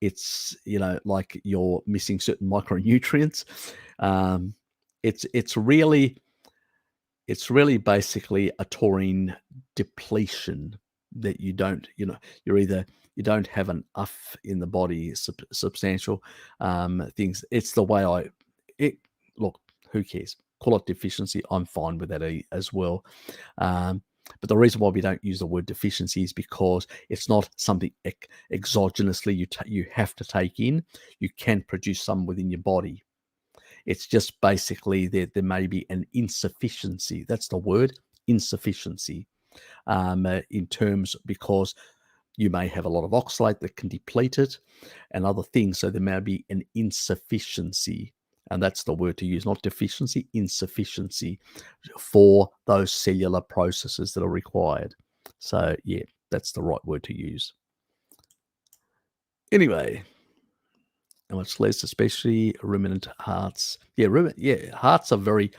It's like you're missing certain micronutrients. It's really basically a taurine depletion that you don't you don't have enough in the body, substantial things. It's the way look, who cares? Call it deficiency. I'm fine with that as well. But the reason why we don't use the word deficiency is because it's not something exogenously you have to take in. You can produce some within your body. It's just basically there may be an insufficiency. That's the word, insufficiency, in terms, because you may have a lot of oxalate that can deplete it and other things. So there may be an insufficiency. And that's the word to use, not deficiency, insufficiency for those cellular processes that are required. So, yeah, that's the right word to use. Anyway, and much less, especially ruminant hearts. Yeah, hearts are very.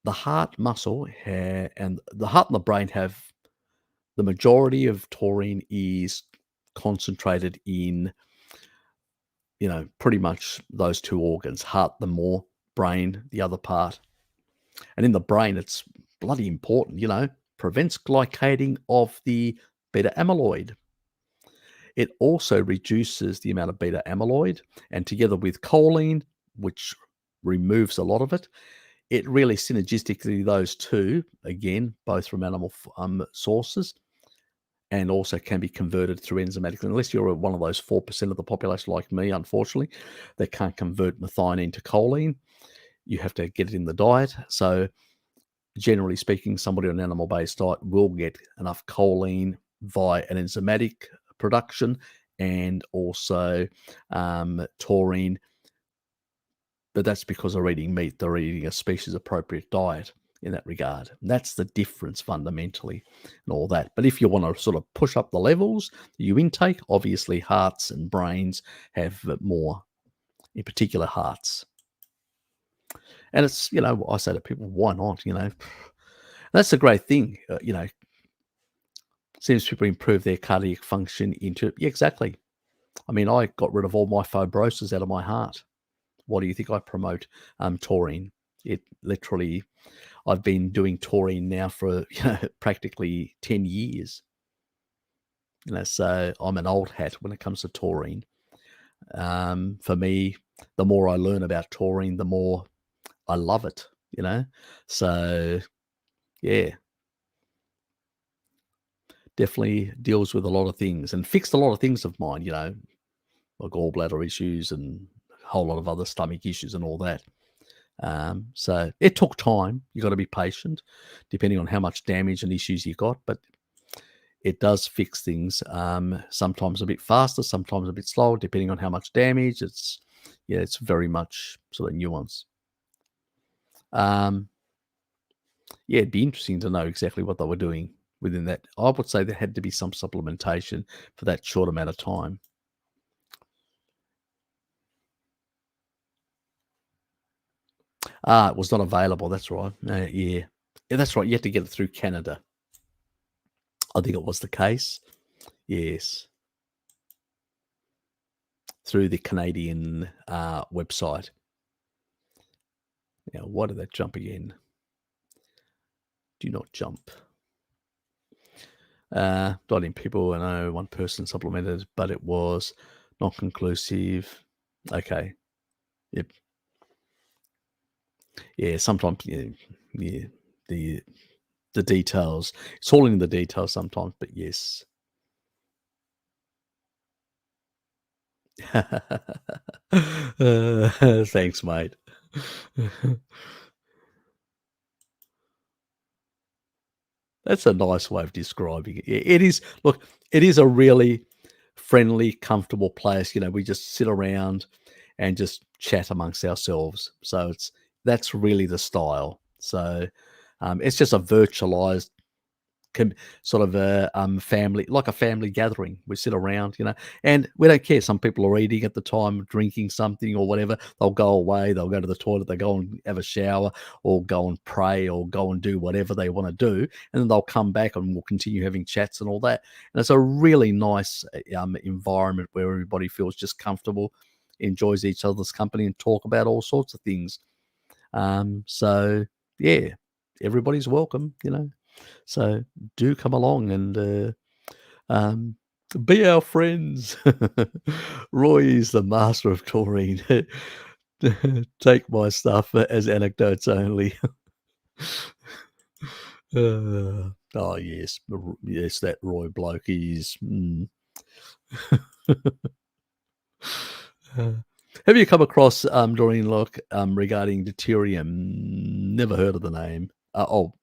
The heart muscle and the heart and the brain have the majority of taurine is concentrated in, pretty much those two organs. Heart, the more, brain, the other part. And in the brain, it's bloody important, prevents glycating of the beta amyloid. It also reduces the amount of beta amyloid, and together with choline, which removes a lot of it. It really synergistically, those two, again, both from animal sources, and also can be converted through enzymatically. Unless you're one of those 4% of the population like me, unfortunately, that can't convert methionine to choline, you have to get it in the diet. So generally speaking, somebody on an animal-based diet will get enough choline via an enzymatic production and also taurine, but that's because they're eating meat. They're eating a species-appropriate diet in that regard. And that's the difference fundamentally and all that. But if you want to sort of push up the levels you intake, obviously hearts and brains have more, in particular hearts. And it's, I say to people, why not? That's the great thing. Seems people improve their cardiac function into, yeah, exactly. I mean, I got rid of all my fibrosis out of my heart. What do you think I promote? Taurine. It literally, I've been doing taurine now for practically 10 years. So I'm an old hat when it comes to taurine. For me, the more I learn about taurine, the more I love it, So, yeah, definitely deals with a lot of things and fixed a lot of things of mine, my gallbladder issues and a whole lot of other stomach issues and all that. So it took time. You got to be patient, depending on how much damage and issues you got. But it does fix things. Sometimes a bit faster, sometimes a bit slower, depending on how much damage. It's very much sort of nuance. Yeah, it'd be interesting to know exactly what they were doing within that. I would say there had to be some supplementation for that short amount of time. It was not available. That's right. Yeah, that's right. You had to get it through Canada. I think it was the case. Yes, through the Canadian website. Now, why did that jump again? Do not jump. Dotting people, I know one person supplemented, but it was not conclusive. Okay. Yep. Yeah, sometimes, yeah, the details. It's all in the details sometimes, but yes. Thanks, mate. That's a nice way of describing it. It is. Look, it is a really friendly, comfortable place. We just sit around and just chat amongst ourselves. So that's really the style. So it's just a virtualized sort of a family, like a family gathering. We sit around, and we don't care. Some people are eating at the time, drinking something or whatever. They'll go away, they'll go to the toilet, they go and have a shower or go and pray or go and do whatever they want to do. And then they'll come back and we'll continue having chats and all that. And it's a really nice environment where everybody feels just comfortable, enjoys each other's company and talk about all sorts of things. So yeah, everybody's welcome, So do come along and be our friends. Roy is the master of taurine. Take my stuff as anecdotes only. Oh yes, yes, that Roy bloke is. Have you come across Doreen Locke regarding deuterium? Never heard of the name.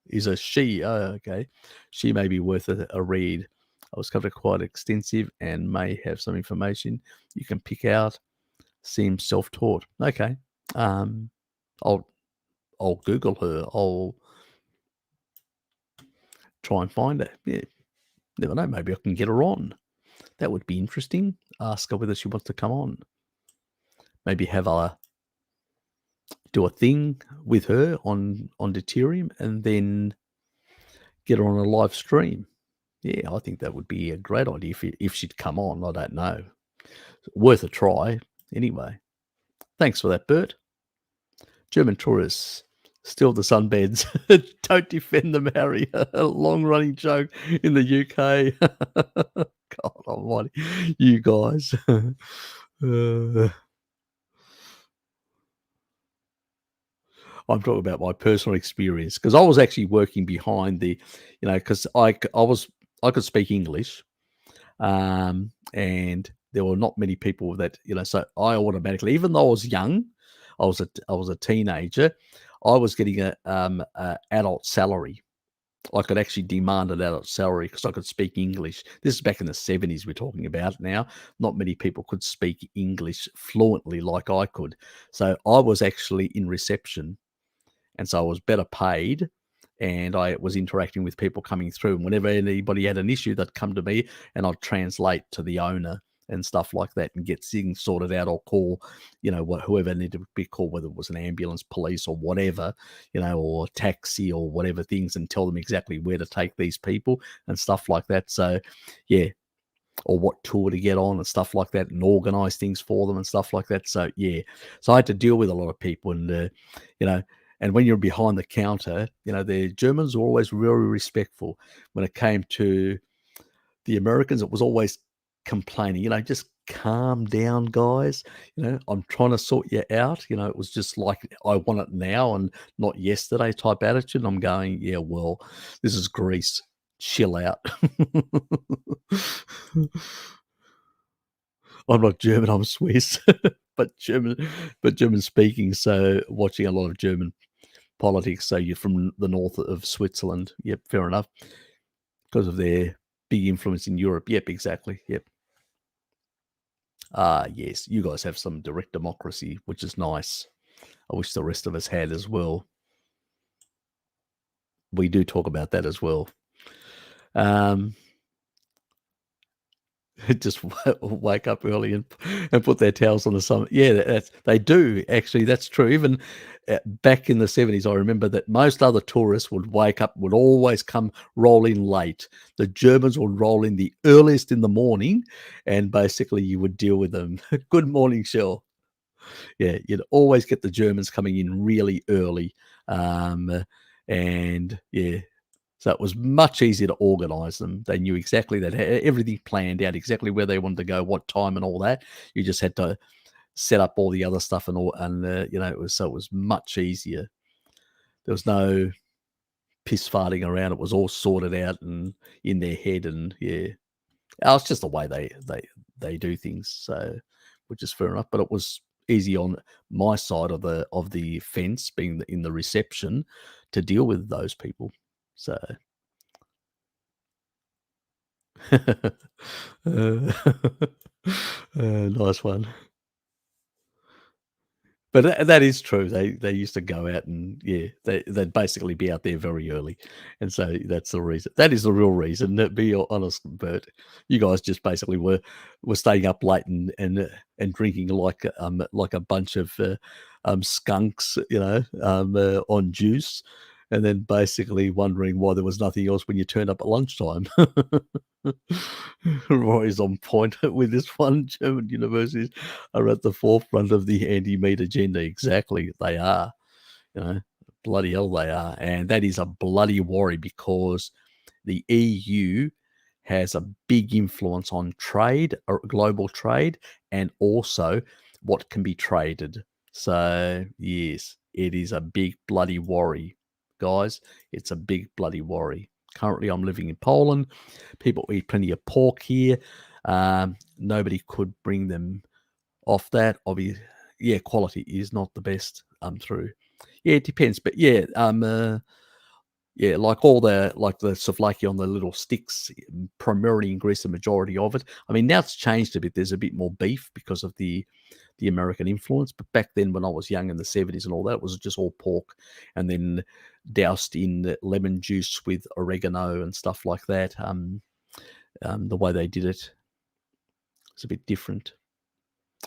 Is a she. Oh, okay. She may be worth a read. I was covered quite extensive and may have some information you can pick out. Seems self-taught. Okay. I'll Google her. I'll try and find her. Yeah. Never know. Maybe I can get her on. That would be interesting. Ask her whether she wants to come on. Maybe have a do a thing with her on deuterium and then get her on a live stream. Yeah, I think that would be a great idea if she'd come on. I don't know. Worth a try. Anyway, thanks for that, Bert. German tourists steal the sunbeds. Don't defend them, Harry. A long-running joke in the UK. God almighty. You guys. I'm talking about my personal experience because I was actually working behind the, because I could speak English, and there were not many people that So I automatically, even though I was young, I was a teenager, I was getting a adult salary. I could actually demand an adult salary because I could speak English. This is back in the 70s we're talking about now. Not many people could speak English fluently like I could. So I was actually in reception, and so I was better paid, and I was interacting with people coming through. And whenever anybody had an issue, they'd come to me, and I'd translate to the owner and stuff like that, and get things sorted out, or call, whoever needed to be called, whether it was an ambulance, police, or whatever, or taxi or whatever things, and tell them exactly where to take these people and stuff like that. So, yeah, or what tour to get on and stuff like that, and organize things for them and stuff like that. So yeah, so I had to deal with a lot of people, and you know, and when you're behind the counter, the Germans were always very respectful. When it came to the Americans, it was always complaining, just calm down, guys. I'm trying to sort you out. It was just like, I want it now and not yesterday type attitude. And I'm going, yeah, well, this is Greece. Chill out. I'm not German, I'm Swiss, but German speaking. So watching a lot of German politics. So you're from the north of Switzerland. Yep, fair enough. Because of their big influence in Europe. Yep, exactly. Yep. Yes, you guys have some direct democracy, which is nice. I wish the rest of us had as well. We do talk about that as well. Just wake up early and put their towels on the sun. Yeah, they do actually. That's true. Even back in the 70s, I remember that most other tourists would wake up, would always come roll in late. The Germans would roll in the earliest in the morning, and basically you would deal with them. Good morning, Shell. Yeah, you'd always get the Germans coming in really early, and yeah, so it was much easier to organise them. They knew exactly that, everything planned out, exactly where they wanted to go, what time, and all that. You just had to set up all the other stuff and all, and it was much easier. There was no piss farting around. It was all sorted out and in their head, and yeah, it's just the way they do things. So, which is fair enough. But it was easy on my side of the fence, being in the reception, to deal with those people. So. Uh, nice one. But that is true. They used to go out, and yeah, they'd basically be out there very early, and so that's the reason. That is the real reason. To be honest, Bert, you guys just basically were staying up late and drinking like a bunch of skunks, on juice, and then basically wondering why there was nothing else when you turned up at lunchtime. Roy's on point with this one. German universities are at the forefront of the anti-meat agenda. Exactly, they are. You know, bloody hell, they are, and that is a bloody worry because the EU has a big influence on trade, or global trade, and also what can be traded. So yes, it is a big bloody worry, guys. It's a big bloody worry. Currently, I'm living in Poland. People eat plenty of pork here. Nobody could bring them off that. Obviously, yeah, quality is not the best through. Yeah, it depends, but yeah, yeah, like the souvlaki on the little sticks, primarily in Greece, the majority of it. I mean, now it's changed a bit. There's a bit more beef because of the American influence. But back then, when I was young in the 70s and all that, it was just all pork, and then doused in lemon juice with oregano and stuff like that. The way they did it was a bit different.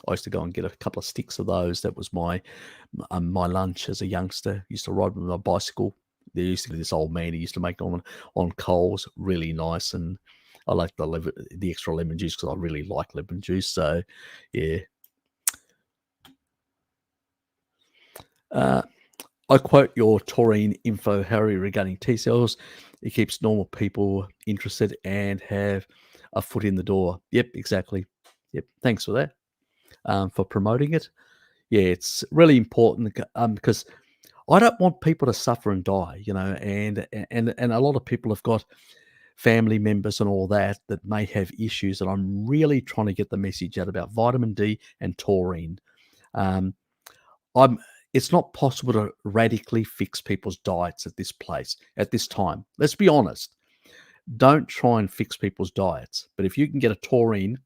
I used to go and get a couple of sticks of those. That was my lunch as a youngster. Used to ride with my bicycle. There used to be this old man. He used to make on coals, really nice, and I like the extra lemon juice because I really like lemon juice. So, yeah. I quote your taurine info, Harry, regarding T cells. It keeps normal people interested and have a foot in the door. Yep, exactly. Yep. Thanks for that. For promoting it. Yeah, it's really important because I don't want people to suffer and die, and a lot of people have got family members and all that that may have issues, and I'm really trying to get the message out about vitamin D and taurine. Um, I'm It's not possible to radically fix people's diets at this time. Let's be honest. Don't try and fix people's diets. But if you can get a taurine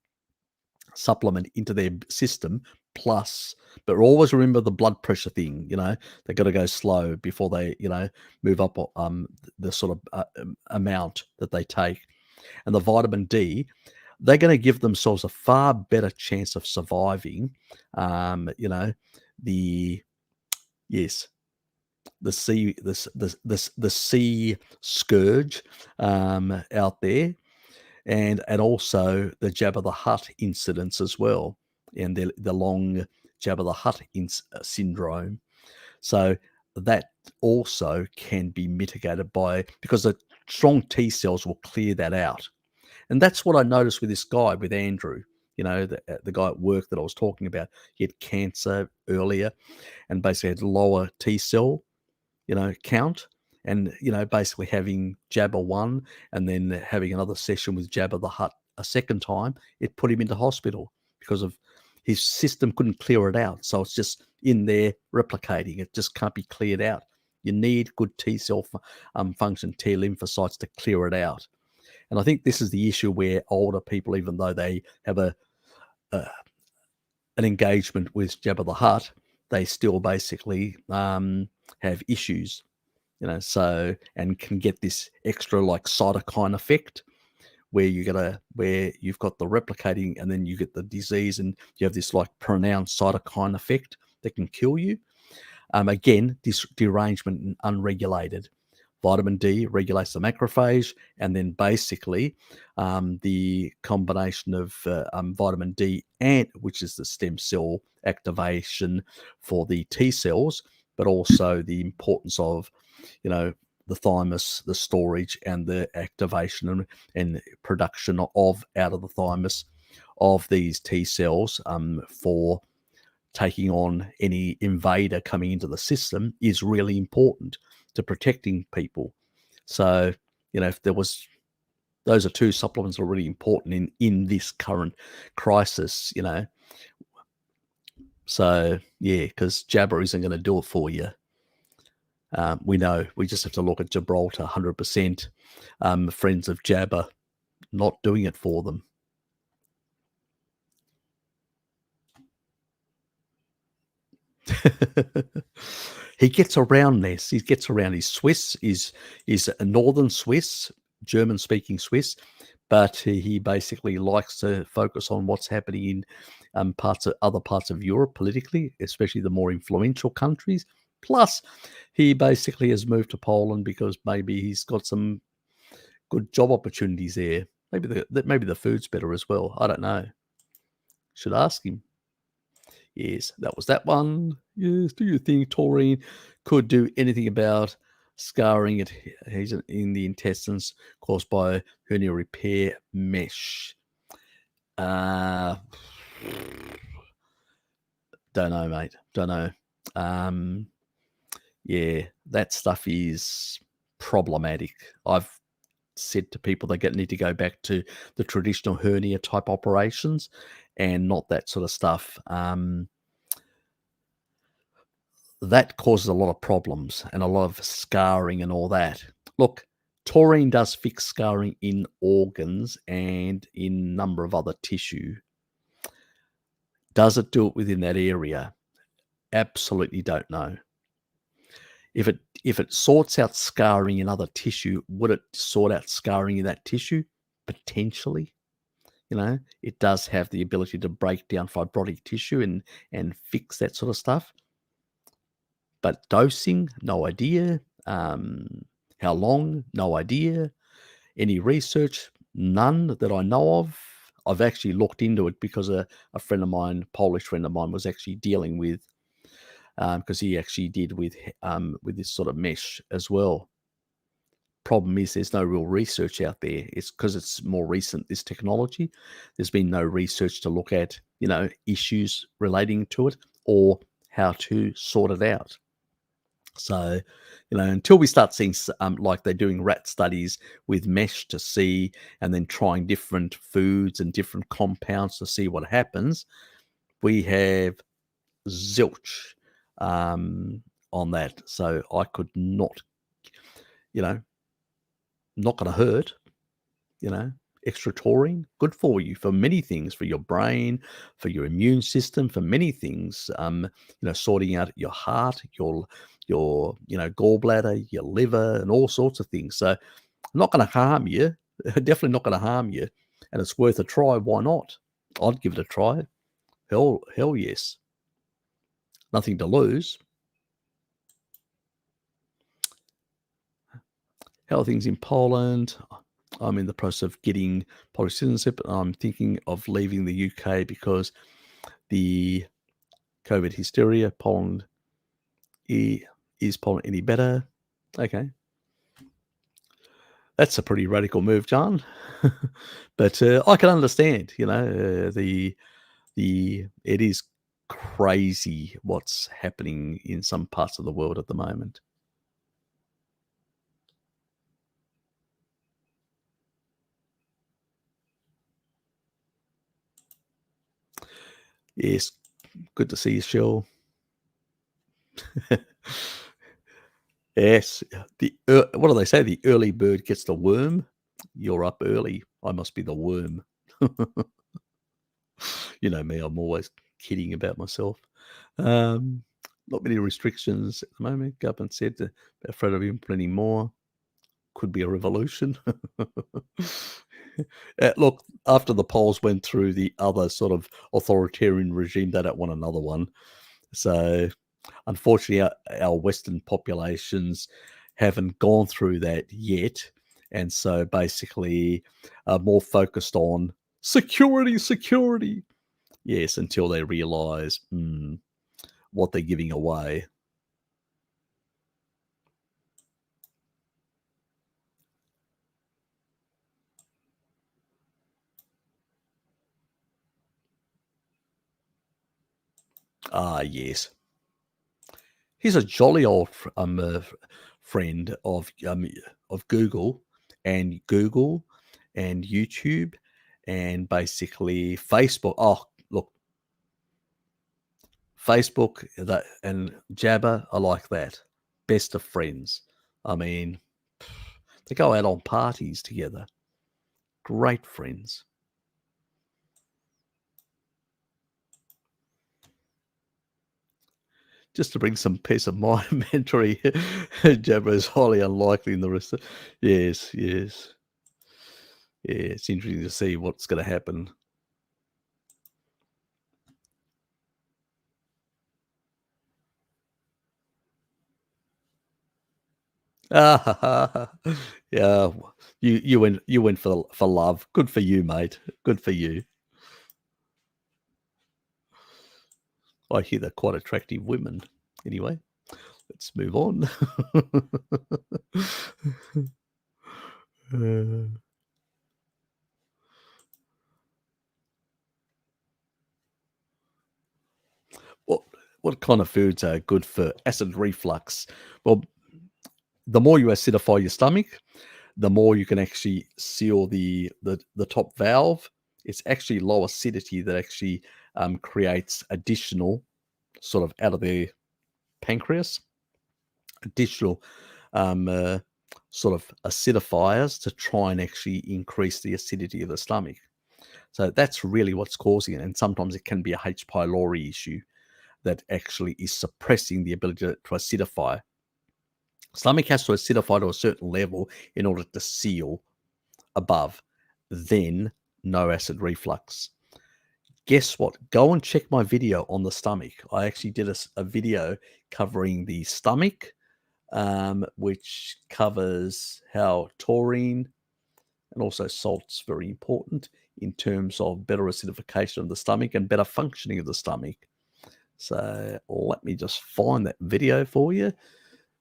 supplement into their system, plus, but always remember the blood pressure thing, they got to go slow before they, move up the sort of amount that they take. And the vitamin D, they're going to give themselves a far better chance of surviving, the yes, the sea scourge out there, and also the Jabba the Hutt incidents as well, and the long Jabba the Hutt syndrome. So that also can be mitigated because the strong T cells will clear that out. And that's what I noticed with this guy, with Andrew, the guy at work that I was talking about. He had cancer earlier and basically had lower T cell, count. And, basically having Jabba 1 and then having another session with Jabba the Hutt a second time, it put him into hospital because of his system couldn't clear it out. So it's just in there replicating. It just can't be cleared out. You need good T cell function, T lymphocytes to clear it out. And I think this is the issue where older people, even though they have an engagement with Jabba the Hutt, they still basically have issues, so, and can get this extra like cytokine effect where you've got the replicating and then you get the disease and you have this like pronounced cytokine effect that can kill you. Again, this derangement and unregulated. Vitamin D regulates the macrophage, and then basically the combination of vitamin D which is the stem cell activation for the T cells, but also the importance of, the thymus, the storage, and the activation and production of out of the thymus of these T cells for taking on any invader coming into the system is really important to protecting people. So, if there was, those are two supplements that are really important in this current crisis, So, yeah, because Jabba isn't going to do it for you. We know. We just have to look at Gibraltar, 100%. Friends of Jabba not doing it for them. He gets around this. He gets around. He's Swiss. He's a northern Swiss, German-speaking Swiss, but he basically likes to focus on what's happening in other parts of Europe politically, especially the more influential countries. Plus, he basically has moved to Poland because maybe he's got some good job opportunities there. Maybe the food's better as well. I don't know. Should ask him. Yes, that was that one. Yes, do you think taurine could do anything about scarring in the intestines caused by hernia repair mesh? Uh, don't know, mate. Don't know. Yeah, that stuff is problematic. I've said to people they need to go back to the traditional hernia type operations and not that sort of stuff. That causes a lot of problems and a lot of scarring and all that. Look, taurine does fix scarring in organs and in a number of other tissue. Does it do it within that area? Absolutely don't know. If it sorts out scarring in other tissue, would it sort out scarring in that tissue? Potentially. It does have the ability to break down fibrotic tissue and fix that sort of stuff. But dosing, no idea. How long? No idea. Any research? None that I know of. I've actually looked into it because a friend of mine, Polish friend of mine, was actually dealing with, because he actually did with this sort of mesh as well. Problem is there's no real research out there. It's because it's more recent, this technology. There's been no research to look at, issues relating to it or how to sort it out. So, until we start seeing like they're doing rat studies with mesh to see, and then trying different foods and different compounds to see what happens, we have zilch on that. So I could not, you know, not going to hurt, you know. Extra taurine, good for you for many things, for your brain, for your immune system, for many things. Sorting out your heart, your gallbladder, your liver, and all sorts of things. So not going to harm you. Definitely not going to harm you, and it's worth a try. Why not? I'd give it a try. Hell yes. Nothing to lose. How are things in Poland? I'm in the process of getting Polish citizenship. I'm thinking of leaving the UK because the COVID hysteria. Poland, is Poland any better? Okay, that's a pretty radical move, John. But I can understand. It is crazy what's happening in some parts of the world at the moment. Yes, good to see you, Shell. Yes, what do they say? The early bird gets the worm. You're up early. I must be the worm. You know me, I'm always kidding about myself. Um, Not many restrictions at the moment. Government said they're afraid of implementing more. Could be a revolution. Look, after the polls went through the other sort of authoritarian regime, they don't want another one. So, unfortunately, our Western populations haven't gone through that yet. And so basically, are more focused on security, security. Yes, until they realize what they're giving away. Ah, yes. He's a jolly old friend of Google and YouTube and basically Facebook. Oh, look, Facebook and Jabber are like that. Best of friends. I mean, they go out on parties together. Great friends. Just to bring some peace of mind mentally, Jabber is highly unlikely in the rest of. Yes, yes. Yeah, it's interesting to see what's going to happen. Ah, yeah, you went for love. Good for you, mate. Good for you. I hear they're quite attractive women. Anyway, let's move on. Uh, what what kind of foods are good for acid reflux? Well, the more you acidify your stomach, the more you can actually seal the top valve. It's actually low acidity that actually creates additional sort of out of the pancreas, additional um, uh, sort of acidifiers to try and actually increase the acidity of the stomach. So that's really what's causing it. And sometimes it can be a H. pylori issue that actually is suppressing the ability to acidify. Stomach has to acidify to a certain level in order to seal above. Then no acid reflux. Guess what? Go and check my video on the stomach. I actually did a video covering the stomach, which covers how taurine and also salt's very important in terms of better acidification of the stomach and better functioning of the stomach. So let me just find that video for you.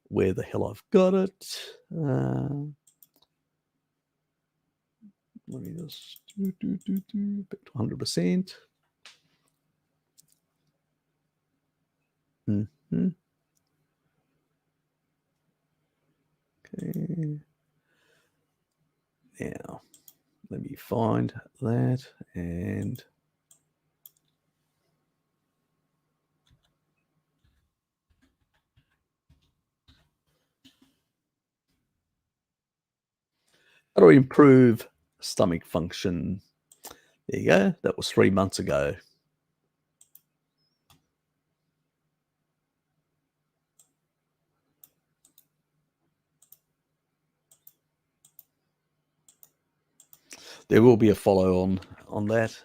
Where the hell I've got it? Let me just back to 100%. Mm-hmm. Now, let me find that and how do we improve stomach function? There you go. That was 3 months ago. There will be a follow on that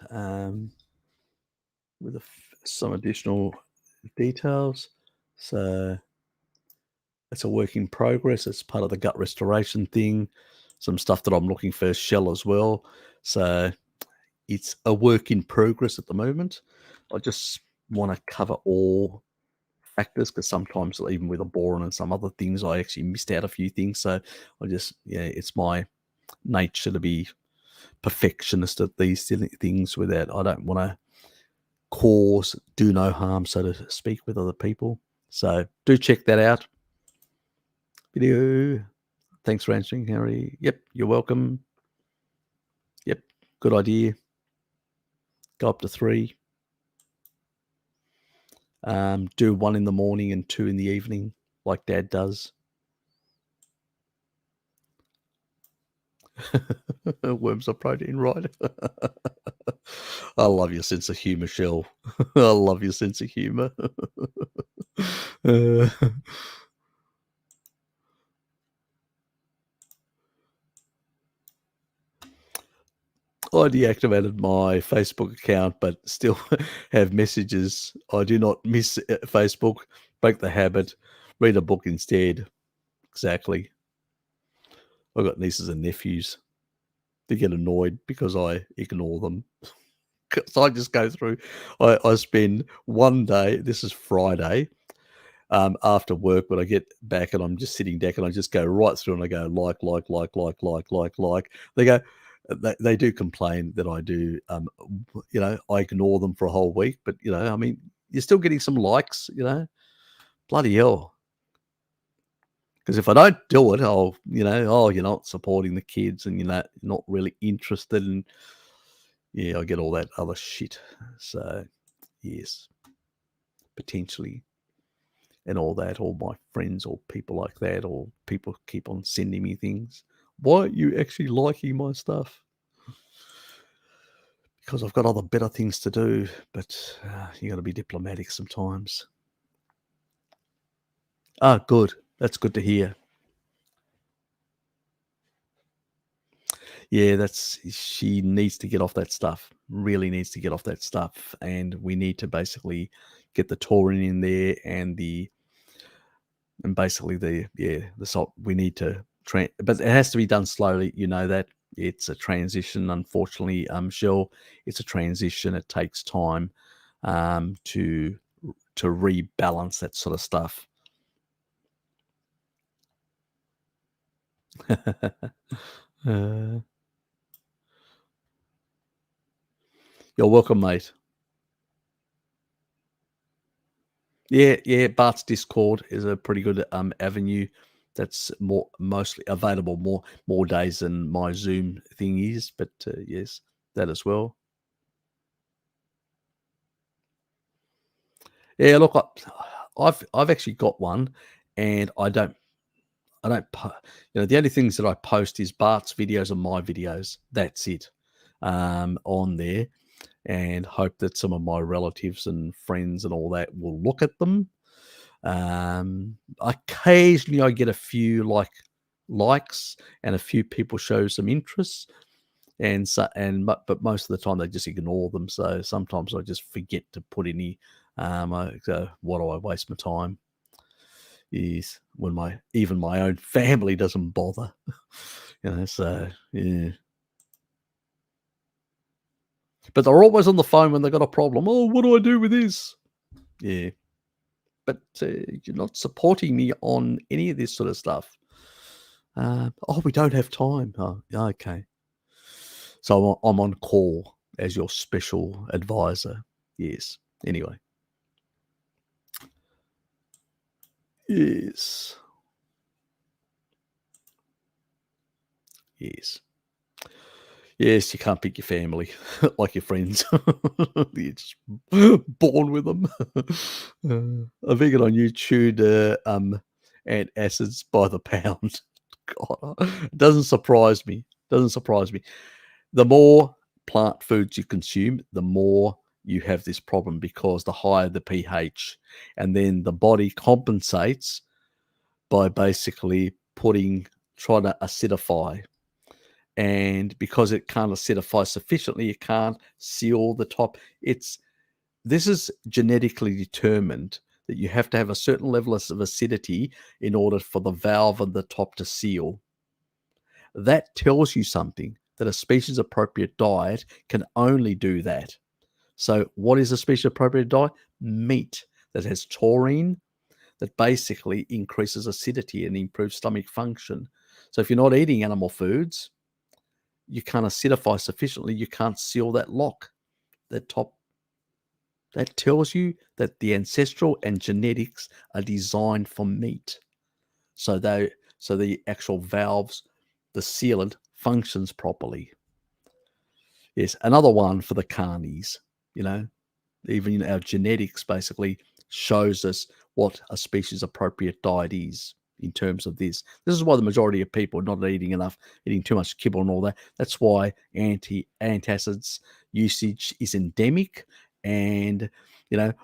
with some additional details. So it's a work in progress. It's part of the gut restoration thing. Some stuff that I'm looking for shell as well. So it's a work in progress at the moment. I just want to cover all factors because sometimes even with a boron and some other things, I actually missed out a few things. So I just, it's my nature to be perfectionist at these things without, I don't want to do no harm, so to speak, with other people. So do check that out. Video. Thanks for answering, Harry. Yep, you're welcome. Yep, good idea. Go up to 3. Do 1 in the morning and 2 in the evening, like Dad does. Worms are protein, right? I love your sense of humor, Shell. I love your sense of humor. I deactivated my Facebook account, but still have messages. I do not miss Facebook. Break the habit. Read a book instead. Exactly. I've got nieces and nephews. They get annoyed because I ignore them. So I just go through. I spend one day. This is Friday. After work, when I get back and I'm just sitting back and I just go right through and I go like. They go. They do complain that I do. I ignore them for a whole week, but I mean, you're still getting some likes. Bloody hell. Because if I don't do it, you're not supporting the kids and you're not really interested in. Yeah, I get all that other shit. So, yes, potentially. And all that, all my friends or people like that, or people keep on sending me things. Why aren't you actually liking my stuff? Because I've got other better things to do, but you got to be diplomatic sometimes. Ah, good. That's good to hear. Yeah, she needs to get off that stuff. Really needs to get off that stuff, and we need to basically get the taurine in there and basically the salt. We need to but it has to be done slowly. You know that it's a transition. Unfortunately, Shell, it's a transition. It takes time to rebalance that sort of stuff. uh, you're welcome, mate. Yeah. Bart's Discord is a pretty good avenue. That's mostly available more days than my Zoom thing is, but yes, that as well. Yeah, look, I've actually got one, and I don't. The only things that I post is Bart's videos and my videos. That's it, on there, and hope that some of my relatives and friends and all that will look at them. Occasionally I get a few likes and a few people show some interest, but most of the time they just ignore them. So sometimes I just forget to put any. I go, what do I waste my time? Is when even my own family doesn't bother. So yeah. But they're always on the phone when they've got a problem. Oh, what do I do with this? Yeah. But you're not supporting me on any of this sort of stuff. We don't have time. Oh, okay. So I'm on call as your special advisor. Yes. Anyway. Yes. Yes. Yes, you can't pick your family like your friends. You're just born with them. A vegan on YouTube, antacids by the pound. God, it doesn't surprise me. Doesn't surprise me. The more plant foods you consume, the more you have this problem because the higher the pH, and then the body compensates by basically trying to acidify. And because it can't acidify sufficiently, it can't seal the top. This is genetically determined that you have to have a certain level of acidity in order for the valve on the top to seal. That tells you something, that a species appropriate diet can only do that. So what is a species appropriate diet? Meat that has taurine, that basically increases acidity and improves stomach function. So if you're not eating animal foods, you can't acidify sufficiently, you can't seal that lock, that top. That tells you that the ancestral and genetics are designed for meat. So the actual valves, the sealant functions properly. Yes, another one for the carnies, you know, even our genetics basically shows us what a species appropriate diet is in terms of this. This is why the majority of people are not eating enough, eating too much kibble and all that. That's why antacids usage is endemic. And,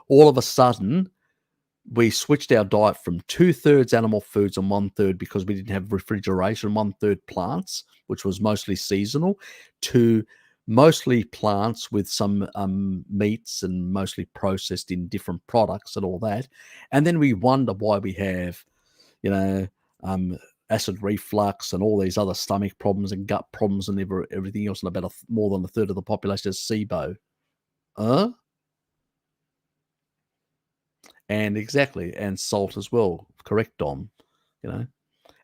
all of a sudden, we switched our diet from 2/3 animal foods and 1/3 because we didn't have refrigeration, 1/3 plants, which was mostly seasonal, to mostly plants with some meats and mostly processed in different products and all that. And then we wonder why we have, you know, um, acid reflux and all these other stomach problems and gut problems and everything else. And about more than a third of the population is SIBO. Huh? And exactly, and salt as well. Correct, Dom. You know,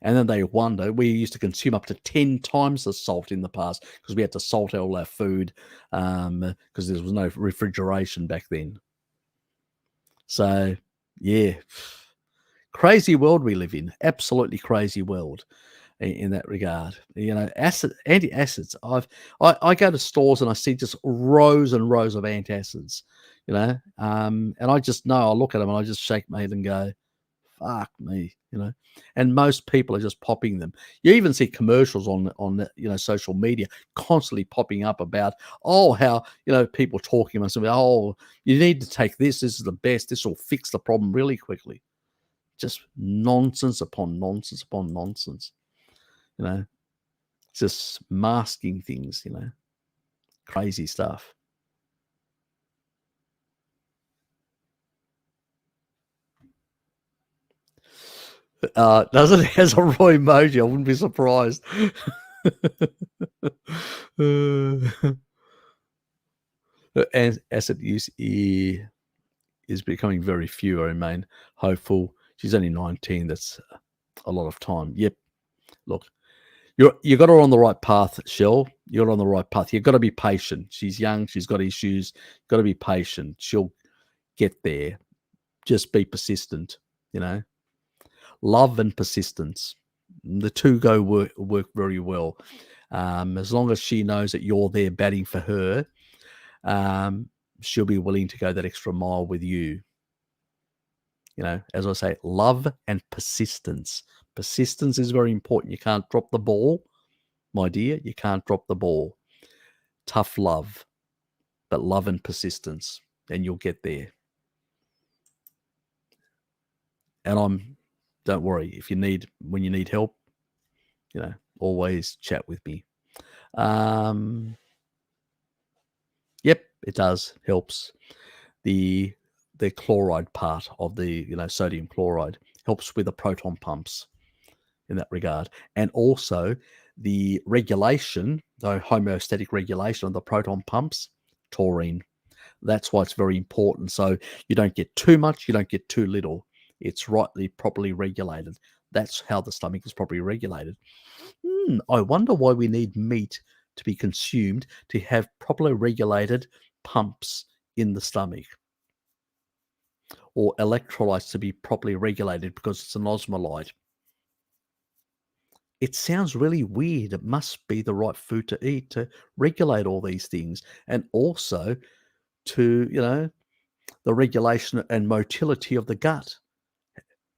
and then they wonder. We used to consume up to 10 times the salt in the past because we had to salt all our food because there was no refrigeration back then. So, yeah, crazy world we live in. Absolutely crazy world in that regard. Antacids. I go to stores and I see just rows and rows of antacids. And I just know. I look at them and I just shake my head and go, "Fuck me," And most people are just popping them. You even see commercials on social media constantly popping up about how people talking about something. Oh, you need to take this. This is the best. This will fix the problem really quickly. Just nonsense upon nonsense upon nonsense. You know, just masking things. Crazy stuff. Doesn't it has a raw emoji? I wouldn't be surprised. And asset use is becoming very few. I remain hopeful. She's only 19. That's a lot of time. Yep. Look, you got her on the right path, Shell. You're on the right path. You've got to be patient. She's young. She's got issues. Got to be patient. She'll get there. Just be persistent. Love and persistence. The two work very well. As long as she knows that you're there batting for her, she'll be willing to go that extra mile with you. As I say, love and persistence. Persistence is very important. You can't drop the ball, my dear. You can't drop the ball. Tough love, but love and persistence, and you'll get there. And don't worry, when you need help, always chat with me. Yep, it does, helps. The chloride part of the, sodium chloride helps with the proton pumps in that regard. And also the regulation, the homeostatic regulation of the proton pumps, taurine. That's why it's very important. So you don't get too much, you don't get too little. It's properly regulated. That's how the stomach is properly regulated. I wonder why we need meat to be consumed to have properly regulated pumps in the stomach, or electrolytes to be properly regulated because it's an osmolyte. It sounds really weird. It must be the right food to eat to regulate all these things, and also to, the regulation and motility of the gut.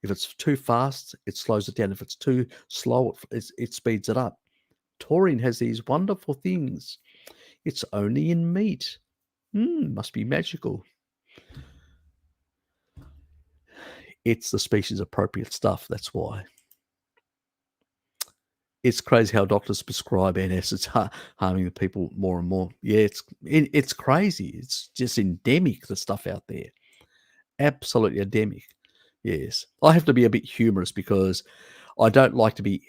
If it's too fast, it slows it down. If it's too slow, it speeds it up. Taurine has these wonderful things. It's only in meat. Must be magical. It's the species appropriate stuff. That's why. It's crazy how doctors prescribe NS. It's harming the people more and more. Yeah, it's crazy. It's just endemic, the stuff out there. Absolutely endemic. Yes. I have to be a bit humorous because I don't like to be,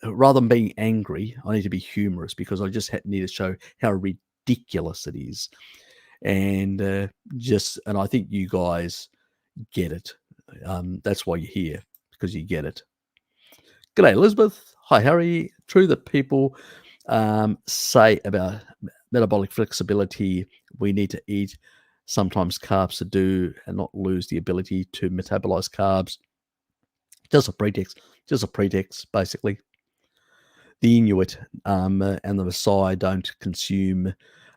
rather than being angry, I need to be humorous because I just need to show how ridiculous it is. And and I think you guys get it. That's why you're here, because you get it. G'day, Elizabeth. Hi, Harry. True that people say about metabolic flexibility, we need to eat sometimes carbs to do and not lose the ability to metabolize carbs. Just a pretext, basically. The Inuit and the Maasai don't consume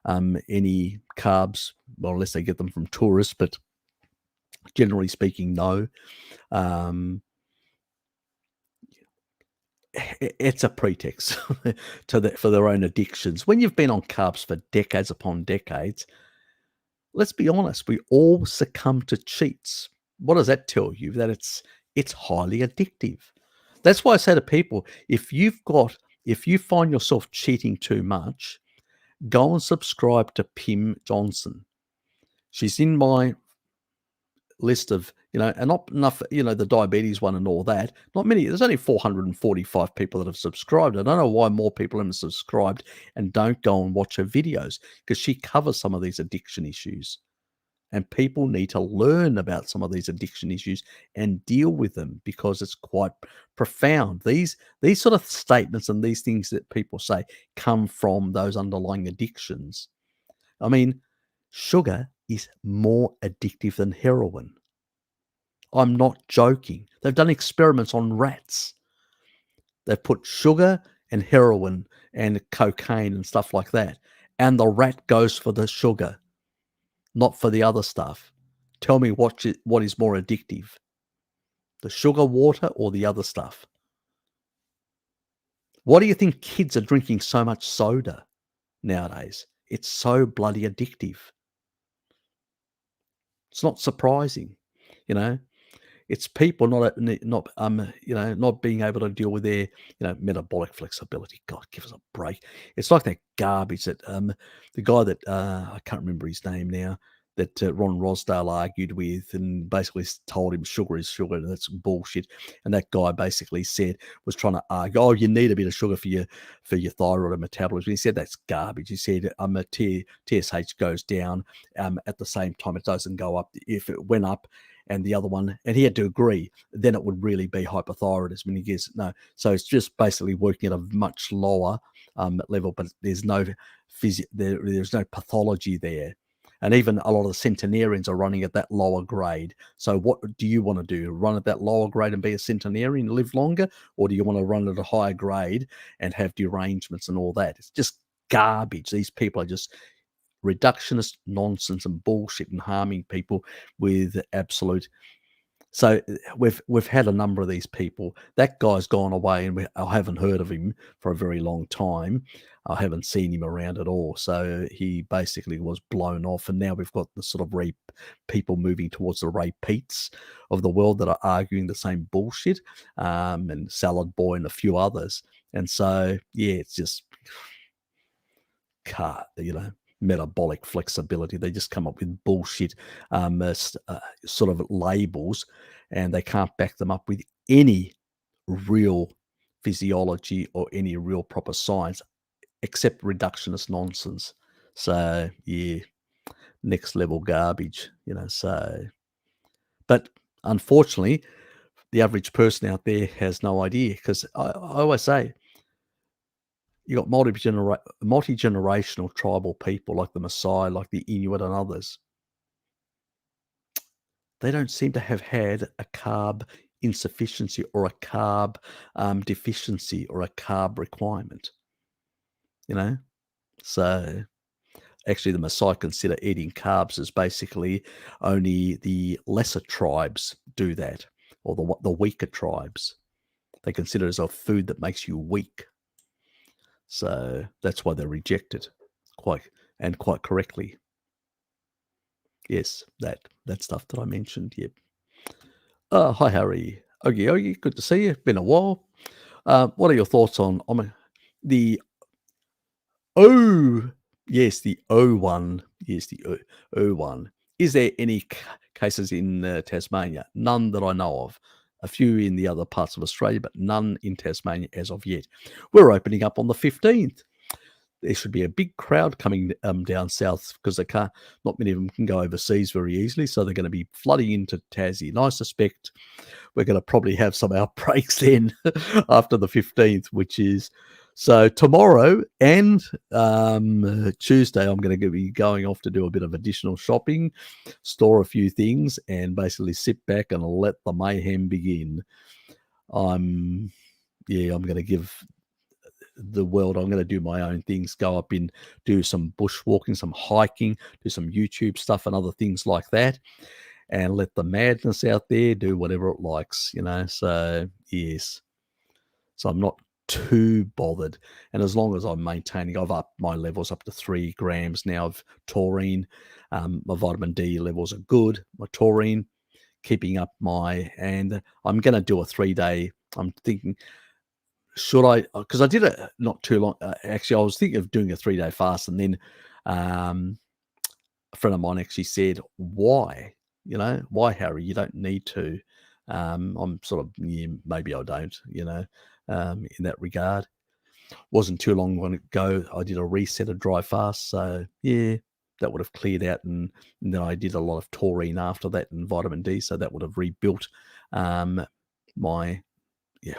any carbs, well, unless they get them from tourists, but generally speaking, no. It's a pretext for their own addictions. When you've been on carbs for decades upon decades, let's be honest, we all succumb to cheats. What does that tell you? That it's highly addictive. That's why I say to people, if you find yourself cheating too much, go and subscribe to Pim Johnson. She's in my list of, and not enough, the diabetes one and all that. Not many. There's only 445 people that have subscribed. I don't know why more people haven't subscribed and don't go and watch her videos, because she covers some of these addiction issues. And people need to learn about some of these addiction issues and deal with them, because it's quite profound. These sort of statements and these things that people say come from those underlying addictions. I mean, sugar is more addictive than heroin. I'm not joking. They've done experiments on rats. They've put sugar and heroin and cocaine and stuff like that, and the rat goes for the sugar, not for the other stuff. Tell me what is more addictive, the sugar water or the other stuff? Why do you think kids are drinking so much soda nowadays? It's so bloody addictive. It's not surprising, you know. It's people not being able to deal with their, metabolic flexibility. God, give us a break. It's like that garbage that the guy that I can't remember his name now, that Ron Rosdale argued with and basically told him sugar is sugar, and that's bullshit. And that guy basically was trying to argue, oh, you need a bit of sugar for your thyroid and metabolism. He said that's garbage. He said TSH goes down at the same time. It doesn't go up. If it went up and the other one, and he had to agree, then it would really be hypothyroidism. And he goes, no. So it's just basically working at a much lower level, but there's no there's no pathology there. And even a lot of the centenarians are running at that lower grade. So what do you want to do? Run at that lower grade and be a centenarian and live longer? Or do you want to run at a higher grade and have derangements and all that? It's just garbage. These people are just reductionist nonsense and bullshit and harming people with absolute. So we've had a number of these people. That guy's gone away, and I haven't heard of him for a very long time. I haven't seen him around at all. So he basically was blown off, and now we've got the sort of people moving towards the Ray Peats of the world that are arguing the same bullshit, and Salad Boy and a few others. And so it's just metabolic flexibility. They just come up with bullshit sort of labels, and they can't back them up with any real physiology or any real proper science, except reductionist nonsense. So next level garbage, so. But unfortunately, the average person out there has no idea, because I always say, you got multi-generational tribal people like the Maasai, like the Inuit and others. They don't seem to have had a carb insufficiency or a carb deficiency or a carb requirement, you know? So actually the Maasai consider eating carbs as basically only the lesser tribes do that, or the weaker tribes. They consider it as a food that makes you weak. So that's why they reject it quite correctly. Yes, that stuff that I mentioned. Yep. Hi Harry. Okay, good to see you. Been a while. What are your thoughts on the O? Yes, the O one. Yes, the O one. Is there any cases in Tasmania? None that I know of. A few in the other parts of Australia, but none in Tasmania as of yet. We're opening up on the 15th. There should be a big crowd coming down south because not many of them can go overseas very easily. So they're going to be flooding into Tassie. And I suspect we're going to probably have some outbreaks then after the 15th, which is so tomorrow and Tuesday. I'm going to be going off to do a bit of additional shopping, store a few things, and basically sit back and let the mayhem begin. I'm going to give the world. I'm going to do my own things, go up and do some bushwalking, some hiking, do some YouTube stuff and other things like that, and let the madness out there do whatever it likes, So, yes. So I'm not too bothered. And as long as I'm maintaining, I've upped my levels up to 3 grams now of taurine. My vitamin D levels are good. My taurine, keeping up and I'm going to do a 3-day, I'm thinking, should I? Because I did it not too long. Actually, I was thinking of doing a 3-day fast, and then a friend of mine actually said, "Why? Why, Harry? You don't need to." I'm sort of maybe I don't. In that regard, wasn't too long ago. I did a reset of dry fast, so yeah, that would have cleared out, and then I did a lot of taurine after that and vitamin D, so that would have rebuilt my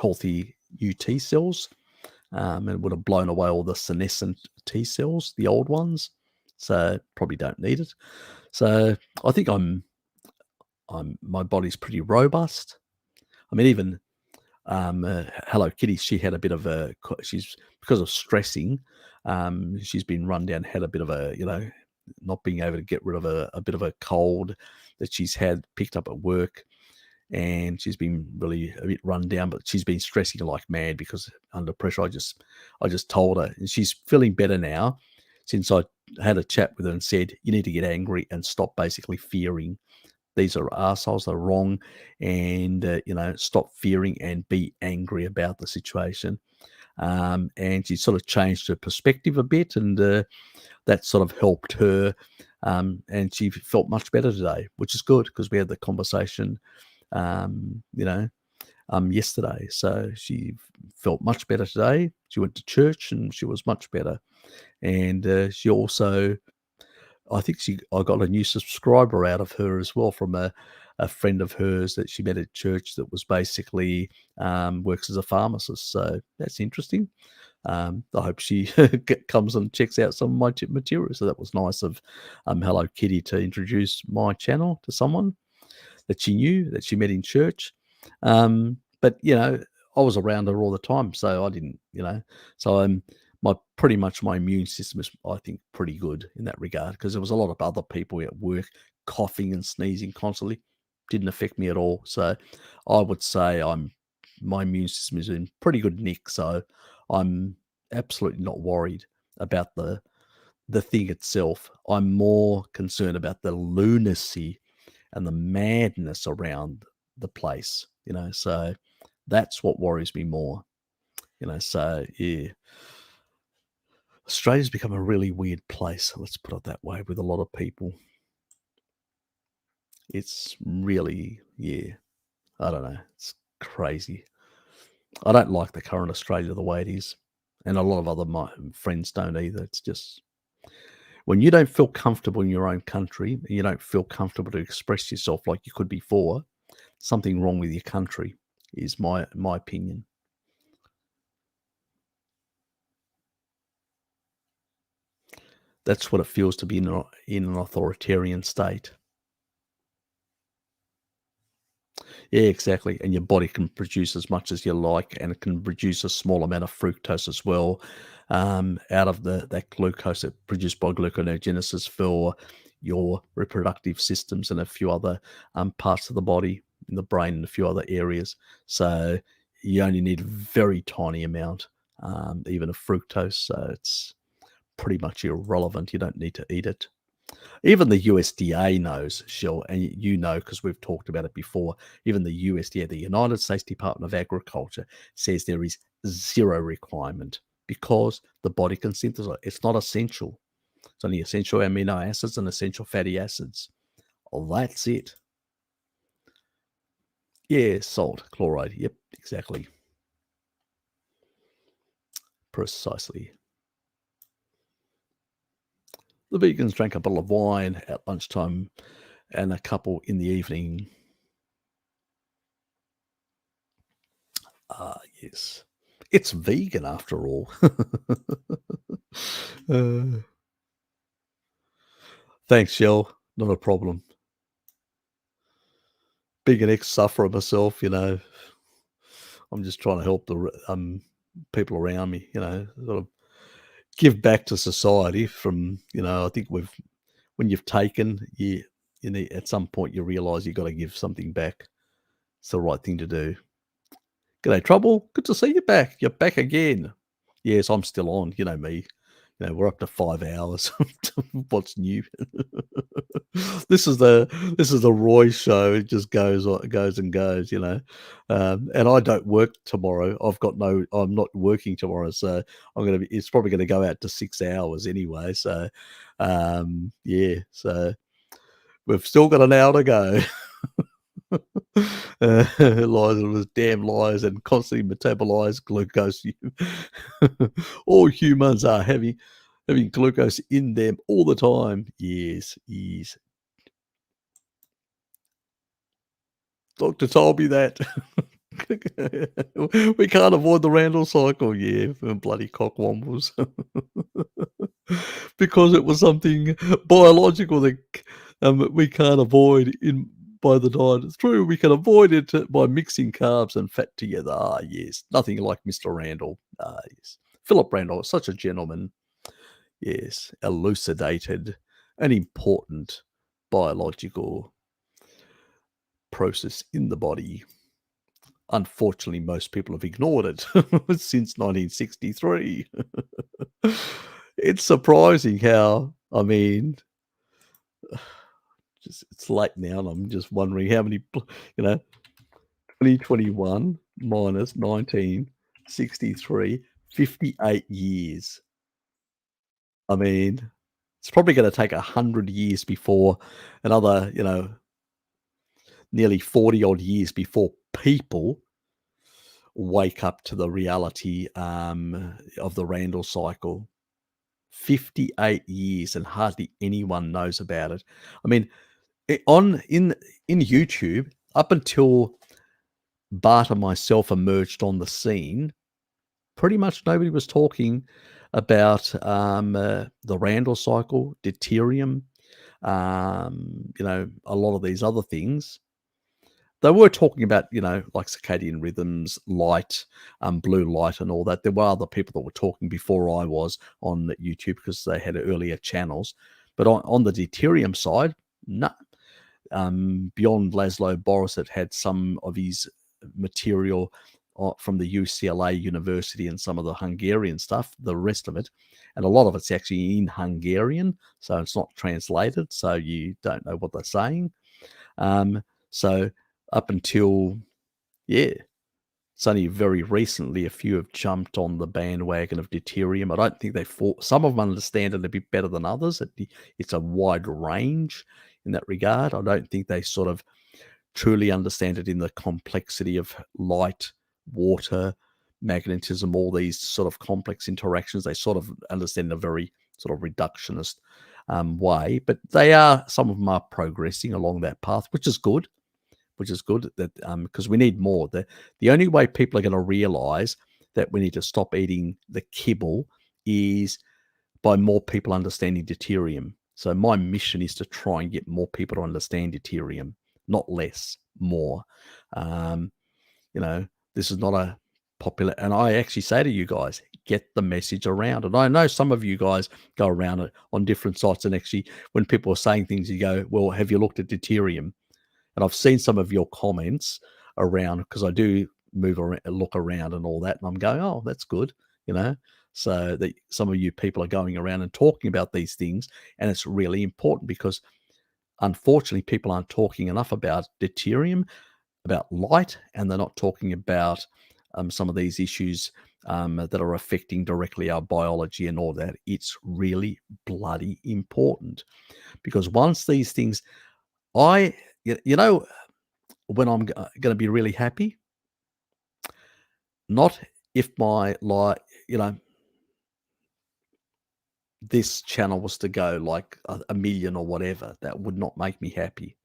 healthy UT cells, and would have blown away all the senescent T cells, the old ones. So probably don't need it. So I think my body's pretty robust. I mean, even Hello Kitty, she had a bit of she's, because of stressing, she's been run down, had a bit of not being able to get rid of a bit of a cold that she's had picked up at work. And she's been really a bit run down, but she's been stressing like mad because under pressure. I just told her, and she's feeling better now since I had a chat with her and said, you need to get angry and stop basically fearing. These are arseholes, they're wrong, and stop fearing and be angry about the situation. And she sort of changed her perspective a bit, and that sort of helped her, and she felt much better today, which is good because we had the conversation yesterday. So she felt much better today. She went to church and she was much better. And she also, I got a new subscriber out of her as well from a friend of hers that she met at church that was basically works as a pharmacist. So that's interesting. I hope she comes and checks out some of my material. So that was nice of Hello Kitty to introduce my channel to someone that she knew, that she met in church. But I was around her all the time, so I didn't, so pretty much my immune system is, I think, pretty good in that regard, because there was a lot of other people at work coughing and sneezing constantly. Didn't affect me at all. So I would say my immune system is in pretty good nick. So I'm absolutely not worried about the thing itself. I'm more concerned about the lunacy and the madness around the place, so that's what worries me more, so yeah. Australia's become a really weird place, let's put it that way, with a lot of people. It's really, yeah, I don't know, it's crazy. I don't like the current Australia the way it is, and a lot of other my friends don't either. It's just, when you don't feel comfortable in your own country, and you don't feel comfortable to express yourself like you could before, something wrong with your country, is my opinion. That's what it feels to be in an authoritarian state. Yeah, exactly. And your body can produce as much as you like, and it can produce a small amount of fructose as well, out of that glucose that produced by gluconeogenesis for your reproductive systems and a few other parts of the body, in the brain, and a few other areas. So you only need a very tiny amount, even of fructose. So it's pretty much irrelevant. You don't need to eat it. Even the USDA knows, Shell, and you know because we've talked about it before. Even the USDA, the United States Department of Agriculture, says there is zero requirement because the body can synthesize. It's not essential. It's only essential amino acids and essential fatty acids. Well, that's it. Yeah, salt, chloride. Yep, exactly. Precisely. The vegans drank a bottle of wine at lunchtime and a couple in the evening. Ah, yes. It's vegan after all. Uh, thanks, Shell. Not a problem. Being an ex-sufferer myself, I'm just trying to help people around me, sort of give back to society from, I think when you've taken, at some point you realize you got to give something back. It's the right thing to do. G'day, Trouble. Good to see you back. You're back again. Yes, I'm still on. You know me. We're up to 5 hours. What's new? This is the Roy show. It just goes and goes, and I don't work tomorrow. I'm not working tomorrow, so it's probably gonna go out to 6 hours anyway. So, yeah, so we've still got an hour to go. Lies, it was damn lies, and constantly metabolize glucose. All humans are having glucose in them all the time. Yes, yes. Doctor told me that. We can't avoid the Randall cycle. Yeah, for bloody cockwombles. Because it was something biological that we can't avoid in by the diet. It's true, we can avoid it by mixing carbs and fat together. Ah, yes. Nothing like Mr. Randall. Ah, yes. Philip Randall, such a gentleman. Yes, elucidated an important biological process in the body. Unfortunately, most people have ignored it since 1963. It's surprising how, I mean, it's late now, and I'm just wondering how many, 2021 minus 1963, 58 years. I mean, it's probably going to take 100 years before another, nearly 40 odd years before people wake up to the reality of the Randall cycle. 58 years and hardly anyone knows about it. I mean, in YouTube, up until Bart and myself emerged on the scene, pretty much nobody was talking about the Randall cycle, deuterium, a lot of these other things. They were talking about, like circadian rhythms, light, blue light, and all that. There were other people that were talking before I was on YouTube because they had earlier channels. But on the deuterium side, no. Beyond Laszlo Boris that had some of his material from the UCLA University and some of the Hungarian stuff, the rest of it, and a lot of it's actually in Hungarian, so it's not translated, so you don't know what they're saying. So up until, yeah, it's only very recently a few have jumped on the bandwagon of deuterium. I don't think some of them understand it a bit better than others. It's a wide range in that regard. I don't think they sort of truly understand it in the complexity of light, water, magnetism, all these sort of complex interactions. They sort of understand in a very sort of reductionist way, but some of them are progressing along that path, which is good. That because we need more. The only way people are going to realize that we need to stop eating the kibble is by more people understanding deuterium. So my mission is to try and get more people to understand deuterium, not less, more. Um, you know, this is not a popular, and I actually say to you guys, get the message around. And I know some of you guys go around it on different sites, and actually when people are saying things, you go, well, have you looked at deuterium? And I've seen some of your comments around, because I do move around, look around and all that, and I'm going, oh, that's good, you know. So that some of you people are going around and talking about these things, and it's really important, because unfortunately people aren't talking enough about deuterium, about light, and they're not talking about some of these issues that are affecting directly our biology and all that. It's really bloody important, because once these things, I, you know, when I'm going to be really happy, not if my, like, you know, this channel was to go like a million or whatever. That would not make me happy.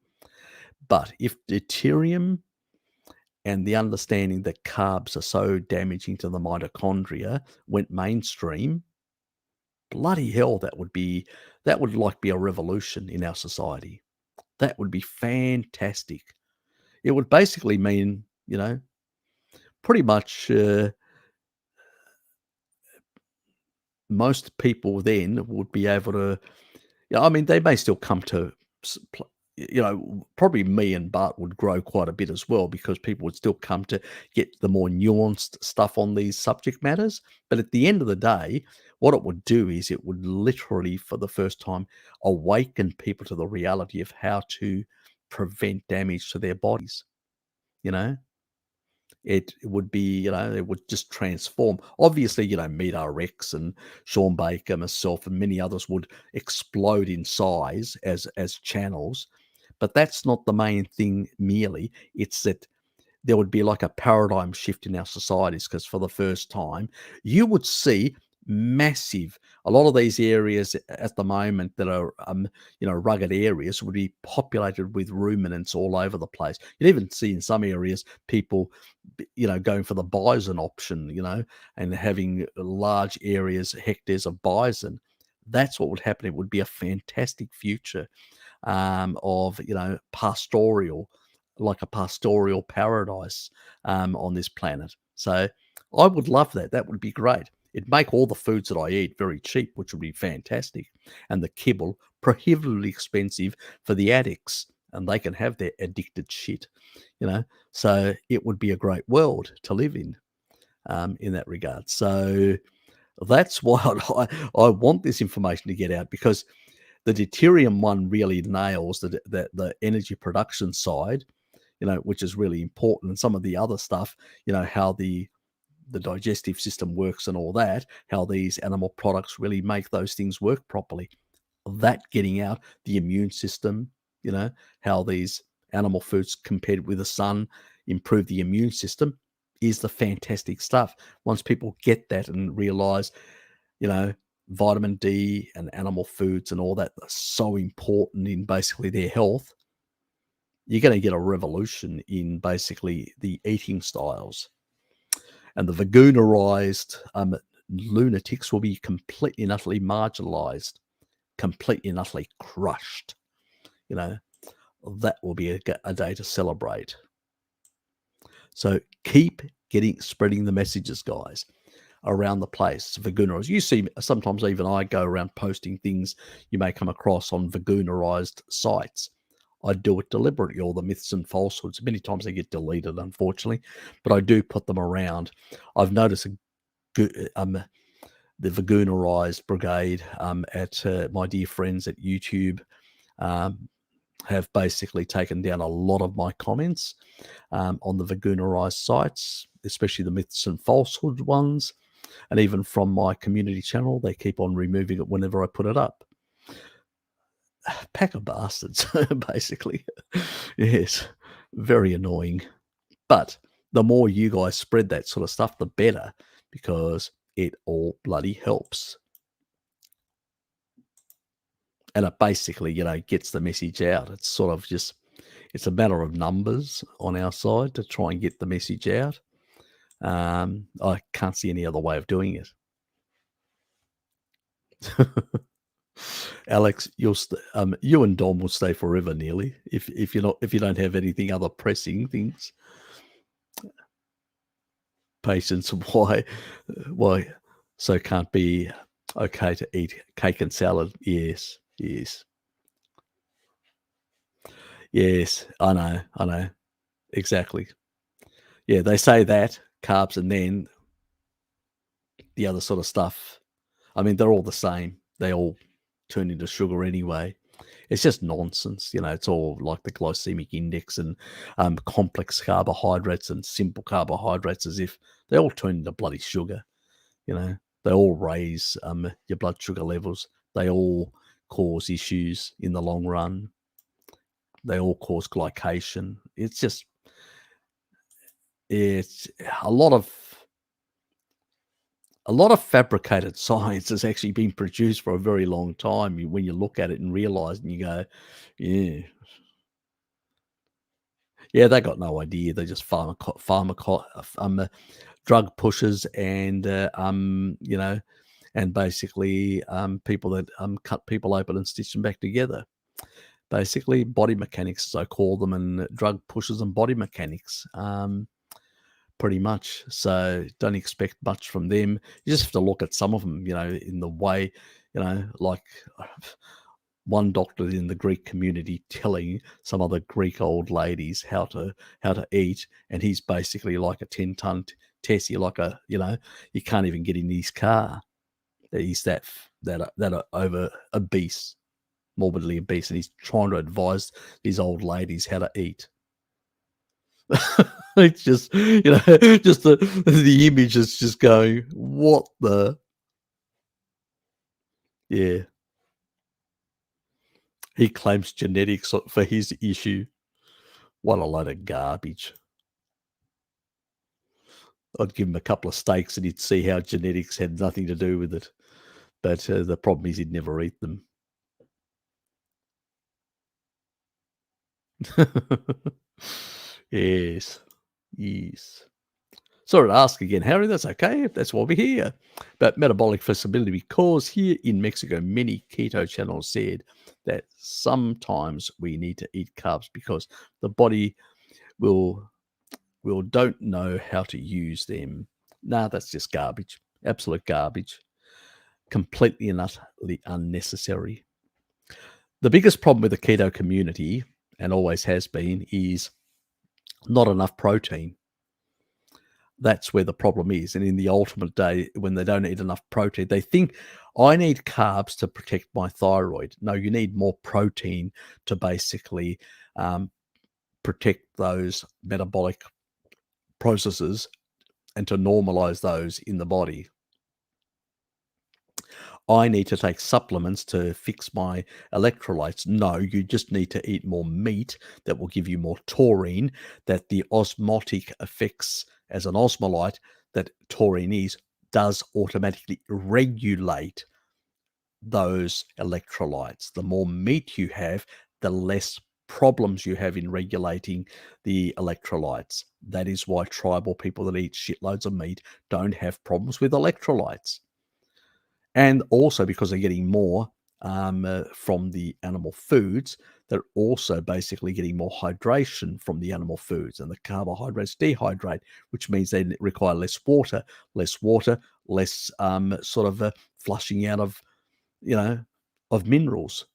But if deuterium and the understanding that carbs are so damaging to the mitochondria went mainstream, bloody hell, that would like be a revolution in our society. That would be fantastic. It would basically mean, you know, pretty much most people then would be able to, yeah, I mean, they may still come to, you know, probably me and Bart would grow quite a bit as well, because people would still come to get the more nuanced stuff on these subject matters. But at the end of the day, what it would do is it would literally, for the first time, awaken people to the reality of how to prevent damage to their bodies, you know? It would be, you know, it would just transform. Obviously, you know, Meet Rex and Sean Baker, myself, and many others would explode in size as channels, but that's not the main thing merely. It's that there would be like a paradigm shift in our societies, because for the first time you would see massive, a lot of these areas at the moment that are you know, rugged areas would be populated with ruminants all over the place. You'd even see in some areas people, you know, going for the bison option, you know, and having large areas, hectares of bison. That's what would happen. It would be a fantastic future of, you know, pastoral, like a pastoral paradise on this planet. So I would love that. That would be great. It'd make all the foods that I eat very cheap, which would be fantastic, and the kibble prohibitively expensive for the addicts, and they can have their addicted shit, you know. So it would be a great world to live in that regard. So that's why I want this information to get out, because the deuterium one really nails the energy production side, you know, which is really important. And some of the other stuff, you know, how the digestive system works and all that, how these animal products really make those things work properly. That getting out, the immune system, you know, how these animal foods compared with the sun improve the immune system, is the fantastic stuff. Once people get that and realize, you know, vitamin D and animal foods and all that are so important in basically their health, you're going to get a revolution in basically the eating styles. And the vagoonerized lunatics will be completely and utterly marginalized, completely and utterly crushed. You know, that will be a day to celebrate. So keep spreading the messages, guys, around the place. Vagoonerized. You see, sometimes even I go around posting things you may come across on vagoonerized sites. I do it deliberately, all the myths and falsehoods. Many times they get deleted, unfortunately, but I do put them around. I've noticed the vagoonerized brigade at my dear friends at YouTube have basically taken down a lot of my comments on the vagoonerized sites, especially the myths and falsehood ones. And even from my community channel, they keep on removing it whenever I put it up. Pack of bastards, basically. Yes, very annoying. But the more you guys spread that sort of stuff, the better, because it all bloody helps. And it basically, you know, gets the message out. It's sort of just, it's a matter of numbers on our side to try and get the message out. I can't see any other way of doing it. Alex, you and Dom will stay forever nearly if you don't have anything other pressing things. Patience, why so can't be okay to eat cake and salad? Yes, yes, yes. I know exactly. Yeah, they say that carbs and then the other sort of stuff. I mean, they're all the same. They all turn into sugar anyway. It's just nonsense, you know. It's all like the glycemic index and complex carbohydrates and simple carbohydrates, as if they all turn into bloody sugar. You know, they all raise your blood sugar levels. They all cause issues in the long run. They all cause glycation. It's a lot of fabricated science has actually been produced for a very long time. When you look at it and realize, and you go, yeah, yeah, they got no idea. They're just drug pushers and you know, and basically people that cut people open and stitch them back together. Basically, body mechanics, as I call them, and drug pushers and body mechanics. Pretty much. So don't expect much from them. You just have to look at some of them, you know, in the way, you know, like one doctor in the Greek community telling some other Greek old ladies how to eat, and he's basically like a 10-ton Tessie, like a, you know, you can't even get in his car. He's that over obese, morbidly obese, and he's trying to advise these old ladies how to eat. It's just, you know, just the image is just going, what the, yeah. He claims genetics for his issue. What a load of garbage. I'd give him a couple of steaks and he'd see how genetics had nothing to do with it. But the problem is he'd never eat them. Yes. Yes. Sorry to ask again, Harry. That's okay. That's why we're here. But metabolic flexibility, because here in Mexico, many keto channels said that sometimes we need to eat carbs because the body will don't know how to use them. Nah, that's just garbage. Absolute garbage. Completely and utterly unnecessary. The biggest problem with the keto community, and always has been, is not enough protein. That's where the problem is. And in the ultimate day, when they don't eat enough protein, they think, I need carbs to protect my thyroid. No, you need more protein to basically um, protect those metabolic processes and to normalize those in the body. I need to take supplements to fix my electrolytes. No, you just need to eat more meat that will give you more taurine, that the osmotic effects as an osmolyte that taurine is, does automatically regulate those electrolytes. The more meat you have, the less problems you have in regulating the electrolytes. That is why tribal people that eat shitloads of meat don't have problems with electrolytes. And also because they're getting more from the animal foods, they're also basically getting more hydration from the animal foods, and the carbohydrates dehydrate, which means they require less water, less sort of flushing out of, you know, of minerals.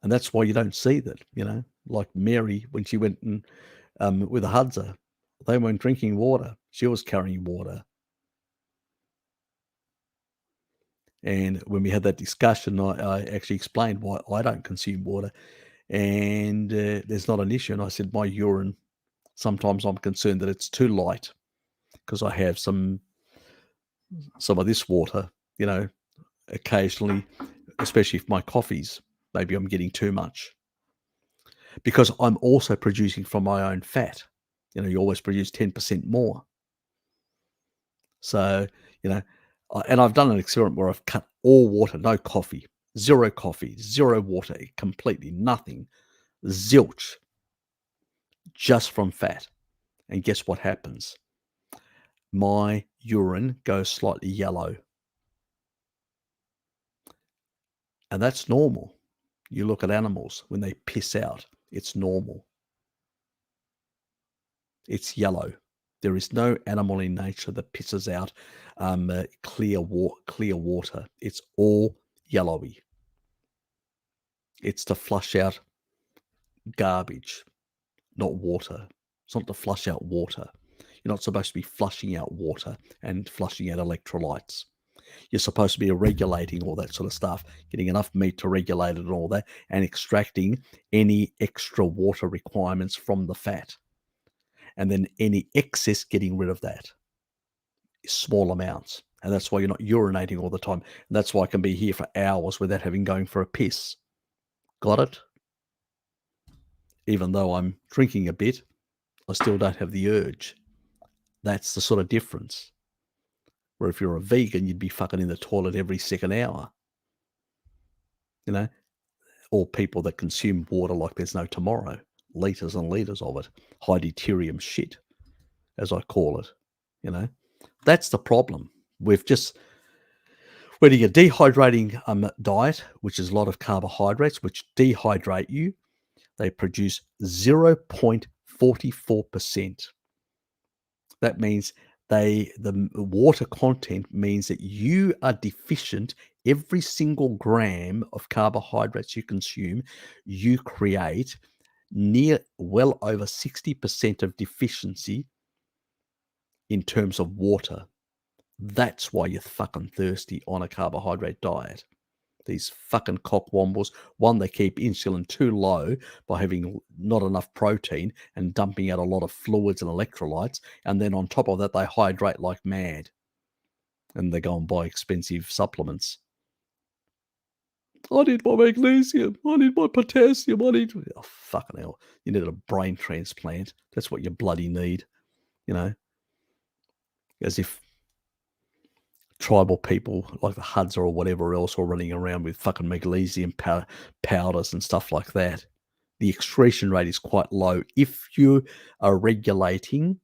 And that's why you don't see that, you know, like Mary, when she went and with a Hadza, they weren't drinking water. She was carrying water. And when we had that discussion, I actually explained why I don't consume water, and there's not an issue. And I said, my urine, sometimes I'm concerned that it's too light because I have some of this water, you know, occasionally, especially if my coffees, maybe I'm getting too much because I'm also producing from my own fat. You know, you always produce 10% more. So, you know, and I've done an experiment where I've cut all water, no coffee, zero water, completely nothing, zilch, just from fat. And guess what happens? My urine goes slightly yellow. And that's normal. You look at animals, when they piss out, it's normal. It's yellow. There is no animal in nature that pisses out clear water. It's all yellowy. It's to flush out garbage, not water. It's not to flush out water. You're not supposed to be flushing out water and flushing out electrolytes. You're supposed to be regulating all that sort of stuff, getting enough meat to regulate it and all that, and extracting any extra water requirements from the fat. And then any excess, getting rid of that. Small amounts. And that's why you're not urinating all the time. And that's why I can be here for hours without having going for a piss. Got it? Even though I'm drinking a bit, I still don't have the urge. That's the sort of difference. Where if you're a vegan, you'd be fucking in the toilet every second hour. You know? Or people that consume water like there's no tomorrow. Litres and litres of it. High deuterium shit, as I call it. You know? That's the problem. We've just... When you get a dehydrating diet, which is a lot of carbohydrates, which dehydrate you, they produce 0.44%. That means the water content means that you are deficient. Every single gram of carbohydrates you consume, you create well over 60% of deficiency in terms of water. That's why you're fucking thirsty on a carbohydrate diet. These fucking cockwombles. One, they keep insulin too low by having not enough protein and dumping out a lot of fluids and electrolytes. And then on top of that, they hydrate like mad. And they go and buy expensive supplements. I need my magnesium. I need my potassium. I need... Oh, fucking hell. You need a brain transplant. That's what you bloody need. You know? As if tribal people like the Huds or whatever else are running around with fucking magnesium powders and stuff like that. The excretion rate is quite low if you are regulating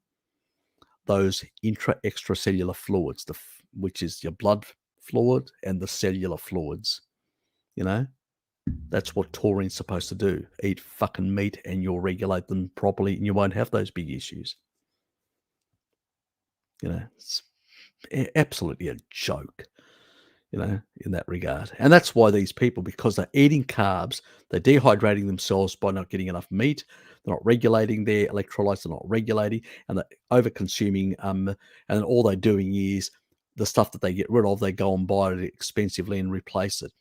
those extracellular fluids, which is your blood fluid and the cellular fluids. You know, that's what taurine's supposed to do. Eat fucking meat and you'll regulate them properly and you won't have those big issues. You know, it's absolutely a joke. You know, in that regard. And that's why these people, because they're eating carbs, they're dehydrating themselves by not getting enough meat, they're not regulating their electrolytes, they're not regulating, and they're over-consuming, and all they're doing is the stuff that they get rid of, they go and buy it expensively and replace it.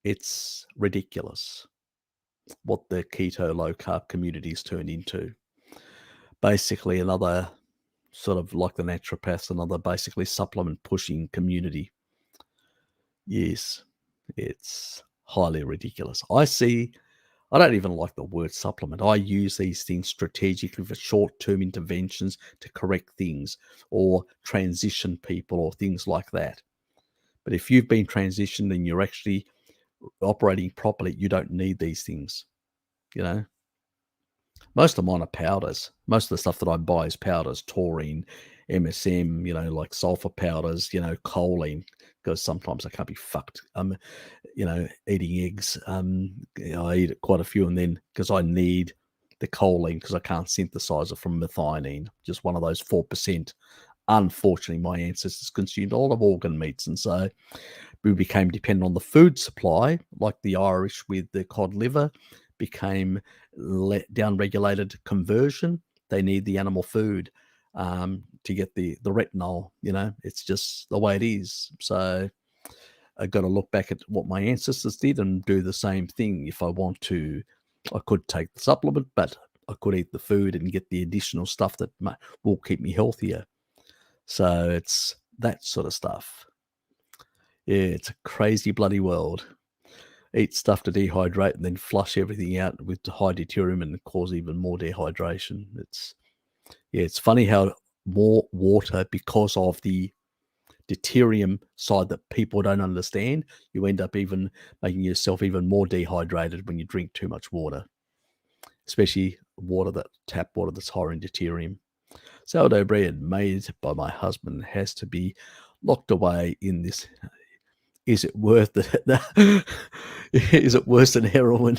It's ridiculous what the keto low-carb community's turned into. Basically another sort of like the naturopaths, another basically supplement pushing community. Yes, it's highly ridiculous. I don't even like the word supplement. I use these things strategically for short-term interventions to correct things or transition people or things like that. But if you've been transitioned and you're actually operating properly, you don't need these things, you know. Most of mine are powders. Most of the stuff that I buy is powders, taurine, MSM, you know, like sulfur powders, you know, choline, because sometimes I can't be fucked. You know, eating eggs. I eat quite a few, and then because I need the choline because I can't synthesize it from methionine, just one of those 4%. Unfortunately, my ancestors consumed a lot of organ meats, and so we became dependent on the food supply, like the Irish with the cod liver became down-regulated conversion. They need the animal food to get the retinol, you know. It's just the way it is. So I've got to look back at what my ancestors did and do the same thing. If I want to, I could take the supplement, but I could eat the food and get the additional stuff that will keep me healthier. So it's that sort of stuff. Yeah, it's a crazy bloody world. Eat stuff to dehydrate and then flush everything out with high deuterium and cause even more dehydration. It's funny how more water, because of the deuterium side that people don't understand, you end up even making yourself even more dehydrated when you drink too much water, especially tap water that's higher in deuterium. Sourdough bread made by my husband has to be locked away in this Is it worth it? Is it worse than heroin?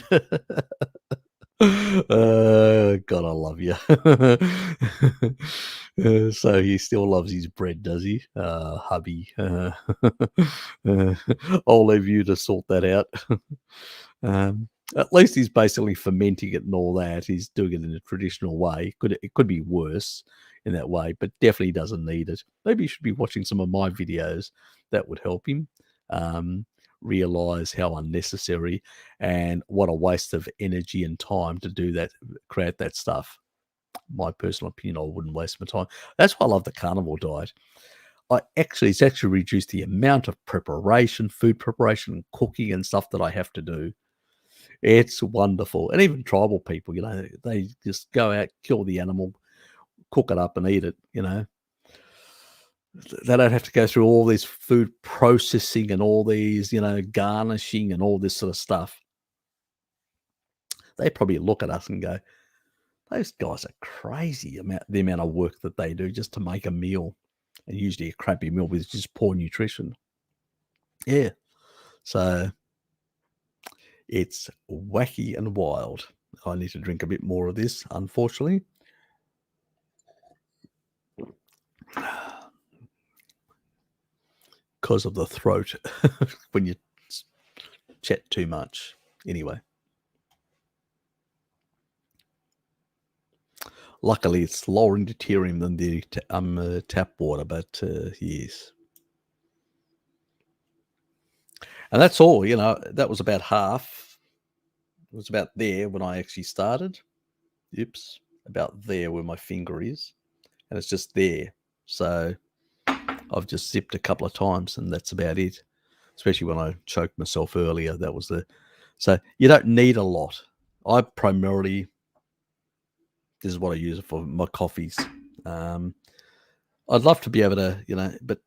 God, I love you. So he still loves his bread, does he? Hubby. Uh, I'll leave you to sort that out. At least he's basically fermenting it and all that. He's doing it in a traditional way. It could be worse in that way, but definitely doesn't need it. Maybe he should be watching some of my videos. That would help him um, realize how unnecessary and what a waste of energy and time to do that, create that stuff. My personal opinion, I wouldn't waste my time. That's why I love the carnivore diet. It's actually reduced the amount of preparation, food preparation, and cooking and stuff that I have to do. It's wonderful. And even tribal people, they just go out, kill the animal, cook it up and eat it, They don't have to go through all this food processing and all these, garnishing and all this sort of stuff. They probably look at us and go, those guys are crazy, the amount of work that they do just to make a meal, and usually a crappy meal with just poor nutrition. Yeah. So it's wacky and wild. I need to drink a bit more of this, unfortunately. Because of the throat when you chat too much. Anyway. Luckily, it's lower in deuterium than the tap water, but yes. And that's all, that was about half. It was about there when I actually started. Oops, about there where my finger is. And it's just there. So I've just zipped a couple of times and that's about it. Especially when I choked myself earlier. That was so you don't need a lot. I primarily, this is what I use it for, my coffees. I'd love to be able to, but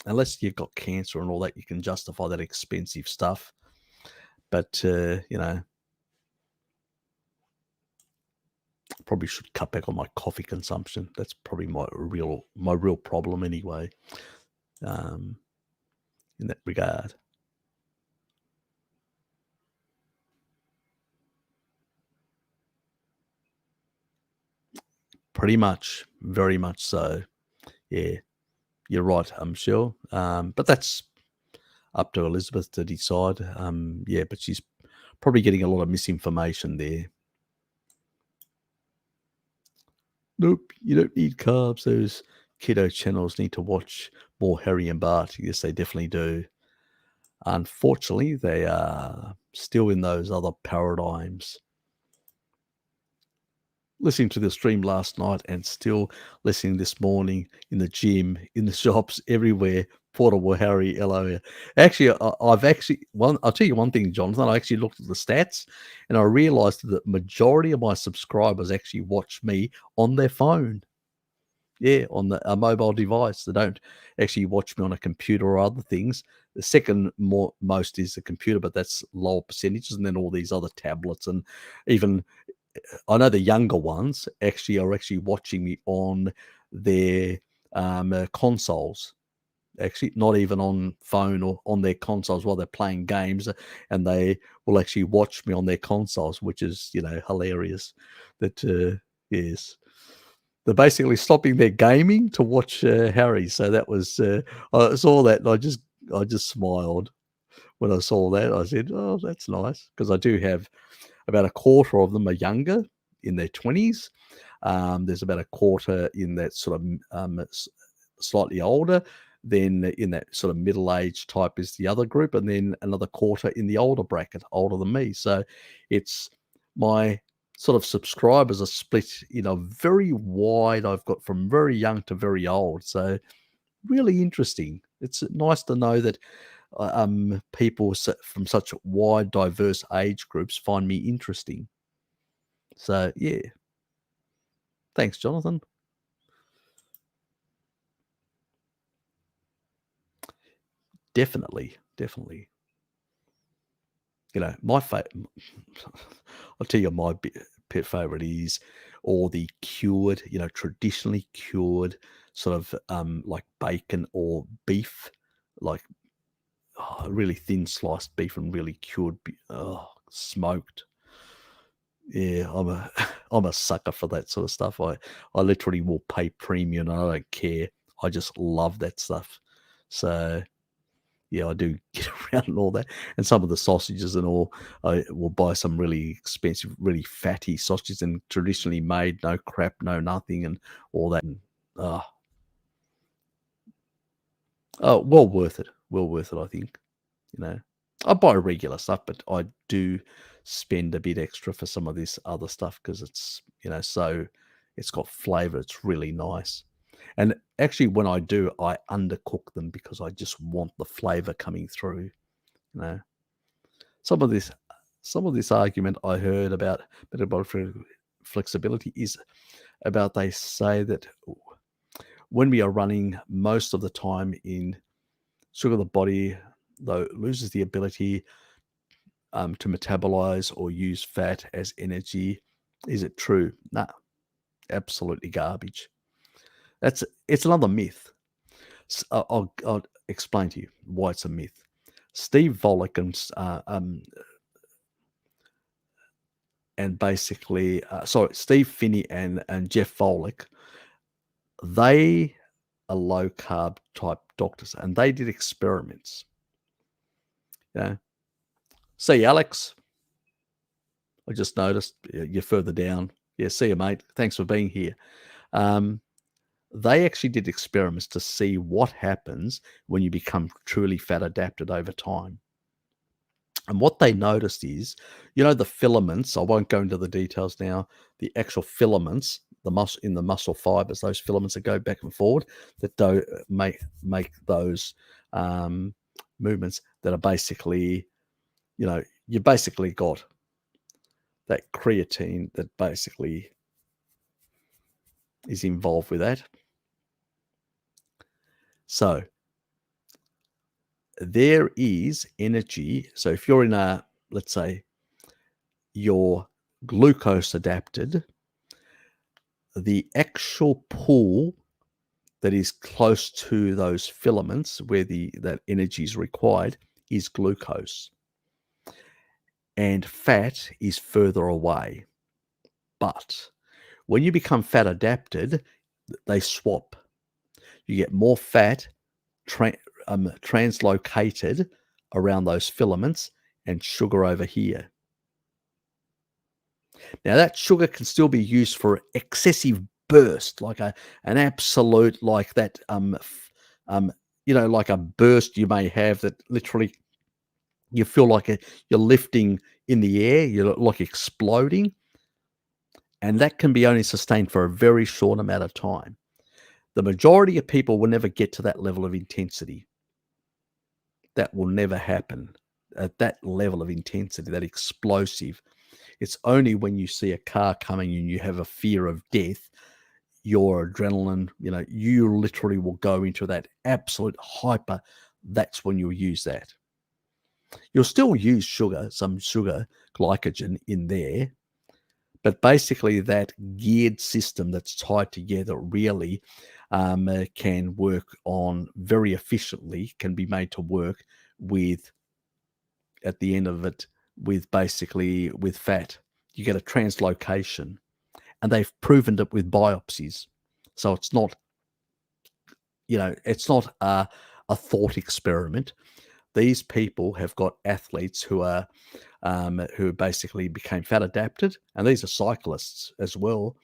unless you've got cancer and all that, you can justify that expensive stuff. But, probably should cut back on my coffee consumption. That's probably my real problem anyway, in that regard. Pretty much, very much so. Yeah, you're right, I'm sure. But that's up to Elizabeth to decide. Yeah, but she's probably getting a lot of misinformation there. Nope, you don't need carbs. Those keto channels need to watch more Harry and Bart. Yes, they definitely do. Unfortunately, they are still in those other paradigms. Listening to the stream last night and still listening this morning in the gym, in the shops, everywhere. Portable Harry, LO. Actually, I'll tell you one thing, Jonathan. I actually looked at the stats and I realized that the majority of my subscribers actually watch me on their phone. Yeah, on a mobile device. They don't actually watch me on a computer or other things. The second most is the computer, but that's lower percentages, and then all these other tablets, and even I know the younger ones are actually watching me on their consoles. Actually, not even on phone or on their consoles while they're playing games, and they will actually watch me on their consoles, which is hilarious. That yes. They're basically stopping their gaming to watch Harry. So that was I saw that and I just smiled when I saw that. I said, "Oh, that's nice," because I do have about a quarter of them are younger, in their 20s. There's about a quarter in that sort of slightly older. Then in that sort of middle age type is the other group, and then another quarter in the older bracket, older than me. So it's my sort of subscribers are split, very wide. I've got from very young to very old. So really interesting. It's nice to know that people from such wide, diverse age groups find me interesting. So yeah, thanks, Jonathan. Definitely. My I'll tell you my pet favorite is all the cured, traditionally cured sort of like bacon or beef, like really thin sliced beef and really cured, smoked. Yeah, I'm a sucker for that sort of stuff. I literally will pay premium. I don't care. I just love that stuff. So yeah, I do get around and all that. And some of the sausages and all, I will buy some really expensive, really fatty sausages and traditionally made, no crap, no nothing, and all that. And, uh, oh, well worth it. Well worth it, I think. You know, I buy regular stuff, but I do spend a bit extra for some of this other stuff because it's, so it's got flavor. It's really nice. And actually, when I do, I undercook them because I just want the flavor coming through. You know, some of this, some of this argument I heard about metabolic flexibility is about, they say that when we are running most of the time in sugar, the body though loses the ability to metabolize or use fat as energy. Is it true? No, absolutely garbage. It's another myth. I'll explain to you why it's a myth. Steve Volek and basically, sorry, Steve Finney and Jeff Volek, they are low carb type doctors, and they did experiments. Yeah. See, Alex, I just noticed you're further down. Yeah, see you, mate. Thanks for being here. They actually did experiments to see what happens when you become truly fat adapted over time. And what they noticed is, the filaments, I won't go into the details now, the actual filaments, in the muscle fibers, those filaments that go back and forward, that do make those movements that are basically, you basically got that creatine that basically is involved with that. So there is energy. So if you're in let's say you're glucose adapted, the actual pool that is close to those filaments where that energy is required is glucose. And fat is further away. But when you become fat adapted, they swap. You get more fat translocated around those filaments and sugar over here. Now that sugar can still be used for excessive burst, like an absolute, like that, like a burst you may have that literally you feel like you're lifting in the air, you're like exploding, and that can be only sustained for a very short amount of time. The majority of people will never get to that level of intensity. That will never happen at that level of intensity, that explosive. It's only when you see a car coming and you have a fear of death, your adrenaline, you literally will go into that absolute hyper. That's when you'll use that. You'll still use some sugar, glycogen in there, but basically that geared system that's tied together really can work on very efficiently, can be made to work with, at the end of it, with fat. You get a translocation, and they've proven it with biopsies. So it's not, it's not a thought experiment. These people have got athletes who basically became fat adapted, and these are cyclists as well.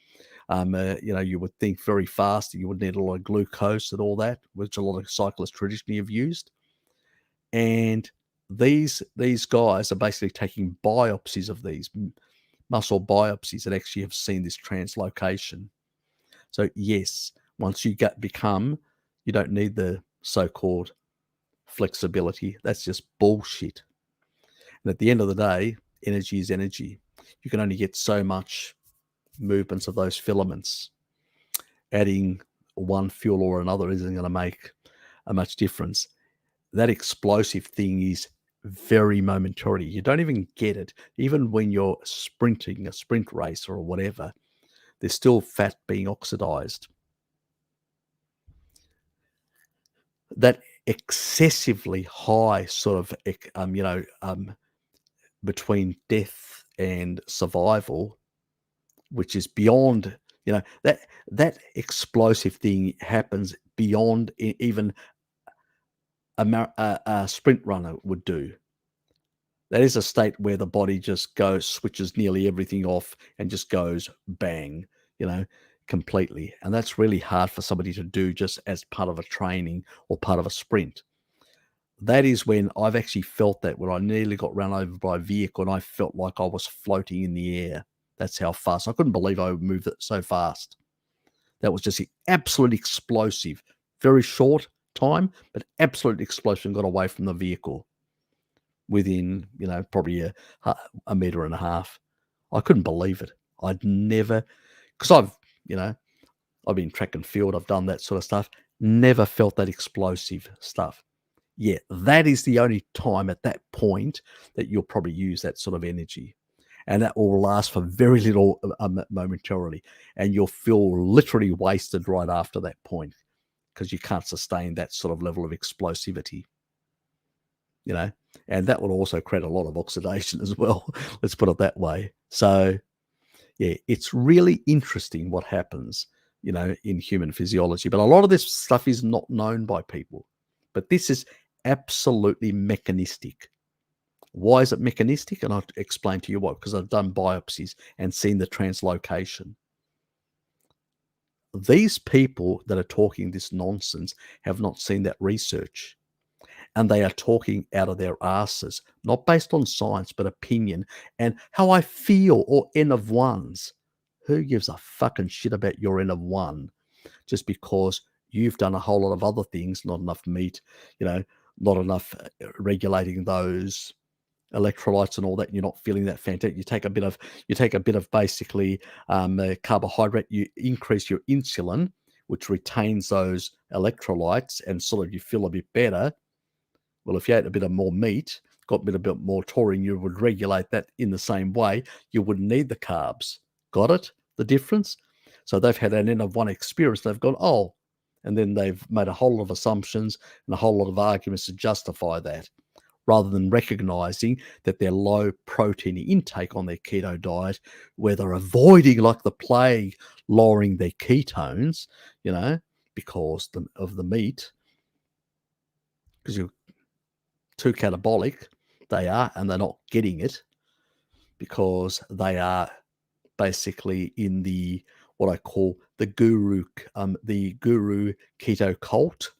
You would think very fast, you would need a lot of glucose and all that, which a lot of cyclists traditionally have used. And these guys are basically taking biopsies of these muscle biopsies that actually have seen this translocation. So yes, once you you don't need the so-called flexibility. That's just bullshit. And at the end of the day, energy is energy. You can only get so much movements of those filaments. Adding one fuel or another isn't going to make a much difference. That explosive thing is very momentary. You don't even get it. Even when you're sprinting a sprint race or whatever, there's still fat being oxidized. That excessively high sort of, between death and survival, which is beyond, that explosive thing happens beyond even a sprint runner would do. That is a state where the body just switches nearly everything off and just goes bang, you know, completely. And that's really hard for somebody to do just as part of a training or part of a sprint. That is when I've actually felt that, when I nearly got run over by a vehicle and I felt like I was floating in the air. That's how fast. I couldn't believe I moved it so fast. That was just absolute explosive. Very short time, but absolute explosion. Got away from the vehicle within, probably a meter and a half. I couldn't believe it. I'd never, because I've been track and field. I've done that sort of stuff. Never felt that explosive stuff. Yeah, that is the only time at that point that you'll probably use that sort of energy. And that will last for very little momentarily. And you'll feel literally wasted right after that point, because you can't sustain that sort of level of explosivity. And that will also create a lot of oxidation as well. Let's put it that way. So, yeah, it's really interesting what happens, in human physiology. But a lot of this stuff is not known by people. But this is absolutely mechanistic. Why is it mechanistic? And I'll explain to you why. Because I've done biopsies and seen the translocation. These people that are talking this nonsense have not seen that research. And they are talking out of their asses, not based on science, but opinion and how I feel, or N of ones. Who gives a fucking shit about your N of one? Just because you've done a whole lot of other things, not enough meat, not enough regulating those electrolytes and all that, and you're not feeling that fantastic. You take a bit of basically carbohydrate, you increase your insulin, which retains those electrolytes, and sort of you feel a bit better. Well, if you ate a bit of more meat, got a bit more taurine, you would regulate that in the same way. You wouldn't need the carbs. Got it? The difference? So they've had an N of one experience. They've gone, oh, and then they've made a whole lot of assumptions and a whole lot of arguments to justify that, rather than recognizing that their low protein intake on their keto diet, where they're avoiding like the plague, lowering their ketones, because of the meat, because you're too catabolic, they are, and they're not getting it because they are basically in the, what I call the guru keto cult,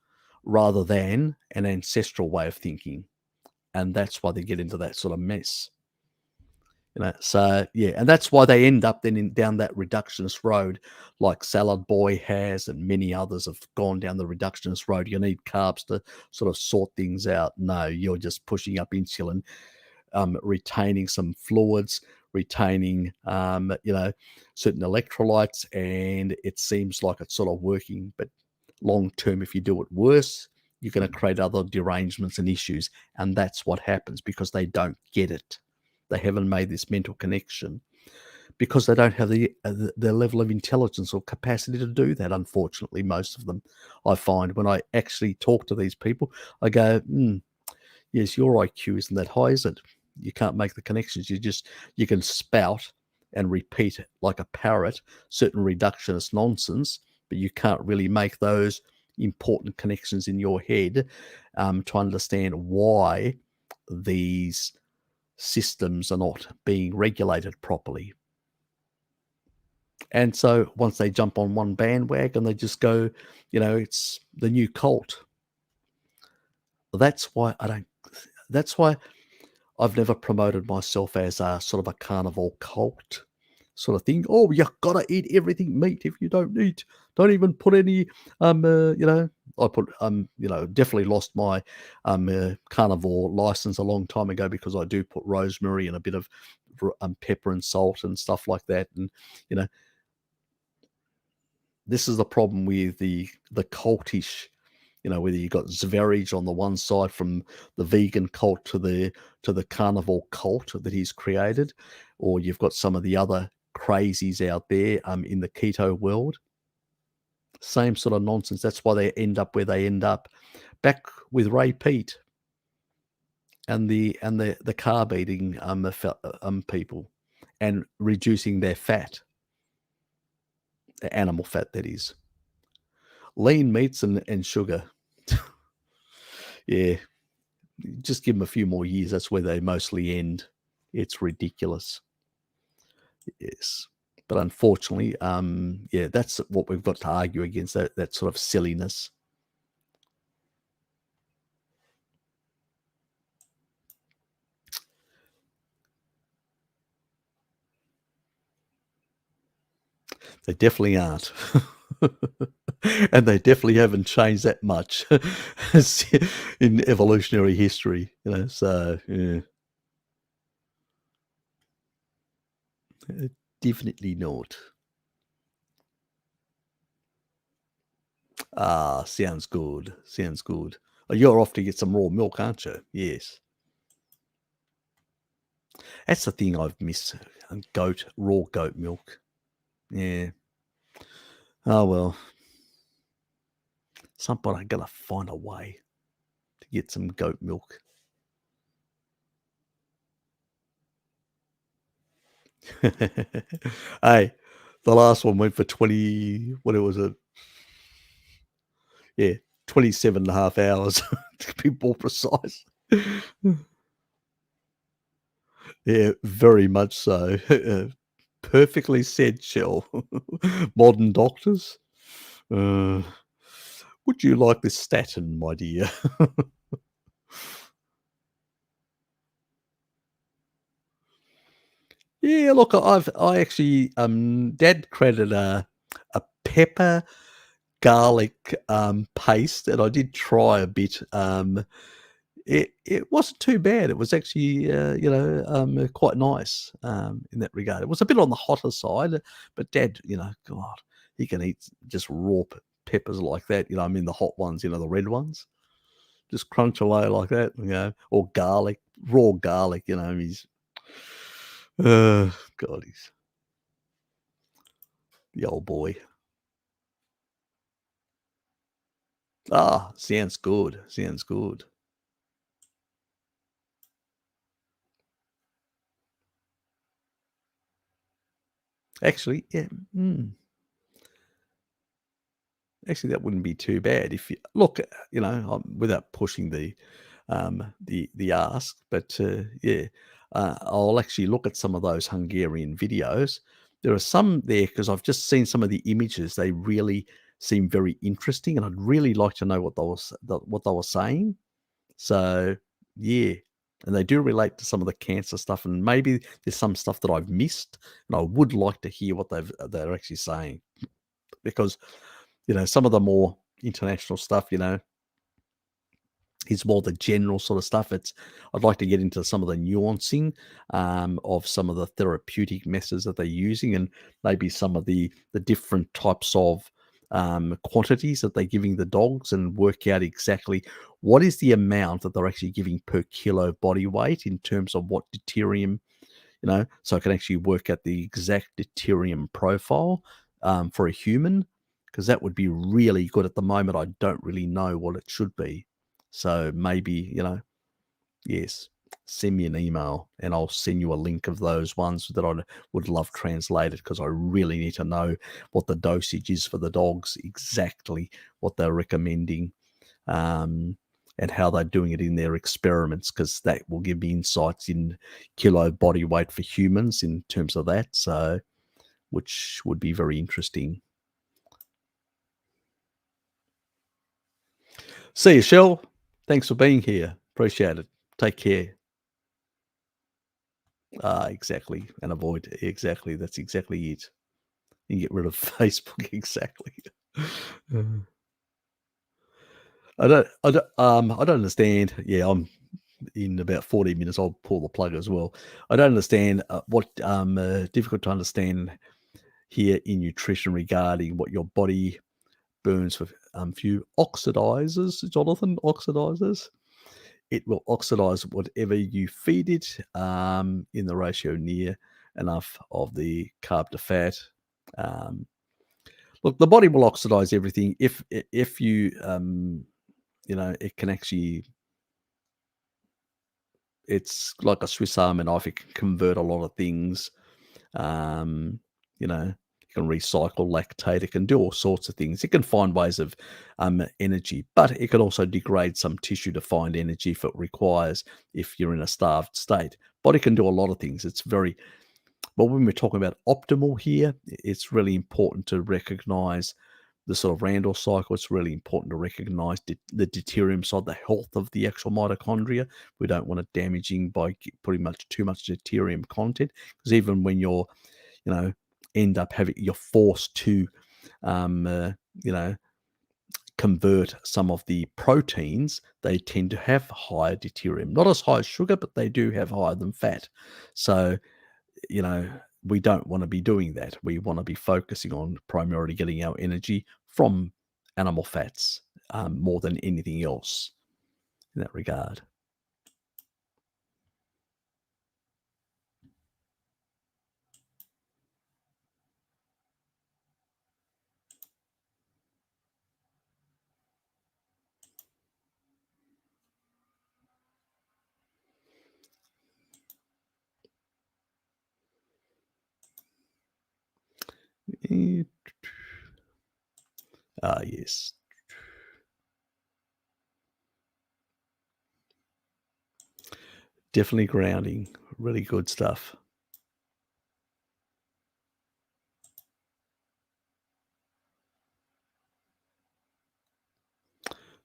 rather than an ancestral way of thinking. And that's why they get into that sort of mess. So yeah, and that's why they end up then down that reductionist road, like Salad Boy has, and many others have gone down the reductionist road. You need carbs to sort of sort things out. No, you're just pushing up insulin, retaining some fluids, retaining certain electrolytes, and it seems like it's sort of working. But long term, if you do it worse, you're going to create other derangements and issues, and that's what happens because they don't get it. They haven't made this mental connection because they don't have the level of intelligence or capacity to do that. Unfortunately, most of them, I find when I actually talk to these people, I go, yes, your IQ isn't that high, is it? You can't make the connections. You can spout and repeat like a parrot certain reductionist nonsense, but you can't really make those important connections in your head to understand why these systems are not being regulated properly. And so once they jump on one bandwagon, they just go, it's the new cult. That's why I've never promoted myself as a sort of a carnivore cult sort of thing. Oh, you gotta eat everything meat. If you don't even put any I put definitely lost my carnivore license a long time ago, because I do put rosemary and a bit of pepper and salt and stuff like that. And this is the problem with the cultish, whether you got Zverich on the one side from the vegan cult to the carnivore cult that he's created, or you've got some of the other crazies out there in the keto world. Same sort of nonsense. That's why they end up where they end up, back with Ray Peat and the carb eating people, and reducing their fat, the animal fat that is, lean meats and sugar. Yeah, just give them a few more years. That's where they mostly end. It's ridiculous. Yes. But unfortunately, yeah, that's what we've got to argue against, that sort of silliness. They definitely aren't. And they definitely haven't changed that much in evolutionary history, so, yeah. Definitely not. Ah, sounds good, sounds good. Oh, you're off to get some raw milk, aren't you? Yes. That's the thing I've missed, raw goat milk. Yeah. Oh, well, some point I gotta find a way to get some goat milk. Hey, the last one went for 20, what it was, yeah, 27.5 hours to be more precise. Yeah, very much so. Perfectly said, Shell. Modern doctors. Uh, would you like this statin, my dear? Yeah, look, I actually Dad created a pepper garlic paste, and I did try a bit. It wasn't too bad. It was actually quite nice in that regard. It was a bit on the hotter side, but Dad, God, he can eat just raw peppers like that. I mean the hot ones, the red ones. Just crunch away like that, or garlic, raw garlic. He's God, he's the old boy. Ah, sounds good. Sounds good. Actually, yeah. Actually, that wouldn't be too bad if you look, without pushing the ask, but yeah, I'll actually look at some of those Hungarian videos. There are some there because I've just seen some of the images. They really seem very interesting, and I'd really like to know what they were saying. So yeah, and they do relate to some of the cancer stuff, and maybe there's some stuff that I've missed, and I would like to hear what they're actually saying, because some of the more international stuff, is more the general sort of stuff. I'd like to get into some of the nuancing of some of the therapeutic methods that they're using, and maybe some of the different types of quantities that they're giving the dogs, and work out exactly what is the amount that they're actually giving per kilo body weight in terms of what deuterium, so I can actually work out the exact deuterium profile for a human, because that would be really good. At the moment, I don't really know what it should be. So maybe, yes, send me an email and I'll send you a link of those ones that I would love translated, because I really need to know what the dosage is for the dogs, exactly what they're recommending. And how they're doing it in their experiments, because that will give me insights in kilo body weight for humans in terms of that. So, which would be very interesting. See you, Shell. Thanks for being here. Appreciate it. Take care. Exactly. And avoid. Exactly. That's exactly it. You get rid of Facebook. Exactly. Uh, I don't understand. Yeah, I'm in about 40 minutes. I'll pull the plug as well. I don't understand what difficult to understand here in nutrition regarding what your body burns for few oxidizers, Jonathan, oxidizers. It will oxidize whatever you feed it in the ratio near enough of the carb to fat. Um, Look, the body will oxidize everything if you it can actually, it's like a Swiss Army knife. It can convert a lot of things. Um, you can recycle lactate. It can do all sorts of things. It can find ways of energy, but it can also degrade some tissue to find energy if it requires, if you're in a starved state. Body can do a lot of things. It's very, but when we're talking about optimal here, it's really important to recognize the sort of Randall cycle. It's really important to recognize the deuterium side, the health of the actual mitochondria. We don't want it damaging by putting too much deuterium content, because even when you're, you know, you're forced to, um, uh, you know, convert some of the proteins, they tend to have higher deuterium. Not as high as sugar, but they do have higher than fat. So, you know, we don't want to be doing that. We want to be focusing on primarily getting our energy from animal fats, more than anything else in that regard. Eh, yes. Definitely grounding. Really good stuff.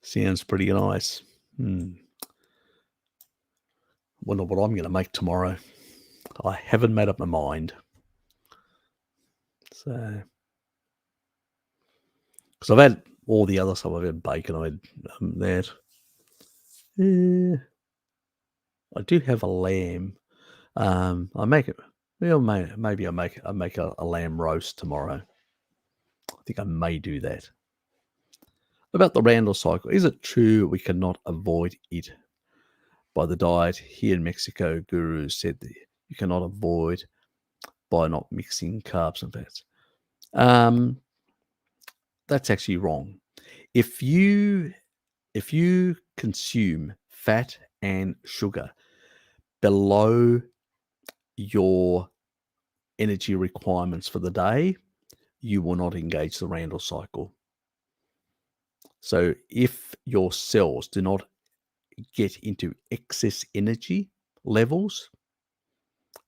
Sounds pretty nice. Wonder what I'm going to make tomorrow. I haven't made up my mind. So, because I've had all the other stuff. I've had bacon. I had that. Eh, I do have a lamb. I make it. Well, maybe I make a lamb roast tomorrow. I think I may do that. About the Randall cycle, is it true we cannot avoid it by the diet? Here in Mexico, gurus said that you cannot avoid by not mixing carbs and fats. That's actually wrong. If you consume fat and sugar below your energy requirements for the day, you will not engage the Randall cycle. So if your cells do not get into excess energy levels,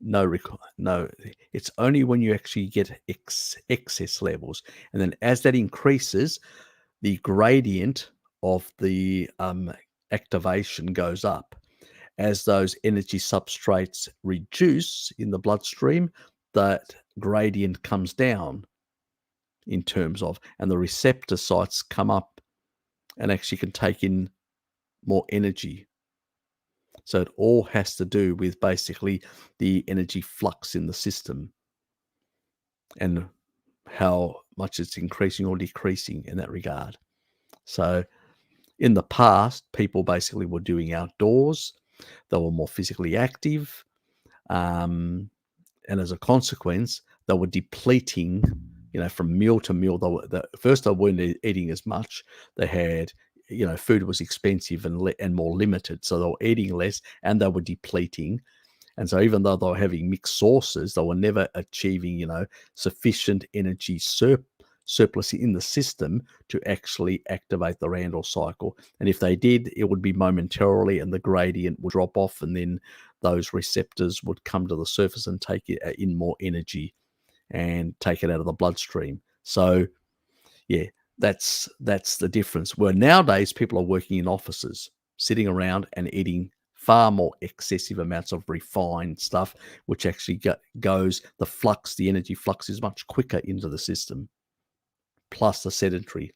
no, it's only when you actually get excess levels, and then as that increases, the gradient of the activation goes up. As those energy substrates reduce in the bloodstream, that gradient comes down in terms of, and the receptor sites come up and actually can take in more energy. So it all has to do with basically the energy flux in the system and how much it's increasing or decreasing in that regard. So in the past, people basically were doing outdoors, they were more physically active, and as a consequence, they were depleting, from meal to meal. First, they weren't eating as much. They had, food was expensive and more limited, so they were eating less and they were depleting. And so, even though they were having mixed sources, they were never achieving, sufficient energy surplus in the system to actually activate the Randall cycle. And if they did, it would be momentarily, and the gradient would drop off, and then those receptors would come to the surface and take in more energy and take it out of the bloodstream. So, yeah, that's the difference. Where nowadays people are working in offices, sitting around and eating far more excessive amounts of refined stuff, which actually the energy flux is much quicker into the system, plus the sedentary.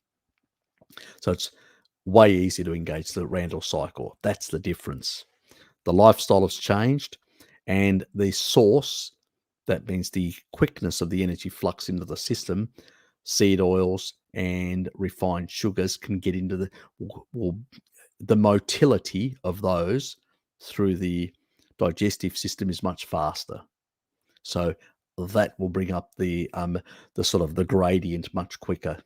So it's way easier to engage the Randall cycle. That's the difference. The lifestyle has changed, and the source, that means the quickness of the energy flux into the system, seed oils and refined sugars can get into the motility of those through the digestive system is much faster. So that will bring up the sort of the gradient much quicker.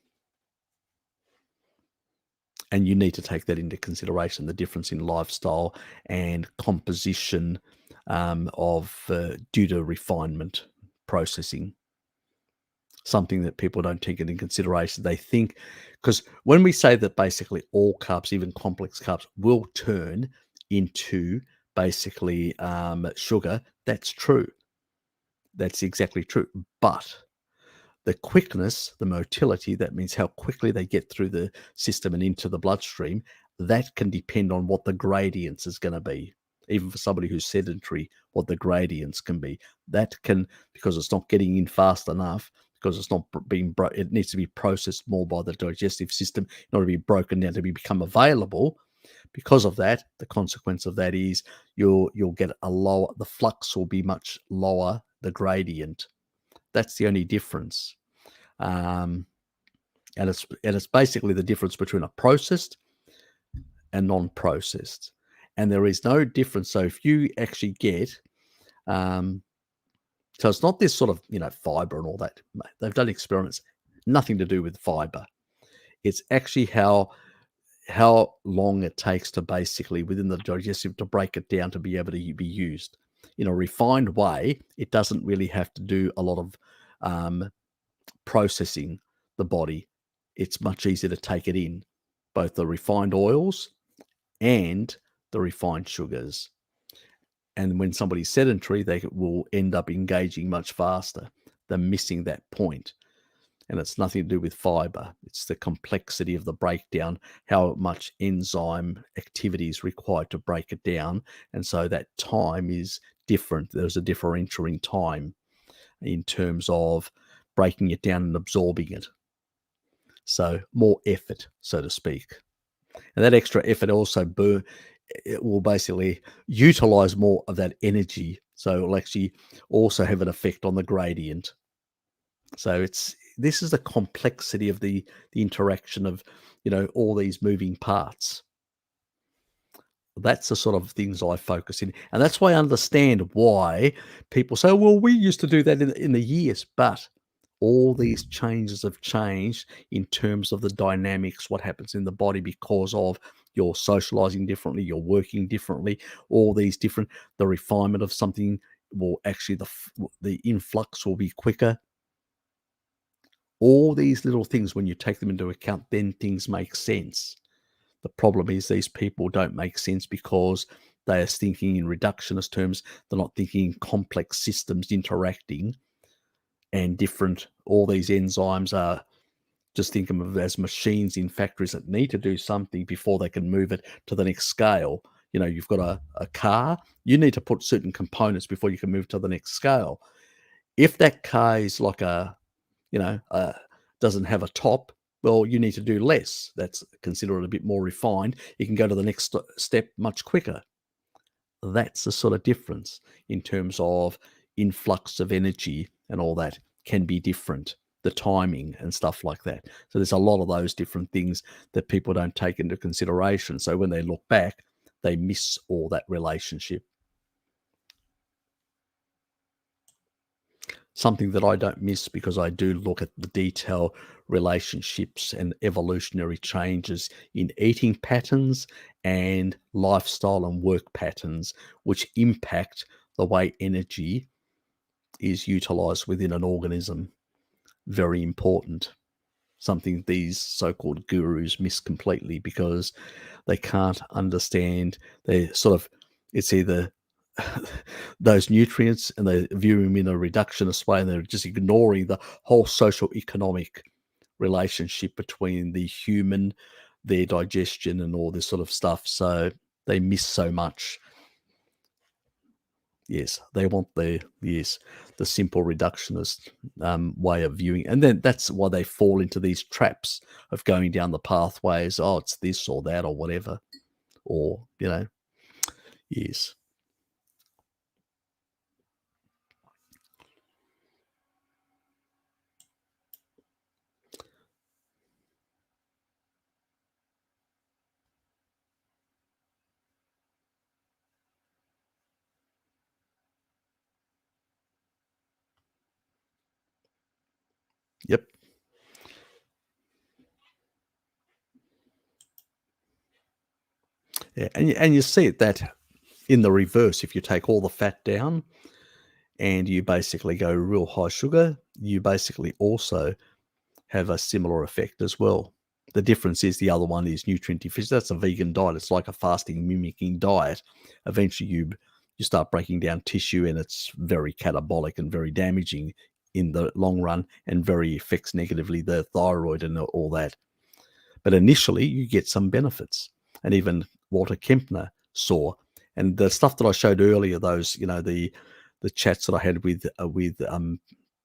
And you need to take that into consideration, the difference in lifestyle and composition due to refinement processing. Something that people don't take into consideration. They think, because when we say that basically all carbs, even complex carbs, will turn into basically sugar, that's true. That's exactly true. But the quickness, the motility, that means how quickly they get through the system and into the bloodstream, that can depend on what the gradients is going to be. Even for somebody who's sedentary, what the gradients can be. That can, because it's not getting in fast enough, because it's not being, it needs to be processed more by the digestive system in order to be broken down to become available. Because of that, the consequence of that is you'll get a lower, the flux will be much lower, the gradient. That's the only difference. And it's basically the difference between a processed and non-processed. And there is no difference. So if you actually get, so it's not this sort of, fiber and all that. They've done experiments, nothing to do with fiber. It's actually how long it takes to basically within the digestive to break it down to be able to be used in a refined way. It doesn't really have to do a lot of processing the body. It's much easier to take it in, both the refined oils and the refined sugars. And when somebody's sedentary, they will end up engaging much faster. They're missing that point. And it's nothing to do with fiber. It's the complexity of the breakdown, how much enzyme activity is required to break it down. And so that time is different. There's a differential in time in terms of breaking it down and absorbing it. So more effort, so to speak. And that extra effort also it will basically utilize more of that energy. So it will actually also have an effect on the gradient. So this is the complexity of the interaction of, all these moving parts. That's the sort of things I focus in. And that's why I understand why people say, well, we used to do that in the years, but all these changes have changed in terms of the dynamics, what happens in the body because of you're socializing differently, you're working differently, all these different, the refinement of something will actually, the influx will be quicker. All these little things, when you take them into account, then things make sense. The problem is these people don't make sense because they are thinking in reductionist terms. They're not thinking in complex systems interacting and different. All these enzymes are just think of them as machines in factories that need to do something before they can move it to the next scale. You've got a car, you need to put certain components before you can move to the next scale. If that car is like doesn't have a top, well, you need to do less. That's considered a bit more refined. You can go to the next step much quicker. That's the sort of difference in terms of influx of energy and all that can be different, the timing and stuff like that. So there's a lot of those different things that people don't take into consideration. So when they look back, they miss all that relationship. Something that I don't miss because I do look at the detail relationships and evolutionary changes in eating patterns and lifestyle and work patterns, which impact the way energy is utilized within an organism. Very important. Something these so-called gurus miss completely because they can't understand. They sort of, it's either those nutrients and they view them in a reductionist way and they're just ignoring the whole social economic relationship between the human, their digestion and all this sort of stuff. So they miss so much. Yes, they want the simple reductionist way of viewing, and then that's why they fall into these traps of going down the pathways. Oh, it's this or that or whatever, or yes, yep, Yeah, and you see it that in the reverse, if you take all the fat down and you basically go real high sugar, you basically also have a similar effect as well. The difference is the other one is nutrient deficient. That's a vegan diet. It's like a fasting mimicking diet. Eventually, you start breaking down tissue, and it's very catabolic and very damaging in the long run, and very affects negatively the thyroid and all that. But initially, you get some benefits, and even Walter Kempner saw. And the stuff that I showed earlier, those the chats that I had with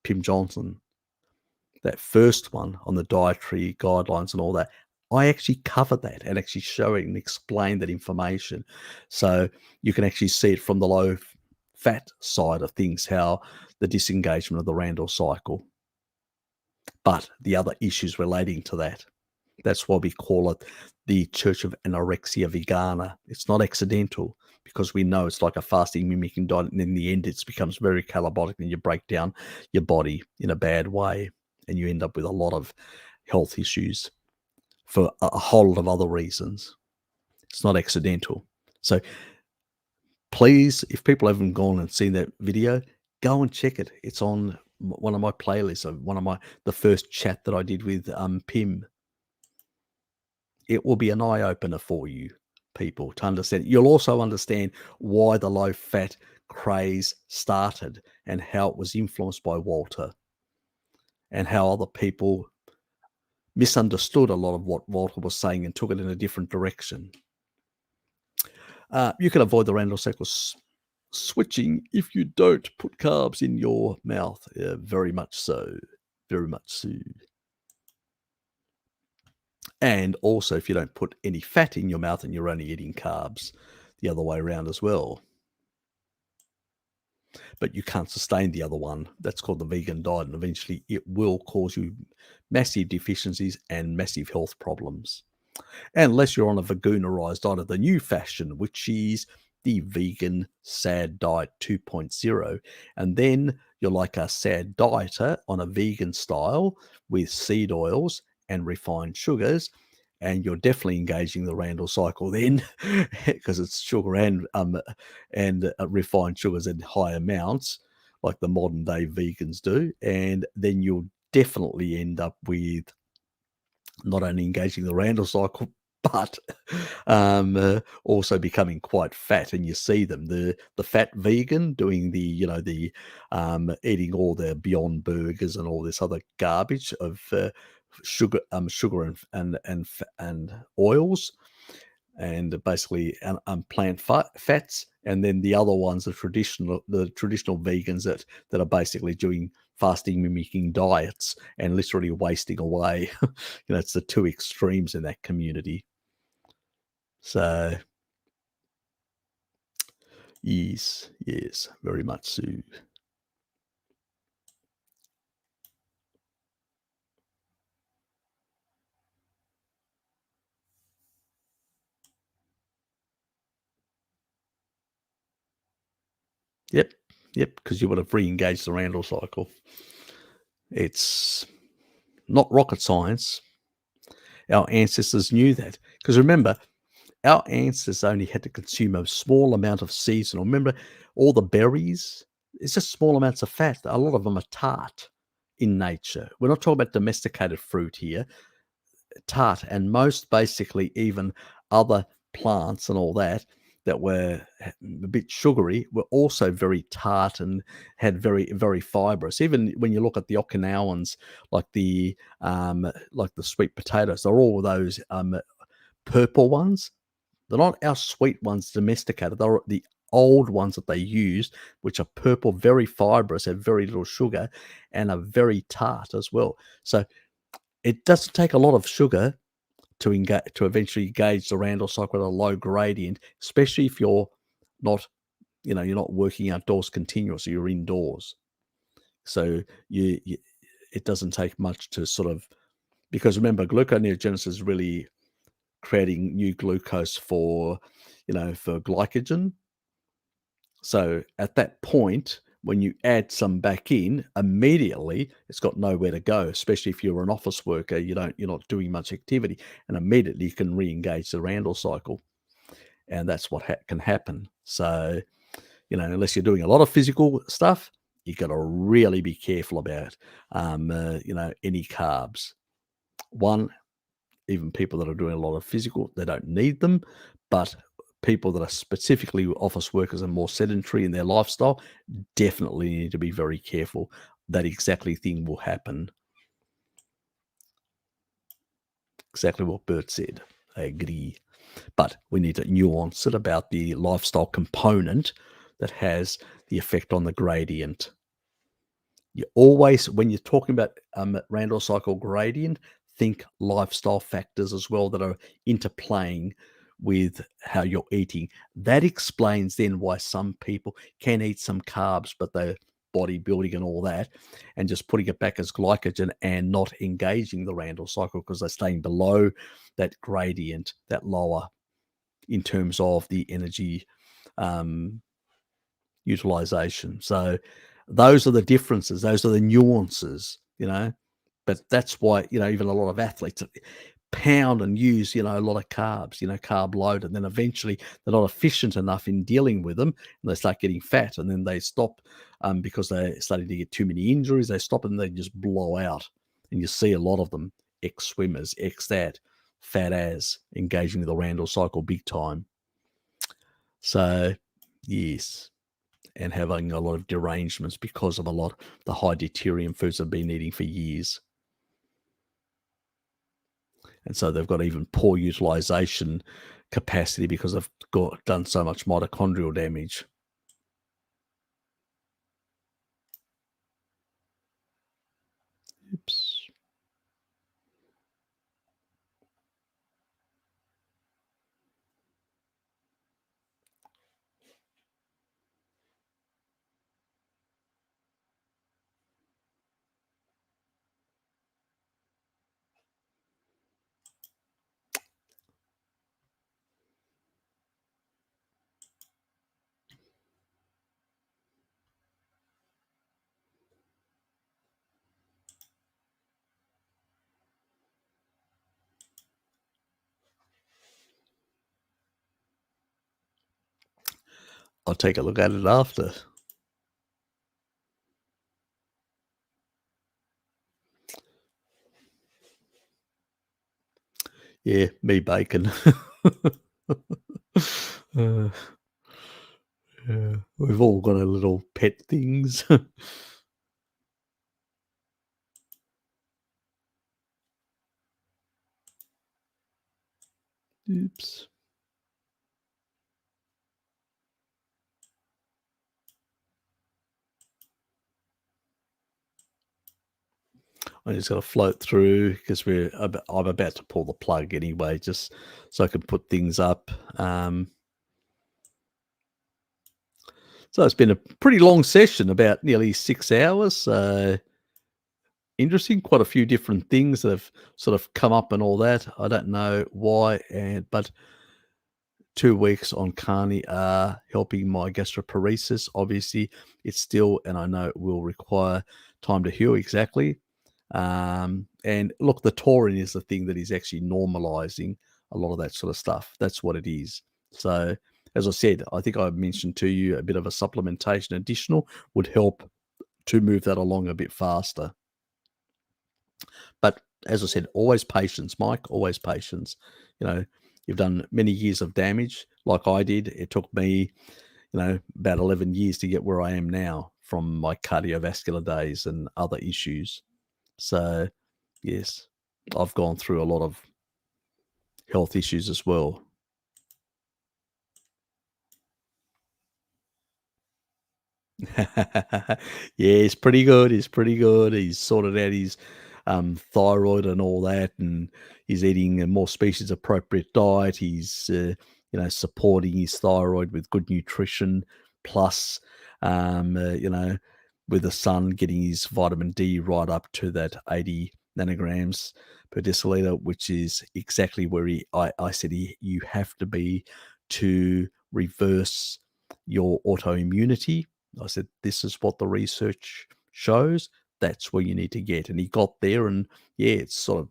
Pim Johnson, that first one on the dietary guidelines and all that, I actually covered that and actually show it and explain that information. So you can actually see it from the low fat side of things, how the disengagement of the Randall cycle, but the other issues relating to that. That's why we call it the Church of Anorexia Vegana. It's not accidental, because we know it's like a fasting mimicking diet, and in the end it becomes very catabolic and you break down your body in a bad way, and you end up with a lot of health issues for a whole lot of other reasons. It's not accidental. So please, if people haven't gone and seen that video, go and check it. It's on one of my playlists of the first chat that I did with Pim. It will be an eye opener for you people to understand. You'll also understand why the low fat craze started and how it was influenced by Walter, and how other people misunderstood a lot of what Walter was saying and took it in a different direction. You can avoid the Randall cycle switching if you don't put carbs in your mouth. Very much so. Very much so. And also, if you don't put any fat in your mouth and you're only eating carbs, the other way around as well. But you can't sustain the other one. That's called the vegan diet, and eventually it will cause you massive deficiencies and massive health problems. Unless you're on a veganerized diet of the new fashion, which is the vegan sad diet 2.0. And then you're like a sad dieter on a vegan style with seed oils and refined sugars. And you're definitely engaging the Randall cycle then, because it's sugar and refined sugars in high amounts, like the modern day vegans do. And then you'll definitely end up with not only engaging the Randall cycle, but also becoming quite fat. And you see them, the fat vegan doing the eating all their Beyond Burgers and all this other garbage of sugar and oils, and basically plant fats. And then the other ones, the traditional vegans that are basically doing fasting mimicking diets and literally wasting away. It's the two extremes in that community. So yes, very much so. Yep, because you would have re-engaged the Randall cycle. It's not rocket science. Our ancestors knew that, because remember, our ancestors only had to consume a small amount of seasonal. Remember, all the berries, it's just small amounts of fat. A lot of them are tart in nature. We're not talking about domesticated fruit here. Tart, and most basically even other plants and all that were a bit sugary were also very tart and had very fibrous. Even when you look at the Okinawans, like the sweet potatoes, they're all those purple ones. They're not our sweet ones domesticated. They're the old ones that they used, which are purple, very fibrous, have very little sugar, and are very tart as well. So it doesn't take a lot of sugar to eventually gauge the Randall cycle at a low gradient, especially if you're not, you're not working outdoors continuously, you're indoors. So it doesn't take much to sort of, because remember, gluconeogenesis is really creating new glucose for glycogen. So at that point, when you add some back in, immediately it's got nowhere to go, especially if you're an office worker, you're not doing much activity, and immediately you can re-engage the Randall cycle. and that's what can happen. So, unless you're doing a lot of physical stuff, you got to really be careful about, any carbs. One, even people that are doing a lot of physical, they don't need them, but people that are specifically office workers and more sedentary in their lifestyle definitely need to be very careful. That exactly thing will happen. Exactly what Bert said. I agree. But we need to nuance it about the lifestyle component that has the effect on the gradient. You always, when you're talking about Randall cycle gradient, think lifestyle factors as well that are interplaying with how you're eating. That explains then why some people can eat some carbs, but they're bodybuilding and all that, and just putting it back as glycogen and not engaging the Randall cycle because they're staying below that gradient, that lower in terms of the energy um, utilization. So those are the differences. Those are the nuances. But that's why, even a lot of athletes pound and use, a lot of carbs, carb load. And then eventually they're not efficient enough in dealing with them and they start getting fat and then they stop because they're starting to get too many injuries. They stop and they just blow out. And you see a lot of them, ex-swimmers, ex-that, fat as, engaging with the Randall cycle big time. So, yes, and having a lot of derangements because of a lot of the high deuterium foods they've been eating for years. And so they've got even poor utilization capacity because they've done so much mitochondrial damage. Oops. I'll take a look at it after. Yeah, me bacon. uh, yeah, we've all got our little pet things. Oops. I just got to float through because I'm about to pull the plug anyway, just so I can put things up. So it's been a pretty long session, about nearly 6 hours. Interesting, quite a few different things that have sort of come up and all that. I don't know why, but 2 weeks on Carney are helping my gastroparesis. Obviously, it's still, and I know it will require time to heal exactly. And look, the taurine is the thing that is actually normalizing a lot of that sort of stuff. That's what it is. So, as I said, I think I mentioned to you a bit of a supplementation additional would help to move that along a bit faster. But as I said, always patience, Mike, always patience. You've done many years of damage like I did. It took me, about 11 years to get where I am now from my cardiovascular days and other issues. So, yes, I've gone through a lot of health issues as well. Yeah, he's pretty good. He's pretty good. He's sorted out his thyroid and all that, and he's eating a more species appropriate diet. He's supporting his thyroid with good nutrition, plus with the sun getting his vitamin D right up to that 80 nanograms per deciliter, which is exactly where I said you have to be to reverse your autoimmunity. I said, this is what the research shows. That's where you need to get. And he got there, and yeah, it's sort of,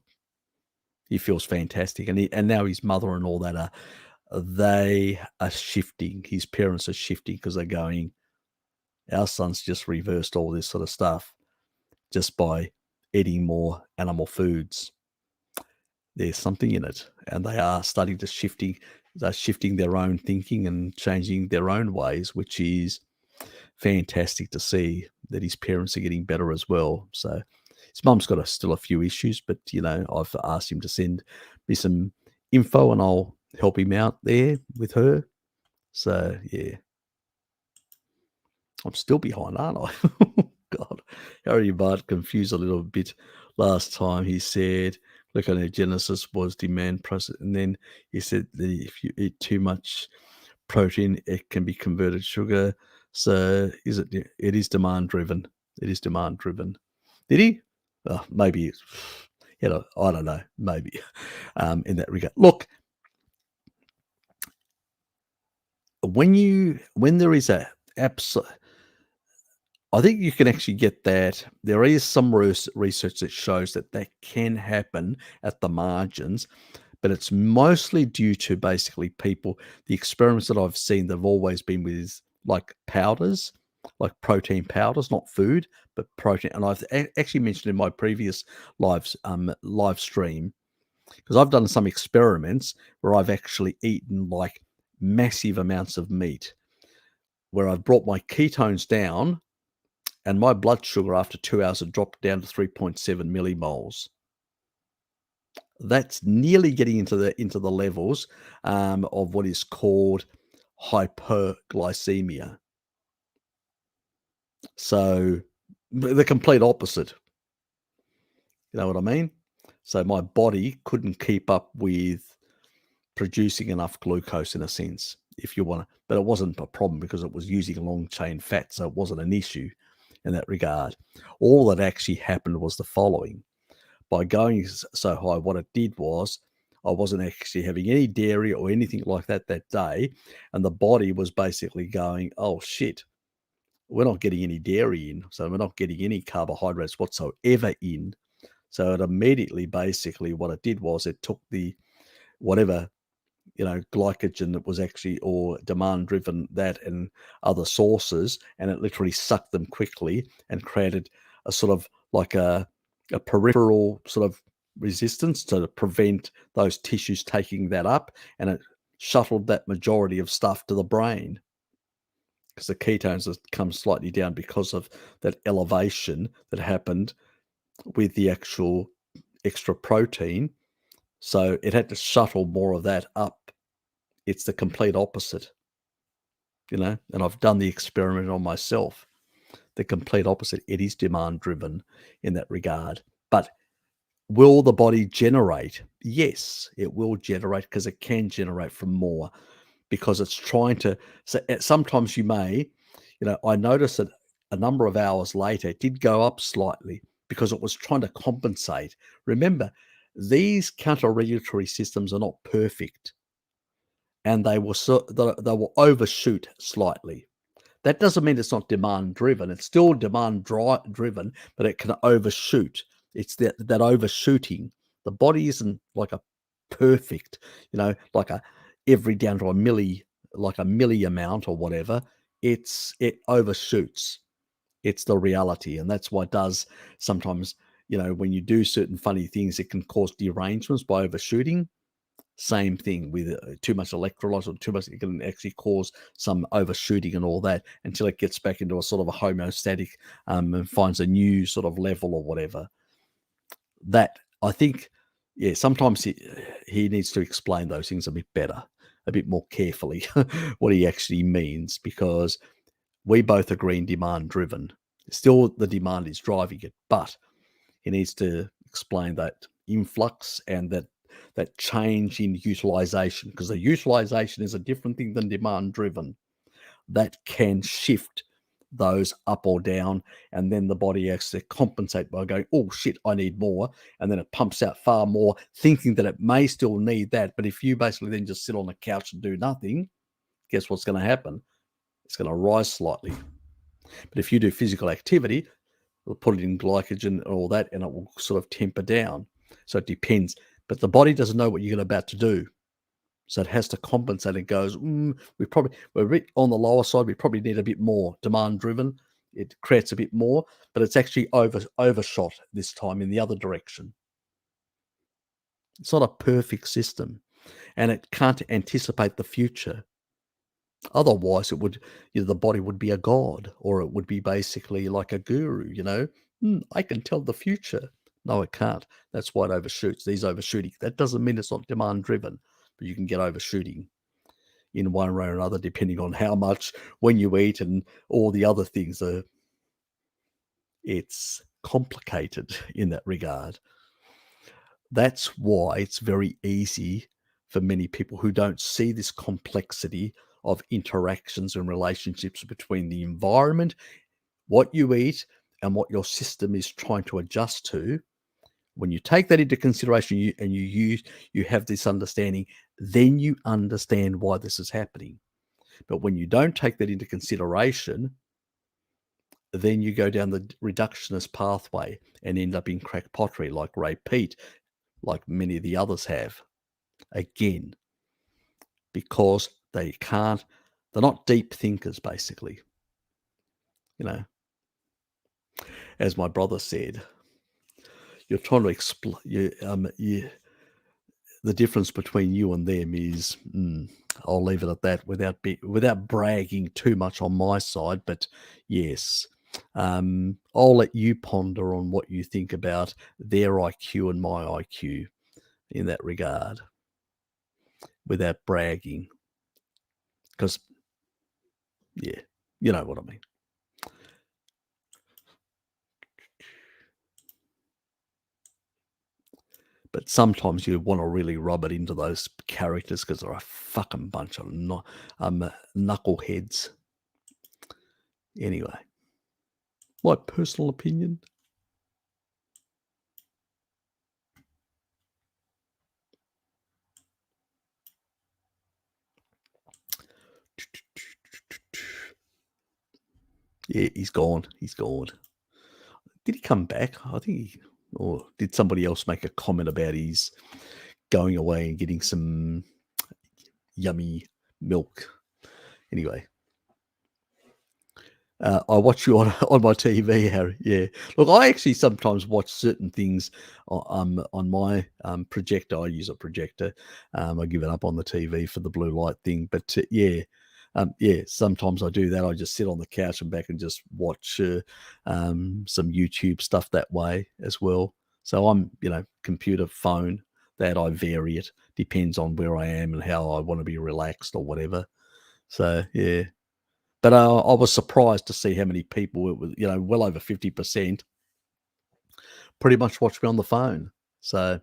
he feels fantastic. And now his mother and all that are they are shifting. His parents are shifting because they're going, our son's just reversed all this sort of stuff just by eating more animal foods. There's something in it, and they are starting to shifting. They're shifting their own thinking and changing their own ways, which is fantastic to see that his parents are getting better as well. So his mum's got still a few issues, but I've asked him to send me some info, and I'll help him out there with her. So yeah, I'm still behind, aren't I? God, Harry Bart confused a little bit last time. He said glycogenesis was demand process, and then he said that if you eat too much protein, it can be converted sugar. So is it? It is demand driven. It is demand driven. Did he? Maybe. I don't know. Maybe in that regard. Look, when there is a absolute, I think you can actually get that. There is some research that shows that can happen at the margins, but it's mostly due to basically people. The experiments that I've seen, they've always been with like powders, like protein powders, not food, but protein. And I've actually mentioned in my previous live stream, because I've done some experiments where I've actually eaten like massive amounts of meat, where I've brought my ketones down and my blood sugar after 2 hours had dropped down to 3.7 millimoles. That's nearly getting into the levels of what is called hyperglycemia. So the complete opposite. You know what I mean? So my body couldn't keep up with producing enough glucose in a sense, if you want to. But it wasn't a problem because it was using long chain fat, so it wasn't an issue in that regard. All that actually happened was the following. By going so high, what it did was I wasn't actually having any dairy or anything like that day, and the body was basically going, oh shit, we're not getting any dairy in, so we're not getting any carbohydrates whatsoever in. So it immediately, basically what it did was it took the whatever glycogen that was actually, or demand driven, that and other sources, and it literally sucked them quickly and created a sort of like a peripheral sort of resistance to prevent those tissues taking that up, and it shuttled that majority of stuff to the brain, because the ketones have come slightly down because of that elevation that happened with the actual extra protein. So it had to shuttle more of that up. It's the complete opposite, and I've done the experiment on myself. The complete opposite. It is demand driven in that regard. But will the body generate? Yes, it will generate, because it can generate from more, because it's trying to. So sometimes you may, I noticed that a number of hours later, it did go up slightly because it was trying to compensate. Remember, these counter-regulatory systems are not perfect, and they will overshoot slightly. That doesn't mean it's not demand driven. It's still demand driven, but it can overshoot. It's that overshooting. The body isn't like a perfect, like a every down to a milli amount or whatever. It overshoots. It's the reality, and that's why it does sometimes. When you do certain funny things, it can cause derangements by overshooting. Same thing with too much electrolytes or too much, it can actually cause some overshooting and all that, until it gets back into a sort of a homeostatic and finds a new sort of level or whatever. That, I think, yeah, sometimes he needs to explain those things a bit better, a bit more carefully, what he actually means, because we both agree in demand driven. Still, the demand is driving it, but he needs to explain that influx and that change in utilization, because the utilization is a different thing than demand driven. That can shift those up or down, and then the body has to compensate by going, oh shit, I need more, and then it pumps out far more, thinking that it may still need that. But if you basically then just sit on the couch and do nothing, guess what's going to happen? It's going to rise slightly. But if you do physical activity, we'll put it in glycogen and all that, and it will sort of temper down. So it depends. But the body doesn't know what you're about to do. So it has to compensate and goes, we're a bit on the lower side. We probably need a bit more demand driven. It creates a bit more, but it's actually overshot this time in the other direction. It's not a perfect system, and it can't anticipate the future. Otherwise, it would, the body would be a god, or it would be basically like a guru. I can tell the future. No, it can't. That's why it overshoots. These overshooting. That doesn't mean it's not demand driven, but you can get overshooting in one way or another, depending on how much, when you eat, and all the other things. It's complicated in that regard. That's why it's very easy for many people who don't see this complexity of interactions and relationships between the environment, what you eat, and what your system is trying to adjust to. When you take that into consideration, you have this understanding, then you understand why this is happening. But when you don't take that into consideration, then you go down the reductionist pathway and end up in crack pottery like Ray Peat, like many of the others have. Again, because they're not deep thinkers, basically. As my brother said, you're trying to explain, the difference between you and them is, I'll leave it at that without bragging too much on my side. But yes, I'll let you ponder on what you think about their IQ and my IQ in that regard, without bragging. Because, yeah, you know what I mean. But sometimes you want to really rub it into those characters because they're a fucking bunch of knuckleheads. Anyway, my personal opinion. Yeah, he's gone. He's gone. Did he come back? I think or did somebody else make a comment about his going away and getting some yummy milk? Anyway, I watch you on my TV, Harry. Yeah, look, I actually sometimes watch certain things on my projector. I use a projector. I give it up on the TV for the blue light thing, but yeah. Sometimes I do that. I just sit on the couch and back and just watch some YouTube stuff that way as well. So I'm, computer, phone, that I vary it. Depends on where I am and how I want to be relaxed or whatever. So, yeah. But I was surprised to see how many people, it was, well over 50%, pretty much watch me on the phone. So,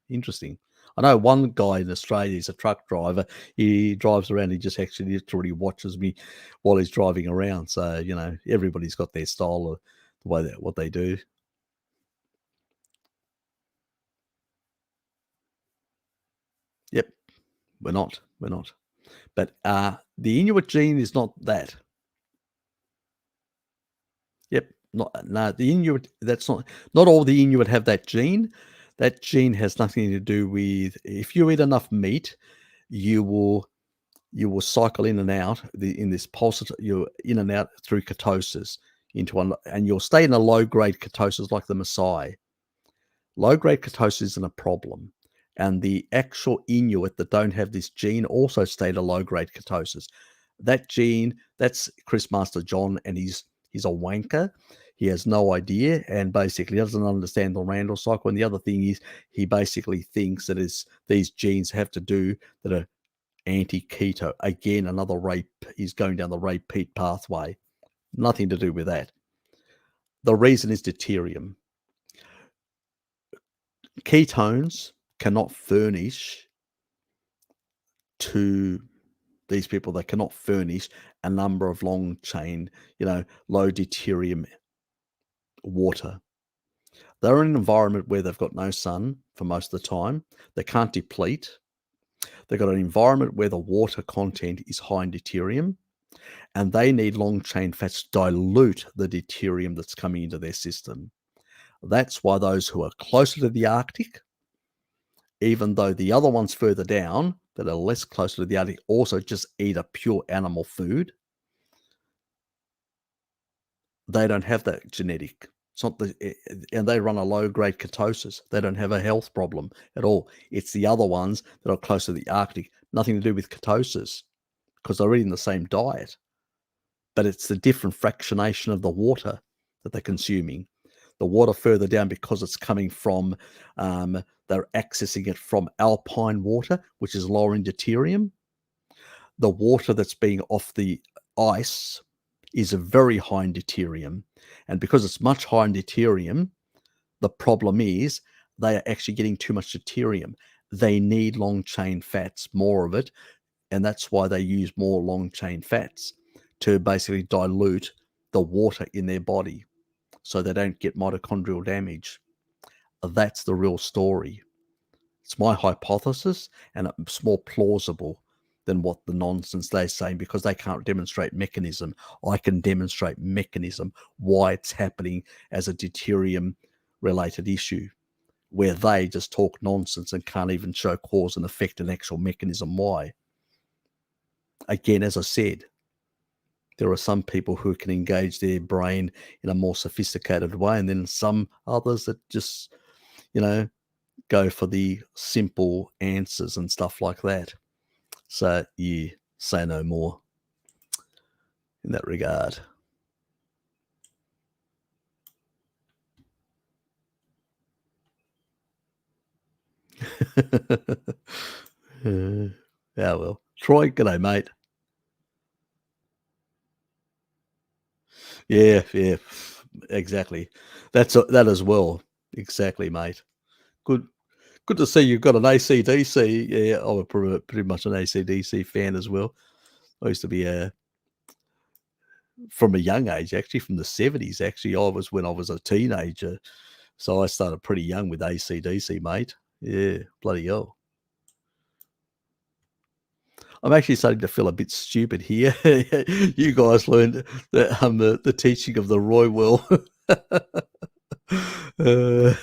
interesting. I know one guy in Australia, he's a truck driver. He drives around. He just actually literally watches me while he's driving around. So, everybody's got their style of the way that what they do. Yep. We're not. But the Inuit gene is not that. Yep. No, the Inuit, that's not all the Inuit have that gene. That gene has nothing to do with, if you eat enough meat, you will cycle in and out in this pulsar. You're in and out through ketosis and you'll stay in a low grade ketosis like the Maasai. Low grade ketosis isn't a problem, and the actual Inuit that don't have this gene also stay in a low grade ketosis. That gene, that's Chris Master John, and he's a wanker. He has no idea and basically doesn't understand the Randall cycle. And the other thing is, he basically thinks that these genes have to do that are anti-keto. Again, another rape. He's going down the Ray Peat pathway. Nothing to do with that. The reason is deuterium. Ketones cannot furnish to these people. They cannot furnish a number of long chain, low deuterium water. They're in an environment where they've got no sun for most of the time. They can't deplete. They've got an environment where the water content is high in deuterium, and they need long chain fats to dilute the deuterium that's coming into their system. That's why those who are closer to the Arctic, even though the other one's further down, that are less closer to the Arctic also just eat a pure animal food, they don't have that genetic. It's not and they run a low grade ketosis. They don't have a health problem at all. It's the other ones that are close to the Arctic, nothing to do with ketosis because they're eating the same diet, but it's the different fractionation of the water that they're consuming. The water further down, because it's coming from, they're accessing it from alpine water, which is lower in deuterium. The water that's being off the ice is very high in deuterium. And because it's much higher in deuterium, the problem is they are actually getting too much deuterium. They need long chain fats, more of it. And that's why they use more long chain fats to basically dilute the water in their body so they don't get mitochondrial damage. That's the real story. It's my hypothesis, and it's more plausible than what the nonsense they're saying because they can't demonstrate mechanism. I can demonstrate mechanism, why it's happening as a deuterium related issue, where they just talk nonsense and can't even show cause and effect and actual mechanism why. Again, as I said, there are some people who can engage their brain in a more sophisticated way, and then some others that just, go for the simple answers and stuff like that. So you say no more in that regard. Yeah, well. Troy, g'day, mate. Yeah, exactly. That as well. Exactly, mate. Good good to see you've got an AC/DC. Yeah, I'm pretty much an AC/DC fan as well. I used to be from a young age, actually, from the 70s, actually. I was when I was a teenager. So I started pretty young with AC/DC, mate. Yeah, bloody hell. I'm actually starting to feel a bit stupid here. You guys learned the teaching of the Roy Well. Uh,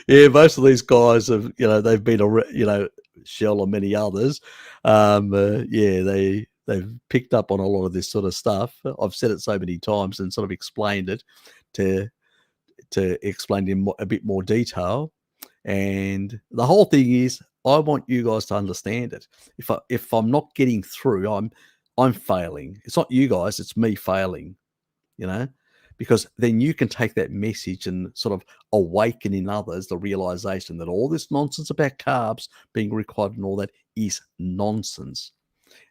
yeah, most of these guys have, they've been Shell and many others. Yeah, they've picked up on a lot of this sort of stuff. I've said it so many times and sort of explained it to explain in a bit more detail. And the whole thing is, I want you guys to understand it. If I'm not getting through, I'm failing. It's not you guys, it's me failing, you know, because then you can take that message and sort of awaken in others the realization that all this nonsense about carbs being required and all that is nonsense.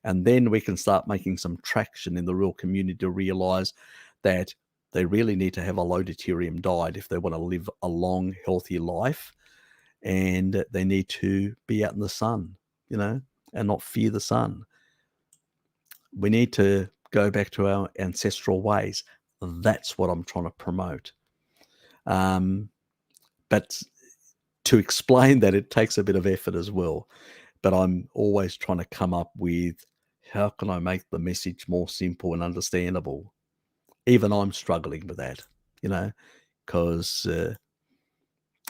And then we can start making some traction in the real community to realize that they really need to have a low deuterium diet if they want to live a long, healthy life. And they need to be out in the sun, and not fear the sun. We need to go back to our ancestral ways. That's what I'm trying to promote. But to explain that, it takes a bit of effort as well. But I'm always trying to come up with how can I make the message more simple and understandable. Even I'm struggling with that, because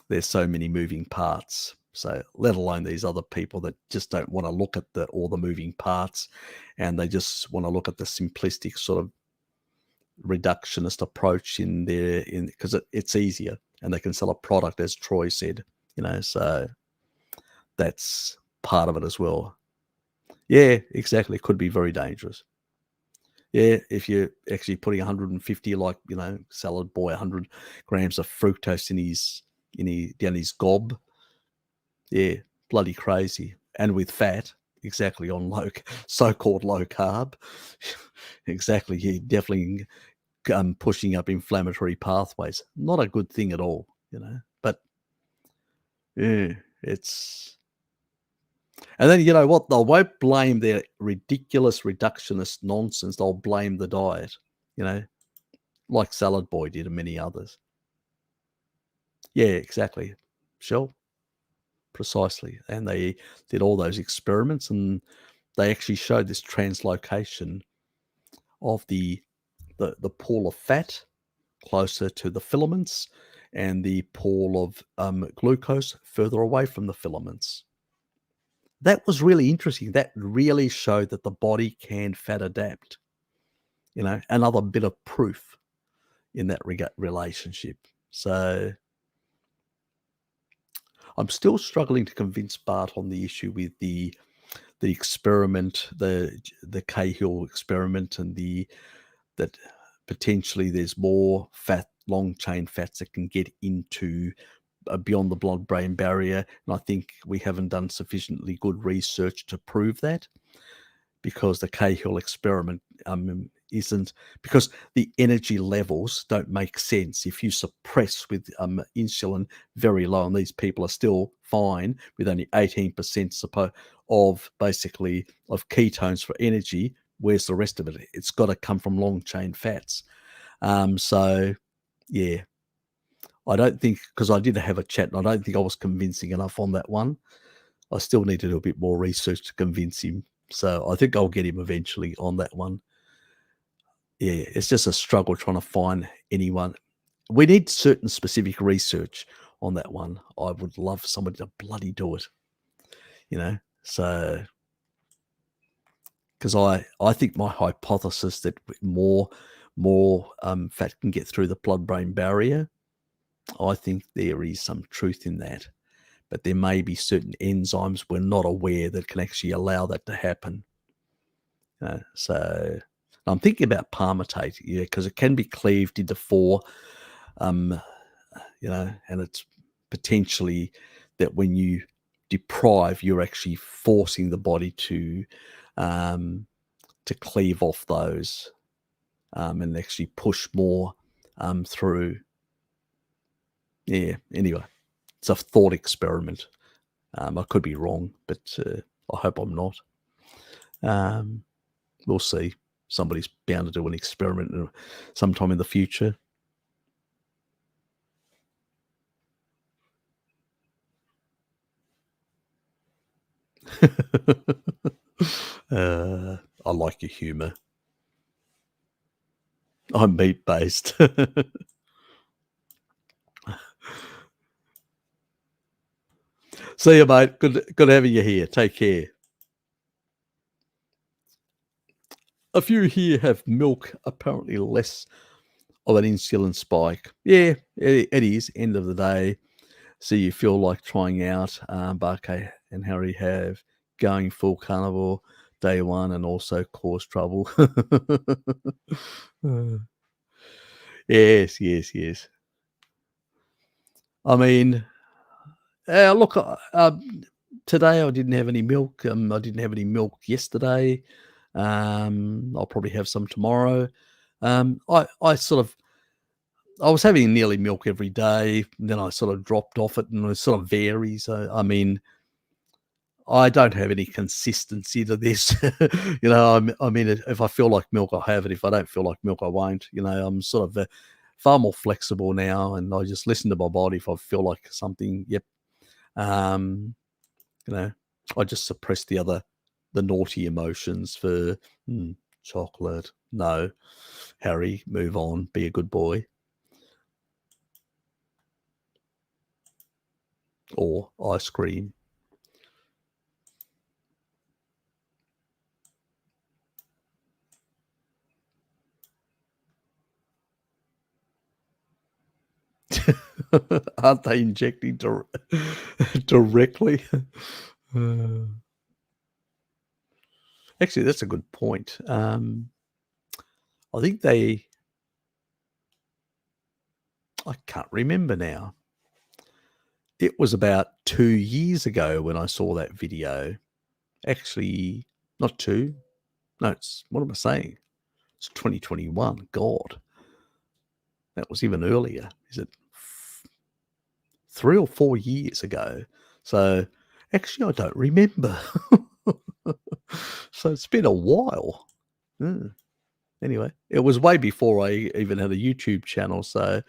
there's so many moving parts. So let alone these other people that just don't want to look at all the moving parts, and they just want to look at the simplistic sort of reductionist approach because it's easier and they can sell a product, as Troy said, so that's part of it as well. Yeah, exactly. It could be very dangerous. Yeah, if you're actually putting 150, like, salad boy, 100 grams of fructose down his gob. Yeah, bloody crazy. And with fat, exactly, on so-called low carb. Exactly, yeah, definitely pushing up inflammatory pathways. Not a good thing at all, But yeah, it's. And then you know what? They won't blame their ridiculous reductionist nonsense. They'll blame the diet, you know, like Salad Boy did and many others. Yeah, exactly. Sure. Precisely. And they did all those experiments and they actually showed this translocation of the pool of fat closer to the filaments and the pool of glucose further away from the filaments. that was really interesting. That really showed that the body can fat adapt. Another bit of proof in that relationship. So I'm still struggling to convince Bart on the issue with the experiment, the Cahill experiment, and that potentially there's more fat, long chain fats that can get into beyond the blood-brain barrier. And I think we haven't done sufficiently good research to prove that, because the Cahill experiment isn't, because the energy levels don't make sense. If you suppress with insulin very low, and these people are still fine with only 18% of basically of ketones for energy, where's the rest of it? It's got to come from long chain fats. So yeah, I don't think, because I did have a chat, and I don't think I was convincing enough on that one. I still need to do a bit more research to convince him. So I think I'll get him eventually on that one. Yeah, it's just a struggle trying to find anyone. We need certain specific research on that one. I would love somebody to bloody do it, So, because I think my hypothesis that more fat can get through the blood-brain barrier, I think there is some truth in that. But there may be certain enzymes we're not aware that can actually allow that to happen. So I'm thinking about palmitate, because it can be cleaved into 4, and it's potentially that when you deprive, you're actually forcing the body to cleave off those, and actually push more through. Yeah. Anyway, it's a thought experiment. I could be wrong, but I hope I'm not. We'll see. Somebody's bound to do an experiment sometime in the future. I like your humour. I'm meat-based. See you, mate. Good having you here. Take care. A few here have milk, apparently less of an insulin spike. Yeah, it is. End of the day. So you feel like trying out. Barke and Harry have going full carnivore day one and also cause trouble. Yes, yes, yes. I mean, look, today I didn't have any milk. I didn't have any milk yesterday. I'll probably have some tomorrow. I was having nearly milk every day, and then I sort of dropped off it, and it sort of varies. So, I mean, I don't have any consistency to this. I mean, if I feel like milk, I'll have it. If I don't feel like milk, I won't. I'm sort of far more flexible now, and I just listen to my body. If I feel like something, yep. Um, I just suppress the naughty emotions for chocolate. No, Harry, move on. Be a good boy. Or ice cream. Aren't they injecting directly? Actually, that's a good point. I think I can't remember now. It was about 2 years ago when I saw that video. Actually, not 2. No, what am I saying? It's 2021. God, that was even earlier. Is it 3 or 4 years ago? So, actually, I don't remember. So it's been a while. Anyway, it was way before I even had a YouTube channel, so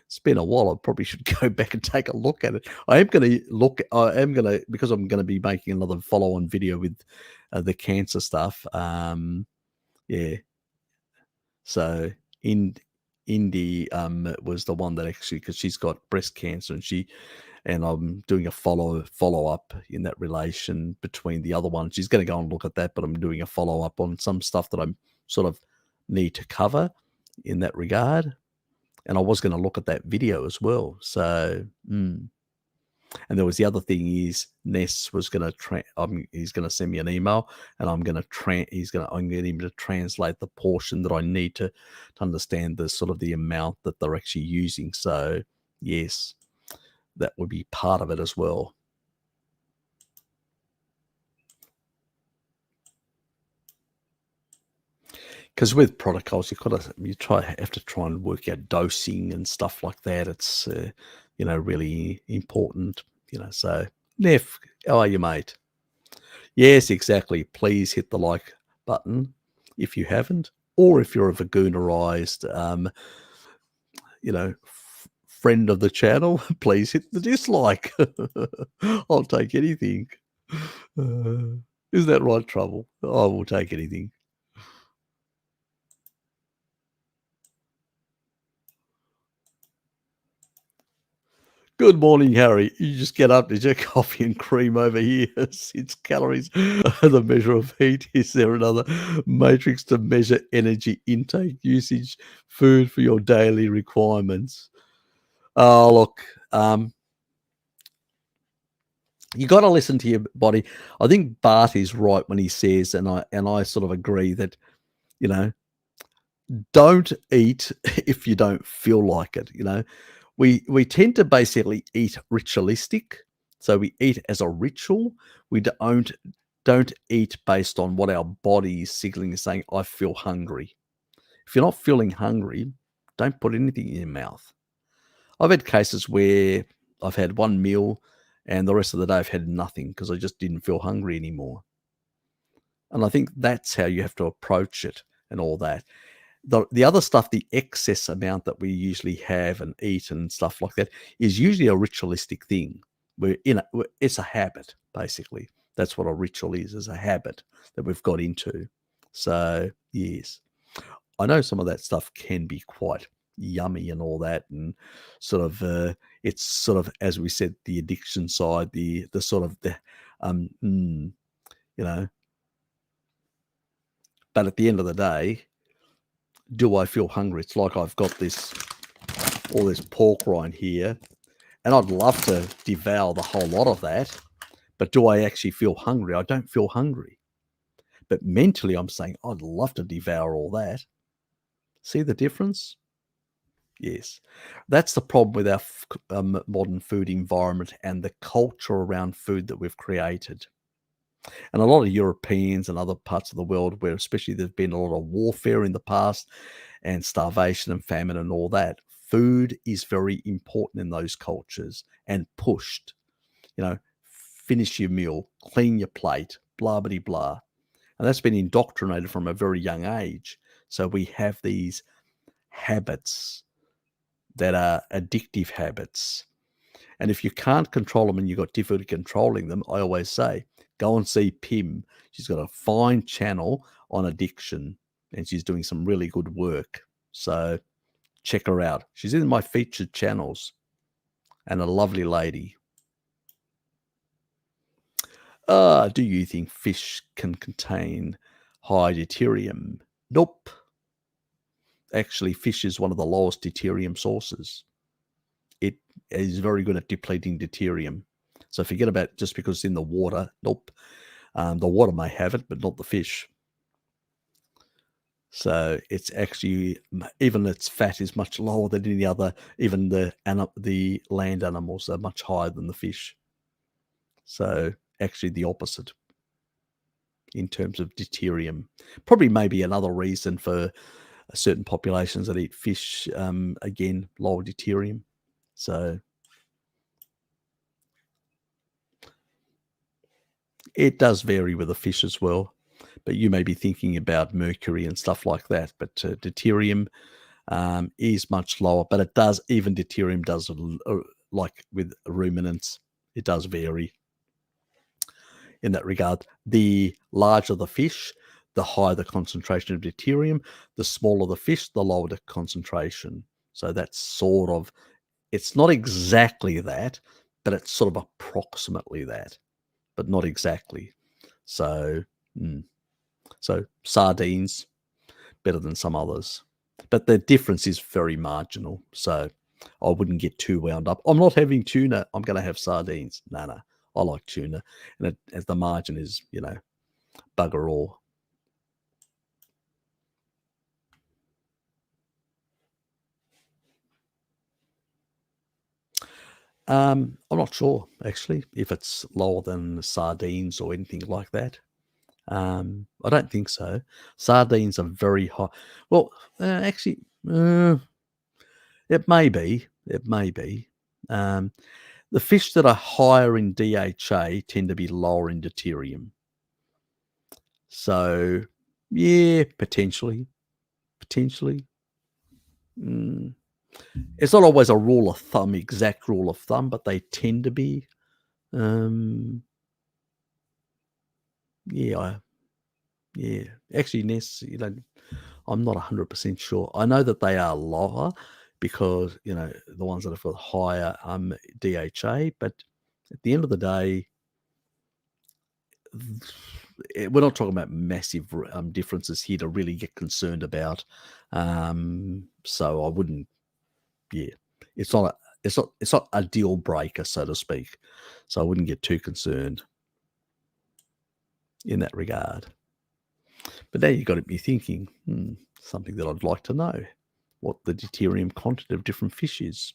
it's been a while. I probably should go back and take a look at it. Because I'm gonna be making another follow-on video with the cancer stuff. Yeah. So Indy was the one that actually, because she's got breast cancer, and and I'm doing a follow up in that relation between the other one. She's going to go and look at that, but I'm doing a follow up on some stuff that I'm sort of need to cover in that regard. And I was going to look at that video as well. So, and there was the other thing is Ness was going to he's going to send me an email, and I'm going to I'm getting him to translate the portion that I need to understand the sort of the amount that they're actually using. So yes, that would be part of it as well. Because with protocols, have to try and work out dosing and stuff like that. It's really important. So Neff, how are you, mate? Yes, exactly. Please hit the like button if you haven't, or if you're a Vagoonerized, friend of the channel, please hit the dislike. I'll take anything. Is that right, Trouble? I will take anything. Good morning, Harry. You just get up, there's your coffee and cream over here. It's calories, the measure of heat. Is there another matrix to measure energy intake usage, food for your daily requirements? Oh, look, you got to listen to your body. I think Bart is right when he says, and I sort of agree that, don't eat if you don't feel like it. We tend to basically eat ritualistic, so we eat as a ritual. We don't eat based on what our body is signaling, is saying, I feel hungry. If you're not feeling hungry, don't put anything in your mouth. I've had cases where I've had one meal and the rest of the day I've had nothing because I just didn't feel hungry anymore. And I think that's how you have to approach it and all that. The other stuff, the excess amount that we usually have and eat and stuff like that, is usually a ritualistic thing. It's a habit, basically. That's what a ritual is a habit that we've got into. So, yes. I know some of that stuff can be quite yummy and all that, and sort of it's sort of, as we said, the addiction side, the sort of the you know. But at the end of the day, do I feel hungry? It's like I've got all this pork rind here, and I'd love to devour the whole lot of that. But do I actually feel hungry? I don't feel hungry. But mentally, I'm saying I'd love to devour all that. See the difference? Yes. That's the problem with our modern food environment and the culture around food that we've created. And a lot of Europeans and other parts of the world where especially there's been a lot of warfare in the past and starvation and famine and all that, food is very important in those cultures and pushed. Finish your meal, clean your plate, blah, blah, blah. And that's been indoctrinated from a very young age. So we have these habits that are addictive habits. And if you can't control them and you've got difficulty controlling them, I always say, go and see Pim. She's got a fine channel on addiction and she's doing some really good work. So check her out. She's in my featured channels and a lovely lady. Do you think fish can contain high deuterium? Nope. Actually, fish is one of the lowest deuterium sources. It is very good at depleting deuterium. So forget about just because it's in the water. Nope. The water may have it, but not the fish. So it's actually, even its fat is much lower than any other, even the land animals are much higher than the fish. So actually the opposite in terms of deuterium. Probably maybe another reason for certain populations that eat fish, again, lower deuterium. So it does vary with the fish as well, but you may be thinking about mercury and stuff like that. But deuterium is much lower, but it does, even deuterium does, like with ruminants, it does vary in that regard. The larger the fish, the higher the concentration of deuterium. The smaller the fish, the lower the concentration. So that's sort of, it's not exactly that, but it's sort of approximately that, but not exactly. So, so sardines better than some others, but the difference is very marginal. So I wouldn't get too wound up. I'm not having tuna. I'm going to have sardines. No. I like tuna, and as the margin is, bugger all. I'm not sure actually if it's lower than sardines or anything like that. I don't think so. Sardines are very high. Well, actually, it may be. It may be. Um, the fish that are higher in DHA tend to be lower in deuterium. So, yeah, potentially. Potentially. It's not always a rule of thumb, exact rule of thumb, but they tend to be. Yeah, yeah. Actually, Ness, I'm not 100% sure. I know that they are lower because, the ones that have got higher DHA, but at the end of the day, we're not talking about massive differences here to really get concerned about. So I wouldn't, yeah, it's not a deal breaker, so to speak. So I wouldn't get too concerned in that regard. But now you've got to be thinking, something that I'd like to know, what the deuterium content of different fish is.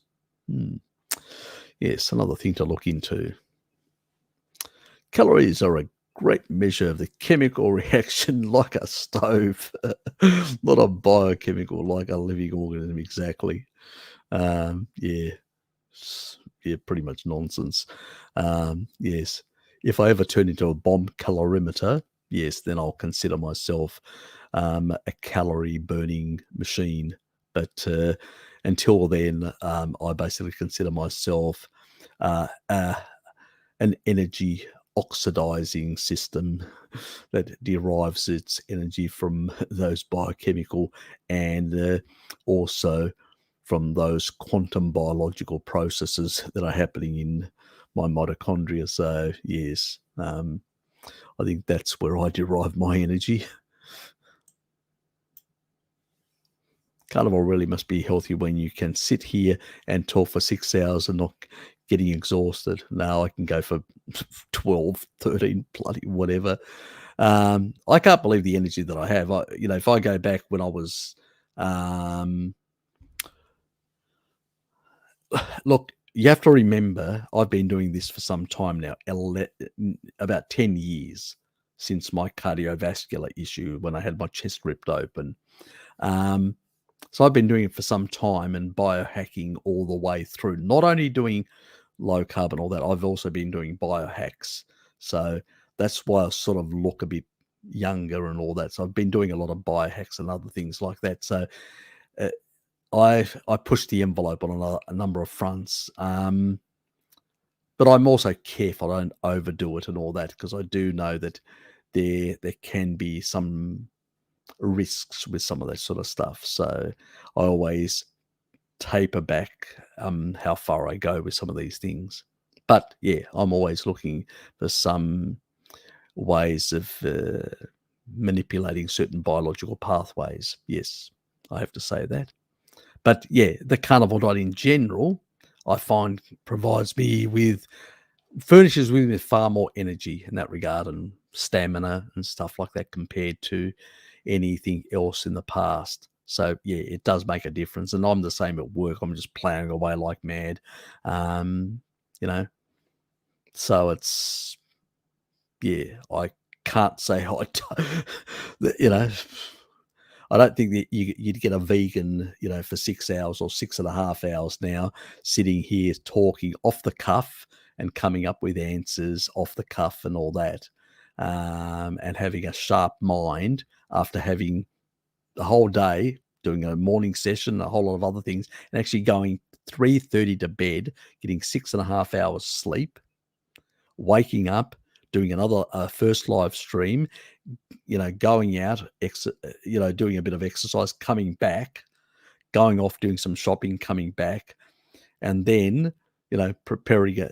Yes, another thing to look into. Calories are a great measure of the chemical reaction like a stove, not a biochemical like a living organism exactly. Yeah, pretty much nonsense. Yes, if I ever turn into a bomb calorimeter, yes, then I'll consider myself a calorie burning machine. But until then, I basically consider myself an energy oxidizing system that derives its energy from those biochemical and also from those quantum biological processes that are happening in my mitochondria. So, yes, I think that's where I derive my energy. Carnival really must be healthy when you can sit here and talk for 6 hours and not getting exhausted. Now I can go for 12, 13, bloody whatever. I can't believe the energy that I have. If I go back when I was, look, you have to remember, I've been doing this for some time now, about 10 years since my cardiovascular issue when I had my chest ripped open. So I've been doing it for some time and biohacking all the way through, not only doing low carb and all that, I've also been doing biohacks. So that's why I sort of look a bit younger and all that. So I've been doing a lot of biohacks and other things like that. So uh, I push the envelope on a number of fronts. But I'm also careful I don't overdo it and all that because I do know that there can be some risks with some of that sort of stuff. So I always taper back how far I go with some of these things. But yeah, I'm always looking for some ways of manipulating certain biological pathways. Yes, I have to say that. But yeah, the carnivore diet in general, I find furnishes me with far more energy in that regard and stamina and stuff like that compared to anything else in the past. So yeah, it does make a difference. And I'm the same at work. I'm just plowing away like mad. Um, you know, so I can't say I don't think that you'd get a vegan, for 6 hours or 6.5 hours now, sitting here talking off the cuff and coming up with answers off the cuff and all that, and having a sharp mind after having the whole day doing a morning session, a whole lot of other things, and actually going 3:30 to bed, getting 6.5 hours sleep, waking up, doing another first live stream, going out, doing a bit of exercise, coming back, going off doing some shopping, coming back, and then preparing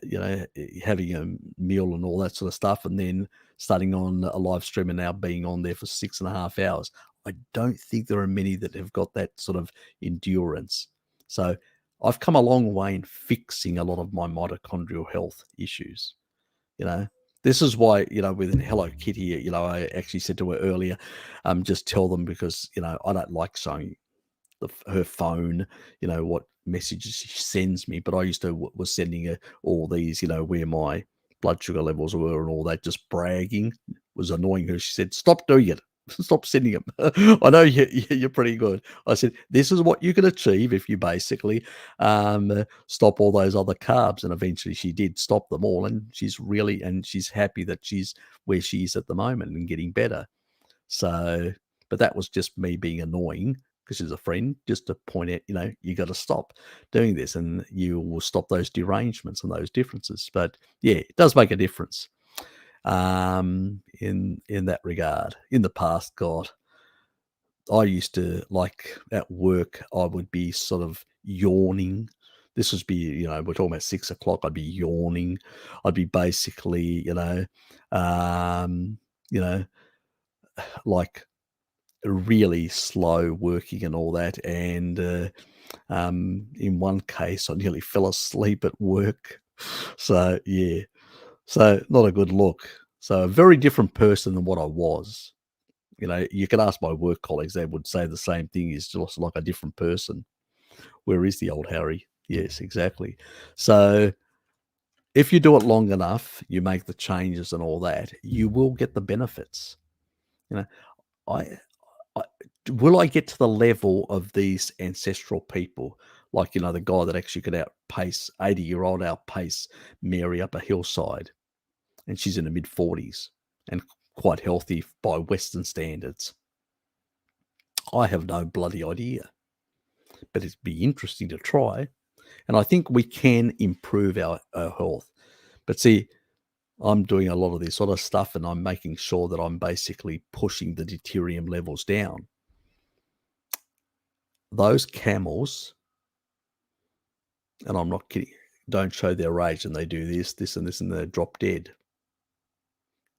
having a meal and all that sort of stuff, and then starting on a live stream and now being on there for 6.5 hours. I don't think there are many that have got that sort of endurance. So I've come a long way in fixing a lot of my mitochondrial health issues. You know, this is why, with Hello Kitty, I actually said to her earlier, just tell them, because, I don't like showing her phone, what messages she sends me. But I used to was sending her all these, where my blood sugar levels were and all that, just bragging. Was annoying her. She said, "Stop doing it. Stop sending them. I know you're pretty good." I said, "This is what you can achieve if you basically stop all those other carbs." And eventually she did stop them all, and she's happy that she's where she is at the moment and getting better. So, but that was just me being annoying, because she's a friend, just to point out, you got to stop doing this, and you will stop those derangements and those differences. But yeah, it does make a difference in that regard. In the past, God, I used to, like, at work, I would be sort of yawning. This would be, we're talking about 6 o'clock. I'd be yawning. I'd be basically, um, you know, like really slow working and all that. And in one case, I nearly fell asleep at work. So yeah, so not a good look. So a very different person than what I was. You can ask my work colleagues; they would say the same thing. He's just like a different person. Where is the old Harry? Yes, exactly. So if you do it long enough, you make the changes and all that, you will get the benefits. You know, I I will I get to the level of these ancestral people? Like, the guy that actually could outpace 80-year-old outpace Mary up a hillside, and she's in her mid-40s and quite healthy by Western standards. I have no bloody idea, but it'd be interesting to try. And I think we can improve our health. But see, I'm doing a lot of this sort of stuff, and I'm making sure that I'm basically pushing the deuterium levels down. Those camels, and I'm not kidding, don't show their age, and they do this, and this, and they drop dead.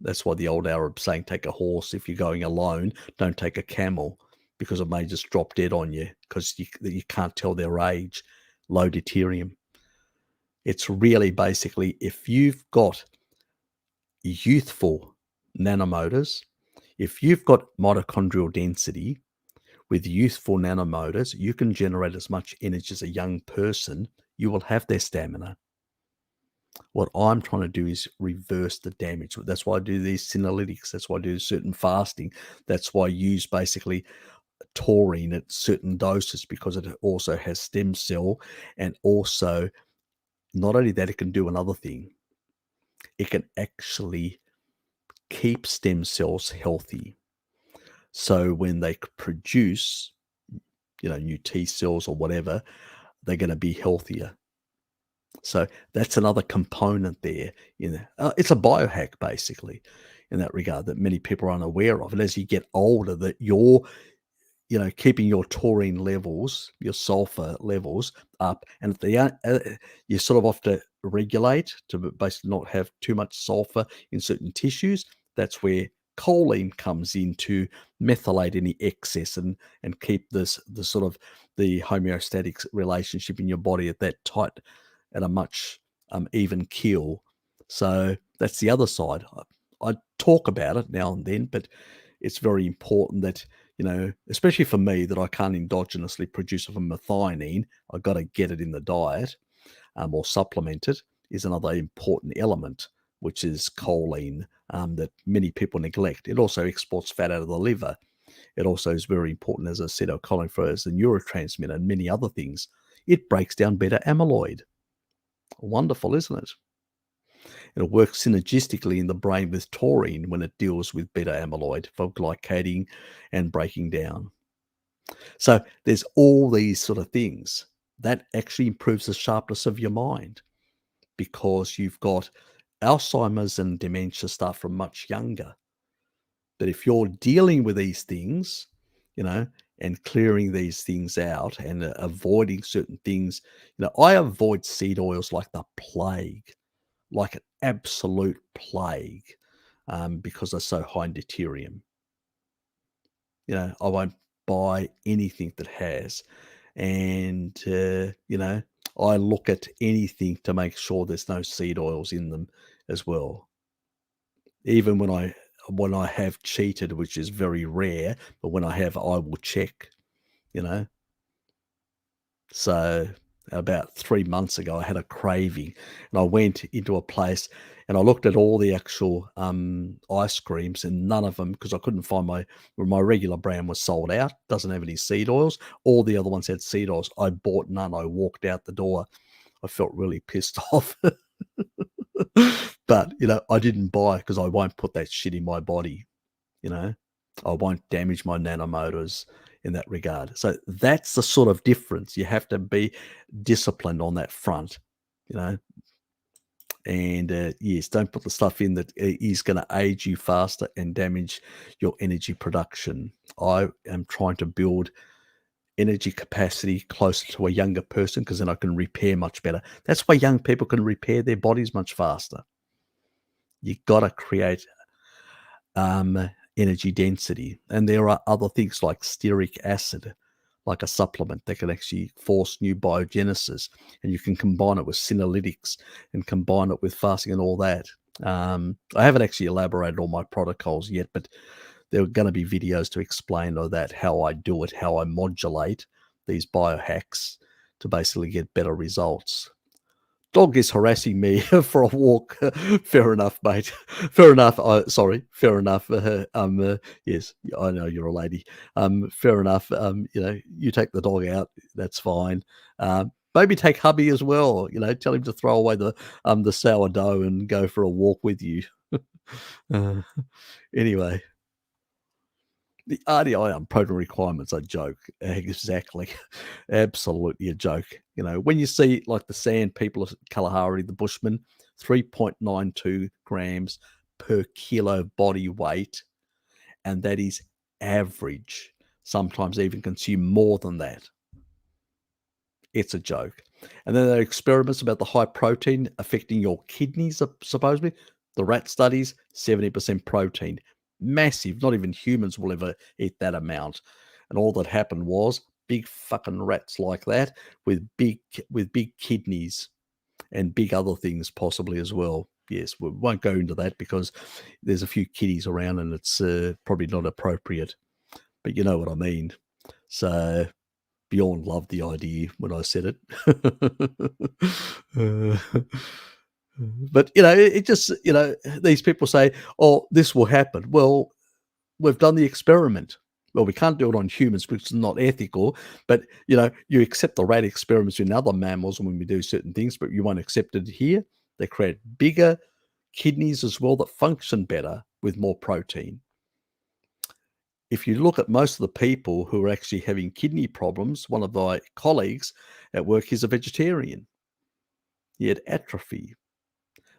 That's why the old Arabs saying, take a horse if you're going alone, don't take a camel, because it may just drop dead on you, because you can't tell their age. Low deuterium. It's really basically, if you've got youthful nanomotors, if you've got mitochondrial density with youthful nanomotors, you can generate as much energy as a young person. You will have their stamina. What I'm trying to do is reverse the damage. That's why I do these senolytics. That's why I do certain fasting. That's why I use basically taurine at certain doses, because it also has stem cell. And also, not only that, it can do another thing. It can actually keep stem cells healthy. So when they produce, new T cells or whatever, they're going to be healthier. So that's another component there. It's a biohack, basically, in that regard, that many people are unaware of. And as you get older, that you're, keeping your taurine levels, your sulfur levels up, and you sort of have to regulate to basically not have too much sulfur in certain tissues. That's where choline comes in to methylate any excess and keep the sort of the homeostatic relationship in your body at that tight, at a much even keel. So that's the other side. I talk about it now and then, but it's very important that, especially for me, that I can't endogenously produce it from methionine. I've got to get it in the diet, or supplement it, is another important element, which is choline, that many people neglect. It also exports fat out of the liver. It also is very important, as I said, choline as a neurotransmitter and many other things. It breaks down beta amyloid. Wonderful, isn't it? It works synergistically in the brain with taurine when it deals with beta amyloid for glycating and breaking down. So there's all these sort of things that actually improves the sharpness of your mind, because you've got Alzheimer's and dementia stuff from much younger. But if you're dealing with these things, and clearing these things out and avoiding certain things. I avoid seed oils like the plague, like an absolute plague, because they're so high in deuterium. I won't buy anything that has. And, I look at anything to make sure there's no seed oils in them as well. Even when I have cheated, which is very rare, but when I have, I will check, you know. So about 3 months ago, I had a craving, and I went into a place and I looked at all the actual ice creams, and none of them, because I couldn't find my regular brand was sold out, doesn't have any seed oils. All the other ones had seed oils. I bought none. I walked out the door. I felt really pissed off. But, I didn't buy because I won't put that shit in my body, you know. I won't damage my nanomotors in that regard. So that's the sort of difference. You have to be disciplined on that front, you know. And yes, don't put the stuff in that is going to age you faster and damage your energy production. I am trying to build energy capacity closer to a younger person because then I can repair much better. That's why young people can repair their bodies much faster. You got to create energy density. And there are other things like stearic acid, like a supplement that can actually force new biogenesis. And you can combine it with senolytics and combine it with fasting and all that. I haven't actually elaborated on my protocols yet, but there are going to be videos to explain all that, how I do it, how I modulate these biohacks to basically get better results. Dog is harassing me for a walk. Fair enough, mate. Fair enough. Sorry. Fair enough. Yes, I know you're a lady. Fair enough. You take the dog out. That's fine. Maybe take hubby as well. Tell him to throw away the sourdough and go for a walk with you. Uh, anyway. The RDI protein requirements are a joke. Exactly. Absolutely a joke. When you see like the sand people of Kalahari, the Bushmen, 3.92 grams per kilo body weight, and that is average. Sometimes even consume more than that. It's a joke. And then there are experiments about the high protein affecting your kidneys, supposedly. The rat studies, 70% protein. Massive. Not even humans will ever eat that amount. And all that happened was big fucking rats like that with big kidneys and big other things possibly as well. Yes, we won't go into that because there's a few kiddies around and it's probably not appropriate. But you know what I mean. So Bjorn loved the idea when I said it. Uh, but, it just, these people say, oh, this will happen. Well, we've done the experiment. Well, we can't do it on humans because it's not ethical. But, you accept the rat experiments in other mammals when we do certain things, but you won't accept it here. They create bigger kidneys as well that function better with more protein. If you look at most of the people who are actually having kidney problems, one of my colleagues at work is a vegetarian. He had atrophy.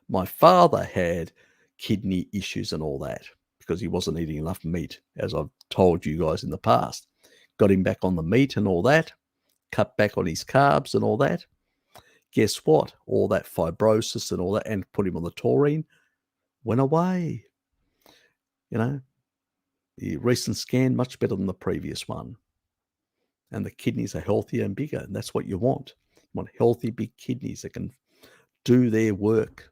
My father had kidney issues and all that because he wasn't eating enough meat, as I've told you guys in the past. Got him back on the meat and all that, cut back on his carbs and all that. Guess what? All that fibrosis and all that, and put him on the taurine, went away. The recent scan, much better than the previous one. And the kidneys are healthier and bigger, and that's what you want. You want healthy, big kidneys that can do their work.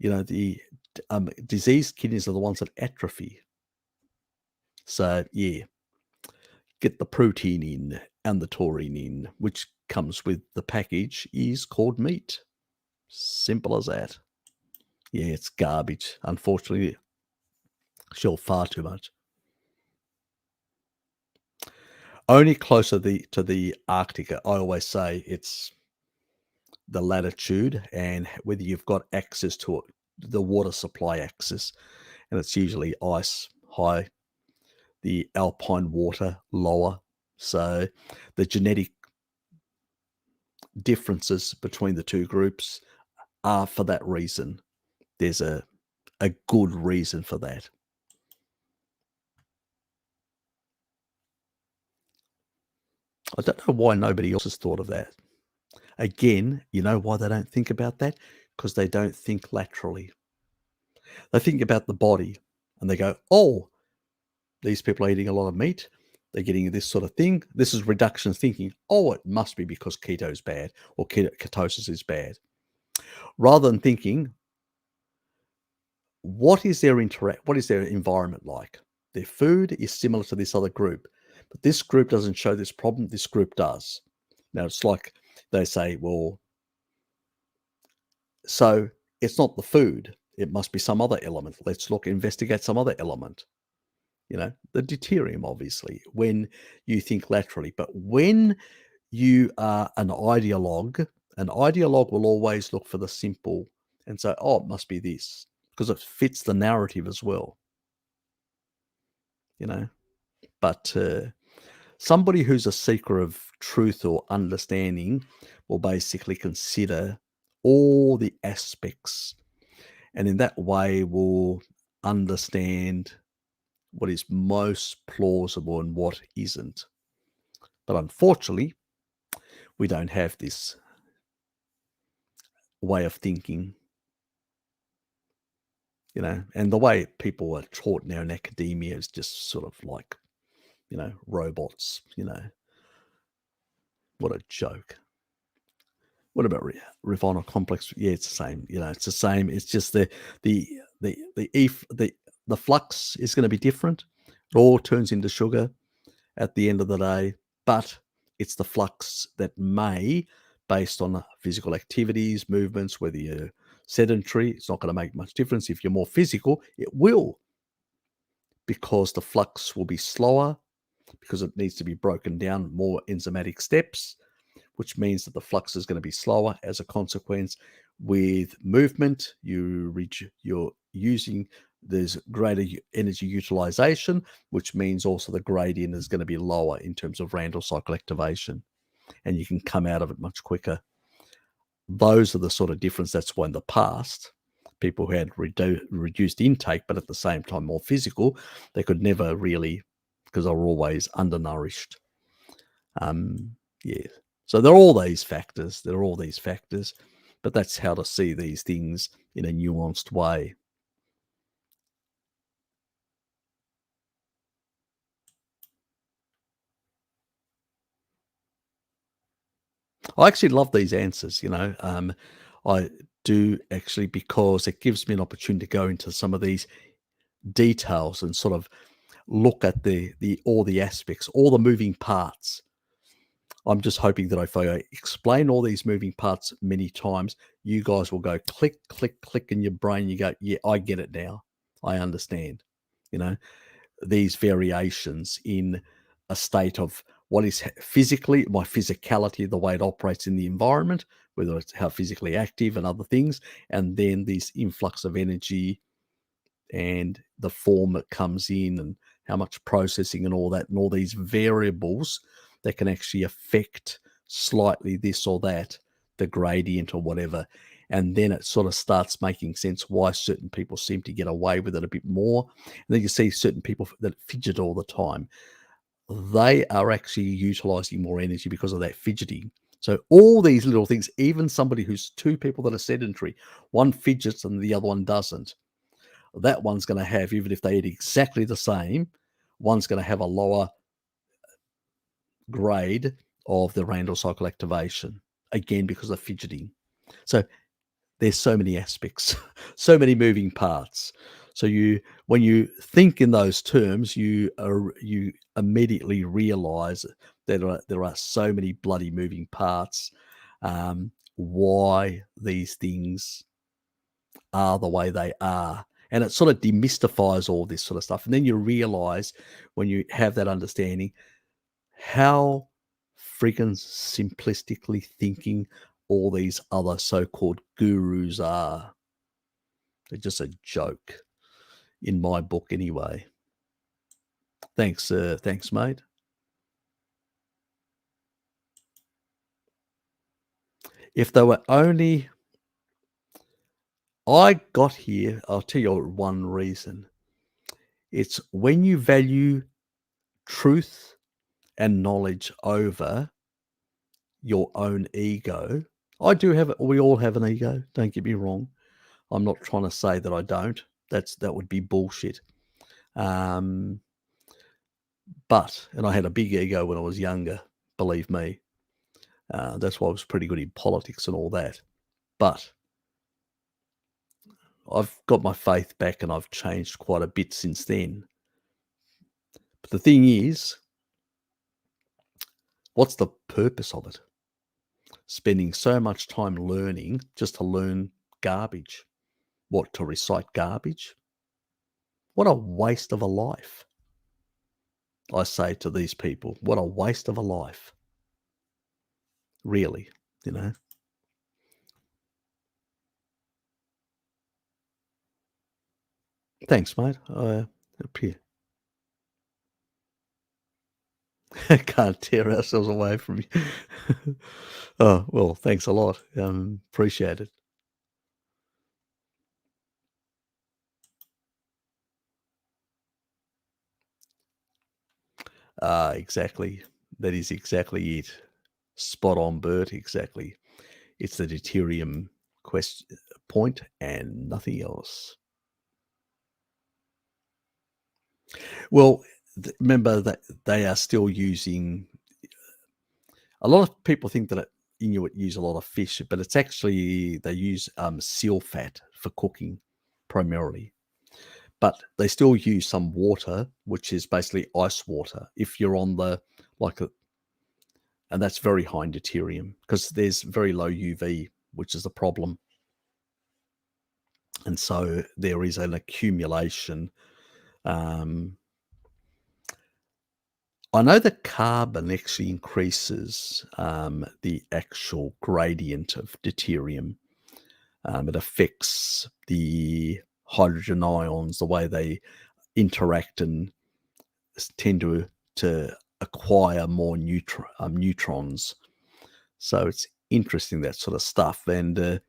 The diseased kidneys are the ones that atrophy. So, yeah, get the protein in and the taurine in, which comes with the package, is called meat. Simple as that. Yeah, it's garbage. Unfortunately, sure, far too much. Only closer to the Arctic. I always say it's the latitude and whether you've got access to it, the water supply access, and it's usually ice high, the alpine water lower. So the genetic differences between the two groups are for that reason. There's a good reason for that. I don't know why nobody else has thought of that. Again, you know why they don't think about that? Because they don't think laterally. They think about the body and they go, oh, these people are eating a lot of meat. They're getting this sort of thing. This is reduction thinking. Oh, it must be because keto is bad or ketosis is bad. Rather than thinking, what is their environment like? Their food is similar to this other group, but this group doesn't show this problem. This group does. Now it's like they say, well, so it's not the food. It must be some other element. Let's investigate some other element. The deuterium, obviously, when you think laterally. But when you are an ideologue will always look for the simple and say, oh, it must be this, because it fits the narrative as well, you know. But somebody who's a seeker of truth or understanding will basically consider all the aspects, and in that way will understand what is most plausible and what isn't. But unfortunately, we don't have this way of thinking, and the way people are taught now in academia is just sort of like, robots, what a joke. What about refinal complex? Yeah, it's the same. It's the same. It's just the the flux is going to be different. It all turns into sugar at the end of the day, but it's the flux that may, based on physical activities, movements, whether you're sedentary, it's not going to make much difference. If you're more physical, it will, because the flux will be slower, because it needs to be broken down more enzymatic steps, which means that the flux is going to be slower. As a consequence, with movement, you're using, there's greater energy utilization, which means also the gradient is going to be lower in terms of Randall cycle activation, and you can come out of it much quicker. Those are the sort of difference. That's why in the past, people who had reduced intake, but at the same time more physical, they could never really, because they were always undernourished. Yeah. So there are all these factors. But that's how to see these things in a nuanced way. I actually love these answers. I do actually, because it gives me an opportunity to go into some of these details and sort of look at the all the aspects, all the moving parts. I'm just hoping that if I explain all these moving parts many times, you guys will go click, click, click in your brain. You go, yeah, I get it now. I understand. You know, these variations in a state of what is physically, my physicality, the way it operates in the environment, whether it's how physically active and other things, and then this influx of energy and the form it comes in and how much processing and all that, and all these variables that can actually affect slightly this or that, the gradient or whatever. And then it sort of starts making sense why certain people seem to get away with it a bit more. And then you see certain people that fidget all the time. They are actually utilizing more energy because of that fidgeting. So all these little things, even somebody who's two people that are sedentary, one fidgets and the other one doesn't, that one's going to have, even if they eat exactly the same, one's going to have a lower grade of the Randall cycle activation, again, because of fidgeting. So there's so many aspects, so many moving parts. So when you think in those terms, you immediately realize that there are so many bloody moving parts, why these things are the way they are. And it sort of demystifies all this sort of stuff. And then you realize, when you have that understanding, how freaking simplistically thinking all these other so-called gurus are. They're just a joke, in my book anyway. Thanks, mate. If they were only, I got here, I'll tell you one reason. It's when you value truth and knowledge over your own ego. I do have it. We all have an ego. Don't get me wrong. I'm not trying to say that I don't. That would be bullshit. Um, and I had a big ego when I was younger. Believe me. That's why I was pretty good in politics and all that. But I've got my faith back, and I've changed quite a bit since then. But the thing is, what's the purpose of it? Spending so much time learning just to learn garbage. What, to recite garbage? What a waste of a life. I say to these people, what a waste of a life. Really, you know. Thanks, mate. I appear. Can't tear ourselves away from you. Oh, well, thanks a lot. Appreciate it. Exactly. That is exactly it. Spot on, Bert. Exactly. It's the deuterium point and nothing else. Well, remember that they are still using. A lot of people think that Inuit use a lot of fish, but it's actually they use seal fat for cooking primarily. But they still use some water, which is basically ice water. If you're on the and that's very high in deuterium because there's very low UV, which is the problem. And so there is an accumulation. I know that carbon actually increases the actual gradient of deuterium. It affects the hydrogen ions, the way they interact and tend to acquire more neutrons. So it's interesting, that sort of stuff. And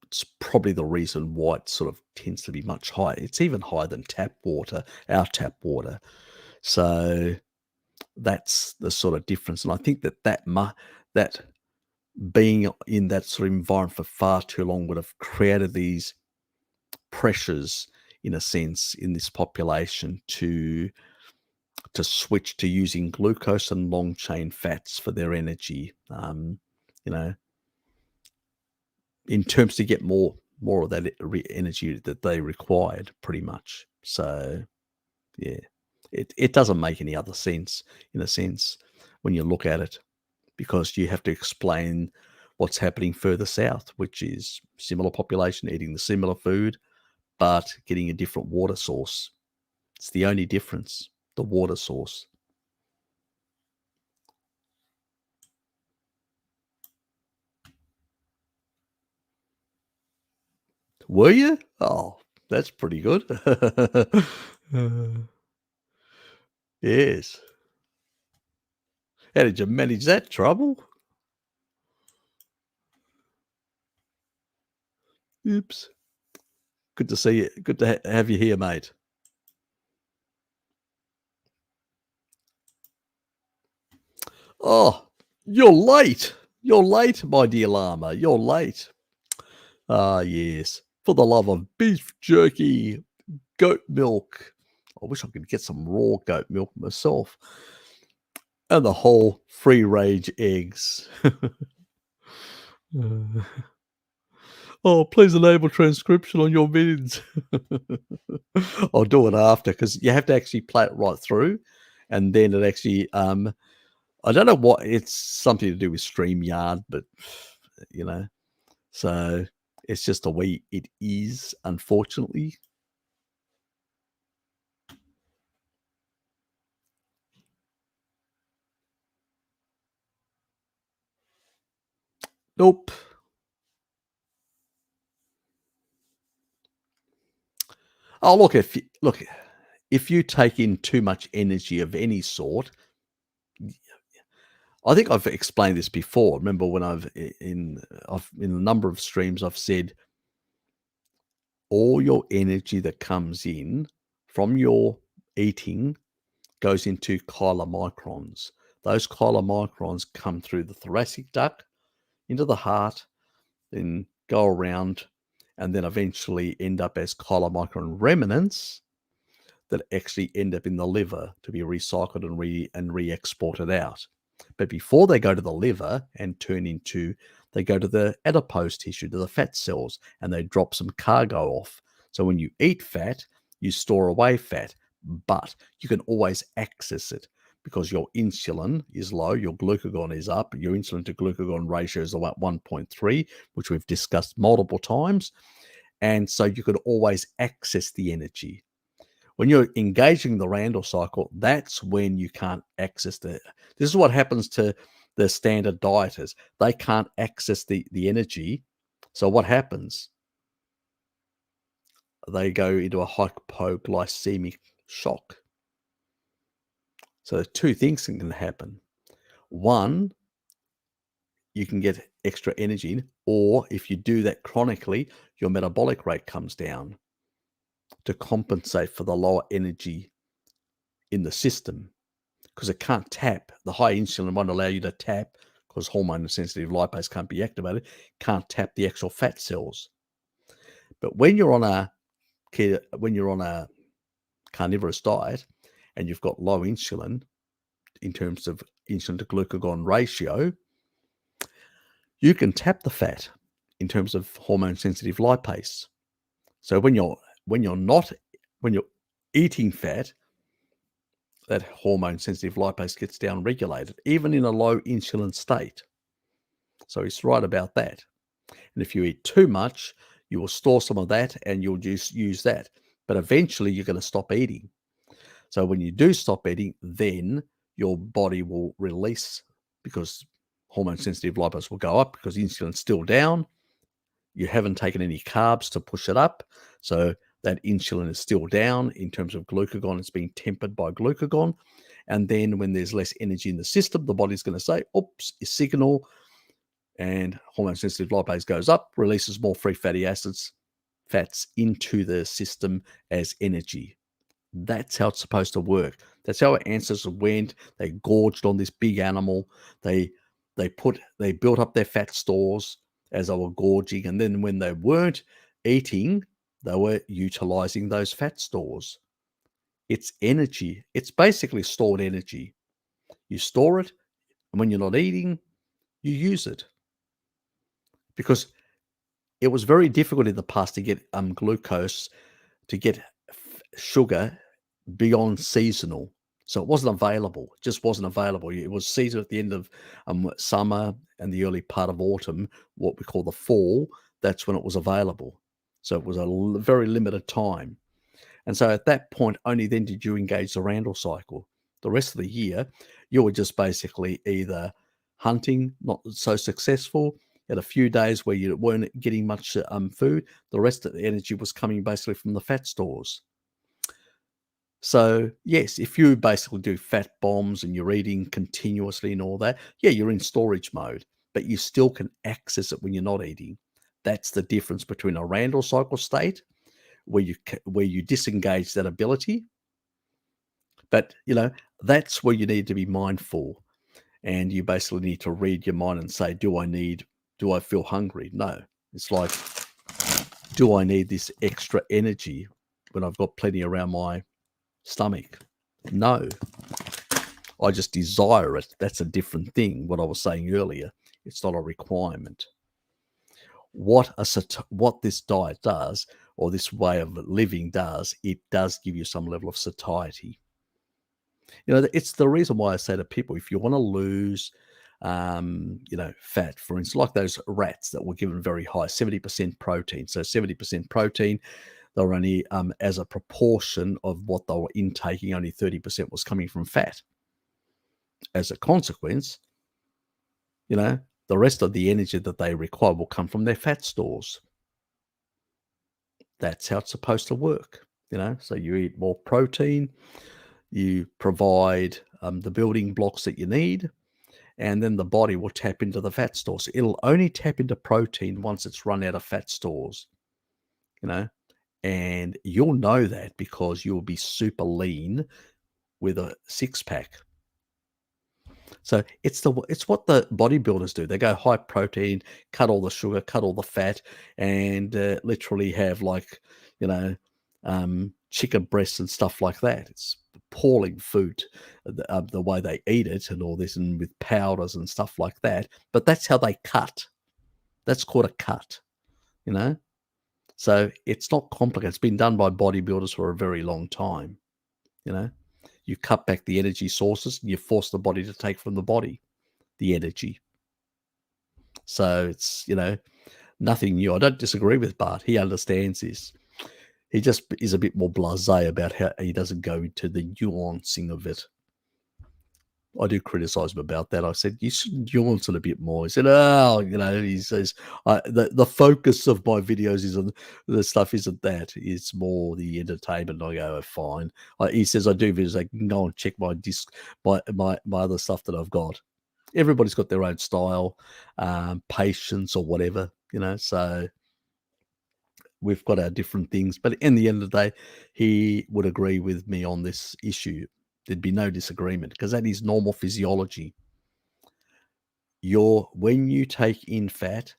it's probably the reason why it sort of tends to be much higher. It's even higher than tap water, our tap water. So that's the sort of difference. And I think that being in that sort of environment for far too long would have created these pressures, in a sense, in this population to switch to using glucose and long chain fats for their energy. You know, in terms to get more of that energy that they required, pretty much. So yeah, it doesn't make any other sense, in a sense, when you look at it, because you have to explain what's happening further south, which is similar population eating the similar food, but getting a different water source. It's the only difference, the water source. Were you? Oh, that's pretty good. Yes. How did you manage that trouble? Oops. Good to see you. Good to have you here, mate. Oh, you're late. You're late, my dear llama. You're late. Ah, yes. For the love of beef jerky, goat milk. I wish I could get some raw goat milk myself. And the whole free range eggs. Uh, oh, please enable transcription on your minutes. I'll do it after, because you have to actually play it right through. And then it actually, I don't know what, it's something to do with StreamYard, but, you know, so it's just the way it is, unfortunately. Nope. Oh, if you take in too much energy of any sort, I think I've explained this before. Remember when I've in a number of streams I've said all your energy that comes in from your eating goes into chylomicrons. Those chylomicrons come through the thoracic duct into the heart, then go around, and then eventually end up as chylomicron remnants that actually end up in the liver to be recycled and re-exported out. But before they go to the liver and they go to the adipose tissue, to the fat cells, and they drop some cargo off. So when you eat fat, you store away fat, but you can always access it because your insulin is low, your glucagon is up, your insulin to glucagon ratio is about 1.3, which we've discussed multiple times. And so you could always access the energy. When you're engaging the Randall cycle, that's when you can't access this is what happens to the standard dieters. They can't access the energy. So what happens? They go into a hypoglycemic shock. So two things can happen. One, you can get extra energy, or if you do that chronically, your metabolic rate comes down to compensate for the lower energy in the system, because it can't tap. The high insulin won't allow you to tap because hormone sensitive lipase can't be activated, can't tap the actual fat cells. But when you're on a carnivorous diet and you've got low insulin in terms of insulin to glucagon ratio, you can tap the fat in terms of hormone sensitive lipase. So when you're eating fat, that hormone sensitive lipase gets down regulated, even in a low insulin state. So he's right about that. And if you eat too much, you will store some of that and you'll just use that. But eventually you're going to stop eating. So when you do stop eating, then your body will release, because hormone sensitive lipase will go up because insulin's still down. You haven't taken any carbs to push it up. So that insulin is still down in terms of glucagon. It's being tempered by glucagon. And then when there's less energy in the system, the body's going to say, oops, a signal. And hormone sensitive lipase goes up, releases more free fatty acids, fats into the system as energy. That's how it's supposed to work. That's how our ancestors went. They gorged on this big animal. They built up their fat stores as they were gorging. And then when they weren't eating, they were utilizing those fat stores. It's energy. It's basically stored energy. You store it, and when you're not eating, you use it. Because it was very difficult in the past to get glucose, to get sugar beyond seasonal. So it wasn't available. It just wasn't available. It was seasonal at the end of summer and the early part of autumn, what we call the fall. That's when it was available. So it was a very limited time. And so at that point, only then did you engage the Randall cycle. The rest of the year, you were just basically either hunting, not so successful, had a few days where you weren't getting much food. The rest of the energy was coming basically from the fat stores. So yes, if you basically do fat bombs and you're eating continuously and all that, yeah, you're in storage mode, but you still can access it when you're not eating. That's the difference between a Randall cycle state where you disengage that ability. But that's where you need to be mindful, and you basically need to read your mind and say, do I feel hungry? No. It's like, do I need this extra energy when I've got plenty around my stomach? No. I just desire it. That's a different thing. What I was saying earlier, it's not a requirement. What this diet does, or this way of living does, it does give you some level of satiety. It's the reason why I say to people, if you want to lose fat, for instance, like those rats that were given very high 70% protein. So 70% protein, they were only as a proportion of what they were intaking, only 30% was coming from fat. As a consequence, the rest of the energy that they require will come from their fat stores. That's how it's supposed to work. So you eat more protein, you provide the building blocks that you need, and then the body will tap into the fat stores. It'll only tap into protein once it's run out of fat stores, and you'll know that because you'll be super lean with a six pack. So it's what the bodybuilders do. They go high protein, cut all the sugar, cut all the fat, and literally have like, you know, chicken breasts and stuff like that. It's appalling food, the way they eat it and all this, and with powders and stuff like that. But that's how they cut. That's called a cut, you know. So it's not complicated. It's been done by bodybuilders for a very long time, you know. You cut back the energy sources and you force the body to take from the body the energy. So it's, you know, nothing new. I don't disagree with Bart. He understands this. He just is a bit more blasé about how he doesn't go into the nuancing of it. I do criticize him about that. I said, you should nuance it a bit more. He said, oh, you know, he says, the focus of my videos isn't, the stuff isn't that. It's more the entertainment. I go, oh, fine. He says, I do videos. I can go and check my disc, my other stuff that I've got. Everybody's got their own style, patience or whatever, you know, so we've got our different things. But in the end of the day, he would agree with me on this issue. There'd be no disagreement because that is normal physiology. When you take in fat,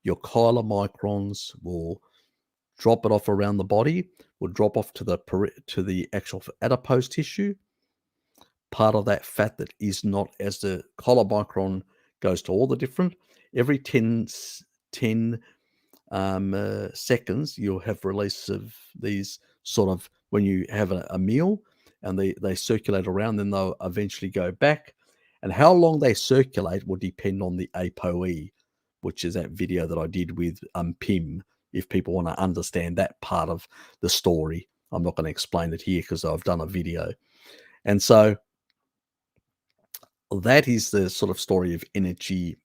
your chylomicrons will drop it off around the body, will drop off to the actual adipose tissue. Part of that fat that is not, as the chylomicron goes to all the different, every 10 seconds, you'll have release of these sort of, when you have a meal and they circulate around, then they'll eventually go back. And how long they circulate will depend on the ApoE, which is that video that I did with Pim, if people want to understand that part of the story. I'm not going to explain it here because I've done a video. And so that is the sort of story of energy,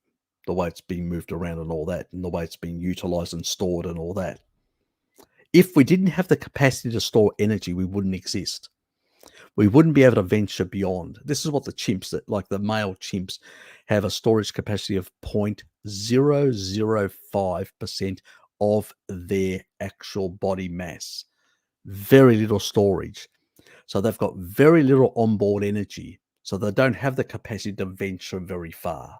the way it's being moved around and all that, and the way it's being utilized and stored and all that. If we didn't have the capacity to store energy, we wouldn't exist. We wouldn't be able to venture beyond. This is what the chimps, like the male chimps, have a storage capacity of 0.005% of their actual body mass. Very little storage. So they've got very little onboard energy. So they don't have the capacity to venture very far.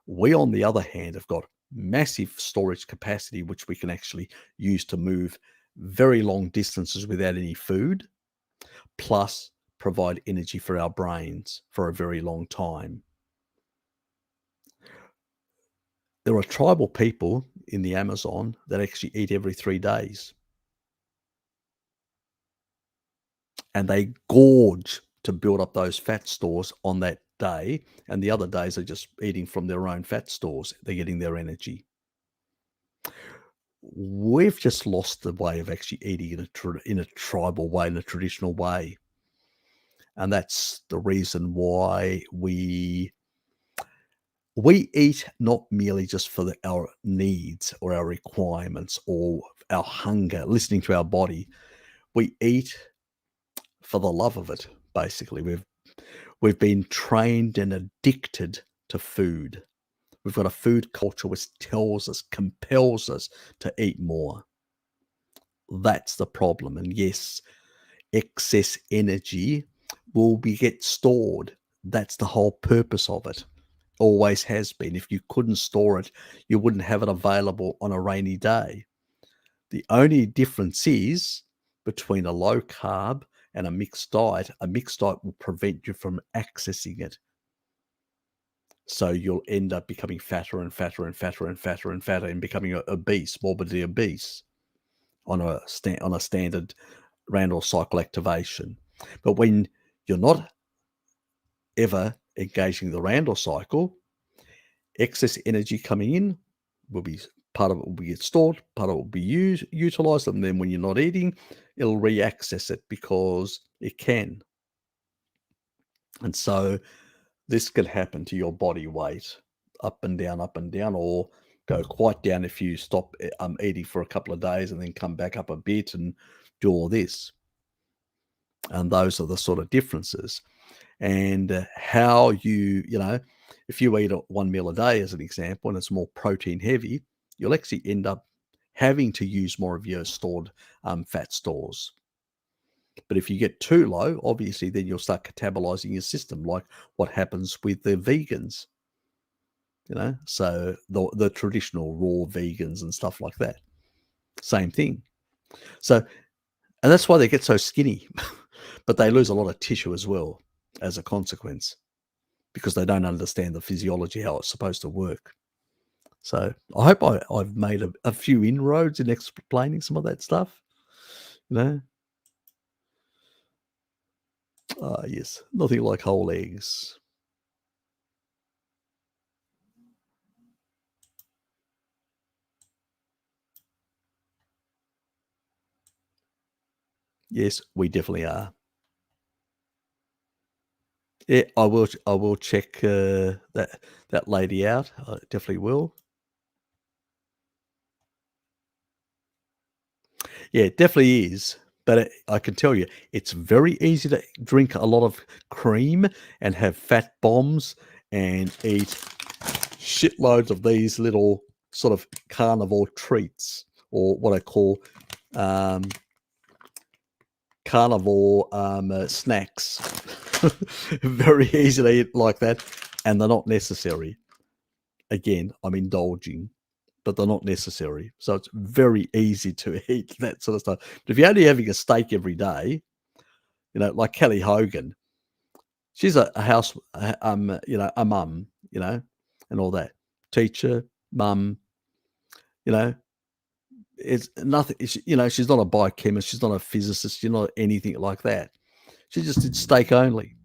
We, on the other hand, have got massive storage capacity, which we can actually use to move very long distances without any food, plus provide energy for our brains for a very long time. There are tribal people in the Amazon that actually eat every 3 days. And they gorge to build up those fat stores on that day. And the other days are just eating from their own fat stores. They're getting their energy. We've just lost the way of actually eating in a tribal way, in a traditional way. And that's the reason why we eat not merely just for our needs or our requirements or our hunger, listening to our body. We eat for the love of it, basically. We've been trained and addicted to food. We've got a food culture which tells us, compels us to eat more. That's the problem. And yes, excess energy will get stored. That's the whole purpose of it. Always has been. If you couldn't store it, you wouldn't have it available on a rainy day. The only difference is between a low carb and a mixed diet will prevent you from accessing it. So you'll end up becoming fatter and fatter and fatter and fatter and fatter and becoming obese, morbidly obese on a standard Randall cycle activation. But when you're not ever engaging the Randall cycle, excess energy coming in will be, part of it will be stored, part of it will be utilized, and then when you're not eating, it'll re-access it because it can. And so this could happen to your body weight, up and down, or go quite down if you stop eating for a couple of days and then come back up a bit and do all this. And those are the sort of differences. And how if you eat 1 meal a day, as an example, and it's more protein heavy, you'll actually end up having to use more of your stored fat stores. But if you get too low, obviously, then you'll start catabolizing your system, like what happens with the vegans, So the traditional raw vegans and stuff like that, same thing. So, and that's why they get so skinny, but they lose a lot of tissue as well as a consequence because they don't understand the physiology, how it's supposed to work. So I hope I've made a few inroads in explaining some of that stuff, Yes, nothing like whole eggs. Yes, we definitely are. Yeah, I will check, that lady out. I definitely will. Yeah, it definitely is, but I can tell you, it's very easy to drink a lot of cream and have fat bombs and eat shitloads of these little sort of carnivore treats, or what I call, um, carnivore, snacks. Very easy to eat like that, and they're not necessary. Again, I'm indulging, but they're not necessary. So it's very easy to eat that sort of stuff. But if you're only having a steak every day, like Kelly Hogan, she's a house, a mum, and all that. Teacher, mum, you know, it's nothing. She's not a biochemist. She's not a physicist. She's not anything like that. She just did steak only.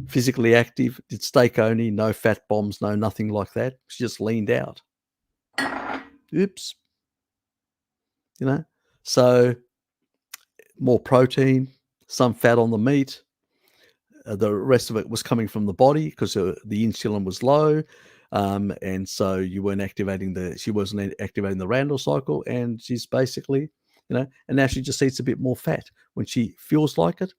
Physically active, did steak only, no fat bombs, no nothing like that. She just leaned out. Oops. So more protein, some fat on the meat. The rest of it was coming from the body because the insulin was low, and so you weren't she wasn't activating the Randall cycle, and she's basically, and now she just eats a bit more fat when she feels like it,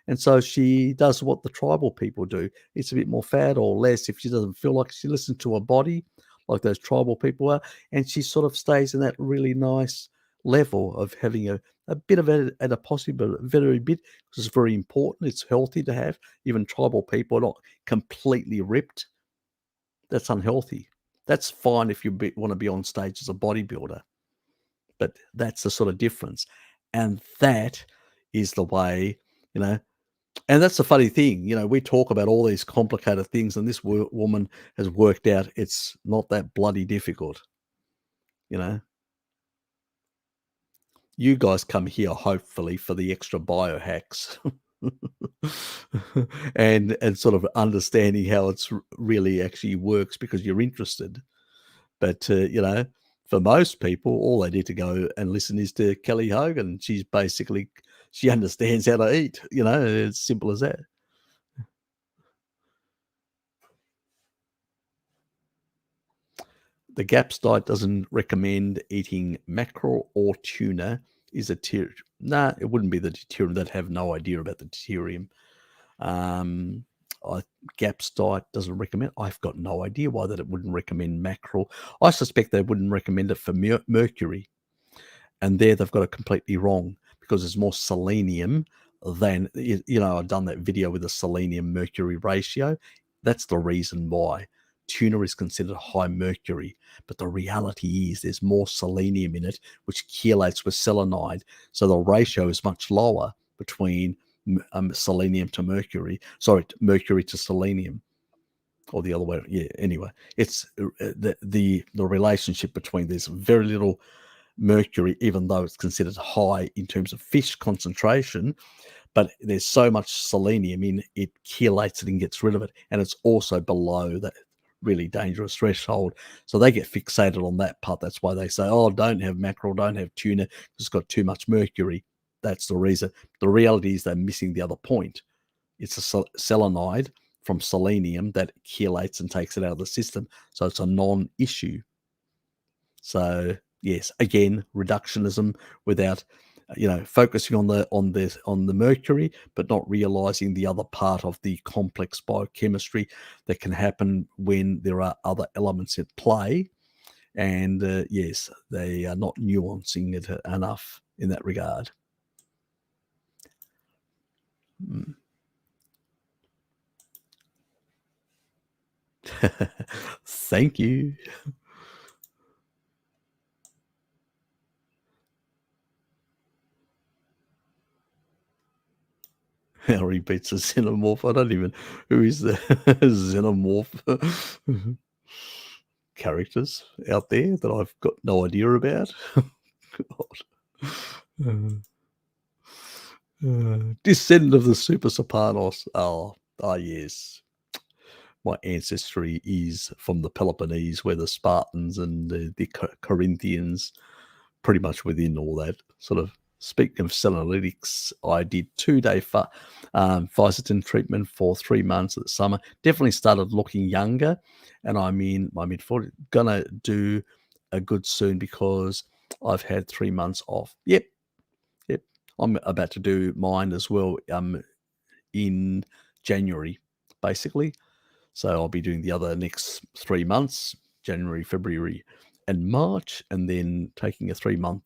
and so she does what the tribal people do: eats a bit more fat or less if she doesn't feel like. She listens to her body, like those tribal people are, and she sort of stays in that really nice level of having a bit of adiposity, but a very bit, because it's very important. It's healthy to have. Even tribal people are not completely ripped. That's unhealthy. That's fine if you want to be on stage as a bodybuilder, but that's the sort of difference. And that is the way, you know, and that's the funny thing. We talk about all these complicated things, and this woman has worked out it's not that bloody difficult, you know. You guys come here hopefully for the extra biohacks and sort of understanding how it's really actually works because you're interested. But for most people, all they need to go and listen is to Kelly Hogan. She understands how to eat. It's simple as that. The GAPS diet doesn't recommend eating mackerel or tuna. Is a tier? Nah, it wouldn't be the deuterium. They'd have no idea about the deuterium. Um, GAPS diet doesn't recommend. I've got no idea why that it wouldn't recommend mackerel. I suspect they wouldn't recommend it for mercury, and there they've got it completely wrong because there's more selenium than I've done that video with the selenium mercury ratio. That's the reason why tuna is considered high mercury, but the reality is there's more selenium in it, which chelates with selenide, so the ratio is much lower between selenium to mercury. Sorry, mercury to selenium, or the other way. Yeah. Anyway, it's the relationship between there's very little mercury, even though it's considered high in terms of fish concentration, but there's so much selenium in it, chelates it and gets rid of it, and it's also below that really dangerous threshold. So they get fixated on that part. That's why they say, oh, don't have mackerel, don't have tuna, it's got too much mercury. That's the reason. The reality is they're missing the other point. It's a selenide from selenium that chelates and takes it out of the system, so it's a non-issue. So yes, again, reductionism without focusing on the mercury, but not realizing the other part of the complex biochemistry that can happen when there are other elements at play. And yes, they are not nuancing it enough in that regard. Mm. Thank you. Harry beats a xenomorph. I don't even who is the xenomorph characters out there that I've got no idea about. God. Descendant of the Super Serpanos. Oh, yes. My ancestry is from the Peloponnese, where the Spartans and the Corinthians, pretty much within all that sort of. Speaking of cell analytics, I did 2-day Phytotin treatment for 3 months of the summer. Definitely started looking younger, and I'm in my mid-40s. Gonna do a good soon because I've had 3 months off. Yep, yep. I'm about to do mine as well in January, basically. So I'll be doing the other next 3 months, January, February, and March, and then taking a 3-month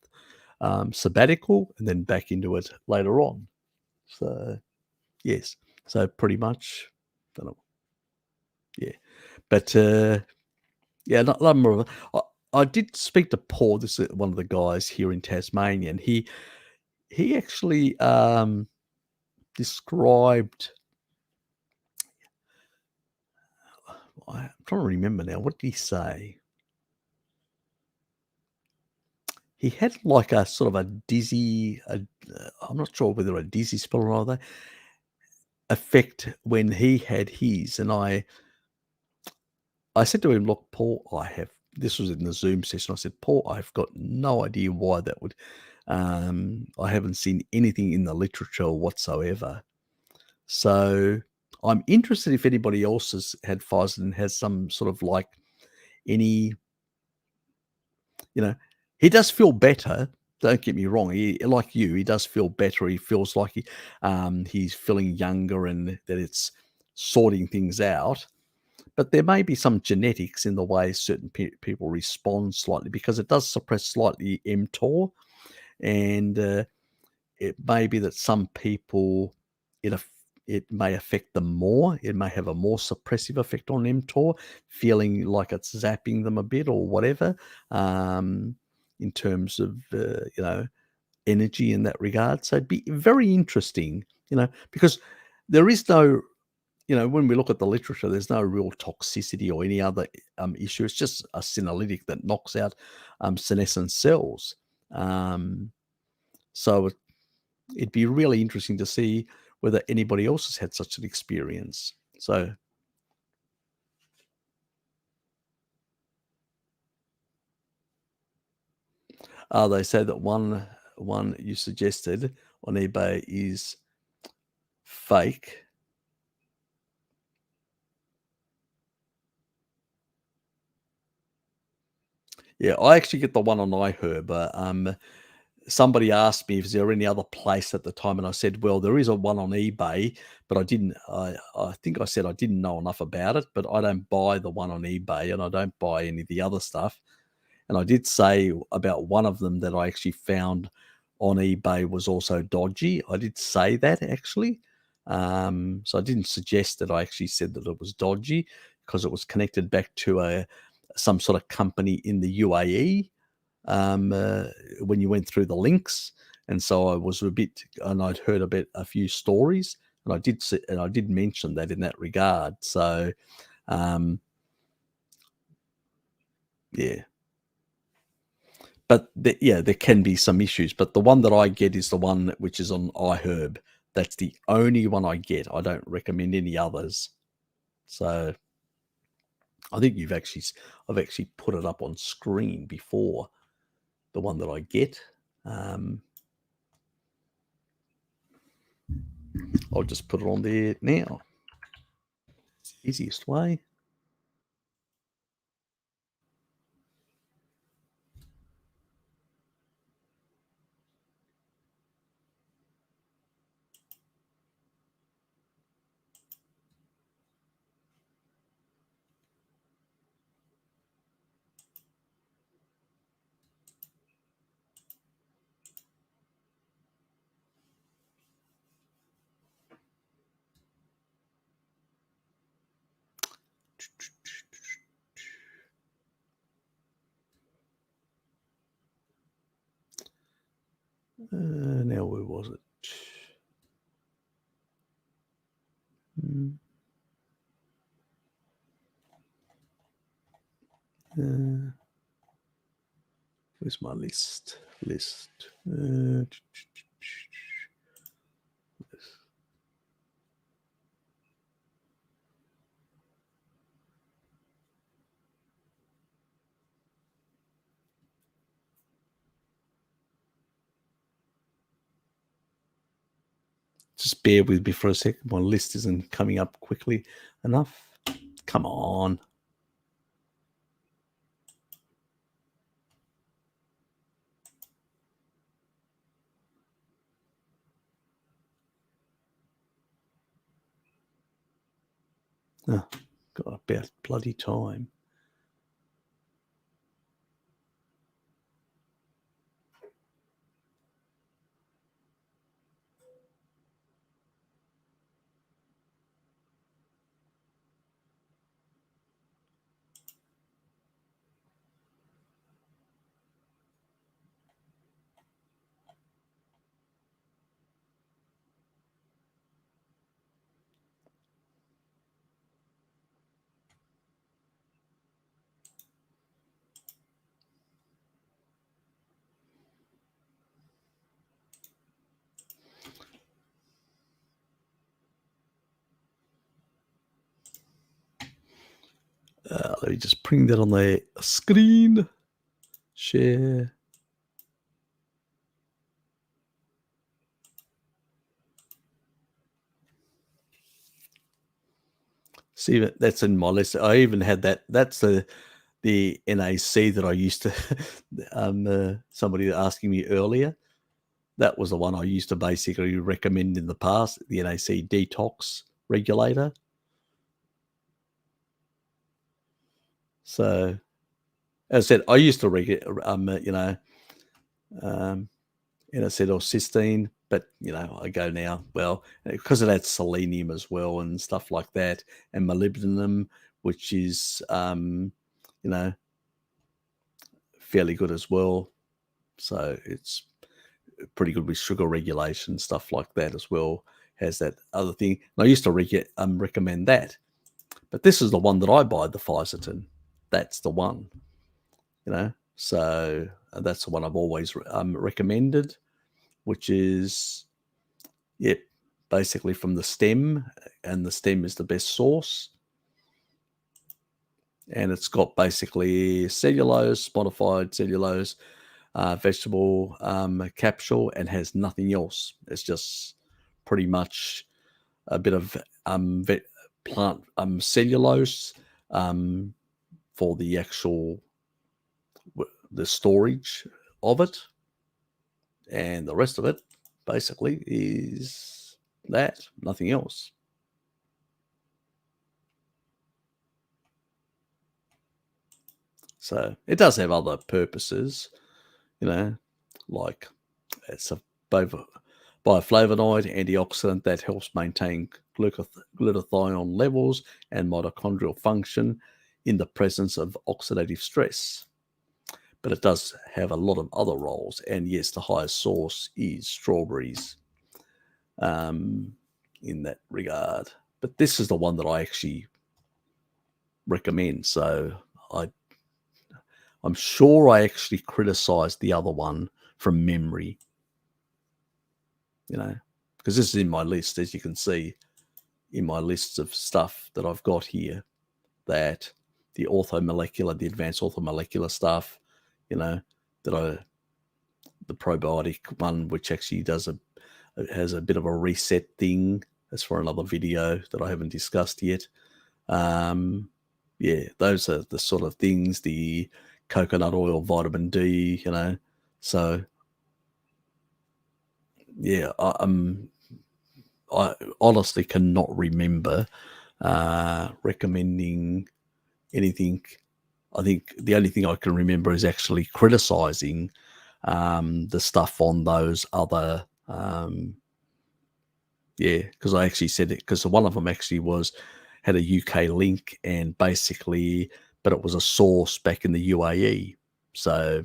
sabbatical and then back into it later on. So, yes. So pretty much, don't know, yeah. But, yeah, not more of I did speak to Paul, this is one of the guys here in Tasmania, and he actually, described I'm trying to remember now, what did he say? He had like a sort of a dizzy, I'm not sure whether a dizzy spell or other effect when he had his, and I said to him, "Look, Paul, I have." This was in the Zoom session. I said, "Paul, I've got no idea why that would. I haven't seen anything in the literature whatsoever. So I'm interested if anybody else has had Pfizer and has some sort of like any You know, he does feel better. Don't get me wrong. He, like you, he does feel better. He feels like he's feeling younger and that it's sorting things out. But there may be some genetics in the way certain people respond slightly because it does suppress slightly mTOR, and it may be that some people it it may affect them more. It may have a more suppressive effect on mTOR, feeling like it's zapping them a bit or whatever, um, in terms of energy in that regard. So it'd be very interesting, because there is no, when we look at the literature, there's no real toxicity or any other issue. It's just a senolytic that knocks out senescent cells. Um, so it'd be really interesting to see whether anybody else has had such an experience. So, they say that one you suggested on eBay is fake. Yeah, I actually get the one on iHerb. Somebody asked me, "Is there any other place at the time?" And I said, "Well, there is a one on eBay, but I didn't. I think I said I didn't know enough about it, but I don't buy the one on eBay, and I don't buy any of the other stuff." And I did say about one of them that I actually found on eBay was also dodgy. I did say that actually. So I didn't suggest that. I actually said that it was dodgy because it was connected back to some sort of company in the UAE, when you went through the links. And so I was a bit, and I'd heard a few stories, and I did mention that in that regard. So, um, yeah. But yeah, there can be some issues, but the one that I get is the one which is on iHerb. That's the only one I get. I don't recommend any others. So I think I've actually put it up on screen before, the one that I get. Um, I'll just put it on there now. It's the easiest way. Now, where was it? Where's my list? Just bear with me for a second. My list isn't coming up quickly enough. Come on. Oh, got about bloody time. Let me just bring that on the screen. Share. See, that's in my list. I even had that. That's the NAC that I used to. Somebody asking me earlier. That was the one I used to basically recommend in the past. The NAC detox regulator. So, as I said, I used to and I said, or cysteine, but I go now, well, because it had selenium as well and stuff like that, and molybdenum, which is, fairly good as well. So it's pretty good with sugar regulation, stuff like that as well. Has that other thing. And I used to recommend that, but this is the one that I buy, the Physatin. That's the one, So that's the one I've always recommended, which is, basically from the stem, and the stem is the best source. And it's got basically cellulose, modified cellulose, vegetable capsule, and has nothing else. It's just pretty much a bit of plant cellulose for the actual the storage of it, and the rest of it basically is that, nothing else. So it does have other purposes, like it's a bioflavonoid, antioxidant that helps maintain glutathione levels and mitochondrial function in the presence of oxidative stress. But it does have a lot of other roles. And yes, the highest source is strawberries in that regard. But this is the one that I actually recommend. So I'm sure I actually criticized the other one from memory, because this is in my list, as you can see, in my lists of stuff that I've got here, that the advanced orthomolecular stuff, the probiotic one, which actually has a bit of a reset thing. That's for another video that I haven't discussed yet. Those are the sort of things, the coconut oil, vitamin D, so I honestly cannot remember recommending anything. I think the only thing I can remember is actually criticizing the stuff on those other, because I actually said it, because one of them actually had a UK link, and basically, but it was a source back in the UAE. So,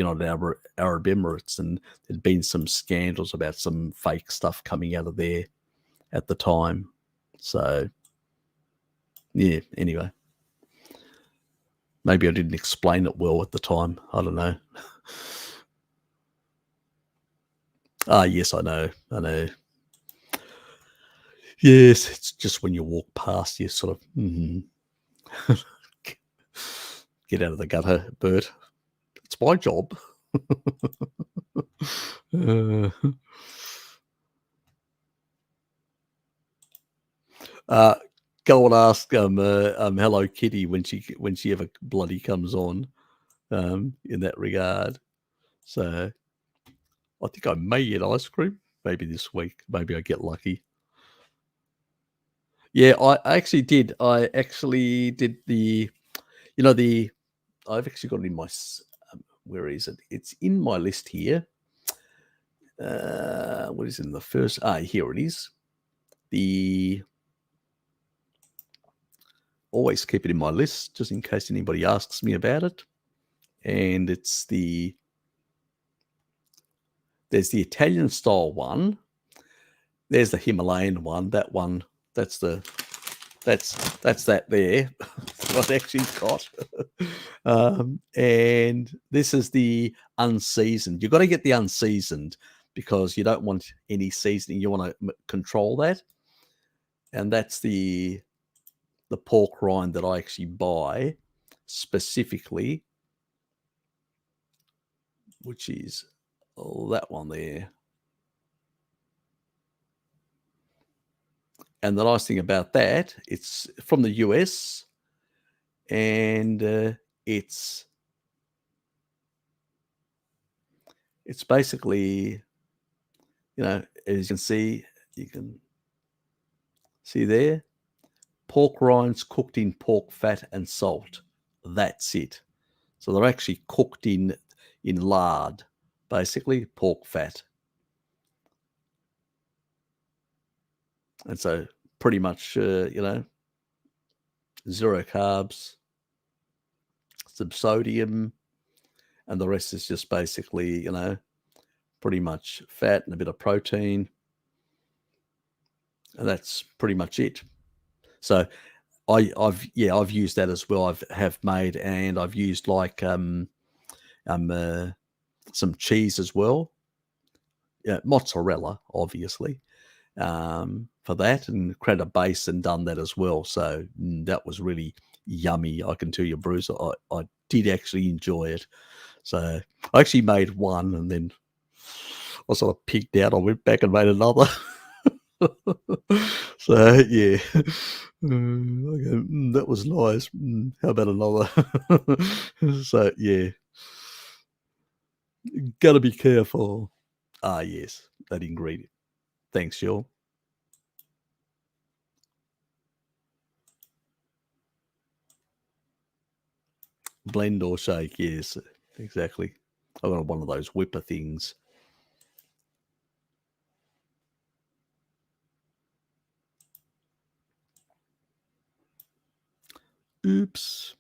United Arab Emirates, and there'd been some scandals about some fake stuff coming out of there at the time. So, yeah, anyway. Maybe I didn't explain it well at the time. I don't know. Yes, I know. Yes, it's just when you walk past, you sort of, get out of the gutter, Bert. It's my job. Go and ask Hello Kitty when she ever bloody comes on, in that regard. So I think I may get ice cream maybe this week. Maybe I get lucky. Yeah, I actually did. I actually did the, I've actually got it in my, where is it? It's in my list here. What is in the first? Here it is. Always keep it in my list just in case anybody asks me about it. And it's there's the Italian style one. There's the Himalayan one. That one, that's that there. What I actually got. And this is the unseasoned. You've got to get the unseasoned because you don't want any seasoning. You want to control that. And that's the pork rind that I actually buy specifically, which is that one there. And the nice thing about that, it's from the US, and it's basically, as you can see there, pork rinds cooked in pork fat and salt. That's it. So they're actually cooked in lard, basically pork fat. And so pretty much, zero carbs, some sodium, and the rest is just basically, pretty much fat and a bit of protein. And that's pretty much it. So I've used that as well. I've made, and I've used like some cheese as well. Yeah, mozzarella, obviously. For that, and created a base and done that as well. So that was really yummy. I can tell you, Bruce, I did actually enjoy it. So I actually made one, and then I sort of pigged out. I went back and made another. So yeah, that was nice. How about another? So yeah, gotta be careful. Yes, that ingredient. Thanks, Jill. Blend or shake, yes, exactly. I've got one of those whipper things. Oops.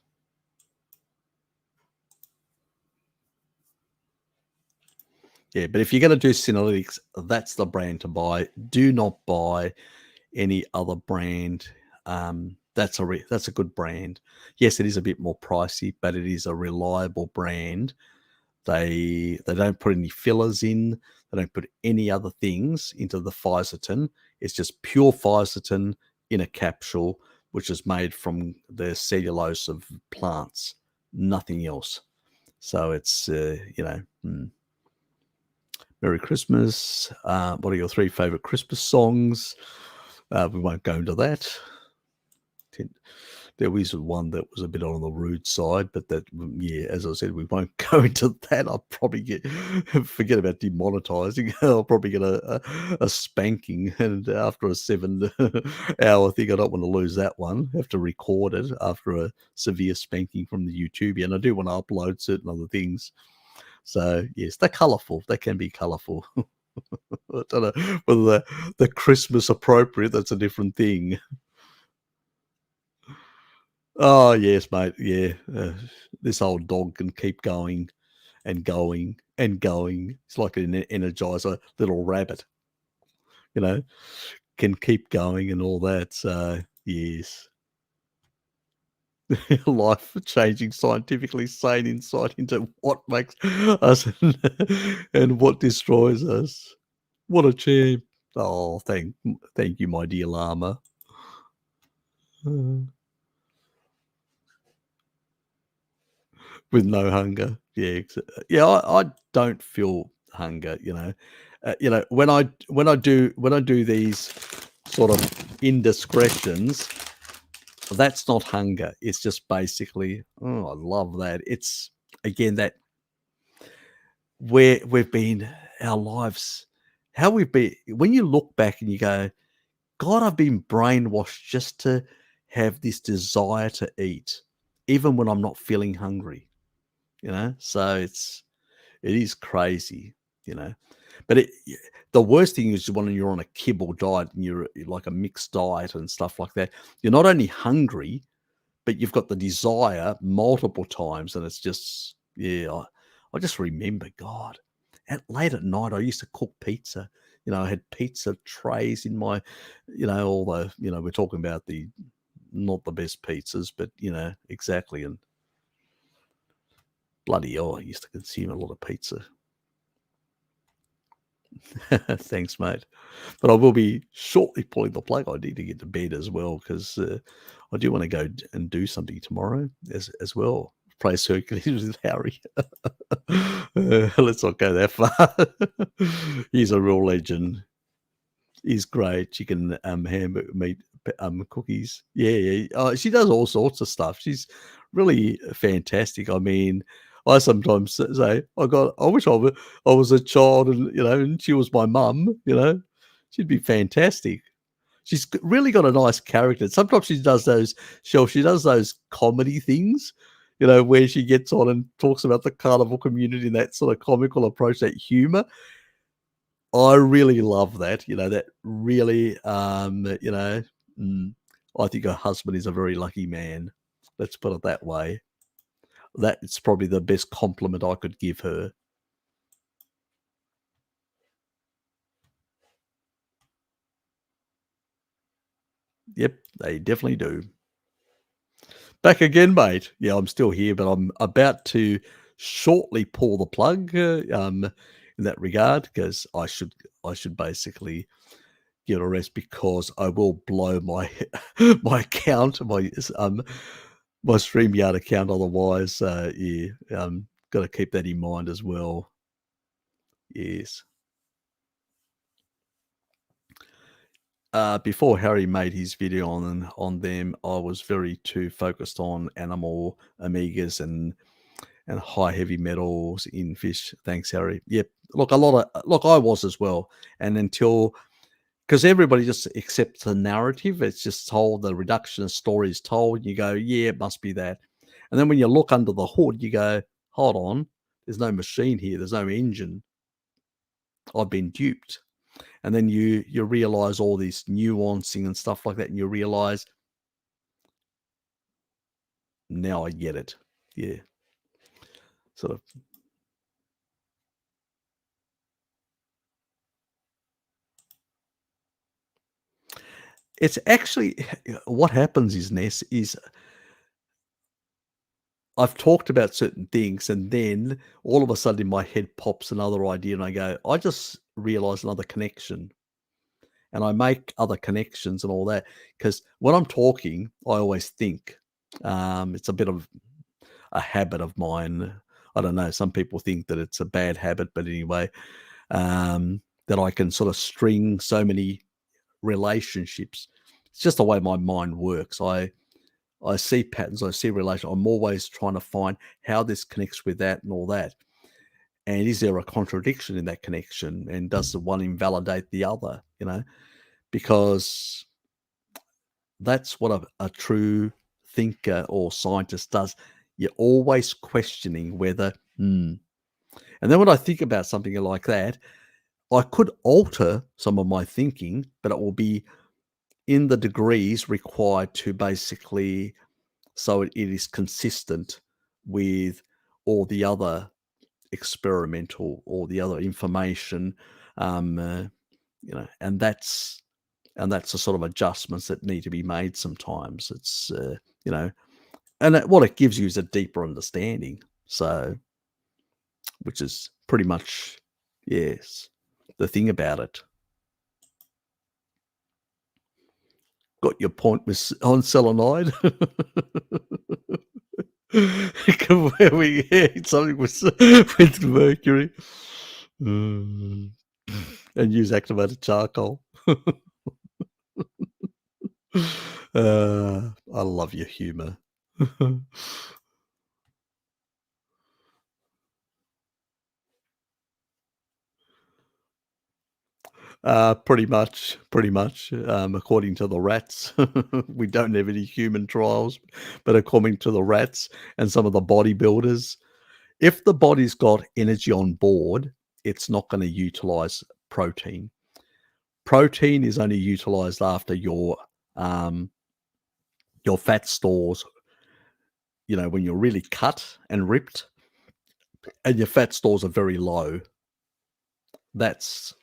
Yeah, but if you're going to do Synerlytics, that's the brand to buy. Do not buy any other brand. That's a good brand. Yes, it is a bit more pricey, but it is a reliable brand. They don't put any fillers in. They don't put any other things into the Fisertin. It's just pure Fisertin in a capsule, which is made from the cellulose of plants, nothing else. So it's, Merry Christmas. What are your 3 favorite Christmas songs? We won't go into that. There was one that was a bit on the rude side, but that, yeah, as I said, we won't go into that. I'll probably forget about demonetizing. I'll probably get a spanking, and after a 7-hour thing, I don't want to lose that one. I have to record it after a severe spanking from the YouTube, and I do want to upload certain other things. So yes, they're colourful. They can be colourful. I don't know whether they're Christmas appropriate. That's a different thing. Oh yes, mate. Yeah, this old dog can keep going. and going and going. It's like an energizer little rabbit, you know, can keep going and all that. So, yes. Life changing, scientifically sane insight into what makes us and what destroys us. What a champ. Oh, thank you, my dear llama. Uh, With no hunger. Yeah, yeah, I don't feel hunger, when I do these sort of indiscretions, that's not hunger. It's just basically, oh, I love that. It's again that where we've been, our lives, how we've been. When you look back and you go, God, I've been brainwashed just to have this desire to eat, even when I'm not feeling hungry. So it is crazy, you know. But the worst thing is when you're on a kibble diet and you're like a mixed diet and stuff like that. You're not only hungry, but you've got the desire multiple times, and it's just, yeah. I just remember, God, late at night I used to cook pizza. I had pizza trays in my, although we're talking about the not the best pizzas, but exactly. And bloody hell, I used to consume a lot of pizza. Thanks, mate. But I will be shortly pulling the plug. I need to get to bed as well because I do want to go and do something tomorrow as well. Play Hercules with Harry. Let's not go that far. He's a real legend. He's great. Chicken, ham, meat, cookies. Yeah, yeah. She does all sorts of stuff. She's really fantastic. I mean, I sometimes say, I wish I was a child, and she was my mum. She'd be fantastic. She's really got a nice character. Sometimes she does those comedy things, where she gets on and talks about the carnival community and that sort of comical approach, that humor. I really love that. That really, mm, I think her husband is a very lucky man. Let's put it that way. That's probably the best compliment I could give her. Yep, they definitely do. Back again, mate. Yeah, I'm still here, but I'm about to shortly pull the plug in that regard because I should basically get a rest because I will blow my my account, my StreamYard account. Otherwise, yeah, got to keep that in mind as well. Yes. Before Harry made his video on them, I was very too focused on animal omegas and high heavy metals in fish. Thanks, Harry. Yep. Look, I was as well. And until because everybody just accepts the narrative, it's just told, the reductionist story is told. You go, yeah, it must be that. And then when you look under the hood, you go, hold on, there's no machine here, there's no engine. I've been duped. And then you realize all this nuancing and stuff like that, and you realize now I get it. Yeah, sort of. It's actually what happens is, Ness, is I've talked about certain things, and then all of a sudden in my head pops another idea, and I go, I just realized another connection, and I make other connections and all that. Because when I'm talking, I always think. It's a bit of a habit of mine. I don't know. Some people think that it's a bad habit, but anyway, that I can sort of string so many relationships. It's just the way my mind works. I see patterns. I see relations. I'm always trying to find how this connects with that and all that. And is there a contradiction in that connection? And does the one invalidate the other? Because that's what a true thinker or scientist does. You're always questioning whether, And then when I think about something like that, I could alter some of my thinking, but it will be in the degrees required to basically so it is consistent with all the other experimental or the other information, and that's the sort of adjustments that need to be made sometimes. It's you know, and what it gives you is a deeper understanding. So, which is pretty much, yes, the thing about it. Got your point with on selenide? Where we something with mercury, mm, and use activated charcoal. I love your humour. Pretty much, according to the rats. We don't have any human trials, but according to the rats and some of the bodybuilders, if the body's got energy on board, it's not gonna utilize protein. Protein is only utilized after your fat stores, when you're really cut and ripped and your fat stores are very low, that's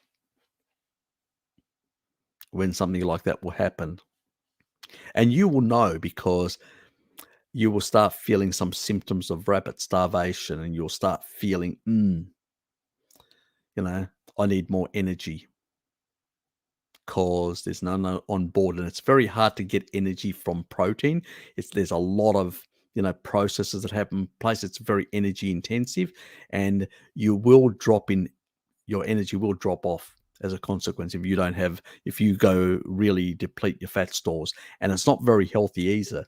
when something like that will happen. And you will know because you will start feeling some symptoms of rapid starvation and you'll start feeling, I need more energy because there's none on board. And it's very hard to get energy from protein. There's a lot of, processes that happen in place. It's very energy intensive and your energy will drop off as a consequence if you go really deplete your fat stores. And it's not very healthy either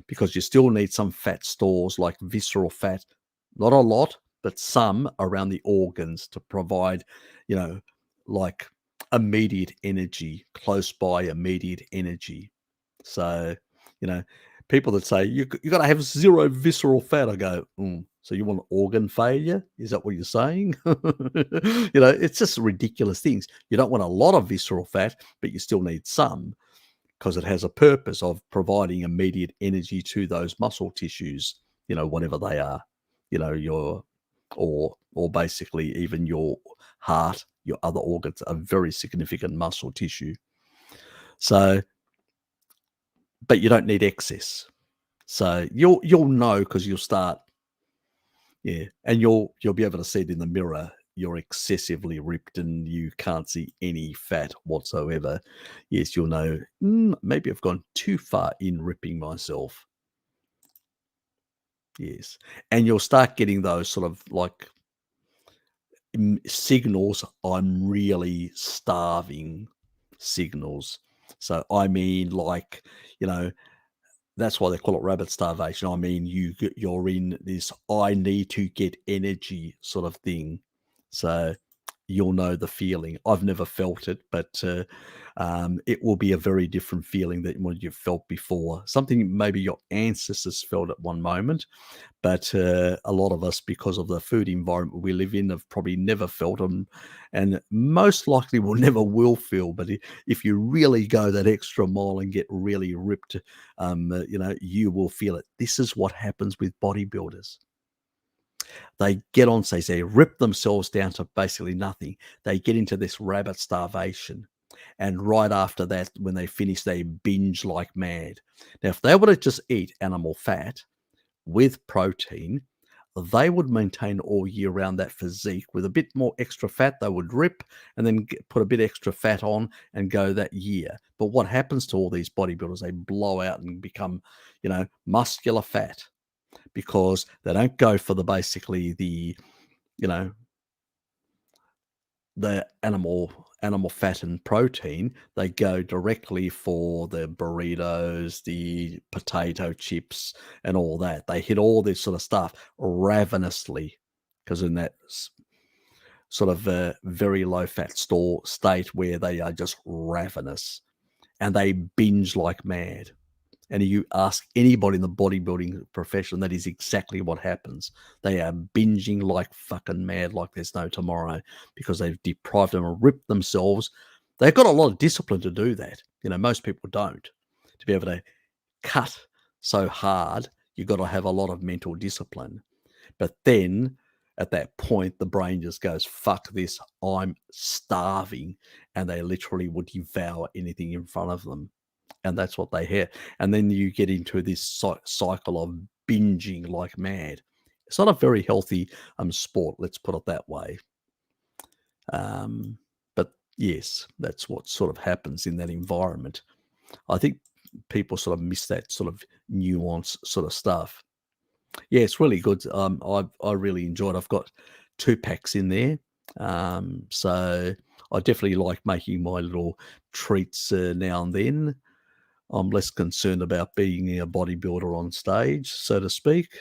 because you still need some fat stores like visceral fat, not a lot, but some around the organs to provide, like immediate energy, close by immediate energy. So, you know, people that say you got to have zero visceral fat, I go, so you want organ failure? Is that what you're saying? It's just ridiculous things. You don't want a lot of visceral fat, but you still need some because it has a purpose of providing immediate energy to those muscle tissues, whatever they are, your or basically even your heart, your other organs are very significant muscle tissue. So, but you don't need excess. So you'll know because you'll start, yeah, and you'll be able to see it in the mirror. You're excessively ripped and you can't see any fat whatsoever. Yes, you'll know, maybe I've gone too far in ripping myself. Yes. And you'll start getting those sort of like signals, I'm really starving signals. So, I mean, like, you know, that's why they call it rabbit starvation. I mean, you're in this I need to get energy sort of thing. So you'll know the feeling. I've never felt it, but it will be a very different feeling than what you've felt before. Something maybe your ancestors felt at one moment, but a lot of us, because of the food environment we live in, have probably never felt them, and most likely will never will feel. But if you really go that extra mile and get really ripped, you will feel it. This is what happens with bodybuilders. They get on stage, they rip themselves down to basically nothing. They get into this rabbit starvation. And right after that, when they finish, they binge like mad. Now, if they were to just eat animal fat with protein, they would maintain all year round that physique with a bit more extra fat. They would rip and then put a bit extra fat on and go that year. But what happens to all these bodybuilders? They blow out and become, muscular fat because they don't go for you know, the animal fat and protein. They go directly for the burritos, the potato chips, and all that. They hit all this sort of stuff ravenously because in that sort of very low fat store state where they are just ravenous and they binge like mad. And you ask anybody in the bodybuilding profession, that is exactly what happens. They are binging like fucking mad, like there's no tomorrow, because they've deprived them and ripped themselves. They've got a lot of discipline to do that. Most people don't. To be able to cut so hard, you've got to have a lot of mental discipline. But then At that point, the brain just goes, "Fuck this, I'm starving," and they literally would devour anything in front of them, and that's what they had. And then you get into this cycle of binging like mad. It's not a very healthy sport, let's put it that way. But yes, that's what sort of happens in that environment. I think people sort of miss that sort of nuance sort of stuff. Yeah, it's really good. I really enjoyed. I've got 2 packs in there. So I definitely like making my little treats now and then. I'm less concerned about being a bodybuilder on stage, so to speak.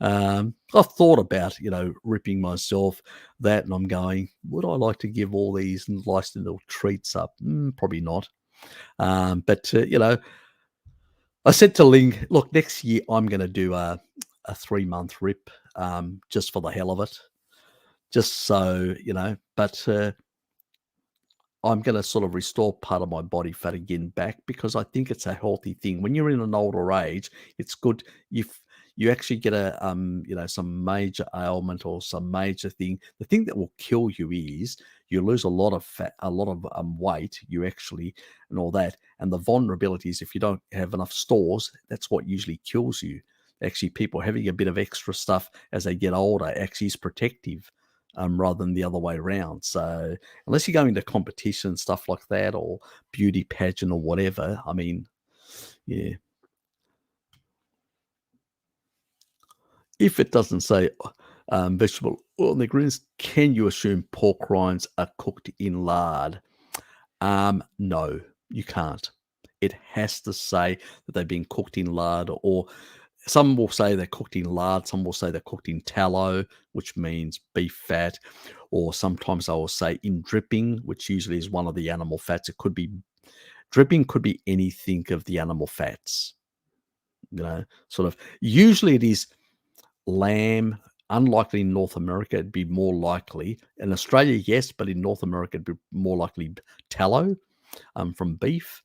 I've thought about, ripping myself that, and I'm going, would I like to give all these nice little treats up? Probably not. But I said to Ling, look, next year I'm going to do a 3-month rip, just for the hell of it, just so, but I'm going to sort of restore part of my body fat again back, because I think it's a healthy thing. When you're in an older age, it's good. You actually get some major ailment or some major thing. The thing that will kill you is you lose a lot of fat, a lot of weight. You actually, and all that, and the vulnerabilities. If you don't have enough stores, that's what usually kills you. Actually, people having a bit of extra stuff as they get older actually is protective, rather than the other way around. So unless you're going to competition, stuff like that, or beauty pageant or whatever, I mean, yeah. If it doesn't say vegetable oil ingredients, can you assume pork rinds are cooked in lard? No, you can't. It has to say that they've been cooked in lard, or some will say they're cooked in lard, some will say they're cooked in tallow, which means beef fat, or sometimes I will say in dripping, which usually is one of the animal fats. It could be dripping, could be anything of the animal fats, sort of. Usually it is lamb. Unlikely in North America, it'd be more likely. In Australia, yes, but in North America, it'd be more likely tallow from beef.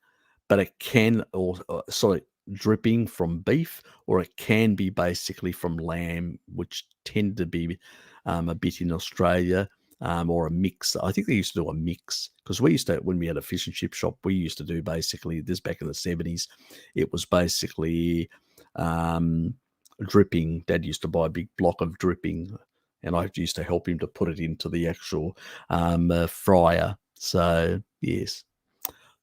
But it can, or sorry, dripping from beef, or it can be basically from lamb, which tend to be a bit in Australia, or a mix. I think they used to do a mix, because we used to, when we had a fish and chip shop, we used to do basically this back in the 70s. It was basically dripping. Dad used to buy a big block of dripping, and I used to help him to put it into the actual fryer. So, yes.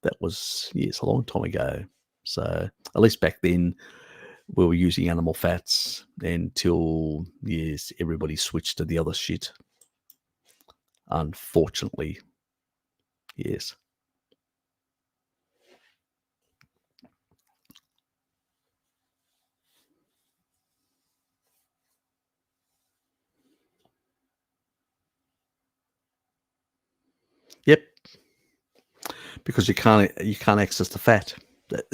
That was, yes, a long time ago. So at least back then we were using animal fats until, yes, everybody switched to the other shit. Unfortunately, yes. Yep, because you can't access the fat.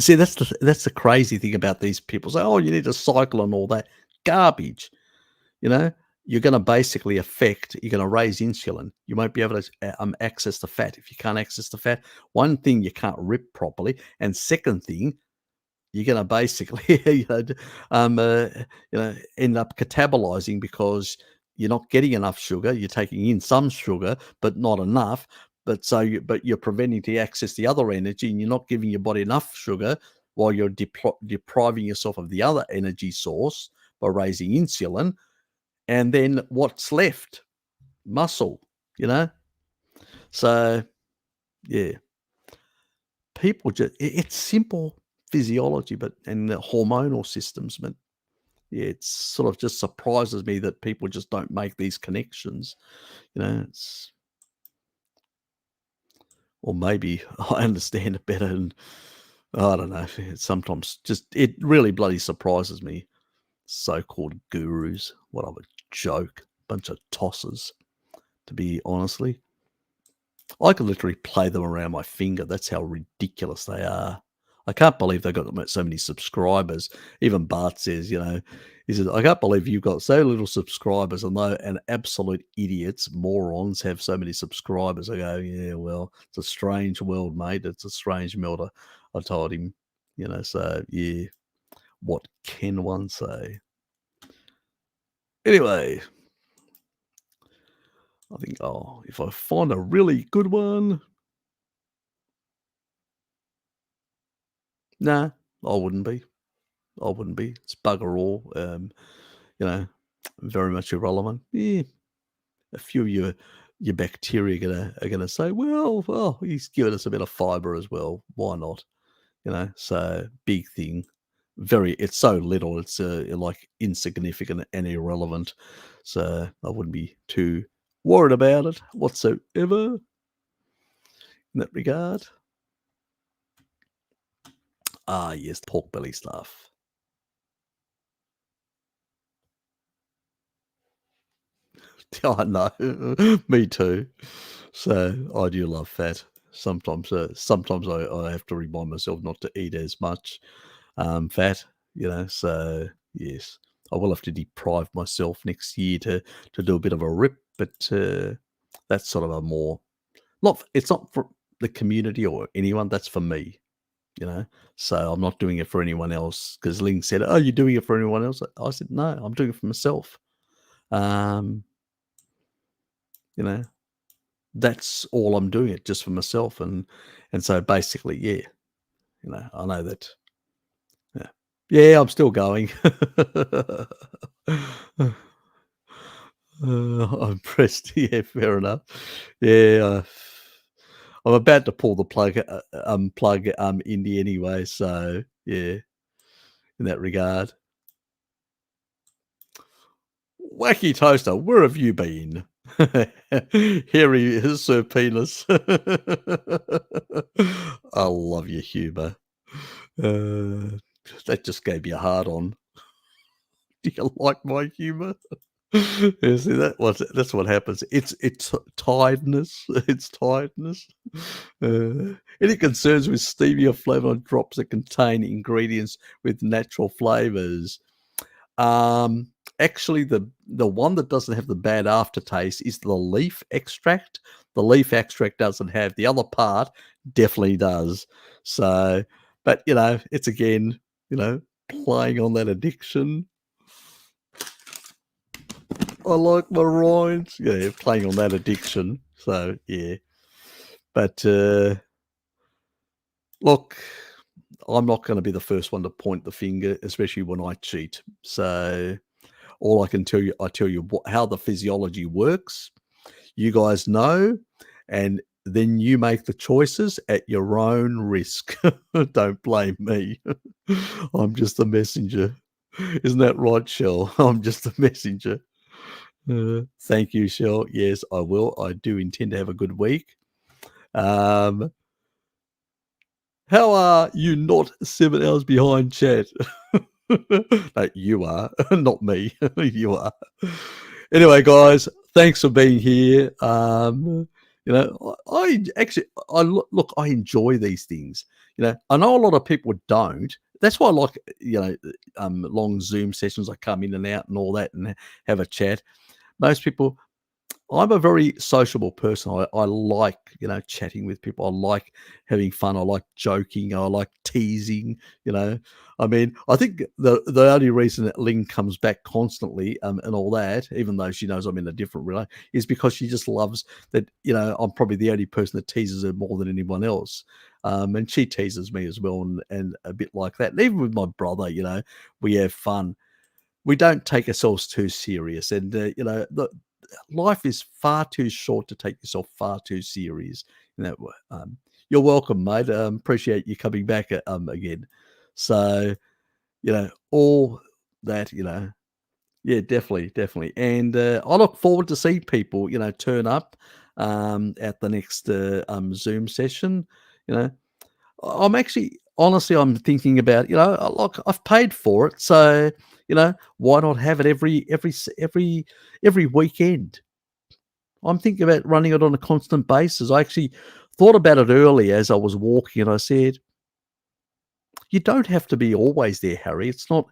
See, that's the crazy thing about these people. Say, oh, you need to cycle and all that garbage. You know, you're going to basically you're going to raise insulin. You won't be able to access the fat. If you can't access the fat, one thing, you can't rip properly, and second thing, you're going to basically, end up catabolizing, because you're not getting enough sugar. You're taking in some sugar, but not enough. But you're preventing to access the other energy, and you're not giving your body enough sugar, while you're depriving yourself of the other energy source by raising insulin. And then what's left? Muscle, you know? So, yeah, people just, it's simple physiology, and the hormonal systems, but yeah, it sort of just surprises me that people just don't make these connections, it's, or maybe I understand it better, and I don't know. It's sometimes just, it really bloody surprises me. So-called gurus. What of a joke. Bunch of tossers, to be honestly. I could literally play them around my finger. That's how ridiculous they are. I can't believe they've got so many subscribers. Even Bart says, he says, I can't believe you've got so little subscribers, and absolute idiots, morons, have so many subscribers. I go, yeah, well, it's a strange world, mate. It's a strange world. I told him, so yeah, what can one say? Anyway, I think, oh, if I find a really good one, nah, I wouldn't be. I wouldn't be. It's bugger all. You know, very much irrelevant. Yeah, a few of your bacteria are gonna say, well, he's given us a bit of fibre as well. Why not? So big thing. Very, it's so little. It's like insignificant and irrelevant. So I wouldn't be too worried about it whatsoever in that regard. Ah, yes, pork belly stuff. I know. Me too. So I do love fat. Sometimes I have to remind myself not to eat as much fat. So yes, I will have to deprive myself next year to do a bit of a rip, but that's sort of a more not. It's not for the community or anyone. That's for me. You know, so I'm not doing it for anyone else because Ling said, "Oh, you're doing it for anyone else." I said, "No, I'm doing it for myself." Um, you know, that's all I'm doing it just for myself, and so basically, yeah, I know that. Yeah, yeah, I'm still going. I'm pressed. Yeah, fair enough. Yeah, I'm about to pull the plug indie anyway. So yeah, in that regard, Wacky Toaster, where have you been? Here he is, Serpanos. I love your humour. That just gave me a hard on. Do you like my humour? Yeah, see that's what happens. It's tiredness. It's tiredness. Any concerns with stevia flavor drops that contain ingredients with natural flavors? Um, Actually, the one that doesn't have the bad aftertaste is the leaf extract. The leaf extract doesn't have. The other part definitely does. So, but it's again, playing on that addiction. I like my rhymes. Yeah, playing on that addiction. So yeah, but look, I'm not going to be the first one to point the finger, especially when I cheat. So all I can tell you, I tell you how the physiology works. You guys know, and then you make the choices at your own risk. Don't blame me. I'm just a messenger. Isn't that right, Shell? I'm just a messenger. Thank you, Shell. Yes, I will. I do intend to have a good week. Um, how are you not 7 hours behind chat? No, you are, not me. You are. Anyway, guys, thanks for being here. I actually, look, I enjoy these things. I know a lot of people don't. That's why I like, long Zoom sessions. I come in and out and all that and have a chat. Most people, I'm a very sociable person. I like, chatting with people. I like having fun. I like joking. I like teasing. You know, I mean, I think the only reason that Ling comes back constantly and all that, even though she knows I'm in a different relationship, is because she just loves that. I'm probably the only person that teases her more than anyone else. And she teases me as well, and a bit like that. And even with my brother, we have fun. We don't take ourselves too serious, and life is far too short to take yourself far too serious. You're welcome, mate. Appreciate you coming back again. So all that yeah, definitely, definitely, and I look forward to seeing people turn up at the next Zoom session. You know, I'm actually honestly, I'm thinking about, look, I've paid for it, so why not have it every weekend? I'm thinking about running it on a constant basis. I actually thought about it earlier as I was walking, and I said, "You don't have to be always there, Harry. It's not,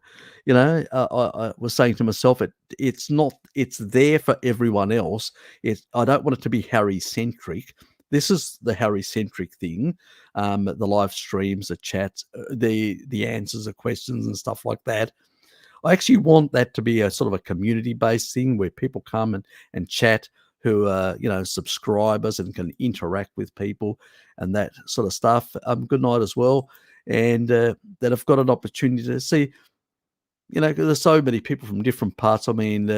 I was saying to myself, it's not. It's there for everyone else. I don't want it to be Harry centric. This is the Harry centric thing. The live streams, the chats, the answers, the questions, and stuff like that. I actually want that to be a sort of a community based thing where people come and chat who are, subscribers and can interact with people and that sort of stuff. Good night as well. And that have got an opportunity to see, 'cause there's so many people from different parts. I mean,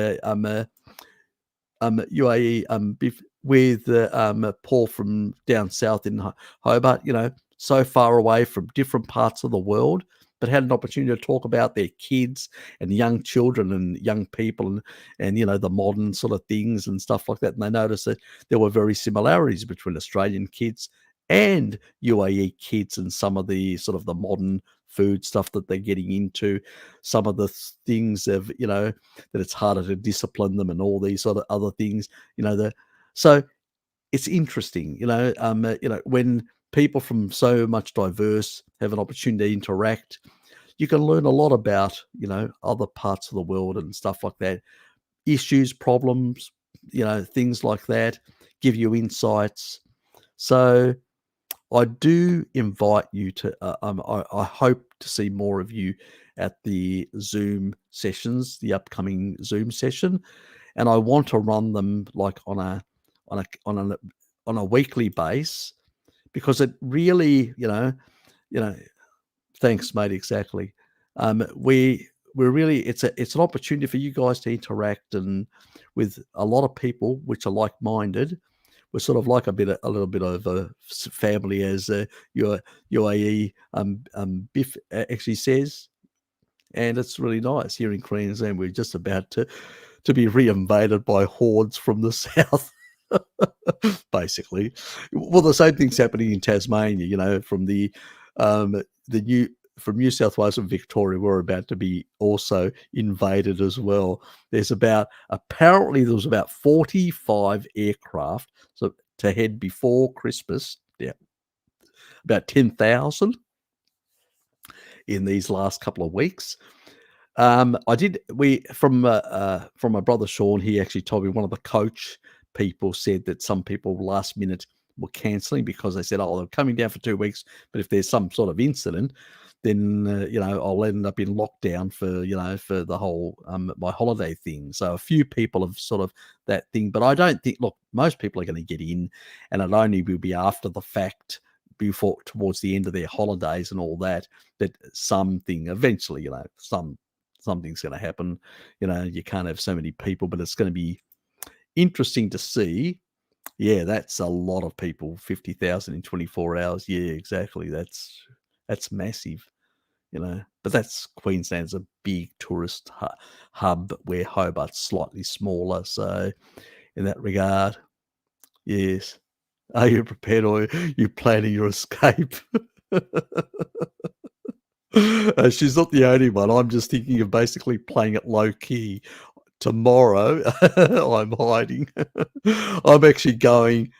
UAE, with Paul from down south in Hobart, so far away from different parts of the world, but had an opportunity to talk about their kids and young children and young people and the modern sort of things and stuff like that. And they noticed that there were very similarities between Australian kids and UAE kids and some of the sort of the modern food stuff that they're getting into, some of the things of, that it's harder to discipline them and all these sort of other things, so it's interesting, when people from so much diverse have an opportunity to interact, you can learn a lot about, other parts of the world and stuff like that, issues, problems, things like that, give you insights. So I do invite you to, I hope to see more of you at the Zoom sessions, the upcoming Zoom session. And I want to run them like on a, on a, on a weekly base, because it really, you know, thanks, mate. Exactly. We're really, it's an opportunity for you guys to interact and with a lot of people which are like-minded. We're sort of like a little bit of a family, as your UAE Biff actually says, and it's really nice here in Queensland. We're just about to be reinvaded by hordes from the south, basically. Well, the same thing's happening in Tasmania. From the new from New South Wales and Victoria, we're about to be also invaded as well. Apparently there was about 45 aircraft so to head before Christmas. Yeah, about 10,000 in these last couple of weeks. I did. From my brother Sean, he actually told me one of the coach people said that some people last minute were cancelling because they said, "Oh, they're coming down for 2 weeks, but if there's some sort of incident, then I'll end up in lockdown for the whole my holiday thing." So a few people have sort of that thing, but I don't think. Look, most people are going to get in, and it only will be after the fact, before towards the end of their holidays and all that something eventually, something's going to happen. You can't have so many people, but it's going to be interesting to see. Yeah, that's a lot of people. 50,000 in 24 hours. Yeah, exactly. That's massive. But that's Queensland's a big tourist hub, where Hobart's slightly smaller. So in that regard, yes. Are you prepared, or are you planning your escape? She's not the only one. I'm just thinking of basically playing it low key. Tomorrow, I'm hiding. I'm actually going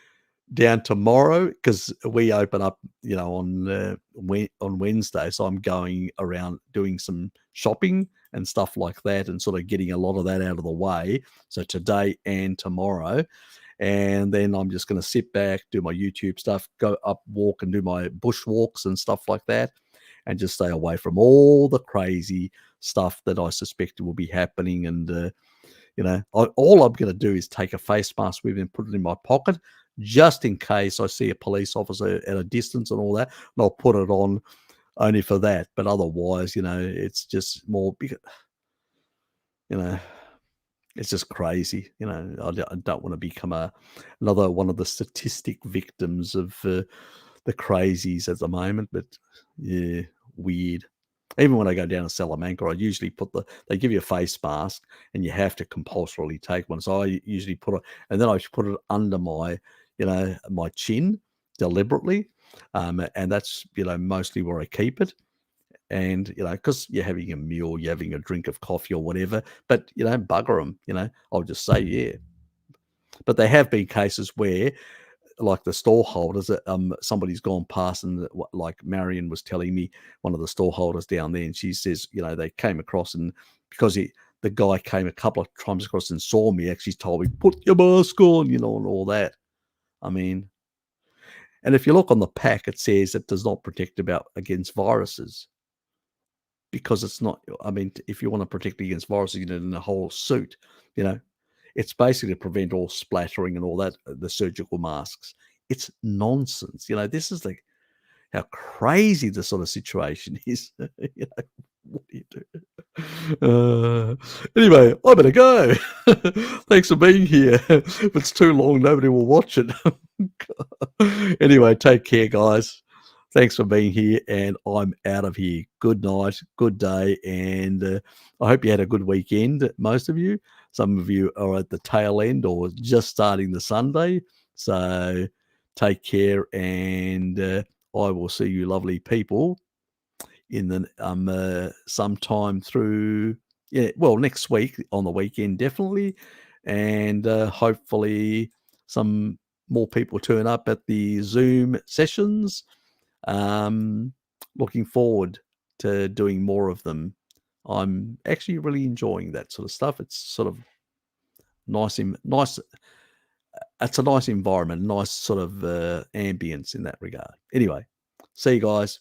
down tomorrow because we open up, on Wednesday. So I'm going around doing some shopping and stuff like that, and sort of getting a lot of that out of the way. So today and tomorrow. And then I'm just going to sit back, do my YouTube stuff, go up, walk, and do my bush walks and stuff like that, and just stay away from all the crazy stuff that I suspect will be happening. And all I'm going to do is take a face mask with me and put it in my pocket, just in case I see a police officer at a distance and all that, and I'll put it on only for that. But otherwise, it's just more because, you know. It's just crazy, I don't want to become another one of the statistic victims of the crazies at the moment. But yeah, weird. Even when I go down to Salamanca, I usually they give you a face mask and you have to compulsorily take one. So I usually and then I put it under my chin deliberately. And that's, mostly where I keep it. And, because you're having a meal, you're having a drink of coffee or whatever, but, bugger them, I'll just say, yeah. But there have been cases where, like the store holders, that somebody's gone past, and like Marion was telling me, one of the store holders down there, and she says, they came across, and because the guy came a couple of times across and saw me, actually told me, "Put your mask on," and all that. I mean, and if you look on the pack, it says it does not protect against viruses. Because it's not, I mean, if you want to protect against viruses, you need a whole suit, you know. It's basically to prevent all splattering and all that, the surgical masks. It's nonsense. This is like how crazy the sort of situation is. What do you do? Anyway, I better go. Thanks for being here. If it's too long, nobody will watch it. Anyway, take care, guys. Thanks for being here, and I'm out of here. Good night, good day, and I hope you had a good weekend, most of you. Some of you are at the tail end or just starting the Sunday. So take care, and I will see you lovely people in the sometime through next week on the weekend, definitely, and hopefully some more people turn up at the Zoom sessions. Looking forward to doing more of them. I'm actually really enjoying that sort of stuff. It's sort of nice. It's a nice environment, nice sort of ambience in that regard. Anyway, see you guys.